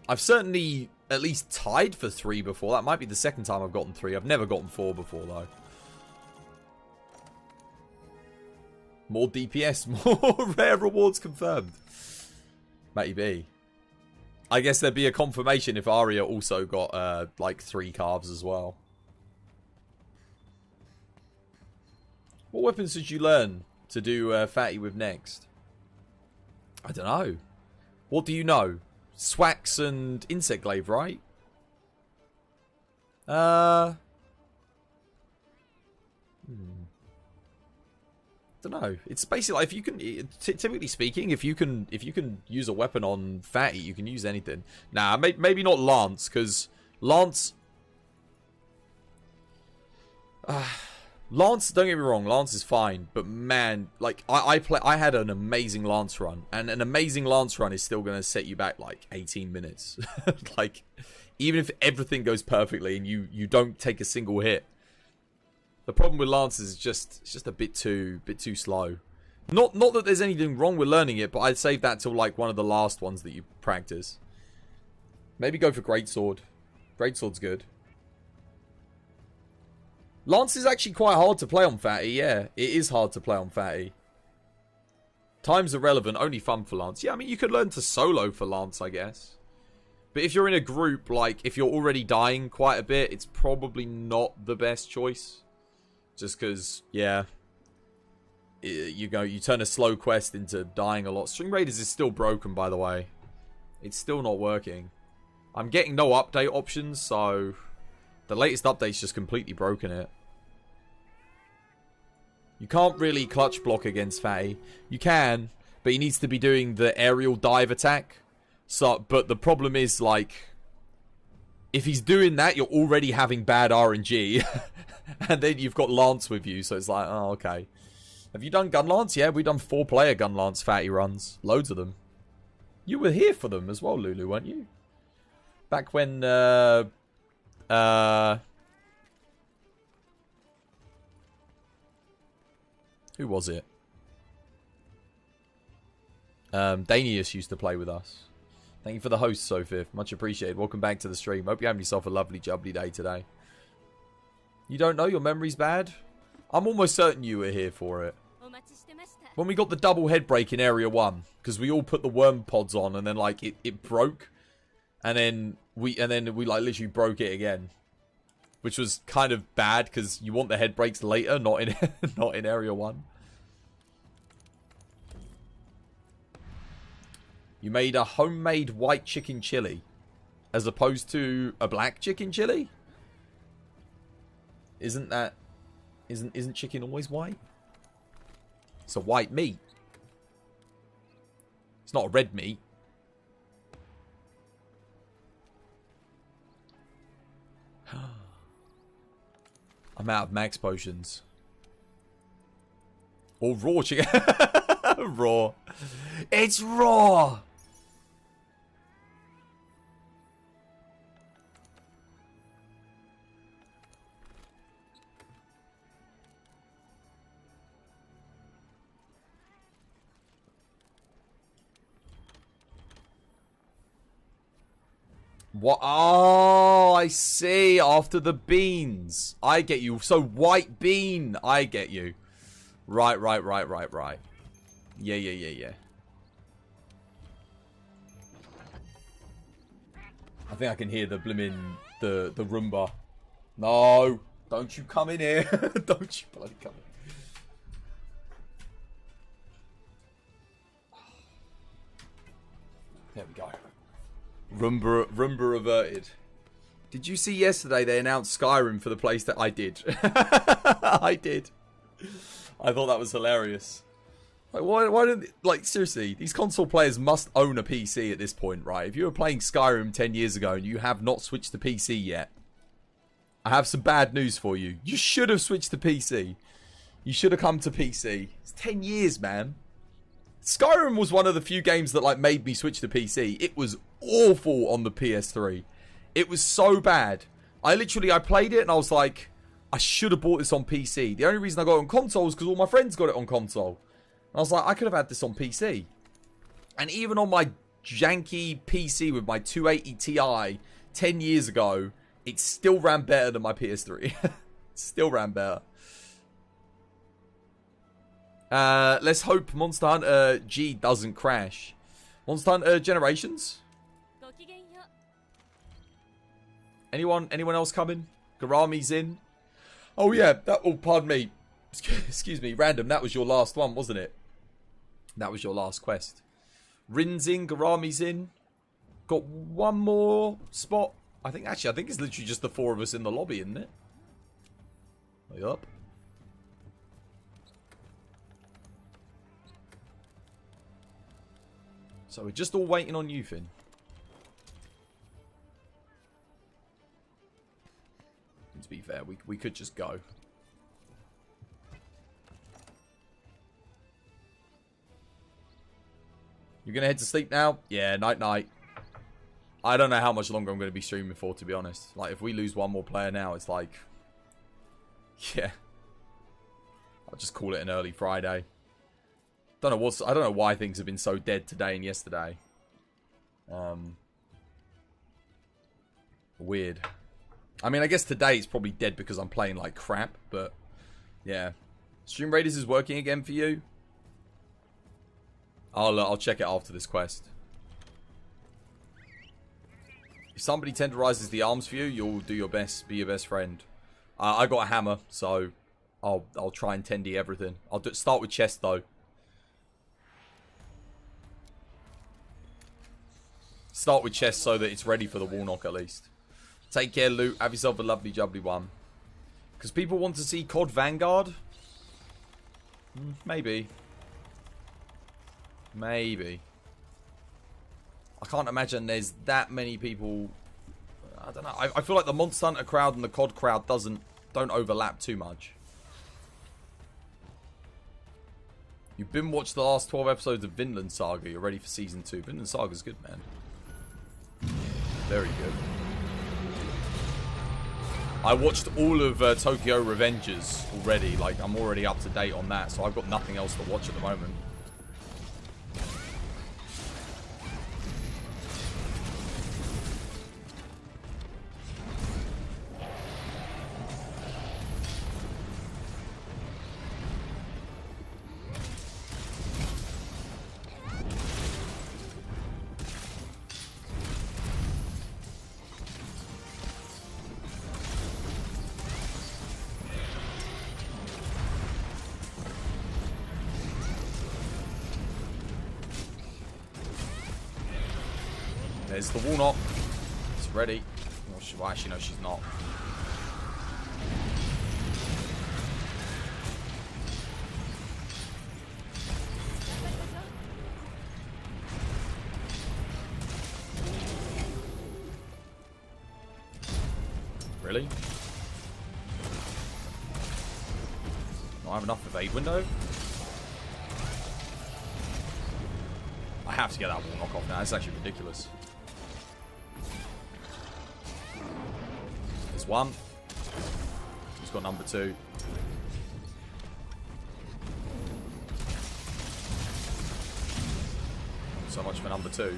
I've certainly at least tied for 3 before. That might be the second time I've gotten 3. I've never gotten 4 before, though. More DPS, more rare rewards confirmed. Maybe. I guess there'd be a confirmation if Arya also got, like, 3 carves as well. What weapons did you learn to do Fatty with next? I don't know. What do you know? Swax and Insect Glaive, right? Don't know. It's basically like if you can, typically speaking, if you can use a weapon on Fatty, you can use anything. Nah, maybe not Lance, because Lance. Lance, don't get me wrong, Lance is fine, but man, like I had an amazing Lance run, and an amazing Lance run is still gonna set you back like 18 minutes. Like, even if everything goes perfectly and you don't take a single hit. The problem with Lance is it's just a bit too slow. Not that there's anything wrong with learning it, but I'd save that till like one of the last ones that you practice. Maybe go for Greatsword. Greatsword's good. Lance is actually quite hard to play on Fatty, yeah. It is hard to play on Fatty. Time's irrelevant, only fun for Lance. Yeah, I mean, you could learn to solo for Lance, I guess. But if you're in a group, like, if you're already dying quite a bit, it's probably not the best choice. Just because, yeah. You turn a slow quest into dying a lot. String Raiders is still broken, by the way. It's still not working. I'm getting no update options, so the latest update's just completely broken it. You can't really clutch block against Fatty. You can, but he needs to be doing the aerial dive attack. So, but the problem is, like, if he's doing that, you're already having bad RNG. And then you've got Lance with you, so it's like, oh, okay. Have you done Gun Lance? Yeah, we've done 4-player Gun Lance Fatty runs. Loads of them. You were here for them as well, Lulu, weren't you? Back when, who was it? Danius used to play with us. Thank you for the host, Sophie. Much appreciated. Welcome back to the stream. Hope you're having yourself a lovely, jubbly day today. You don't know? Your memory's bad? I'm almost certain you were here for it. When we got the double head break in Area 1, because we all put the worm pods on, and then, like, it broke. And then we like, literally broke it again. Which was kind of bad, because you want the head breaks later, not in, not in Area 1. You made a homemade white chicken chili, as opposed to a black chicken chili? Isn't chicken always white? It's a white meat. It's not a red meat. I'm out of max potions. Or raw chicken. Raw. It's raw. What? Oh, I see. After the beans. I get you. So white bean. I get you. Right. Yeah. I think I can hear the blimmin' the Roomba. No. Don't you come in here. Don't you bloody come in. There we go. Roomba averted. Did you see yesterday they announced Skyrim for the place that I did? I did. I thought that was hilarious. Like, why don't, like, seriously, these console players must own a PC at this point, right? If you were playing Skyrim 10 years ago and you have not switched to PC yet, I have some bad news for you. You should have switched to PC. You should have come to PC. It's 10 years, man. Skyrim was one of the few games that like made me switch to PC. It was awful on the PS3. It was so bad. I played it and I was like, I should have bought this on PC. The only reason I got it on console was because all my friends got it on console. And I was like, I could have had this on PC. And even on my janky PC with my 280 Ti 10 years ago, it still ran better than my PS3. Still ran better. Let's hope Monster Hunter G doesn't crash. Monster Hunter Generations? Anyone else coming? Garami's in. Oh yeah, pardon me. Excuse me, random. That was your last one, wasn't it? That was your last quest. Rin's in, Garami's in. Got one more spot. I think it's literally just the 4 of us in the lobby, isn't it? Yup. So we're just all waiting on you, Finn. And to be fair, we could just go. You're gonna head to sleep now? Yeah, night. I don't know how much longer I'm gonna be streaming for, to be honest. Like, if we lose one more player now, it's like... Yeah. I'll just call it an early Friday. I don't know why things have been so dead today and yesterday. Weird. I mean, I guess today it's probably dead because I'm playing like crap, but yeah. Stream Raiders is working again for you. I'll check it after this quest. If somebody tenderizes the arms for you, you'll do your best, be your best friend. I got a hammer, so I'll try and tendy everything. I'll start with chest though. Start with chest so that it's ready for the wall knock at least. Take care, Loot. Have yourself a lovely jubbly one. Because people want to see COD Vanguard? Maybe. Maybe. I can't imagine there's that many people. I don't know. I feel like the Monster Hunter crowd and the COD crowd don't overlap too much. You've been watched the last 12 episodes of Vinland Saga. You're ready for season 2. Vinland Saga's good, man. Very good. I watched all of Tokyo Revengers already. Like, I'm already up to date on that, so I've got nothing else to watch at the moment. There's the wall knock. It's ready. Well, actually, no, she's not. Really? Don't have enough evade window? I have to get that wall knock off now. It's actually ridiculous. There's one. He's got number 2. So much for number 2.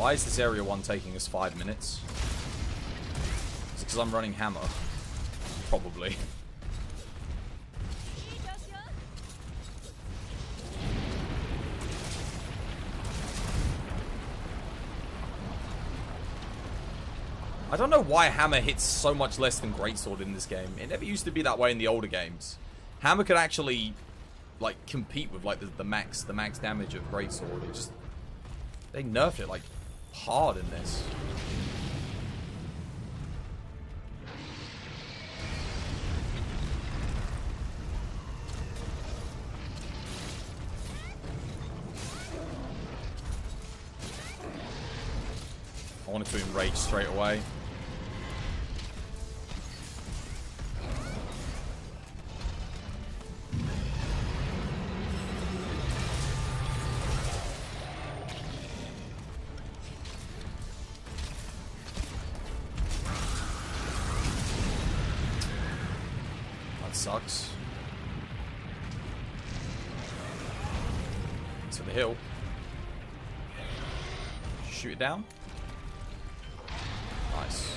Why is this area 1 taking us 5 minutes? Is it because I'm running hammer? Probably. I don't know why hammer hits so much less than greatsword in this game. It never used to be that way in the older games. Hammer could actually, like, compete with like the max damage of greatsword. It just, they nerfed it like hard in this. I wanted to enrage straight away. Sucks. To the hill. Shoot it down. Nice.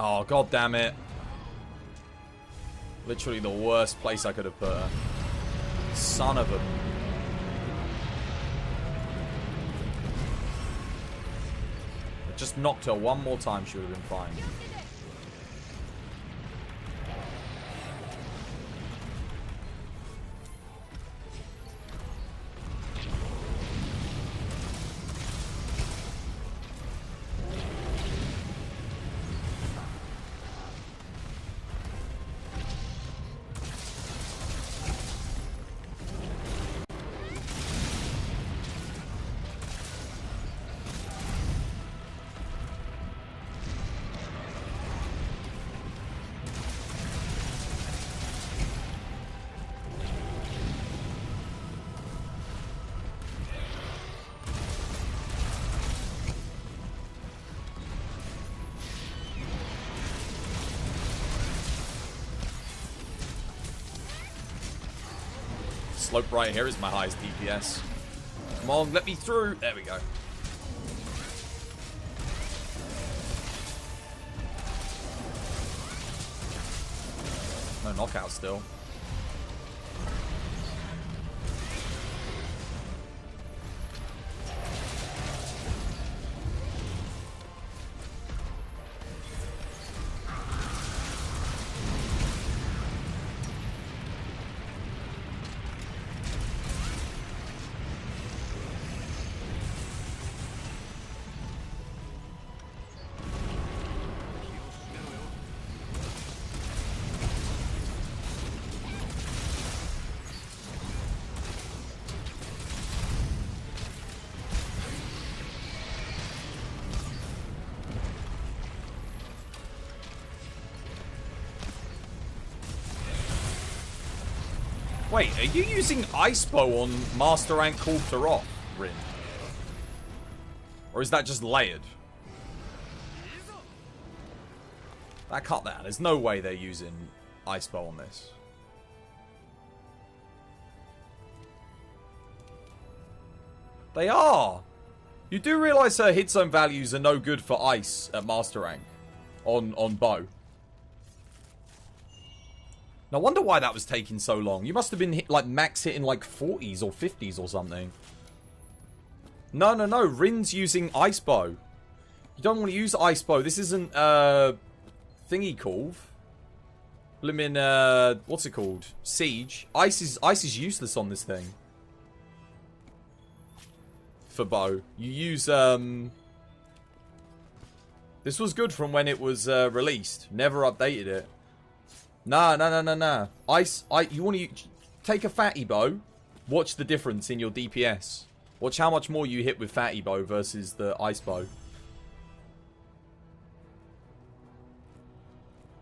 Oh, god damn it. Literally the worst place I could have put her. Son of a... I just knocked her one more time, she would have been fine. Slope right here is my highest DPS. Come on, let me through. There we go. No knockout still. Wait, are you using Ice Bow on Master Rank Halter off, Rin? Or is that just layered? Cut that. There's no way they're using Ice Bow on this. They are. You do realise her hit zone values are no good for ice at master rank on bow. No wonder why that was taking so long. You must have been like max hitting like 40s or 50s or something. No. Rin's using ice bow. You don't want to use ice bow. This isn't thingy cove. Blimmin', what's it called? Siege. Ice is useless on this thing. For bow. You use, this was good from when it was released. Never updated it. Nah. You want to take a fatty bow. Watch the difference in your DPS. Watch how much more you hit with fatty bow versus the ice bow.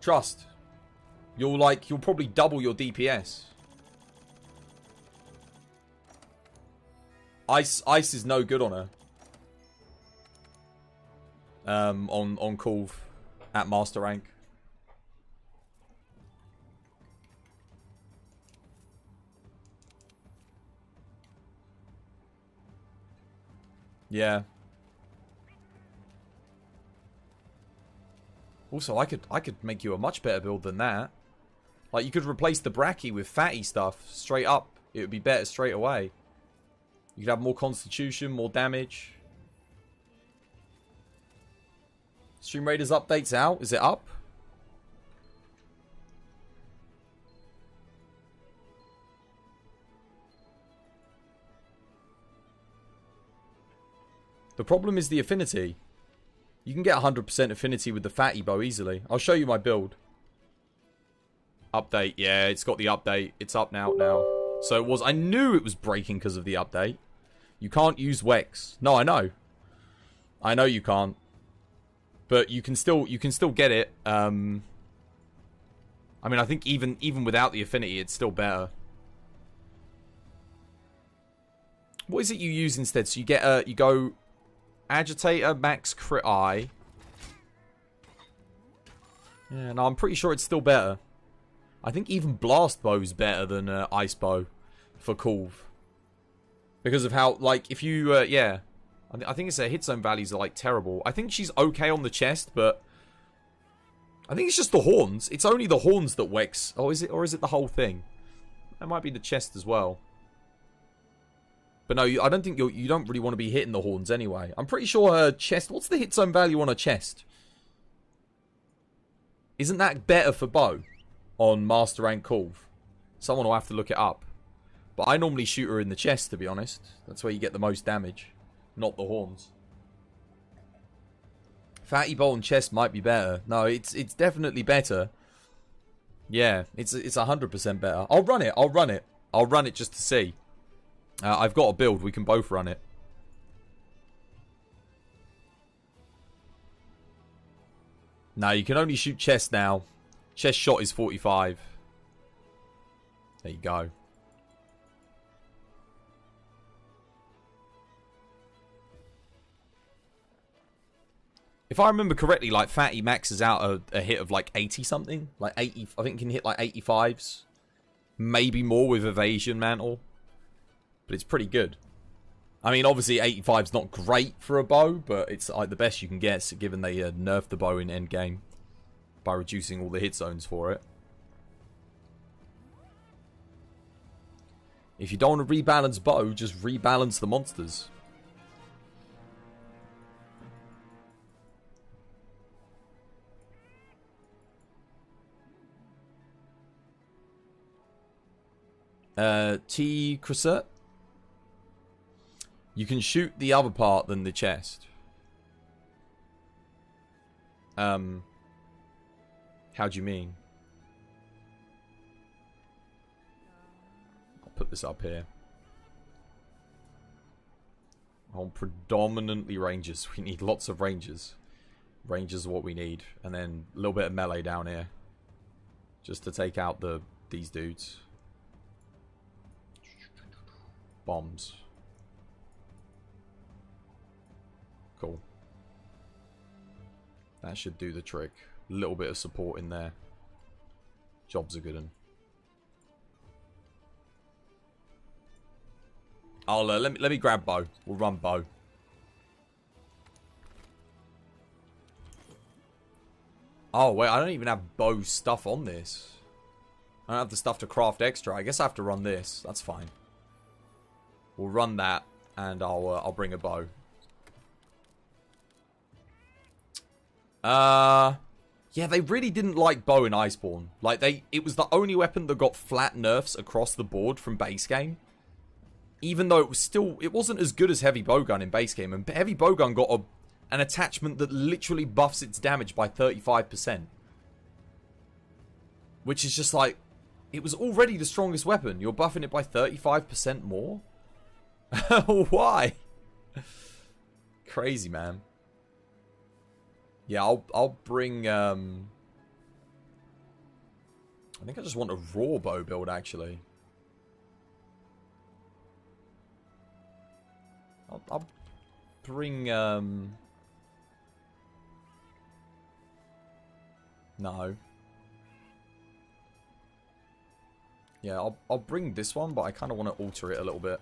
Trust. You'll probably double your DPS. Ice is no good on her. On Kulve at master rank. Yeah. Also, I could make you a much better build than that. Like, you could replace the Bracky with fatty stuff straight up. It would be better straight away. You could have more constitution, more damage. Stream Raiders updates out. Is it up? The problem is the affinity. You can get 100% affinity with the fatty bow easily. I'll show you my build. Update. Yeah, it's got the update. It's up now. So it was... I knew it was breaking because of the update. You can't use Wex. No, I know. I know you can't. But you can still get it. I mean, I think even without the affinity, it's still better. What is it you use instead? So you get you go Agitator, max crit eye. Yeah, no, I'm pretty sure it's still better. I think even blast bow is better than ice bow for Kulve. Because of how, like, if you, yeah. I think it's her hit zone values are, like, terrible. I think she's okay on the chest, but I think it's just the horns. It's only the horns that Wex. Oh, is it? Or is it the whole thing? That might be the chest as well. But no, I don't think you don't really want to be hitting the horns anyway. I'm pretty sure her chest... What's the hit zone value on her chest? Isn't that better for bow on Master Rank Kulve? Someone will have to look it up. But I normally shoot her in the chest, to be honest. That's where you get the most damage. Not the horns. Fatty bow and chest might be better. No, it's definitely better. Yeah, it's 100% better. I'll run it. I'll run it just to see. I've got a build. We can both run it. No, you can only shoot chest now. Chest shot is 45. There you go. If I remember correctly, like, Fatty maxes out a hit of like 80 something. Like 80, I think you can hit like 85s. Maybe more with Evasion Mantle. But it's pretty good. I mean, obviously 85's not great for a bow, but it's like the best you can get, given they nerfed the bow in endgame by reducing all the hit zones for it. If you don't want to rebalance bow, just rebalance the monsters. T. Crusert. You can shoot the other part than the chest. How do you mean? I'll put this up here. On predominantly rangers. We need lots of rangers. Rangers are what we need. And then a little bit of melee down here. Just to take out these dudes. Bombs. Cool. That should do the trick. A little bit of support in there. Job's a good one. I'll let me grab bow. We'll run bow. Oh wait, I don't even have bow stuff on this. I don't have the stuff to craft extra. I guess I have to run this. That's fine. We'll run that, and I'll bring a bow. Yeah, they really didn't like bow in Iceborne. Like it was the only weapon that got flat nerfs across the board from base game. Even though it wasn't as good as heavy bowgun in base game, and heavy bowgun got an attachment that literally buffs its damage by 35%. Which is just like, it was already the strongest weapon. You're buffing it by 35% more? Why? Crazy, man. Yeah, I'll bring, I think I just want a raw bow build, actually. I'll bring, no. Yeah, I'll bring this one, but I kind of want to alter it a little bit.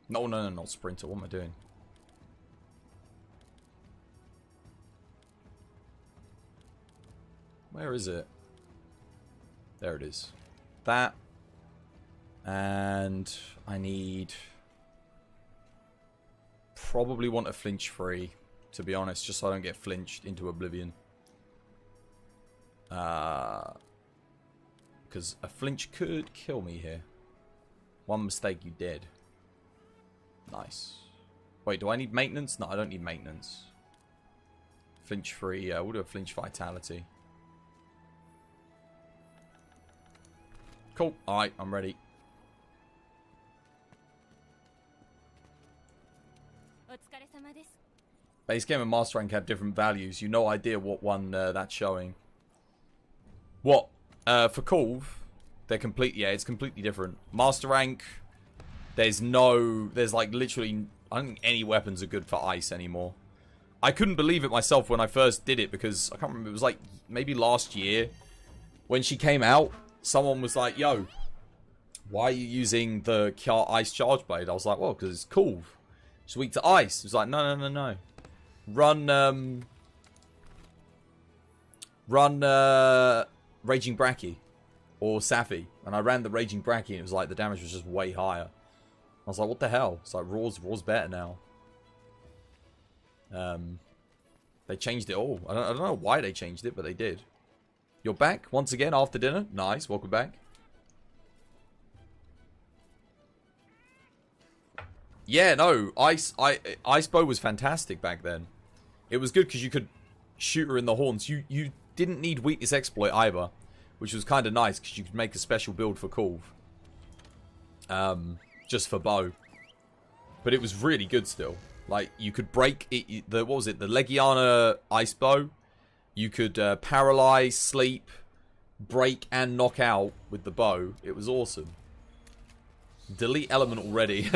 No, not sprinter. What am I doing? Where is it? There it is. That. And I need... Probably want a flinch free, to be honest, just so I don't get flinched into oblivion. Because a flinch could kill me here. One mistake, you dead. Nice. Wait, do I need maintenance? No, I don't need maintenance. Flinch free, yeah, we'll do a flinch vitality. Cool. Alright, I'm ready. Base game and master rank have different values. You no idea what one that's showing. What? For Kulve, they're completely, yeah, it's completely different. Master rank, there's like literally, I don't think any weapons are good for ice anymore. I couldn't believe it myself when I first did it because, I can't remember, it was like maybe last year when she came out, someone was like, yo, why are you using the ice charge blade? I was like, well, because it's Kulve. It's weak to ice. It was like, no. Run Raging Bracky or Safi. And I ran the Raging Bracky and it was like the damage was just way higher. I was like, what the hell? It's like Raw's better now. They changed it all. I don't know why they changed it, but they did. You're back once again after dinner. Nice, welcome back. Yeah, no, Ice Bow was fantastic back then. It was good because you could shoot her in the horns. You didn't need weakness exploit either, which was kind of nice because you could make a special build for Kulve. Just for bow. But it was really good still. Like, you could break it, what was it, the Legiana Ice Bow. You could paralyze, sleep, break, and knock out with the bow. It was awesome. Delete element already.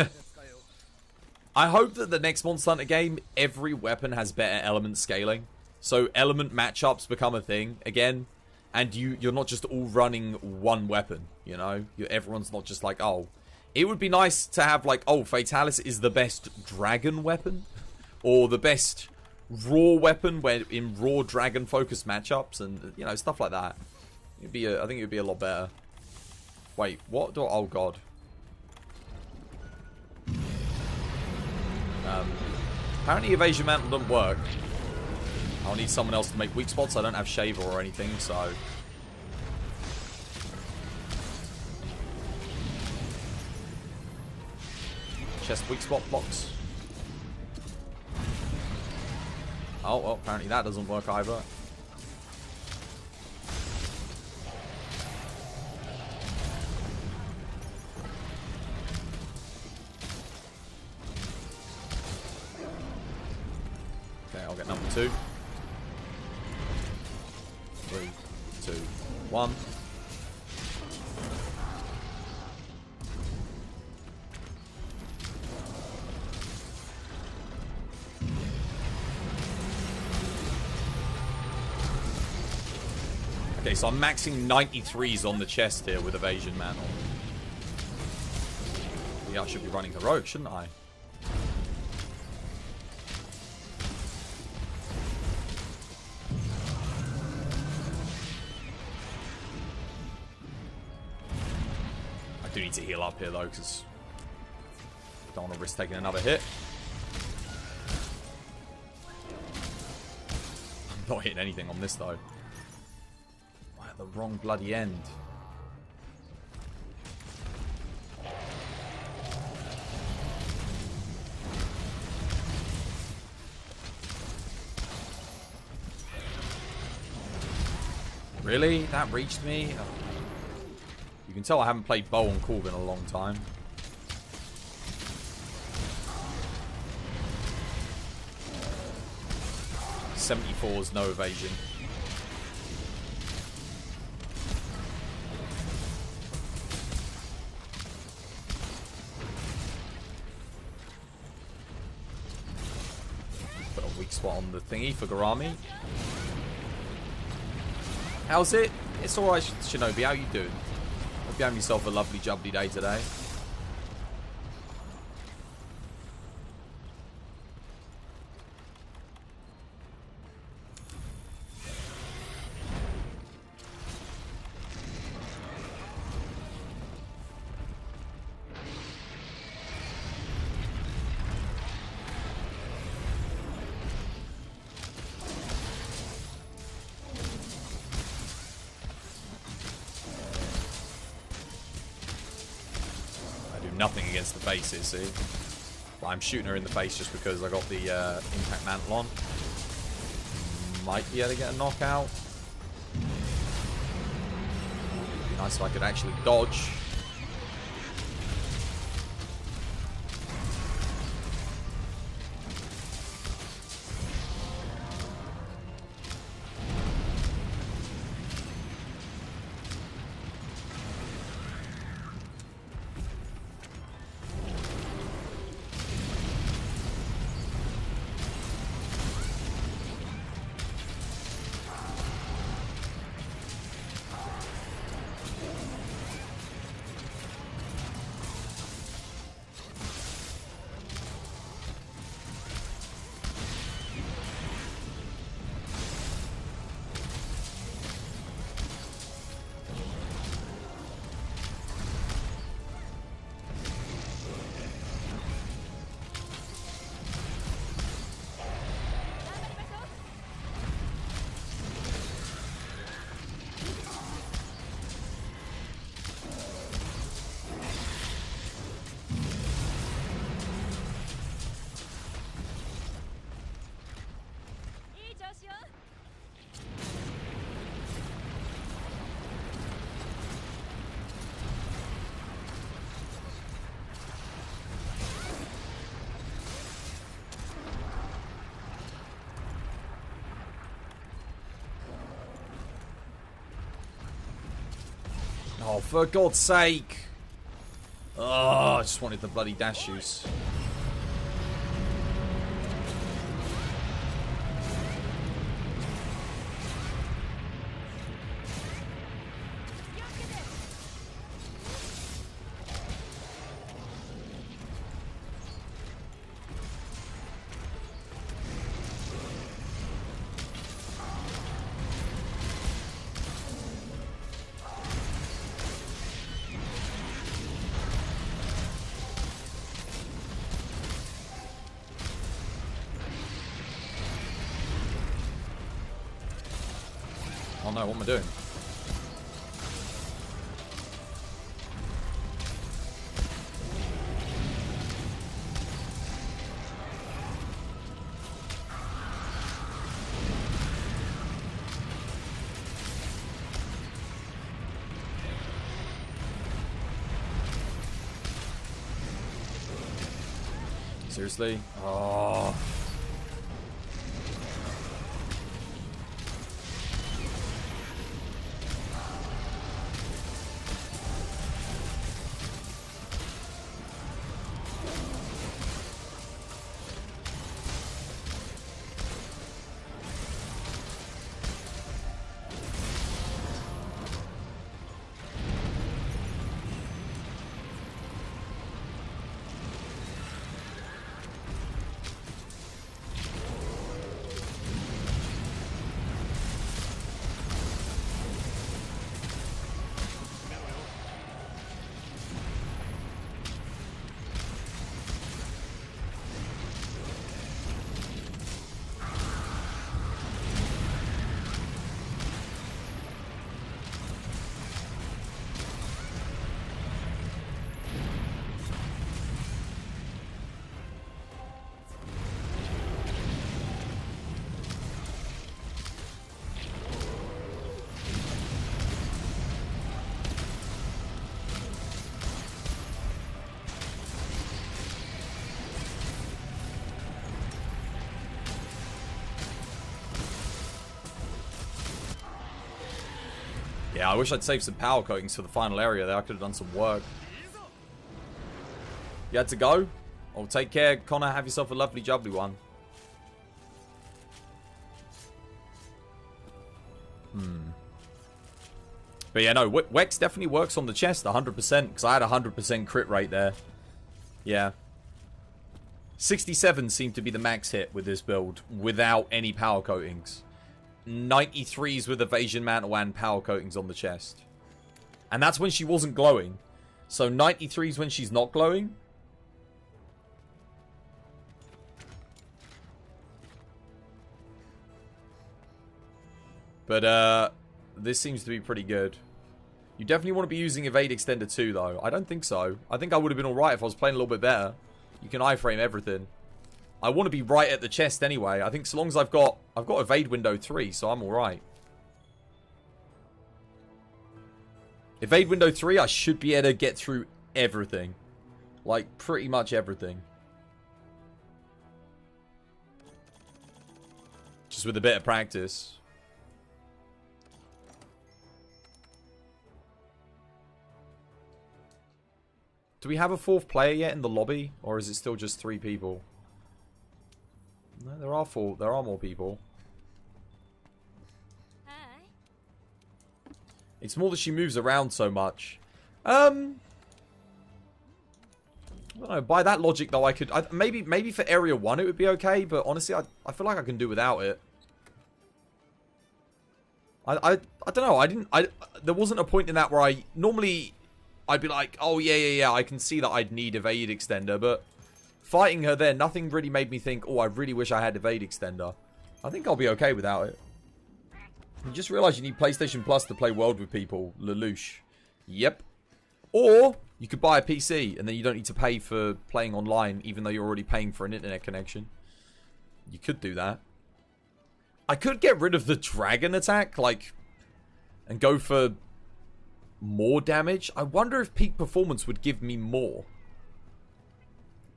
I hope that the next Monster Hunter game, every weapon has better element scaling. So element matchups become a thing again. And you're not just all running one weapon, you know? Everyone's not just like, oh. It would be nice to have like, oh, Fatalis is the best dragon weapon. Or the best raw weapon where in raw dragon focused matchups. And, you know, stuff like that. I think it would be a lot better. Wait, what? Oh, God. Apparently evasion mantle doesn't work. I'll need someone else to make weak spots. I don't have shaver or anything, so... Chest weak spot blocks. Oh, well, apparently that doesn't work either. Okay, I'll get number 2. 3, 2, 1. Okay, so I'm maxing 93s on the chest here with evasion mantle. Yeah, I should be running heroic, shouldn't I? I do need to heal up here though, because I don't want to risk taking another hit. I'm not hitting anything on this though. The wrong bloody end. Really? That reached me? Oh. You can tell I haven't played bow and Corv in a long time. '74's no evasion. Spot on the thingy for Garami. How's it? It's alright, Shinobi. How you doing? Hope you're having yourself a lovely jubbly day today. Nothing against the bases, see? But I'm shooting her in the face just because I got the impact mantle on. Might be able to get a knockout. Be nice if I could actually dodge. Oh, for God's sake. Oh, I just wanted the bloody dash juice. no, what am I doing? Seriously? Oh. Yeah, I wish I'd saved some power coatings for the final area there. I could have done some work. You had to go? Oh, take care, Connor. Have yourself a lovely, jubbly one. But yeah, no, Wex definitely works on the chest 100%, because I had 100% crit rate there. Yeah. 67 seemed to be the max hit with this build, without any power coatings. 93s with evasion mantle and power coatings on the chest. And that's when she wasn't glowing. So 93s when she's not glowing. But this seems to be pretty good. You definitely want to be using evade extender too, though. I don't think so. I think I would have been alright if I was playing a little bit better. You can iframe everything. I want to be right at the chest anyway. I think so long as I've got evade window 3, so I'm alright. Evade window 3, I should be able to get through everything. Like, pretty much everything. Just with a bit of practice. Do we have a 4th player yet in the lobby? Or is it still just 3 people? No, there are 4. There are more people. Hi. It's more that she moves around so much. I don't know. By that logic, though, I could... maybe for Area 1 it would be okay, but honestly, I feel like I can do without it. I don't know. There wasn't a point in that where I... Normally, I'd be like, oh, yeah, I can see that I'd need evade extender, but... Fighting her there, nothing really made me think, oh, I really wish I had evade extender. I think I'll be okay without it. You just realize you need PlayStation Plus to play World with people. Lelouch. Yep. Or, you could buy a PC, and then you don't need to pay for playing online, even though you're already paying for an internet connection. You could do that. I could get rid of the dragon attack, like, and go for more damage. I wonder if peak performance would give me more.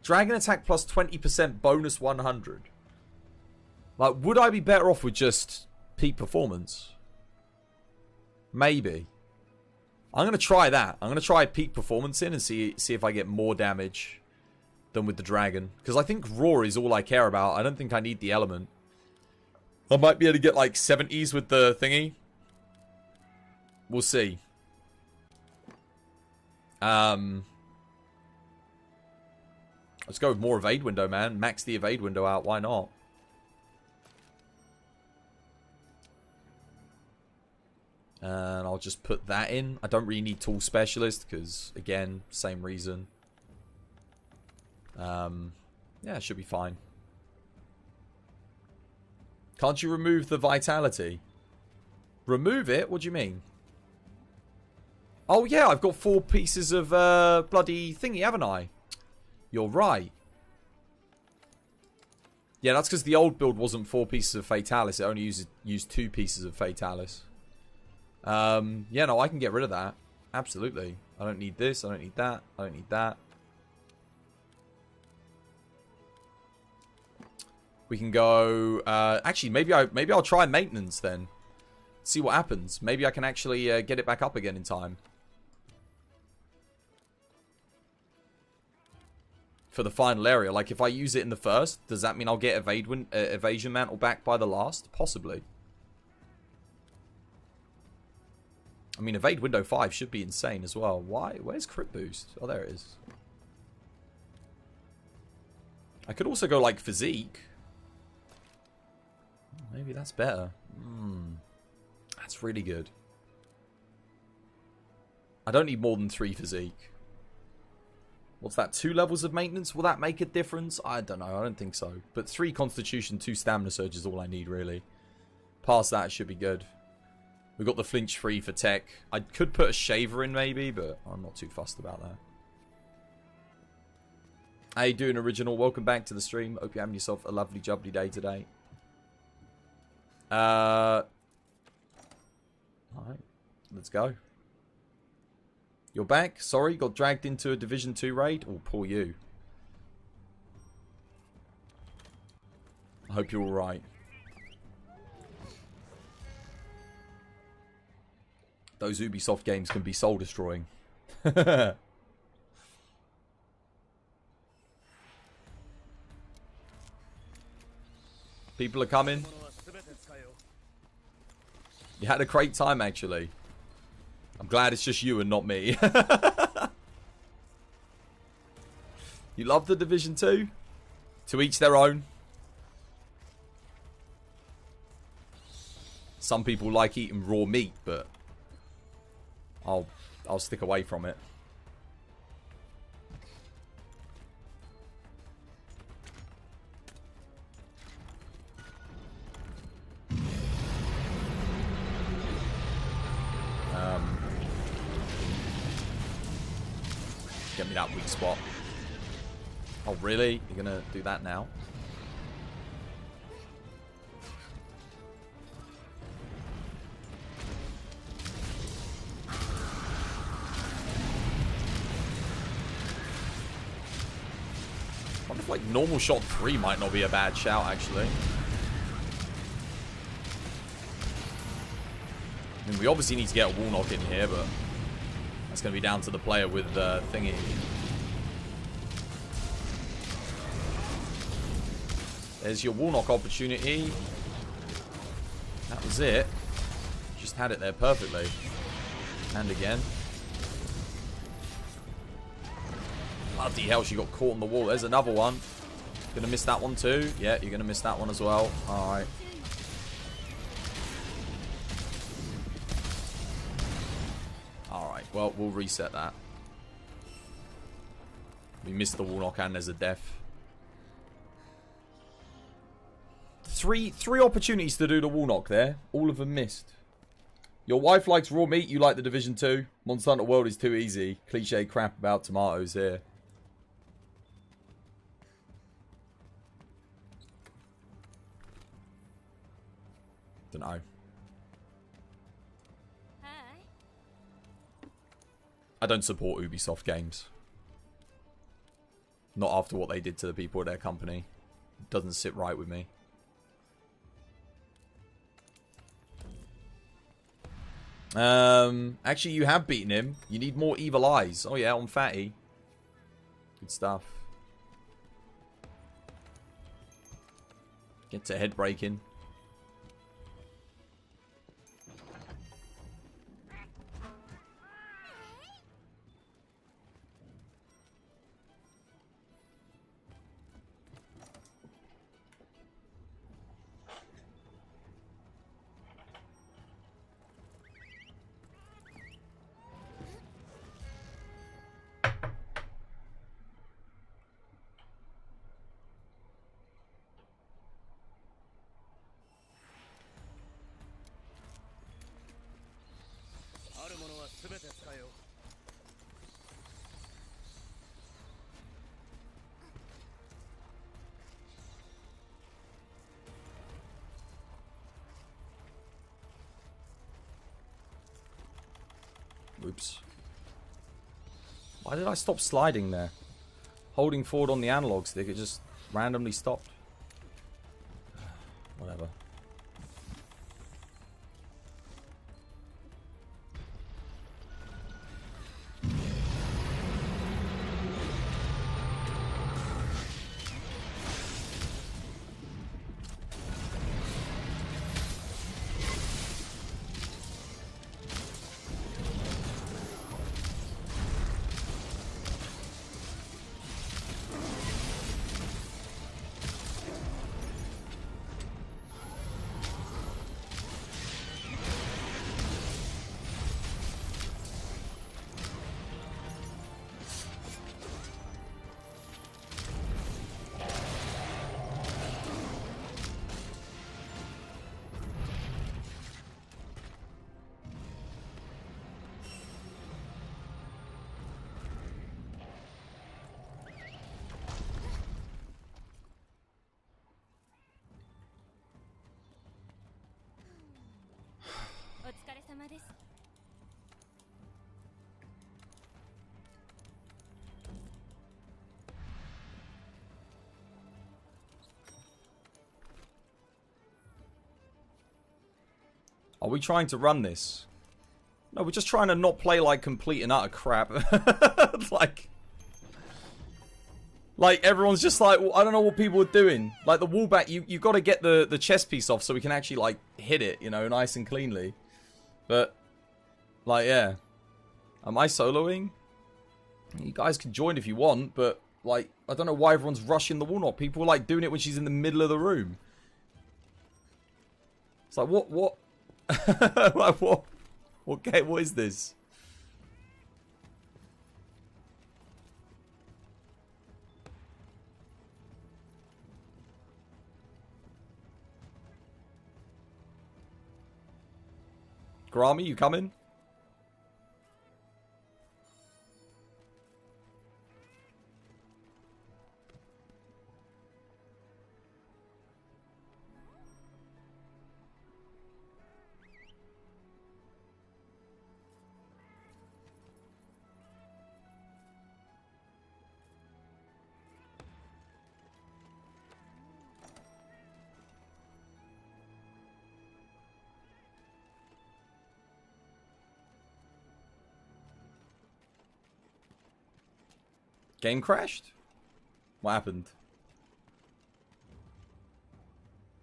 Dragon attack plus 20% bonus 100. Like, would I be better off with just peak performance? Maybe. I'm going to try that. I'm going to try peak performance in and see if I get more damage than with the dragon. Because I think raw is all I care about. I don't think I need the element. I might be able to get like 70s with the thingy. We'll see. Let's go with more evade window, man. Max the evade window out. Why not? And I'll just put that in. I don't really need tool specialist because, again, same reason. Yeah, it should be fine. Can't you remove the vitality? Remove it? What do you mean? Oh, yeah, I've got 4 pieces of bloody thingy, haven't I? You're right. Yeah, that's because the old build wasn't 4 pieces of Fatalis. It only used 2 pieces of Fatalis. Yeah, no, I can get rid of that. Absolutely. I don't need this. I don't need that. I don't need that. We can go... actually, maybe I'll try maintenance then. See what happens. Maybe I can actually get it back up again in time. For the final area. Like, if I use it in the first, does that mean I'll get Evasion Mantle back by the last? Possibly. I mean, Evade Window 5 should be insane as well. Why? Where's Crit Boost? Oh, there it is. I could also go, like, Physique. Maybe that's better. That's really good. I don't need more than 3 Physique. What's that? 2 levels of maintenance? Will that make a difference? I don't know. I don't think so. But 3 Constitution, 2 Stamina Surge is all I need, really. Past that, it should be good. We've got the flinch free for tech. I could put a shaver in, maybe, but I'm not too fussed about that. How you doing, Original? Welcome back to the stream. Hope you're having yourself a lovely, jubbly day today. Alright. Let's go. You're back? Sorry, got dragged into a Division 2 raid? Oh, poor you. I hope you're alright. Those Ubisoft games can be soul destroying. People are coming. You had a great time, actually. I'm glad it's just you and not me. You love the Division 2? To each their own. Some people like eating raw meat, but I'll stick away from it. Get me that weak spot. Oh, really? You're gonna do that now? I wonder if, like, normal shot 3 might not be a bad shout, actually. I mean, we obviously need to get a wall knock in here, but that's going to be down to the player with thingy. There's your wall knock opportunity. That was it. Just had it there perfectly. And again. Bloody hell, she got caught on the wall. There's another one. Gonna miss that one too. Yeah, you're gonna miss that one as well. Alright. Alright, well, we'll reset that. We missed the wall knock and there's a death. Three opportunities to do the wall knock there. All of them missed. Your wife likes raw meat, you like the Division 2. Monster Hunter World is too easy. Cliche crap about tomatoes here. Don't know. I don't support Ubisoft games. Not after what they did to the people at their company. It doesn't sit right with me. Actually, you have beaten him. You need more evil eyes. Oh yeah, on Fatty. Good stuff. Get to head breaking. Oops. Why did I stop sliding there? Holding forward on the analog stick, it just randomly stopped. Whatever. Are we trying to run this? No, we're just trying to not play like complete and utter crap. like everyone's just like, well, I don't know what people are doing. Like the wallback, you got to get the chest piece off so we can actually like hit it, you know, nice and cleanly. But like, yeah, am I soloing? You guys can join if you want, but like, I don't know why everyone's rushing the wall knot. People are like doing it when she's in the middle of the room. It's like, what? Like, what game? What is this? Garami, you coming? Game crashed? What happened?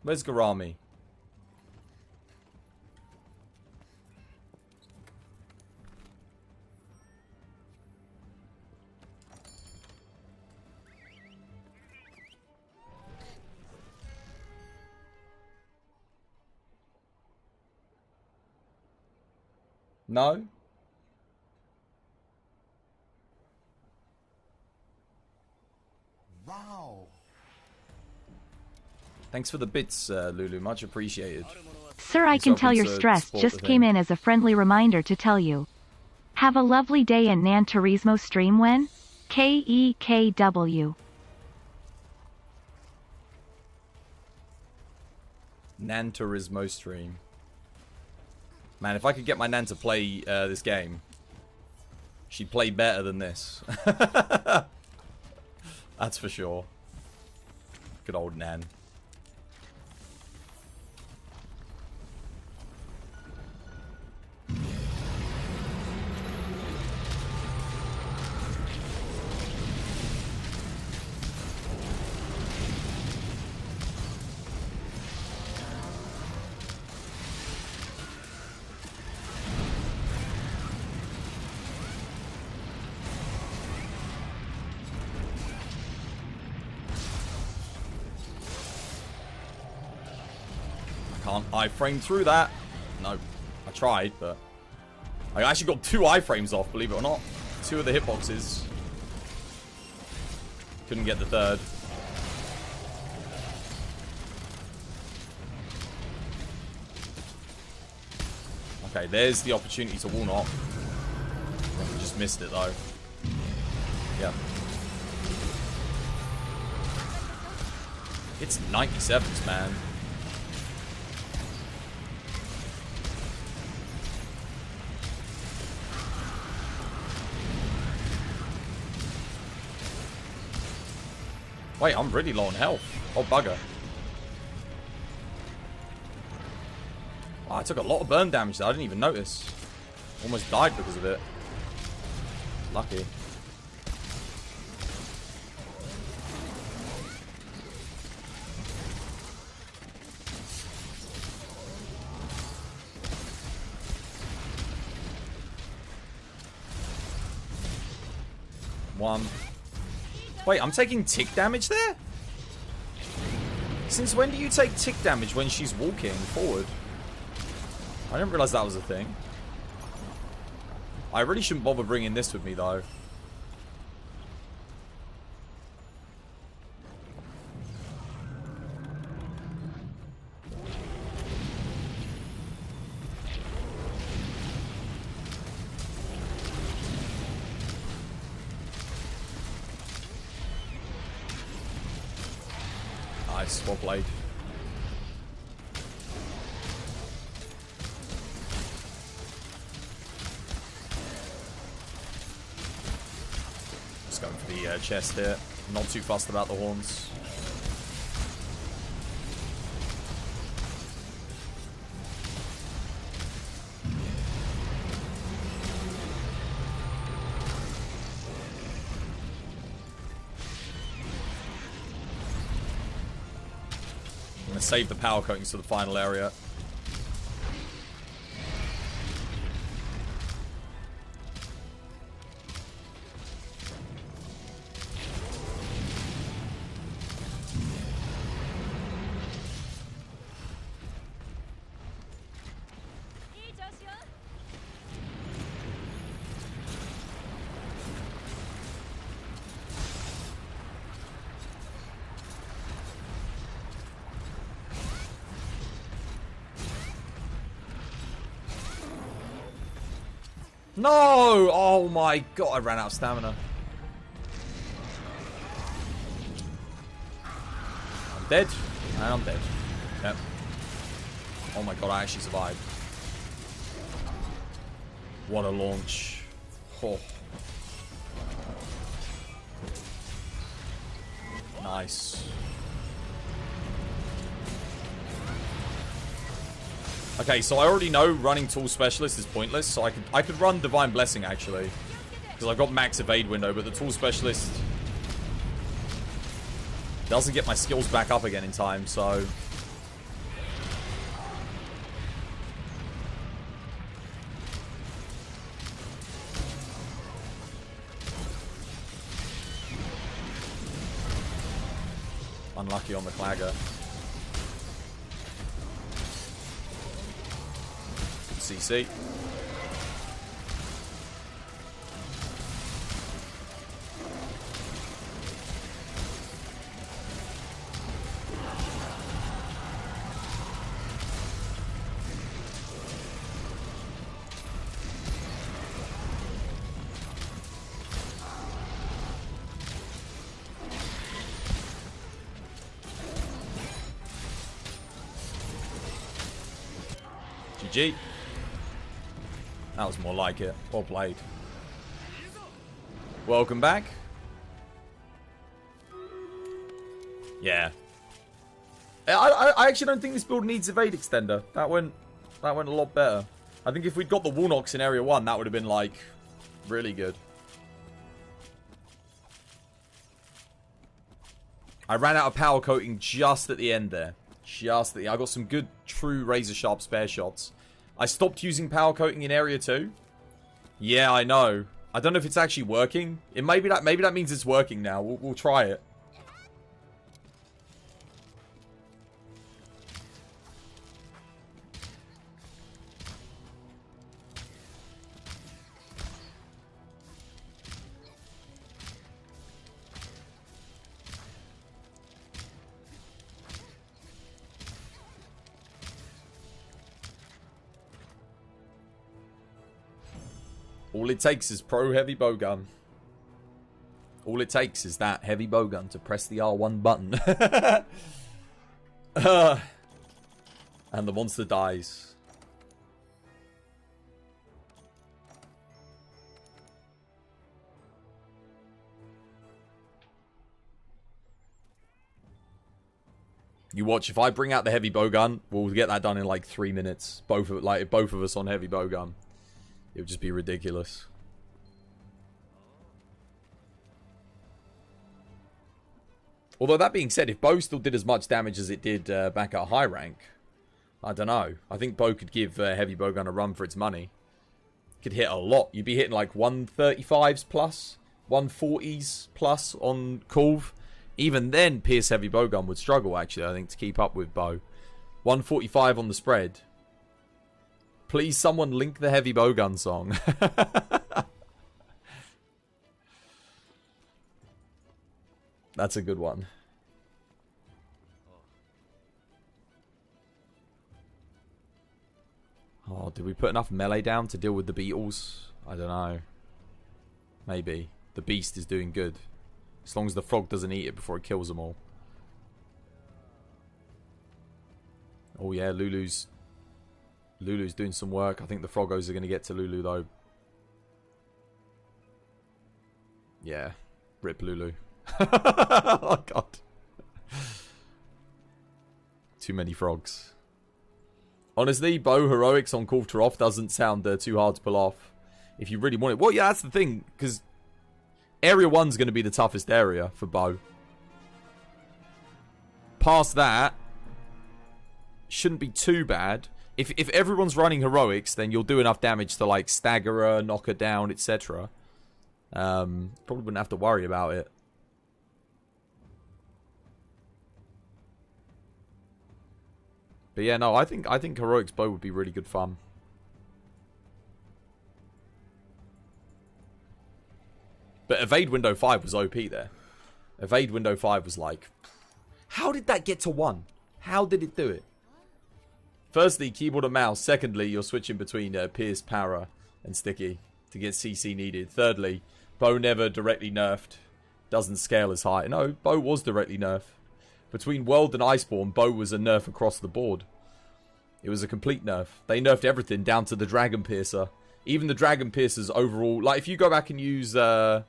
Where's Garami? No? Wow. Thanks for the bits, Lulu. Much appreciated. Sir, I can tell you're stressed. Just came in as a friendly reminder to tell you. Have a lovely day in Nan Turismo stream when? KEKW. Nan Turismo stream. Man, if I could get my Nan to play this game, she'd play better than this. That's for sure. Good old Nan. Can't iframe through that. No, I tried, but I actually got 2 iframes off, believe it or not. 2 of the hitboxes. Couldn't get the 3rd. Okay, there's the opportunity to wall knock. Just missed it though. Yeah. It's 97s, man. Wait, I'm really low on health. Oh, bugger. Oh, I took a lot of burn damage there. I didn't even notice. Almost died because of it. Lucky. One. Wait, I'm taking tick damage there? Since when do you take tick damage when she's walking forward? I didn't realize that was a thing. I really shouldn't bother bringing this with me, though. Nice, well played. Just going for the chest here. Not too fussed about the horns. I'm going to save the power coatings to the final area. No! Oh my god, I ran out of stamina. I'm dead. And I'm dead. Yep. Oh my god, I actually survived. What a launch. Oh. Nice. Okay, so I already know running Tool Specialist is pointless, so I could run Divine Blessing, actually. Because I've got max evade window, but the Tool Specialist doesn't get my skills back up again in time, so... Unlucky on the Clagger. CC. GG. That was more like it. Well played. Welcome back. Yeah. I actually don't think this build needs evade extender. That went a lot better. I think if we'd got the Woolnox in Area 1, that would have been, like, really good. I ran out of power coating just at the end there. Just at the end. I got some good, true razor sharp spare shots. I stopped using power coating in Area 2. Yeah, I know. I don't know if it's actually working. Maybe that means it's working now. We'll try it. All it takes is pro heavy bowgun. All it takes is that heavy bowgun to press the R1 button. And the monster dies. You watch, if I bring out the heavy bowgun, we'll get that done in like 3 minutes. Both of us on heavy bowgun. It would just be ridiculous. Although that being said, if bow still did as much damage as it did back at high rank, I don't know. I think bow could give heavy bowgun a run for its money. Could hit a lot. You'd be hitting like 135s plus, 140s plus on Corv. Even then, Pierce heavy bowgun would struggle, actually, I think, to keep up with bow. 145 on the spread. Please, someone link the heavy bowgun song. That's a good one. Oh, did we put enough melee down to deal with the beetles? I don't know. Maybe. The beast is doing good. As long as the frog doesn't eat it before it kills them all. Oh yeah, Lulu's doing some work. I think the Froggos are going to get to Lulu though. Yeah. Rip Lulu. Oh god. Too many frogs. Honestly, bow heroics on Call to Off doesn't sound too hard to pull off. If you really want it. Well, yeah, that's the thing. Because Area 1's going to be the toughest area for bow. Past that, shouldn't be too bad. If everyone's running heroics, then you'll do enough damage to like stagger her, knock her down, etc. Probably wouldn't have to worry about it. But yeah, no, I think heroics bow would be really good fun. But Evade Window 5 was OP there. Evade Window 5 was like, how did that get to 1? How did it do it? Firstly, keyboard and mouse. Secondly, you're switching between Pierce, Para, and Sticky to get CC needed. Thirdly, bow never directly nerfed. Doesn't scale as high. No, bow was directly nerfed. Between World and Iceborne, bow was a nerf across the board. It was a complete nerf. They nerfed everything down to the Dragon Piercer. Even the Dragon Piercer's overall... Like, if you go back and use bow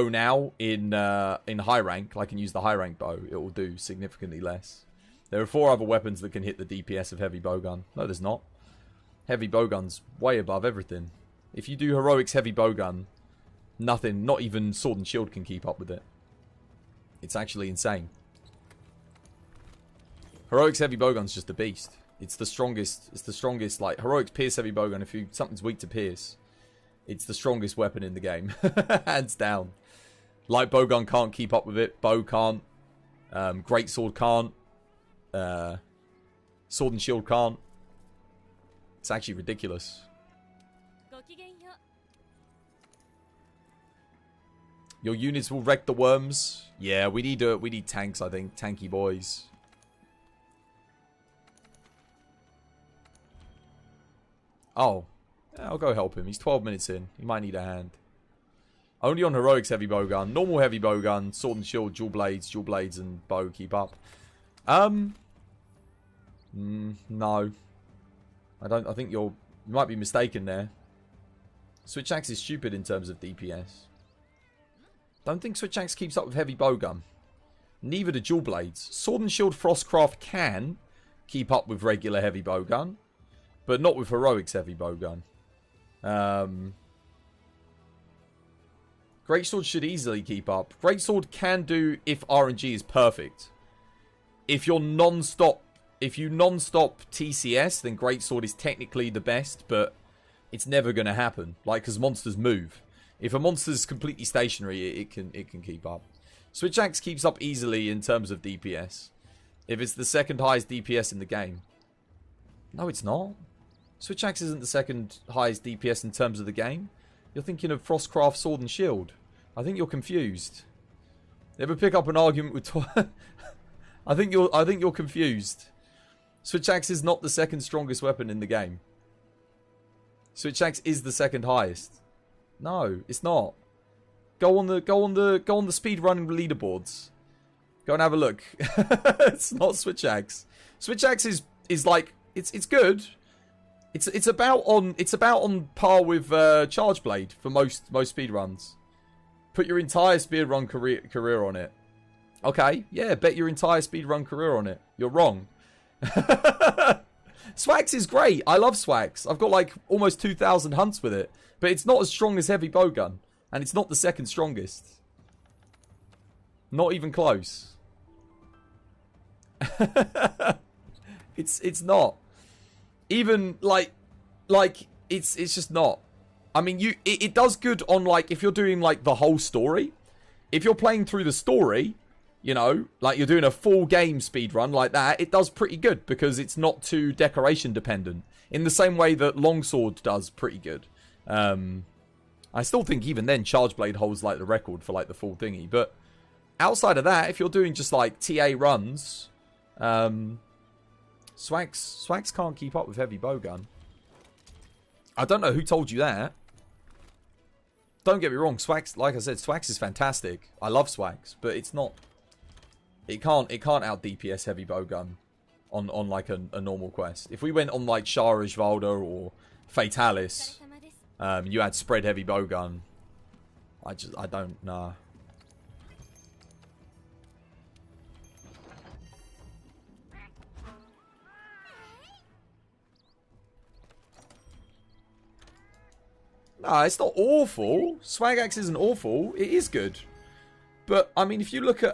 now in high rank, like, and use the high rank bow, it will do significantly less. There are 4 other weapons that can hit the DPS of heavy bowgun. No, there's not. Heavy bowgun's way above everything. If you do heroics heavy bowgun, nothing, not even sword and shield can keep up with it. It's actually insane. Heroics heavy bowgun's just a beast. It's the strongest, like, heroics pierce heavy bowgun, if something's weak to pierce, it's the strongest weapon in the game. Hands down. Light bowgun can't keep up with it. Bow can't. Greatsword can't. Sword and shield can't. It's actually ridiculous. Your units will wreck the worms. Yeah, we need tanks, I think. Tanky boys. Oh. Yeah, I'll go help him. He's 12 minutes in. He might need a hand. Only on heroics heavy bowgun. Normal heavy bowgun. Sword and shield. Dual blades, and bow keep up. No. I think you might be mistaken there. Switch axe is stupid in terms of DPS. Don't think Switch axe keeps up with heavy bowgun. Neither do dual blades. Sword and shield Frostcraft can keep up with regular heavy bowgun, but not with heroics heavy bowgun. Greatsword should easily keep up. Greatsword can do if RNG is perfect. If you non-stop TCS, then Greatsword is technically the best, but it's never going to happen. Like, because monsters move. If a monster's completely stationary, it can keep up. Switch axe keeps up easily in terms of DPS. If it's the second highest DPS in the game. No, it's not. Switch axe isn't the second highest DPS in terms of the game. You're thinking of Frostcraft Sword and Shield. I think you're confused. Ever pick up an argument with I think you're confused. Switch axe is not the second strongest weapon in the game. Switch axe is the second highest. No, it's not. Go on the speedrunning leaderboards. Go and have a look. It's not Switch axe. Switch axe is like it's good. It's about on par with Charge Blade for most speedruns. Put your entire speedrun career on it, Okay, yeah, bet your entire speedrun career on it. You're wrong. Swax is great. I love Swax. I've got like almost 2,000 hunts with it. But it's not as strong as Heavy Bowgun. And it's not the second strongest. Not even close. It's not. Even like it's just not. I mean, it does good on like if you're doing like the whole story. If you're playing through the story, you know, like you're doing a full game speedrun like that, it does pretty good because it's not too decoration dependent. In the same way that Longsword does pretty good. I still think even then Charge Blade holds like the record for like the full thingy. But outside of that, if you're doing just like TA runs, Swax can't keep up with Heavy Bowgun. I don't know who told you that. Don't get me wrong, Swax, like I said, Swax is fantastic. I love Swax, but it's not. It can't out DPS Heavy Bowgun on like a normal quest. If we went on like Sharish Valda or Fatalis, you had spread Heavy Bowgun. I don't know. No, it's not awful. Swagax isn't awful. It is good. But, I mean, if you look at,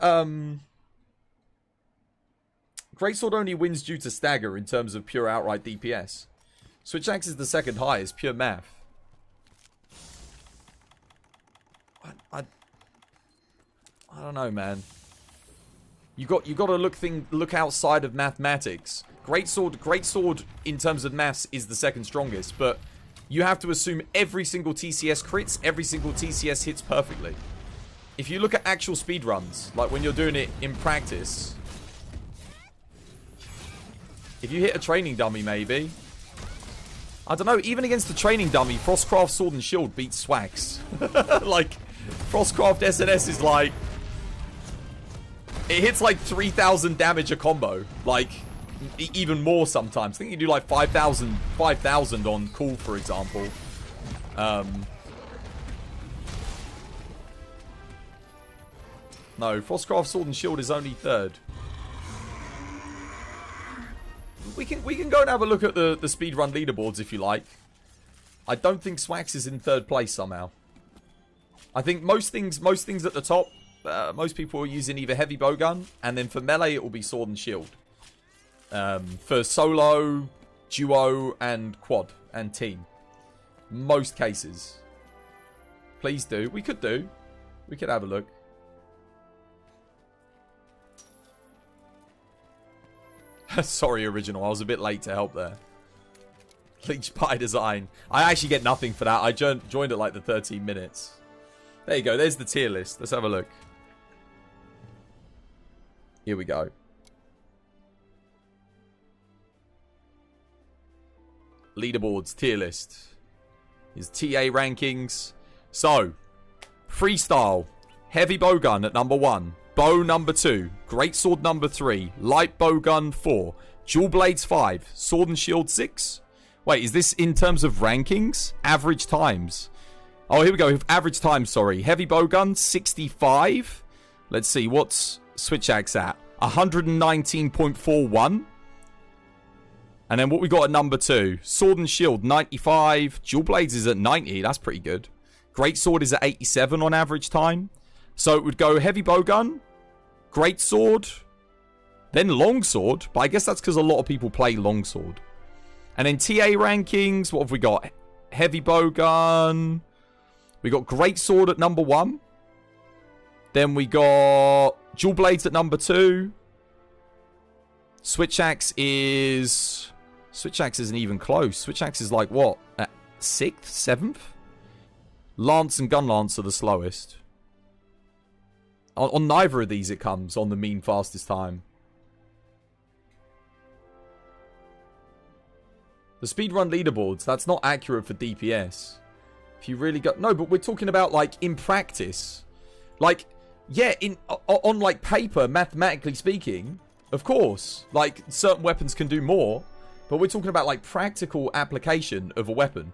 Greatsword only wins due to stagger in terms of pure outright DPS. Switch Axe is the second highest, pure math. I don't know, man. You got to look outside of mathematics. Greatsword in terms of maths is the second strongest, but you have to assume every single TCS crits, every single TCS hits perfectly. If you look at actual speedruns, like when you're doing it in practice, if you hit a training dummy, maybe. I don't know, even against the training dummy, Frostcraft Sword and Shield beats Swax. Like, Frostcraft SNS is like... It hits like 3,000 damage a combo. Like, even more sometimes. I think you do like 5,000 on Cool, for example. No, Frostcraft Sword and Shield is only third. We can go and have a look at the speedrun leaderboards if you like. I don't think Swax is in third place somehow. I think most things at the top, most people are using either Heavy Bowgun, and then for melee it will be Sword and Shield. For solo, duo, and quad, and team. Most cases. Please do. We could have a look. Sorry, Original. I was a bit late to help there. Leech Pie Design. I actually get nothing for that. I joined at like the 13 minutes. There you go. There's the tier list. Let's have a look. Here we go. Leaderboards, tier list. His TA rankings. So, Freestyle. Heavy Bowgun at number 1. Bow number 2. Greatsword number 3. Light Bowgun 4. Dual Blades 5. Sword and Shield 6. Wait, is this in terms of rankings? Average times. Oh, here we go. Average times, sorry. Heavy Bowgun 65. Let's see. What's Switch Axe at? 119.41. And then what we got at number 2? Sword and Shield, 95. Dual Blades is at 90. That's pretty good. Greatsword is at 87 on average time. So it would go Heavy Bowgun, Greatsword, then Longsword. But I guess that's because a lot of people play Longsword. And then TA rankings, what have we got? Heavy Bowgun. We got Greatsword at number 1. Then we got Dual Blades at number 2. Switch Axe isn't even close. Switch Axe is like what? At 6th? 7th? Lance and Gun Lance are the slowest. On neither of these it comes on the mean fastest time. The speedrun leaderboards, that's not accurate for DPS. If you really got... No, but we're talking about like in practice. Like, yeah, on like paper, mathematically speaking... Of course, like, certain weapons can do more, but we're talking about, like, practical application of a weapon.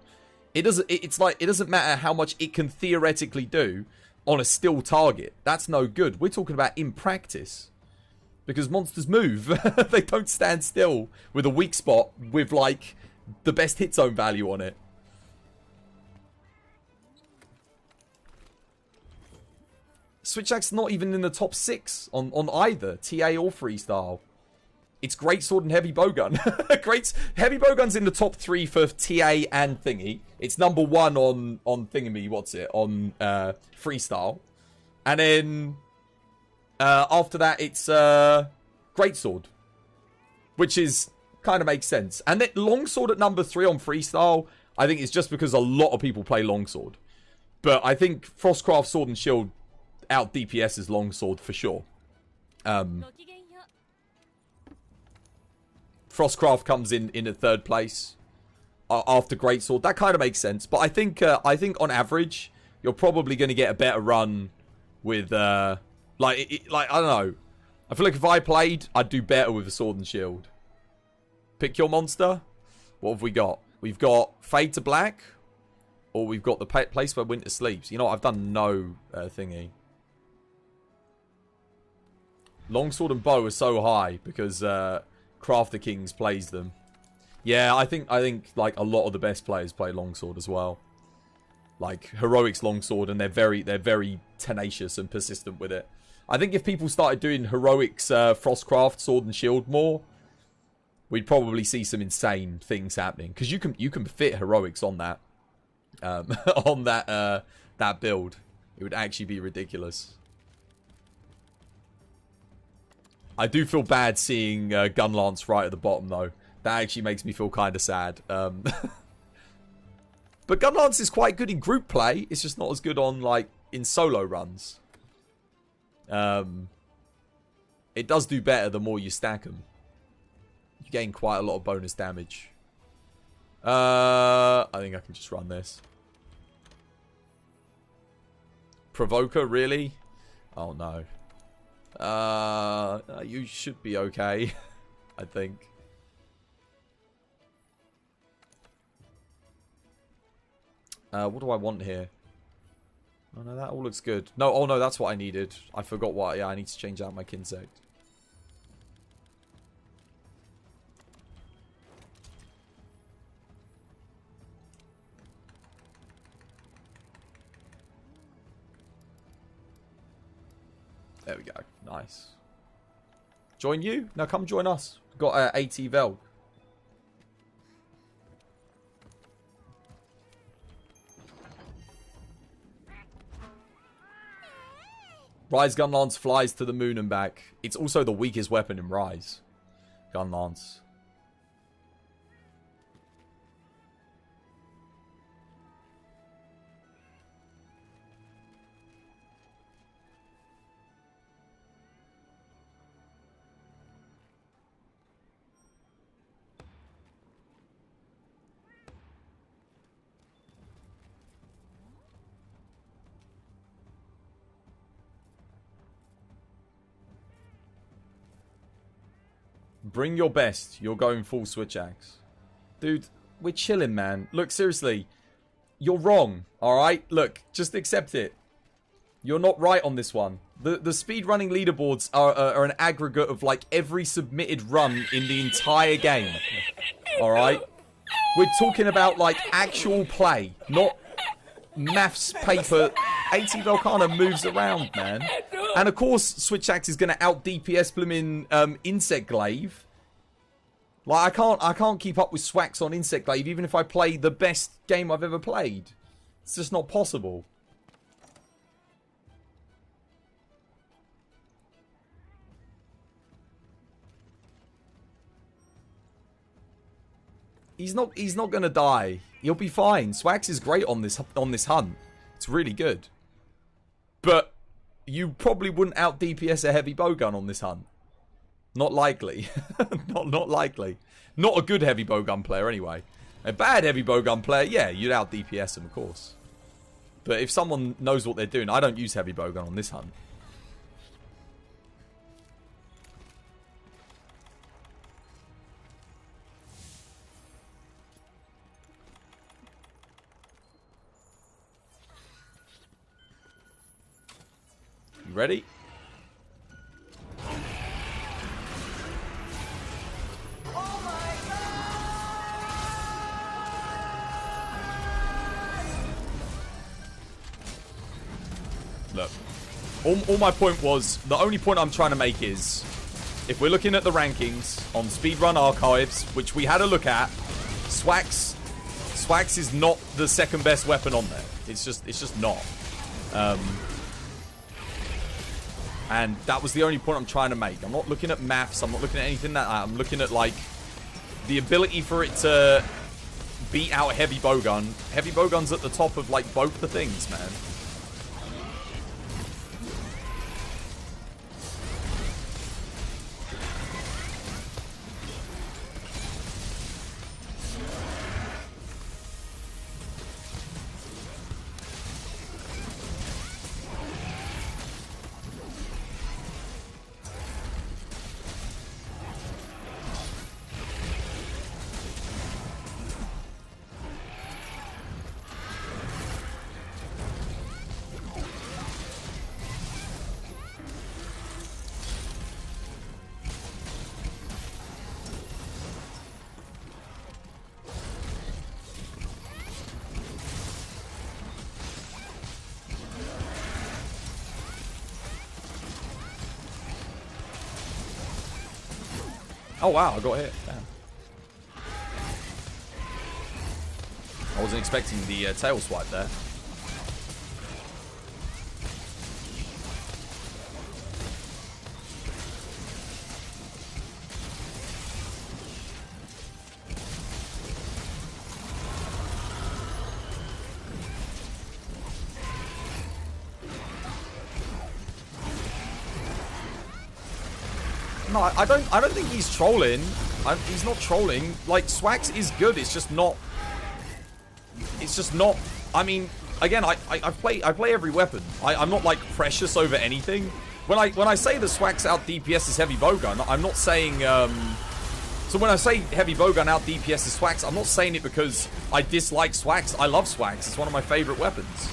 It doesn't matter how much it can theoretically do. on a still target. That's no good. We're talking about in practice. Because monsters move. They don't stand still with a weak spot with, like, the best hit zone value on it. Switch Axe not even in the top 6 on either TA or freestyle. It's Greatsword and Heavy Bowgun. Heavy Bowgun's in the top 3 for TA and Thingy. It's number 1 on Thingamy, on freestyle. And then after that it's Greatsword. Which is kind of makes sense. And then Longsword at number 3 on freestyle, I think it's just because a lot of people play Longsword. But I think Frostcraft Sword and Shield out DPS's Longsword for sure. Frostcraft comes in at 3rd place after Greatsword. That kind of makes sense. But I think on average, you're probably going to get a better run with like I don't know. I feel like if I played, I'd do better with a Sword and Shield. Pick your monster. What have we got? We've got Fade to Black, or we've got the place where Winter sleeps. You know what? I've done no thingy. Longsword and Bow are so high because Crafter Kings plays them. Yeah, I think like a lot of the best players play Longsword as well. Like Heroics Longsword, and they're very tenacious and persistent with it. I think if people started doing Heroics Frostcraft Sword and Shield more, we'd probably see some insane things happening, because you can fit Heroics on that on that build. It would actually be ridiculous. I do feel bad seeing Gunlance right at the bottom, though. That actually makes me feel kind of sad. But Gunlance is quite good in group play. It's just not as good on, like, in solo runs. It does do better the more you stack them. You gain quite a lot of bonus damage. I think I can just run this. Provoker, really? Oh, no. You should be okay, I think. What do I want here? Oh no, that all looks good. No, oh no, that's what I needed. I forgot what. Yeah, I need to change out my Kinsect. There we go. Nice. Join you? No, come join us. We've got 80 Vel. Rise Gunlance flies to the moon and back. It's also the weakest weapon in Rise. Gunlance. Bring your best. You're going full Switch Axe. Dude, we're chilling, man. Look, seriously. You're wrong, alright? Look, just accept it. You're not right on this one. The speedrunning leaderboards are an aggregate of, like, every submitted run in the entire game. Alright? We're talking about, like, actual play, not maths paper. 80 Volcano moves around, man. And of course, Switch Axe is going to out DPS blooming Insect Glaive. Like, I can't keep up with Swax on Insect Glaive, even if I play the best game I've ever played. It's just not possible. He's not going to die. He'll be fine. Swax is great on this hunt. It's really good. But you probably wouldn't out DPS a heavy bowgun on this hunt. Not likely. not likely. Not a good heavy bowgun player anyway. A bad heavy bowgun player, yeah, you'd out DPS him, of course. But if someone knows what they're doing, I don't use heavy bowgun on this hunt. ready? Look, all my point was, the only point I'm trying to make is, if we're looking at the rankings on Speedrun Archives, which we had a look at, Swax is not the second best weapon on there. It's just not. And that was the only point I'm trying to make. I'm not looking at maths. I'm not looking at anything like that. I'm looking at, like, the ability for it to beat out Heavy Bowgun. Heavy Bowgun's at the top of, like, both the things, man. Oh wow, I got hit. Damn. I wasn't expecting the tail swipe there. No, I don't think he's trolling. He's not trolling. Like, Swax is good. It's just not. I mean, again, I play every weapon. I'm not like precious over anything. When I say the Swax out DPS is Heavy Bowgun, I'm not saying. So when I say Heavy Bowgun out DPS is Swax, I'm not saying it because I dislike Swax. I love Swax. It's one of my favorite weapons.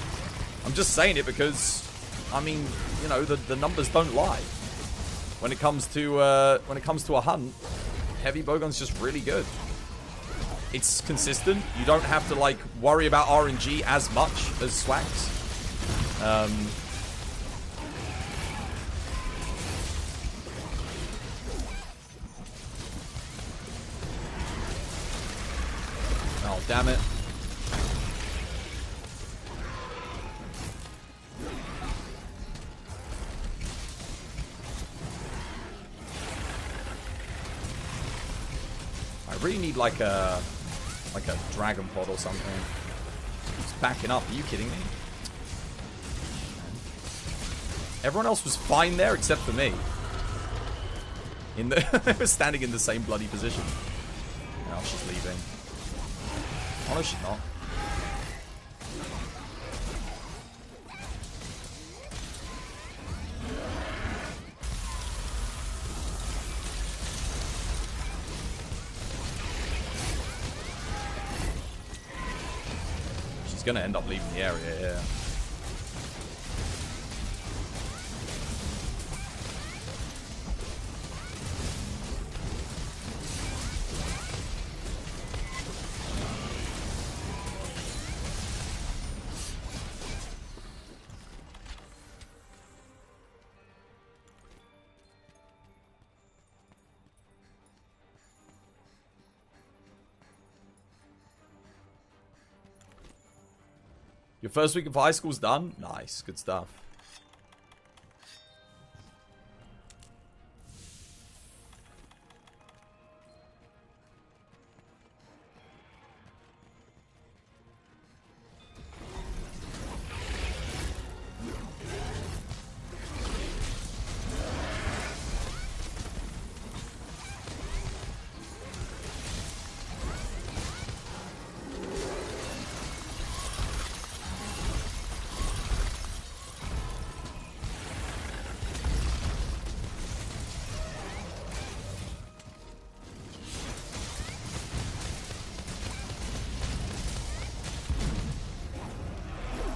I'm just saying it because, I mean, you know, the numbers don't lie. When it comes to a hunt, Heavy Bowgun's just really good. It's consistent. You don't have to like worry about RNG as much as Swax. Oh damn it! I really need like a dragon pod or something. It's backing up. Are you kidding me? Everyone else was fine there except for me. They were standing in the same bloody position. Now she's leaving. Oh no, she's not. Gonna end up leaving the area, yeah. Your first week of high school's done? Nice, good stuff.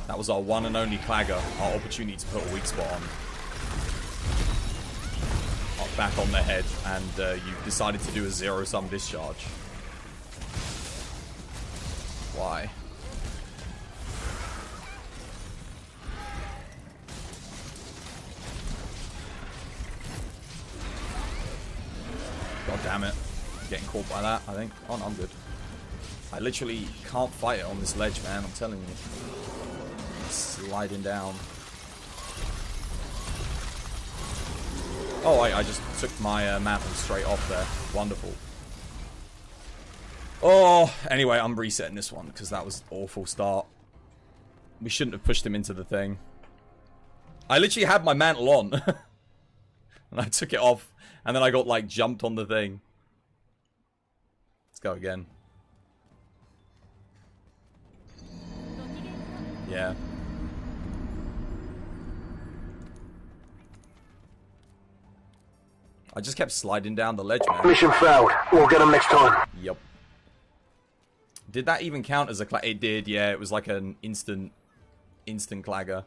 That was our one and only Clagger, our opportunity to put a weak spot on. back on their head, and you decided to do a zero-sum discharge. Why? God damn it. Getting caught by that, I think. Oh, no, I'm good. I literally can't fight it on this ledge, man. I'm telling you. It's sliding down. Oh, I just took my mantle straight off there. Wonderful. Oh, anyway, I'm resetting this one because that was an awful start. We shouldn't have pushed him into the thing. I literally had my mantle on. And I took it off. And then I got, like, jumped on the thing. Let's go again. Yeah. I just kept sliding down the ledge, man. Mission failed. We'll get them next time. Yep. Did that even count as a clag? It did, yeah. It was like an instant clagger.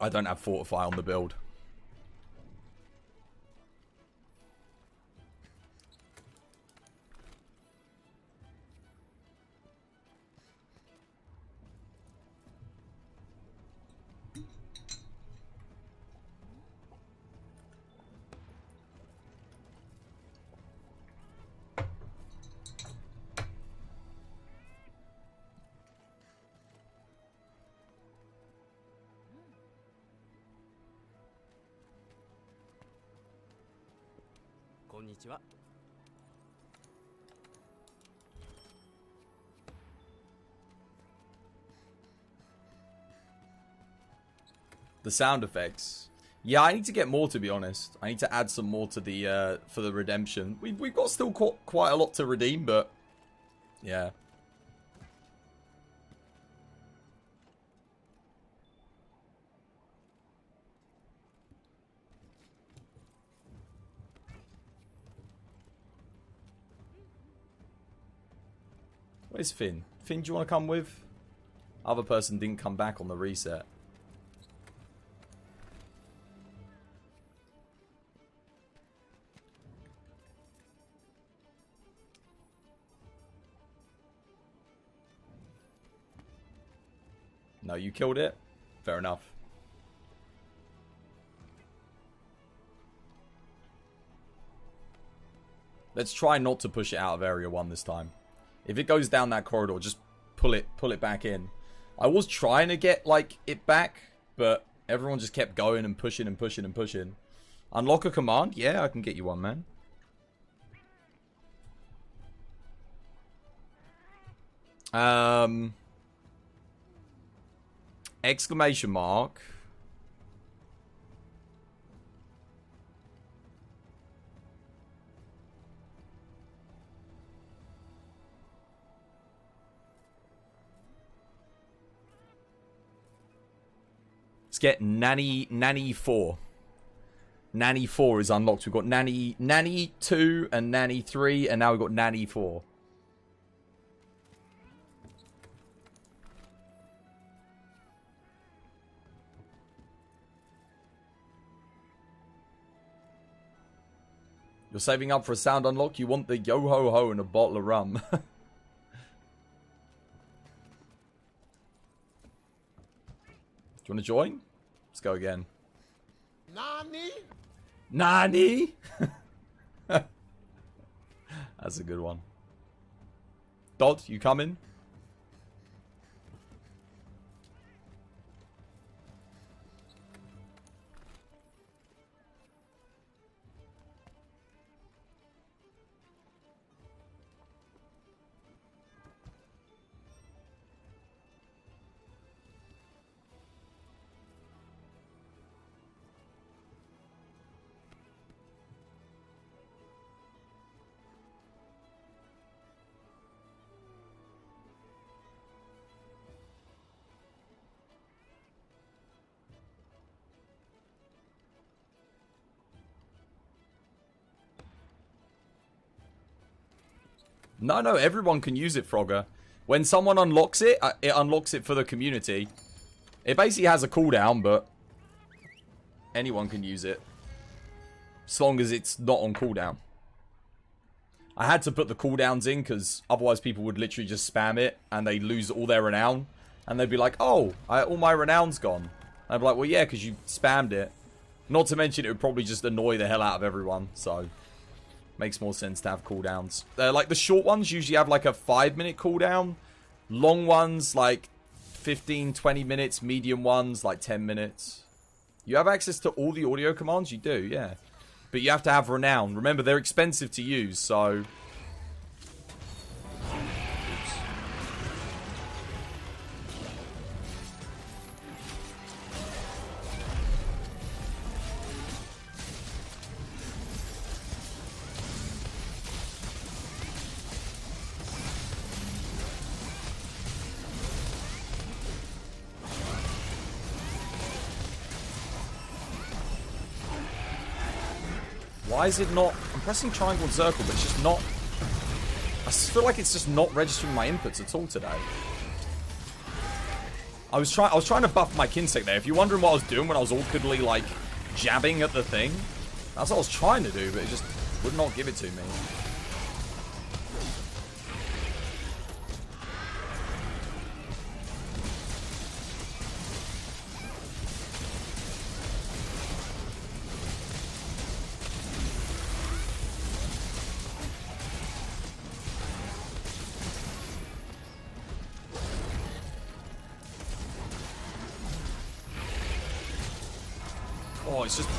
I don't have Fortify on the build. The sound effects. Yeah, I need to get more, to be honest. I need to add some more to the for the redemption. We've got still quite a lot to redeem, but yeah. Where's Finn? Finn, do you want to come with? Other person didn't come back on the reset. No, you killed it? Fair enough. Let's try not to push it out of Area 1 this time. If it goes down that corridor, just pull it back in. I was trying to get, like, it back, but everyone just kept going and pushing and pushing and pushing. Unlock a command? Yeah, I can get you one, man. Exclamation mark. Let's get Nanny 4. Nanny 4 is unlocked. We've got Nanny 2 and Nanny 3, and now we've got Nanny 4. You're saving up for a sound unlock? You want the yo-ho-ho and a bottle of rum. Do you want to join? Let's go again. Nani? Nani? That's a good one. Dodd, you coming? No, no, everyone can use it, Frogger. When someone unlocks it, it unlocks it for the community. It basically has a cooldown, but anyone can use it. As long as it's not on cooldown. I had to put the cooldowns in because otherwise people would literally just spam it and they lose all their renown. And they'd be like, oh, all my renown's gone. And I'd be like, well, yeah, because you spammed it. Not to mention it would probably just annoy the hell out of everyone. So, makes more sense to have cooldowns. Like the short ones usually have like a 5-minute cooldown. Long ones like 15, 20 minutes. Medium ones like 10 minutes. You have access to all the audio commands? You do, yeah. But you have to have renown. Remember, they're expensive to use, so... Why is it not... I'm pressing triangle and circle, but it's just not... I feel like it's just not registering my inputs at all today. I was trying to buff my Kinsec there. If you're wondering what I was doing when I was awkwardly, like, jabbing at the thing, that's what I was trying to do, but it just would not give it to me. Oh, it's just...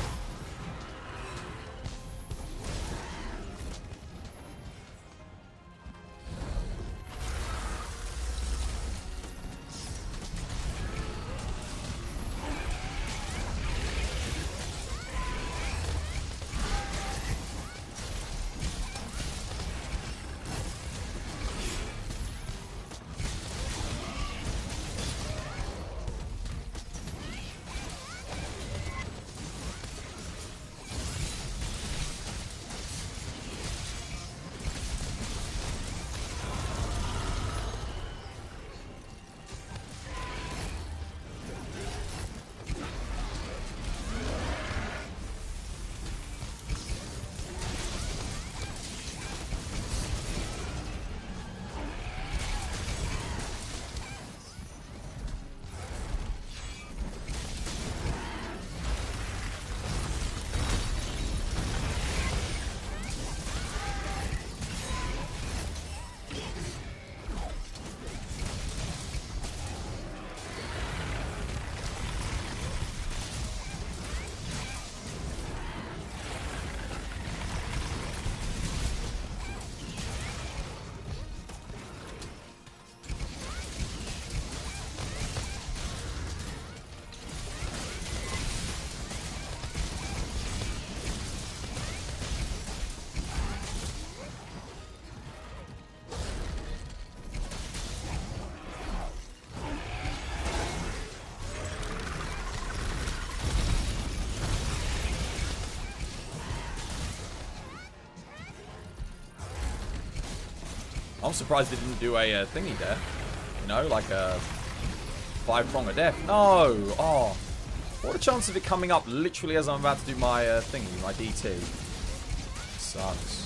I'm surprised it didn't do a thingy there. You know, like a 5-prong of death. No! Oh. What a chance of it coming up literally as I'm about to do my thingy, my DT. Sucks.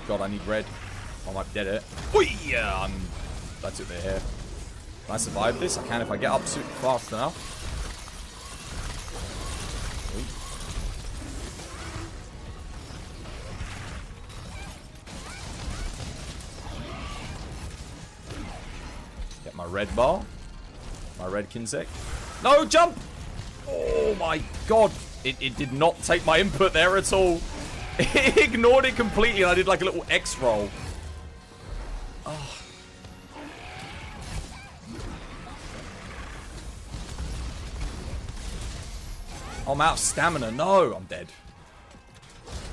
god, I need red. I might be dead at it. Oh yeah, that's it there. Can I survive this? I can if I get up super fast enough. Get my red bar. My red Kinsec. No, jump! Oh my god. It did not take my input there at all. It ignored it completely and I did like a little X roll. Oh. Oh, I'm out of stamina. No, I'm dead.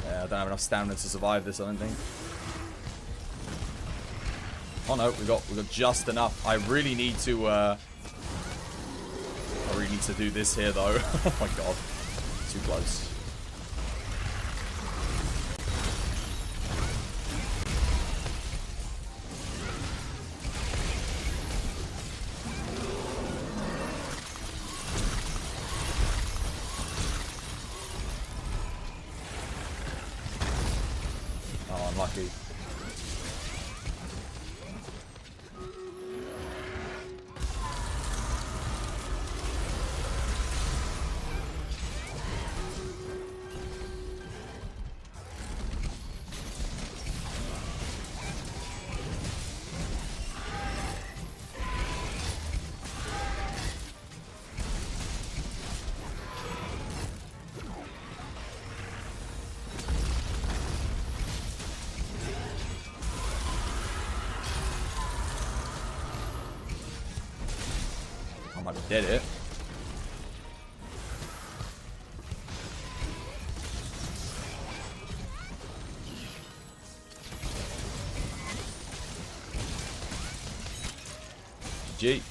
Yeah, I don't have enough stamina to survive this, I don't think. Oh no, we got just enough. I really need to do this here though. Oh my god. Too close. Oh, unlucky. I might be dead it. GG.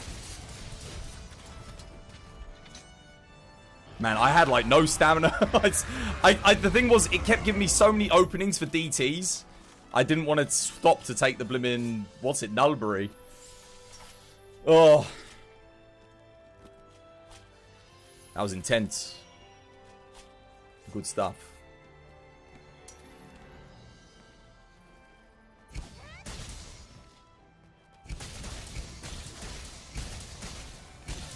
Man, I had like no stamina. The thing was, it kept giving me so many openings for DTs. I didn't want to stop to take the blimmin', what's it, Nullberry. Oh. That was intense. Good stuff.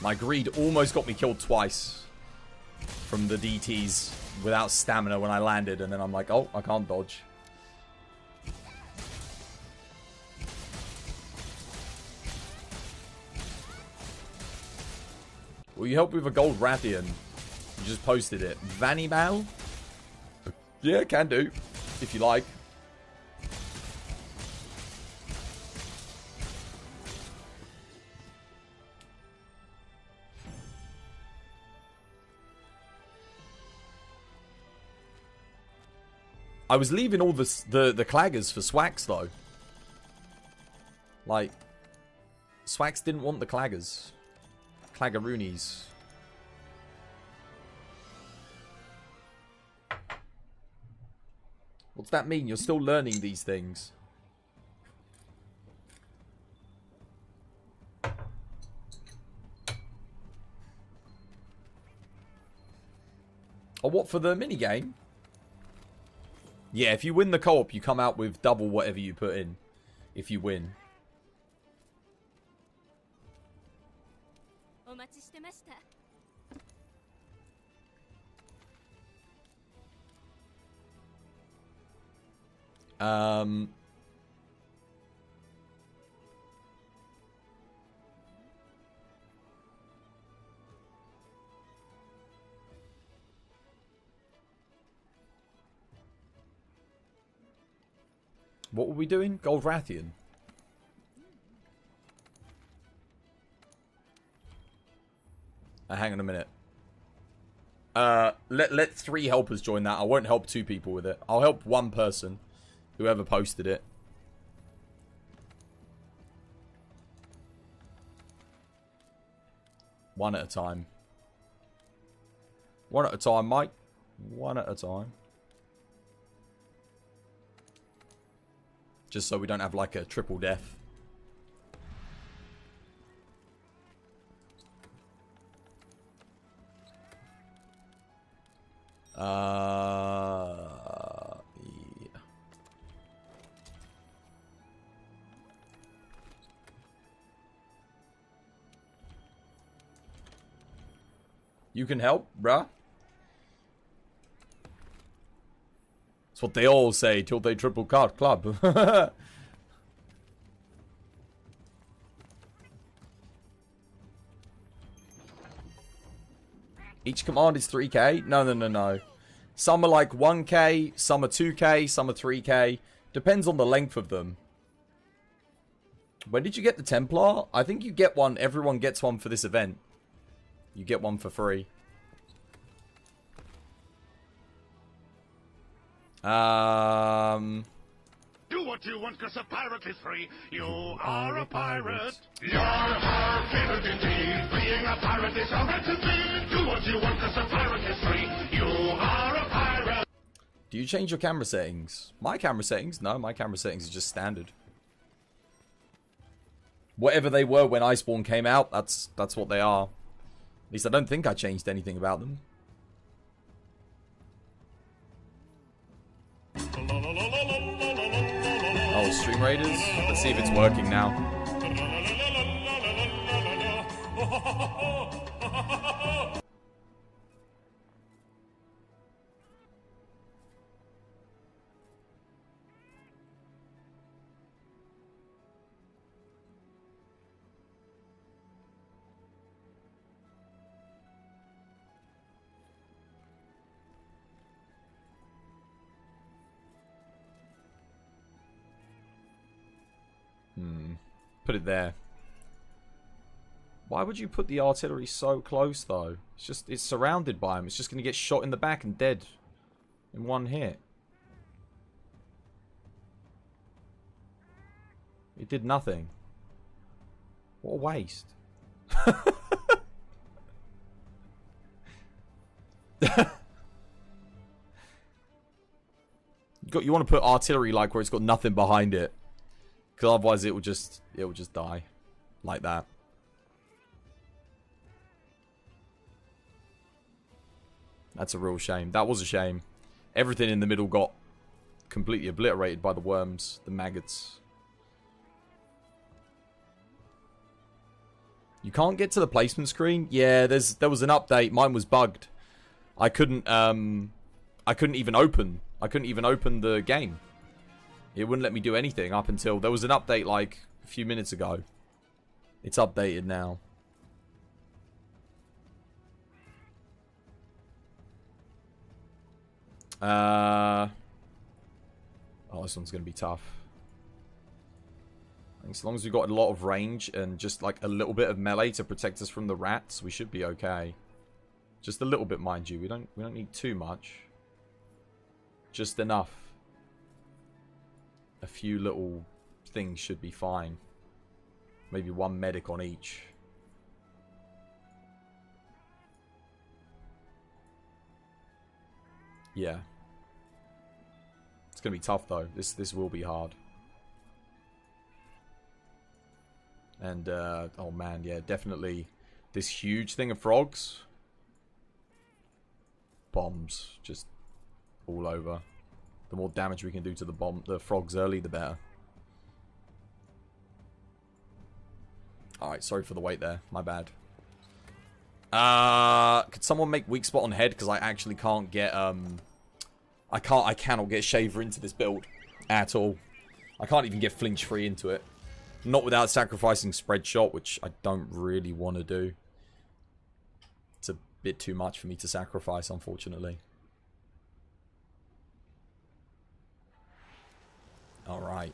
My greed almost got me killed twice from the DTs without stamina when I landed, and then I'm like, oh, I can't dodge. Will you help with a gold Rathian? You just posted it. Vanibal? Yeah, can do. If you like. I was leaving all the claggers for Swax though. Like, Swax didn't want the claggers. Claggeroonies. What's that mean? You're still learning these things. Oh, what, for the minigame? Yeah, if you win the co-op, you come out with double whatever you put in. If you win. What were we doing? Gold Rathian. Hang on a minute. Let 3 helpers join that. I won't help 2 people with it. I'll help 1 person. Whoever posted it. One at a time. One at a time, Mike. One at a time. Just so we don't have like a triple death. Yeah. You can help, bruh. That's what they all say till they triple card club. Each command is 3k? No. Some are like 1k, some are 2k, some are 3k. Depends on the length of them. When did you get the Templar? I think you get one. Everyone gets one for this event. You get one for free. Do what you want, cause a pirate is free. You are a pirate. You're our favorite indeed. Being a pirate is all right to be. Do what you want, cause a pirate is free. You are a pirate. Do you change your camera settings? My camera settings? No, my camera settings are just standard. Whatever they were when Iceborne came out, that's what they are. At least I don't think I changed anything about them. Oh, Stream Raiders? Let's see if it's working now. Put it there. Why would you put the artillery so close, though? It's surrounded by him. It's just going to get shot in the back and dead in one hit. It did nothing. What a waste. You want to put artillery like where it's got nothing behind it. Because otherwise it will just die. Like that. That's a real shame. That was a shame. Everything in the middle got completely obliterated by the worms, the maggots. You can't get to the placement screen? Yeah, there was an update. Mine was bugged. I couldn't even open the game. It wouldn't let me do anything up until there was an update like a few minutes ago. It's updated now. Oh, this one's going to be tough. I think as long as we've got a lot of range and just like a little bit of melee to protect us from the rats, we should be okay. Just a little bit, mind you. We don't need too much. Just enough. A few little things should be fine. Maybe one medic on each. Yeah. It's going to be tough, though. This will be hard. And, oh man, yeah, definitely this huge thing of frogs. Bombs. Just all over. The more damage we can do to the frogs early, the better. Alright, sorry for the wait there. My bad. Could someone make weak spot on head? Because I actually can't get, I cannot get Shaver into this build. At all. I can't even get flinch free into it. Not without sacrificing spread shot, which I don't really want to do. It's a bit too much for me to sacrifice, unfortunately. Alright.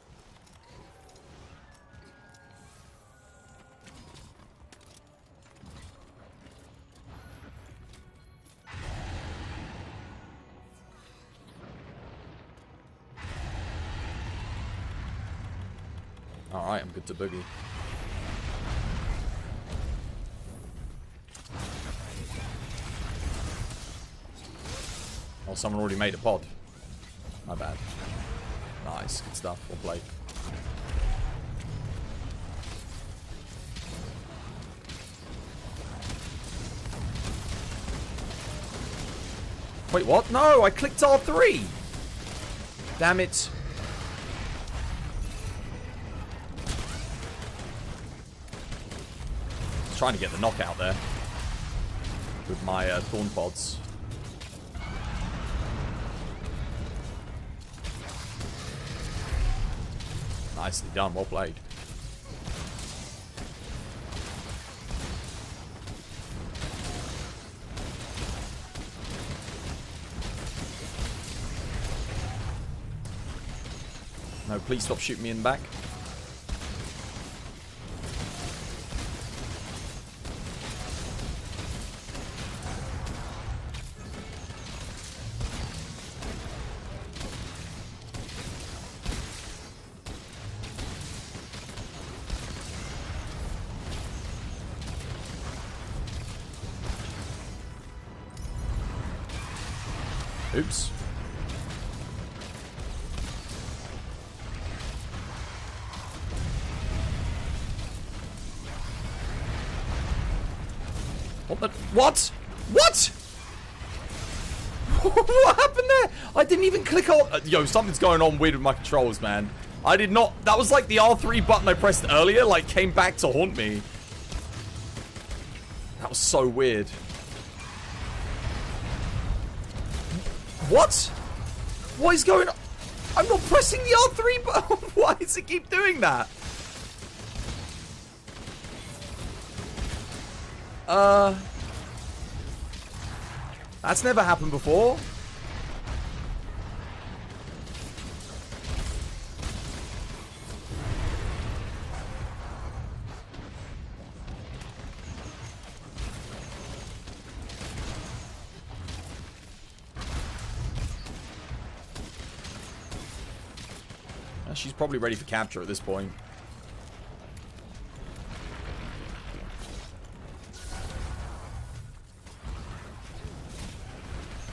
Alright, I'm good to boogie. Oh, someone already made a pod. My bad. Nice, good stuff. Well played. Wait, what? No, I clicked R3! Damn it. Trying to get the knockout there. with my thorn pods. Nicely done, well played. No, please stop shooting me in the back. Oops. What the? What? What? What happened there? I didn't even click on... yo, something's going on weird with my controls, man. I did not... That was like the R3 button I pressed earlier, like, came back to haunt me. That was so weird. What? What is going on? I'm not pressing the R3 button. Why does it keep doing that? That's never happened before. She's probably ready for capture at this point.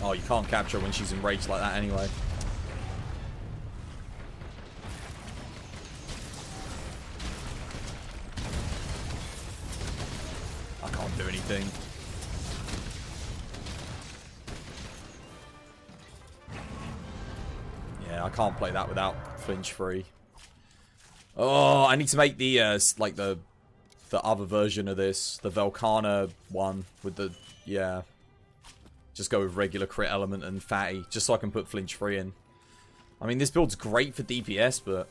Oh, you can't capture her when she's enraged like that anyway. I can't do anything. Yeah, I can't play that without flinch free. Oh, I need to make the like the other version of this, the Velcana one with the yeah. Just go with regular crit element and fatty, just so I can put flinch free in. I mean, this build's great for DPS, but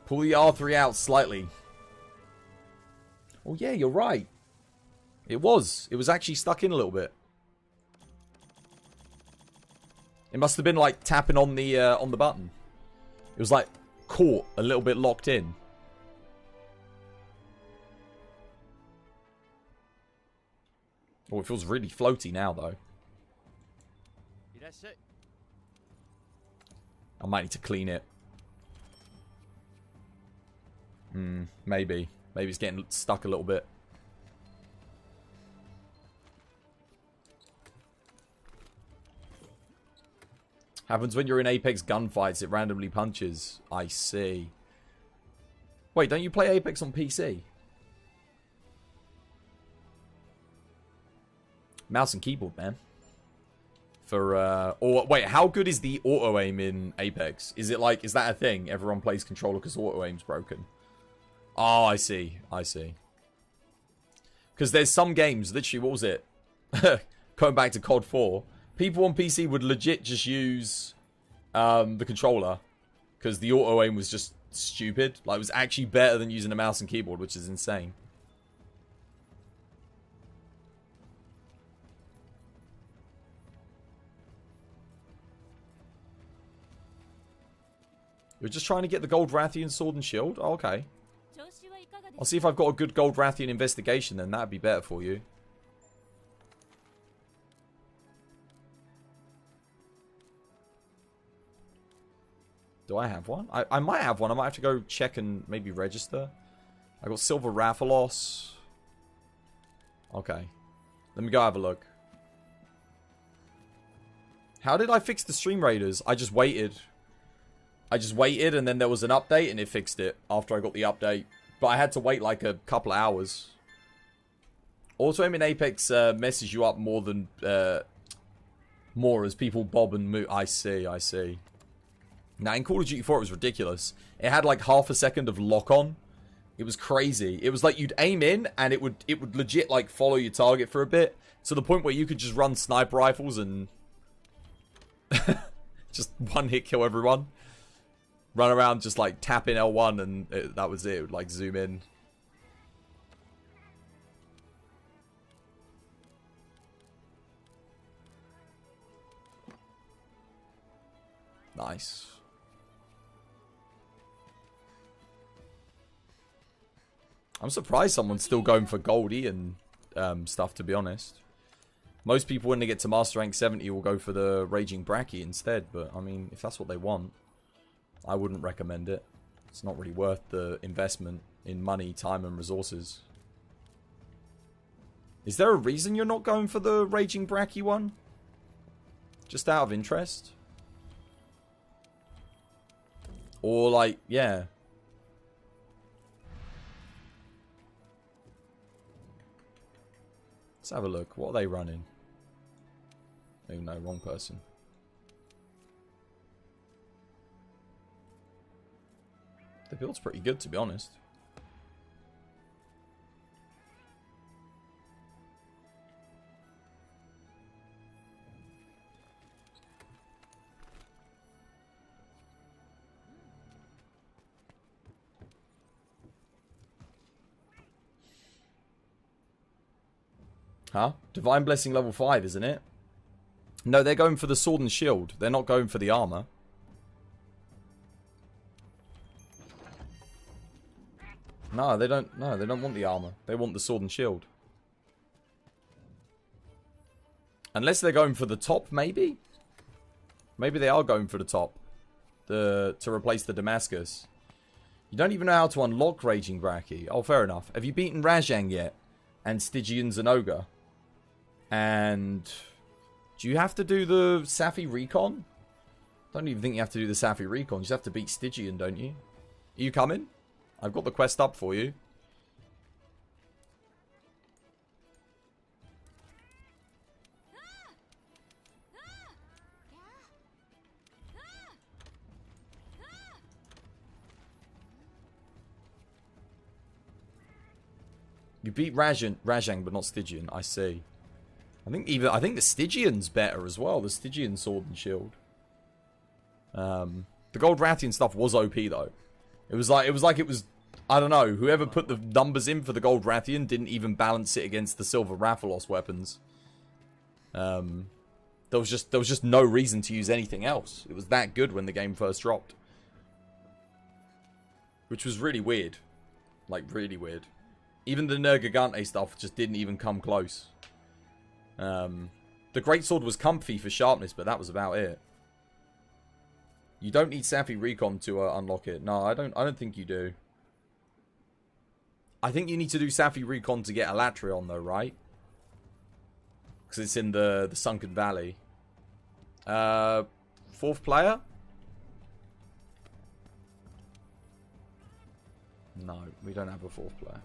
pull the R3 out slightly. Oh yeah, you're right. It was actually stuck in a little bit. It must have been like tapping on the button. It was like caught a little bit locked in. Oh, it feels really floaty now though. I might need to clean it. Maybe. Maybe it's getting stuck a little bit. Happens when you're in Apex gunfights, it randomly punches. I see. Wait, don't you play Apex on PC? Mouse and keyboard, man. For, or, wait, how good is the auto-aim in Apex? Is it like, is that a thing? Everyone plays controller because auto-aim's broken. Oh, I see. I see. Because there's some games, literally, what was it? Going back to COD 4. People on PC would legit just use the controller. Because the auto-aim was just stupid. Like, it was actually better than using a mouse and keyboard, which is insane. You're just trying to get the gold Rathian sword and shield? Oh, okay. I'll see if I've got a good gold Rathian investigation then. That'd be better for you. Do I have one? I might have one. I might have to go check and maybe register. I got Silver Rathalos. Okay. Let me go have a look. How did I fix the Stream Raiders? I just waited. And then there was an update and it fixed it after I got the update. But I had to wait like a couple of hours. Auto-aim in Apex messes you up more than... more as people bob and move. I see. Now, in Call of Duty 4, it was ridiculous. It had like half a second of lock-on. It was crazy. It was like you'd aim in, and it would legit like follow your target for a bit, to the point where you could just run sniper rifles and just one-hit kill everyone. Run around just like tapping L1, and that was it. It would like zoom in. Nice. I'm surprised someone's still going for Goldie and stuff, to be honest. Most people, when they get to Master Rank 70, will go for the Raging Bracky instead. But, I mean, if that's what they want, I wouldn't recommend it. It's not really worth the investment in money, time, and resources. Is there a reason you're not going for the Raging Bracky one? Just out of interest? Or, like, yeah... Let's have a look. What are they running? Oh no, wrong person. The build's pretty good, to be honest. Huh? Divine Blessing level 5, isn't it? No, they're going for the sword and shield. They're not going for the armor. No, they don't. No, they don't want the armor. They want the sword and shield. Unless they're going for the top, maybe? Maybe they are going for the top. To replace the Damascus. You don't even know how to unlock Raging Bracky. Oh, fair enough. Have you beaten Rajang yet? And Stygian Zenoga? And do you have to do the Safi Recon? Don't even think you have to do the Safi Recon. You just have to beat Stygian, don't you? Are you coming? I've got the quest up for you. You beat Rajang, but not Stygian. I see. I think the Stygian's better as well. The Stygian sword and shield. The Gold Rathian stuff was OP though. It was like I don't know. Whoever put the numbers in for the Gold Rathian didn't even balance it against the Silver Rathalos weapons. There was just no reason to use anything else. It was that good when the game first dropped, which was really weird. Like really weird. Even the Nergigante stuff just didn't even come close. The Greatsword was comfy for sharpness, but that was about it. You don't need Safi Recon to unlock it. No, I don't think you do. I think you need to do Safi Recon to get Elatrion, though, right? Because it's in the Sunken Valley. Fourth player? No, we don't have a fourth player.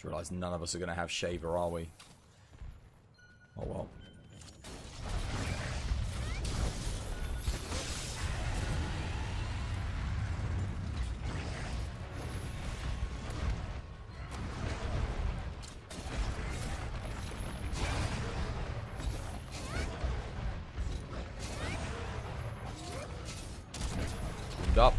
Just realised none of us are going to have Shaver, are we? Oh well. Up.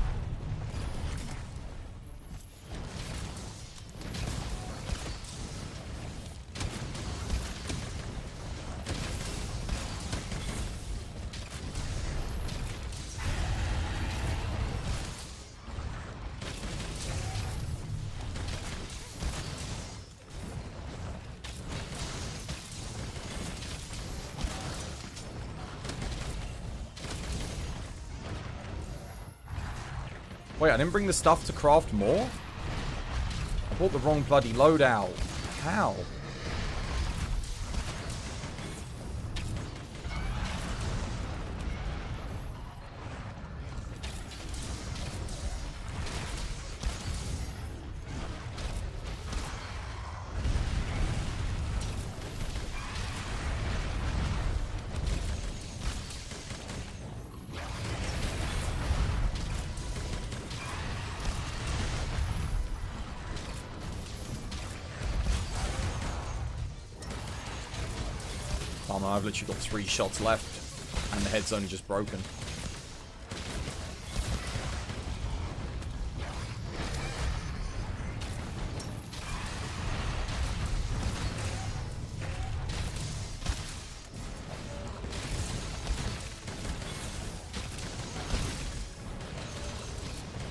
Wait, I didn't bring the stuff to craft more? I bought the wrong bloody loadout. How? Oh no, I've literally got 3 shots left, and the head's only just broken.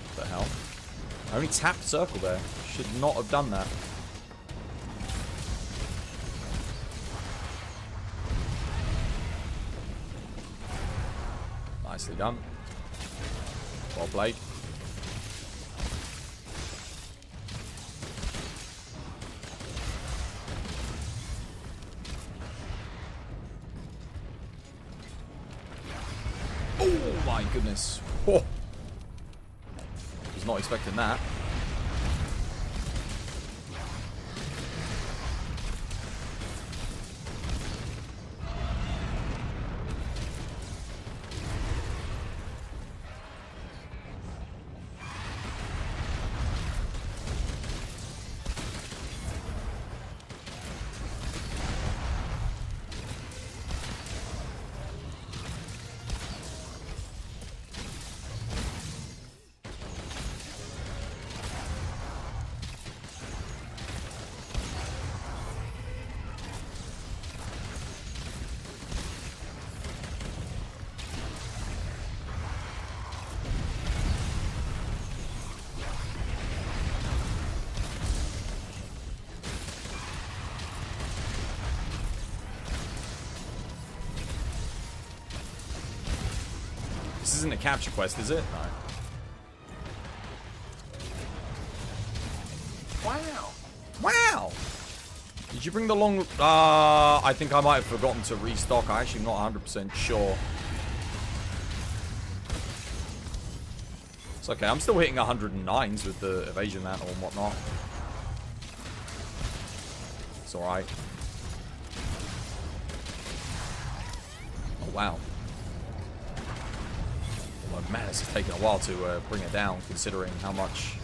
What the hell? I only tapped circle there. Should not have done that. Nicely done. Well played. Oh my goodness. Oh. Was not expecting that. This isn't a capture quest, is it? No. Wow. Wow! Did you bring the long... I think I might have forgotten to restock. I'm actually not 100% sure. It's okay. I'm still hitting 109s with the evasion mantle and whatnot. It's alright. Oh, wow. Well, man, it's taken a while to bring it down, considering how much...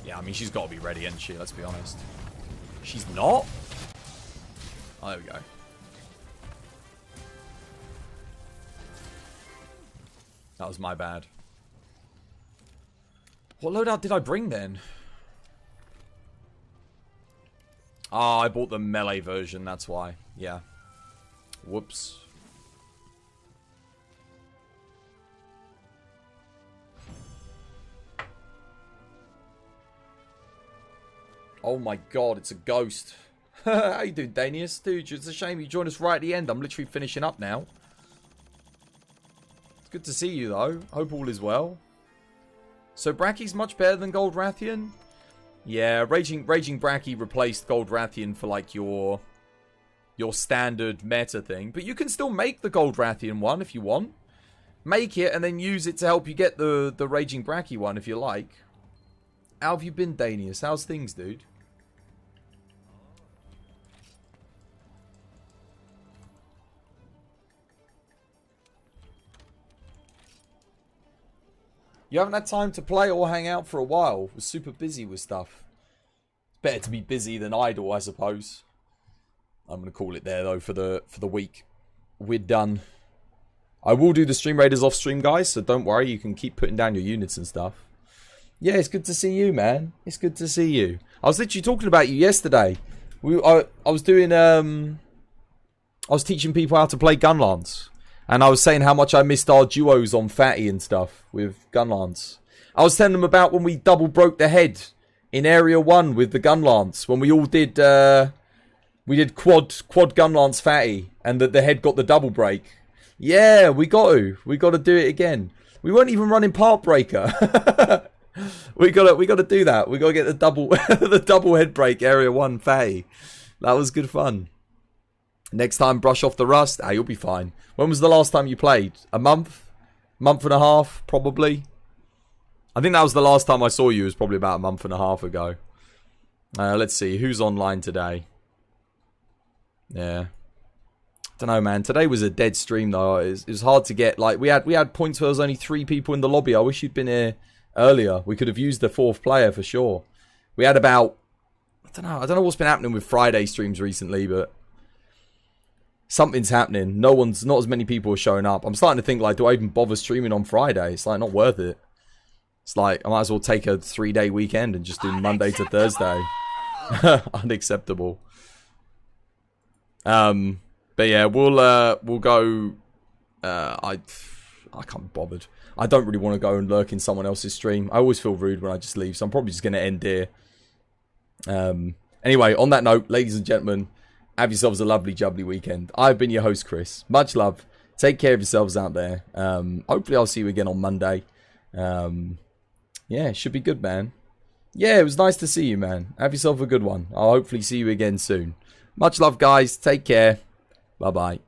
Yeah, I mean, she's got to be ready, isn't she? Let's be honest. She's not? Oh, there we go. That was my bad. What loadout did I bring then? Ah, I bought the melee version, that's why. Yeah. Whoops. Oh my god, it's a ghost. How you doing, Danius? Dude, it's a shame you joined us right at the end. I'm literally finishing up now. It's good to see you, though. Hope all is well. So Bracky's much better than Gold Rathian? Yeah, Raging Bracky replaced Gold Rathian for, like, your standard meta thing. But you can still make the Gold Rathian one if you want. Make it and then use it to help you get the Raging Bracky one if you like. How have you been, Danius? How's things, dude? You haven't had time to play or hang out for a while. Was super busy with stuff. Better to be busy than idle, I suppose. I'm gonna call it there though for the week. We're done. I will do the Stream Raiders off stream, guys, so don't worry. You can keep putting down your units and stuff. Yeah, it's good to see you, man. It's good to see you. I was literally talking about you yesterday. I was doing I was teaching people how to play Gunlance. And I was saying how much I missed our duos on Fatty and stuff with Gunlance. I was telling them about when we double broke the head in Area 1 with the Gunlance. When we all did we did quad Gunlance Fatty and the head got the double break. Yeah, we got to do it again. We weren't even running Part Breaker. we got to do that. We got to get the double the double head break Area 1 Fatty. That was good fun. Next time, brush off the rust. Ah, you'll be fine. When was the last time you played? A month? Month and a half, probably. I think that was the last time I saw you. It was probably about a month and a half ago. Let's see. Who's online today? Yeah. Don't know, man. Today was a dead stream, though. It was hard to get. Like, we had points where there was only 3 people in the lobby. I wish you'd been here earlier. We could have used the 4th player for sure. We had about... I don't know what's been happening with Friday streams recently, but... something's happening. Not as many people are showing up. I'm starting to think, like, do I even bother streaming on Friday? It's, like, not worth it. It's like, I might as well take a 3-day weekend and just do Monday to Thursday. Unacceptable. But yeah, we'll go. I can't be bothered. I don't really want to go and lurk in someone else's stream. I always feel rude when I just leave, so I'm probably just going to end here. Anyway, on that note, ladies and gentlemen, have yourselves a lovely, jubbly weekend. I've been your host, Chris. Much love. Take care of yourselves out there. Hopefully, I'll see you again on Monday. Yeah, it should be good, man. Yeah, it was nice to see you, man. Have yourself a good one. I'll hopefully see you again soon. Much love, guys. Take care. Bye-bye.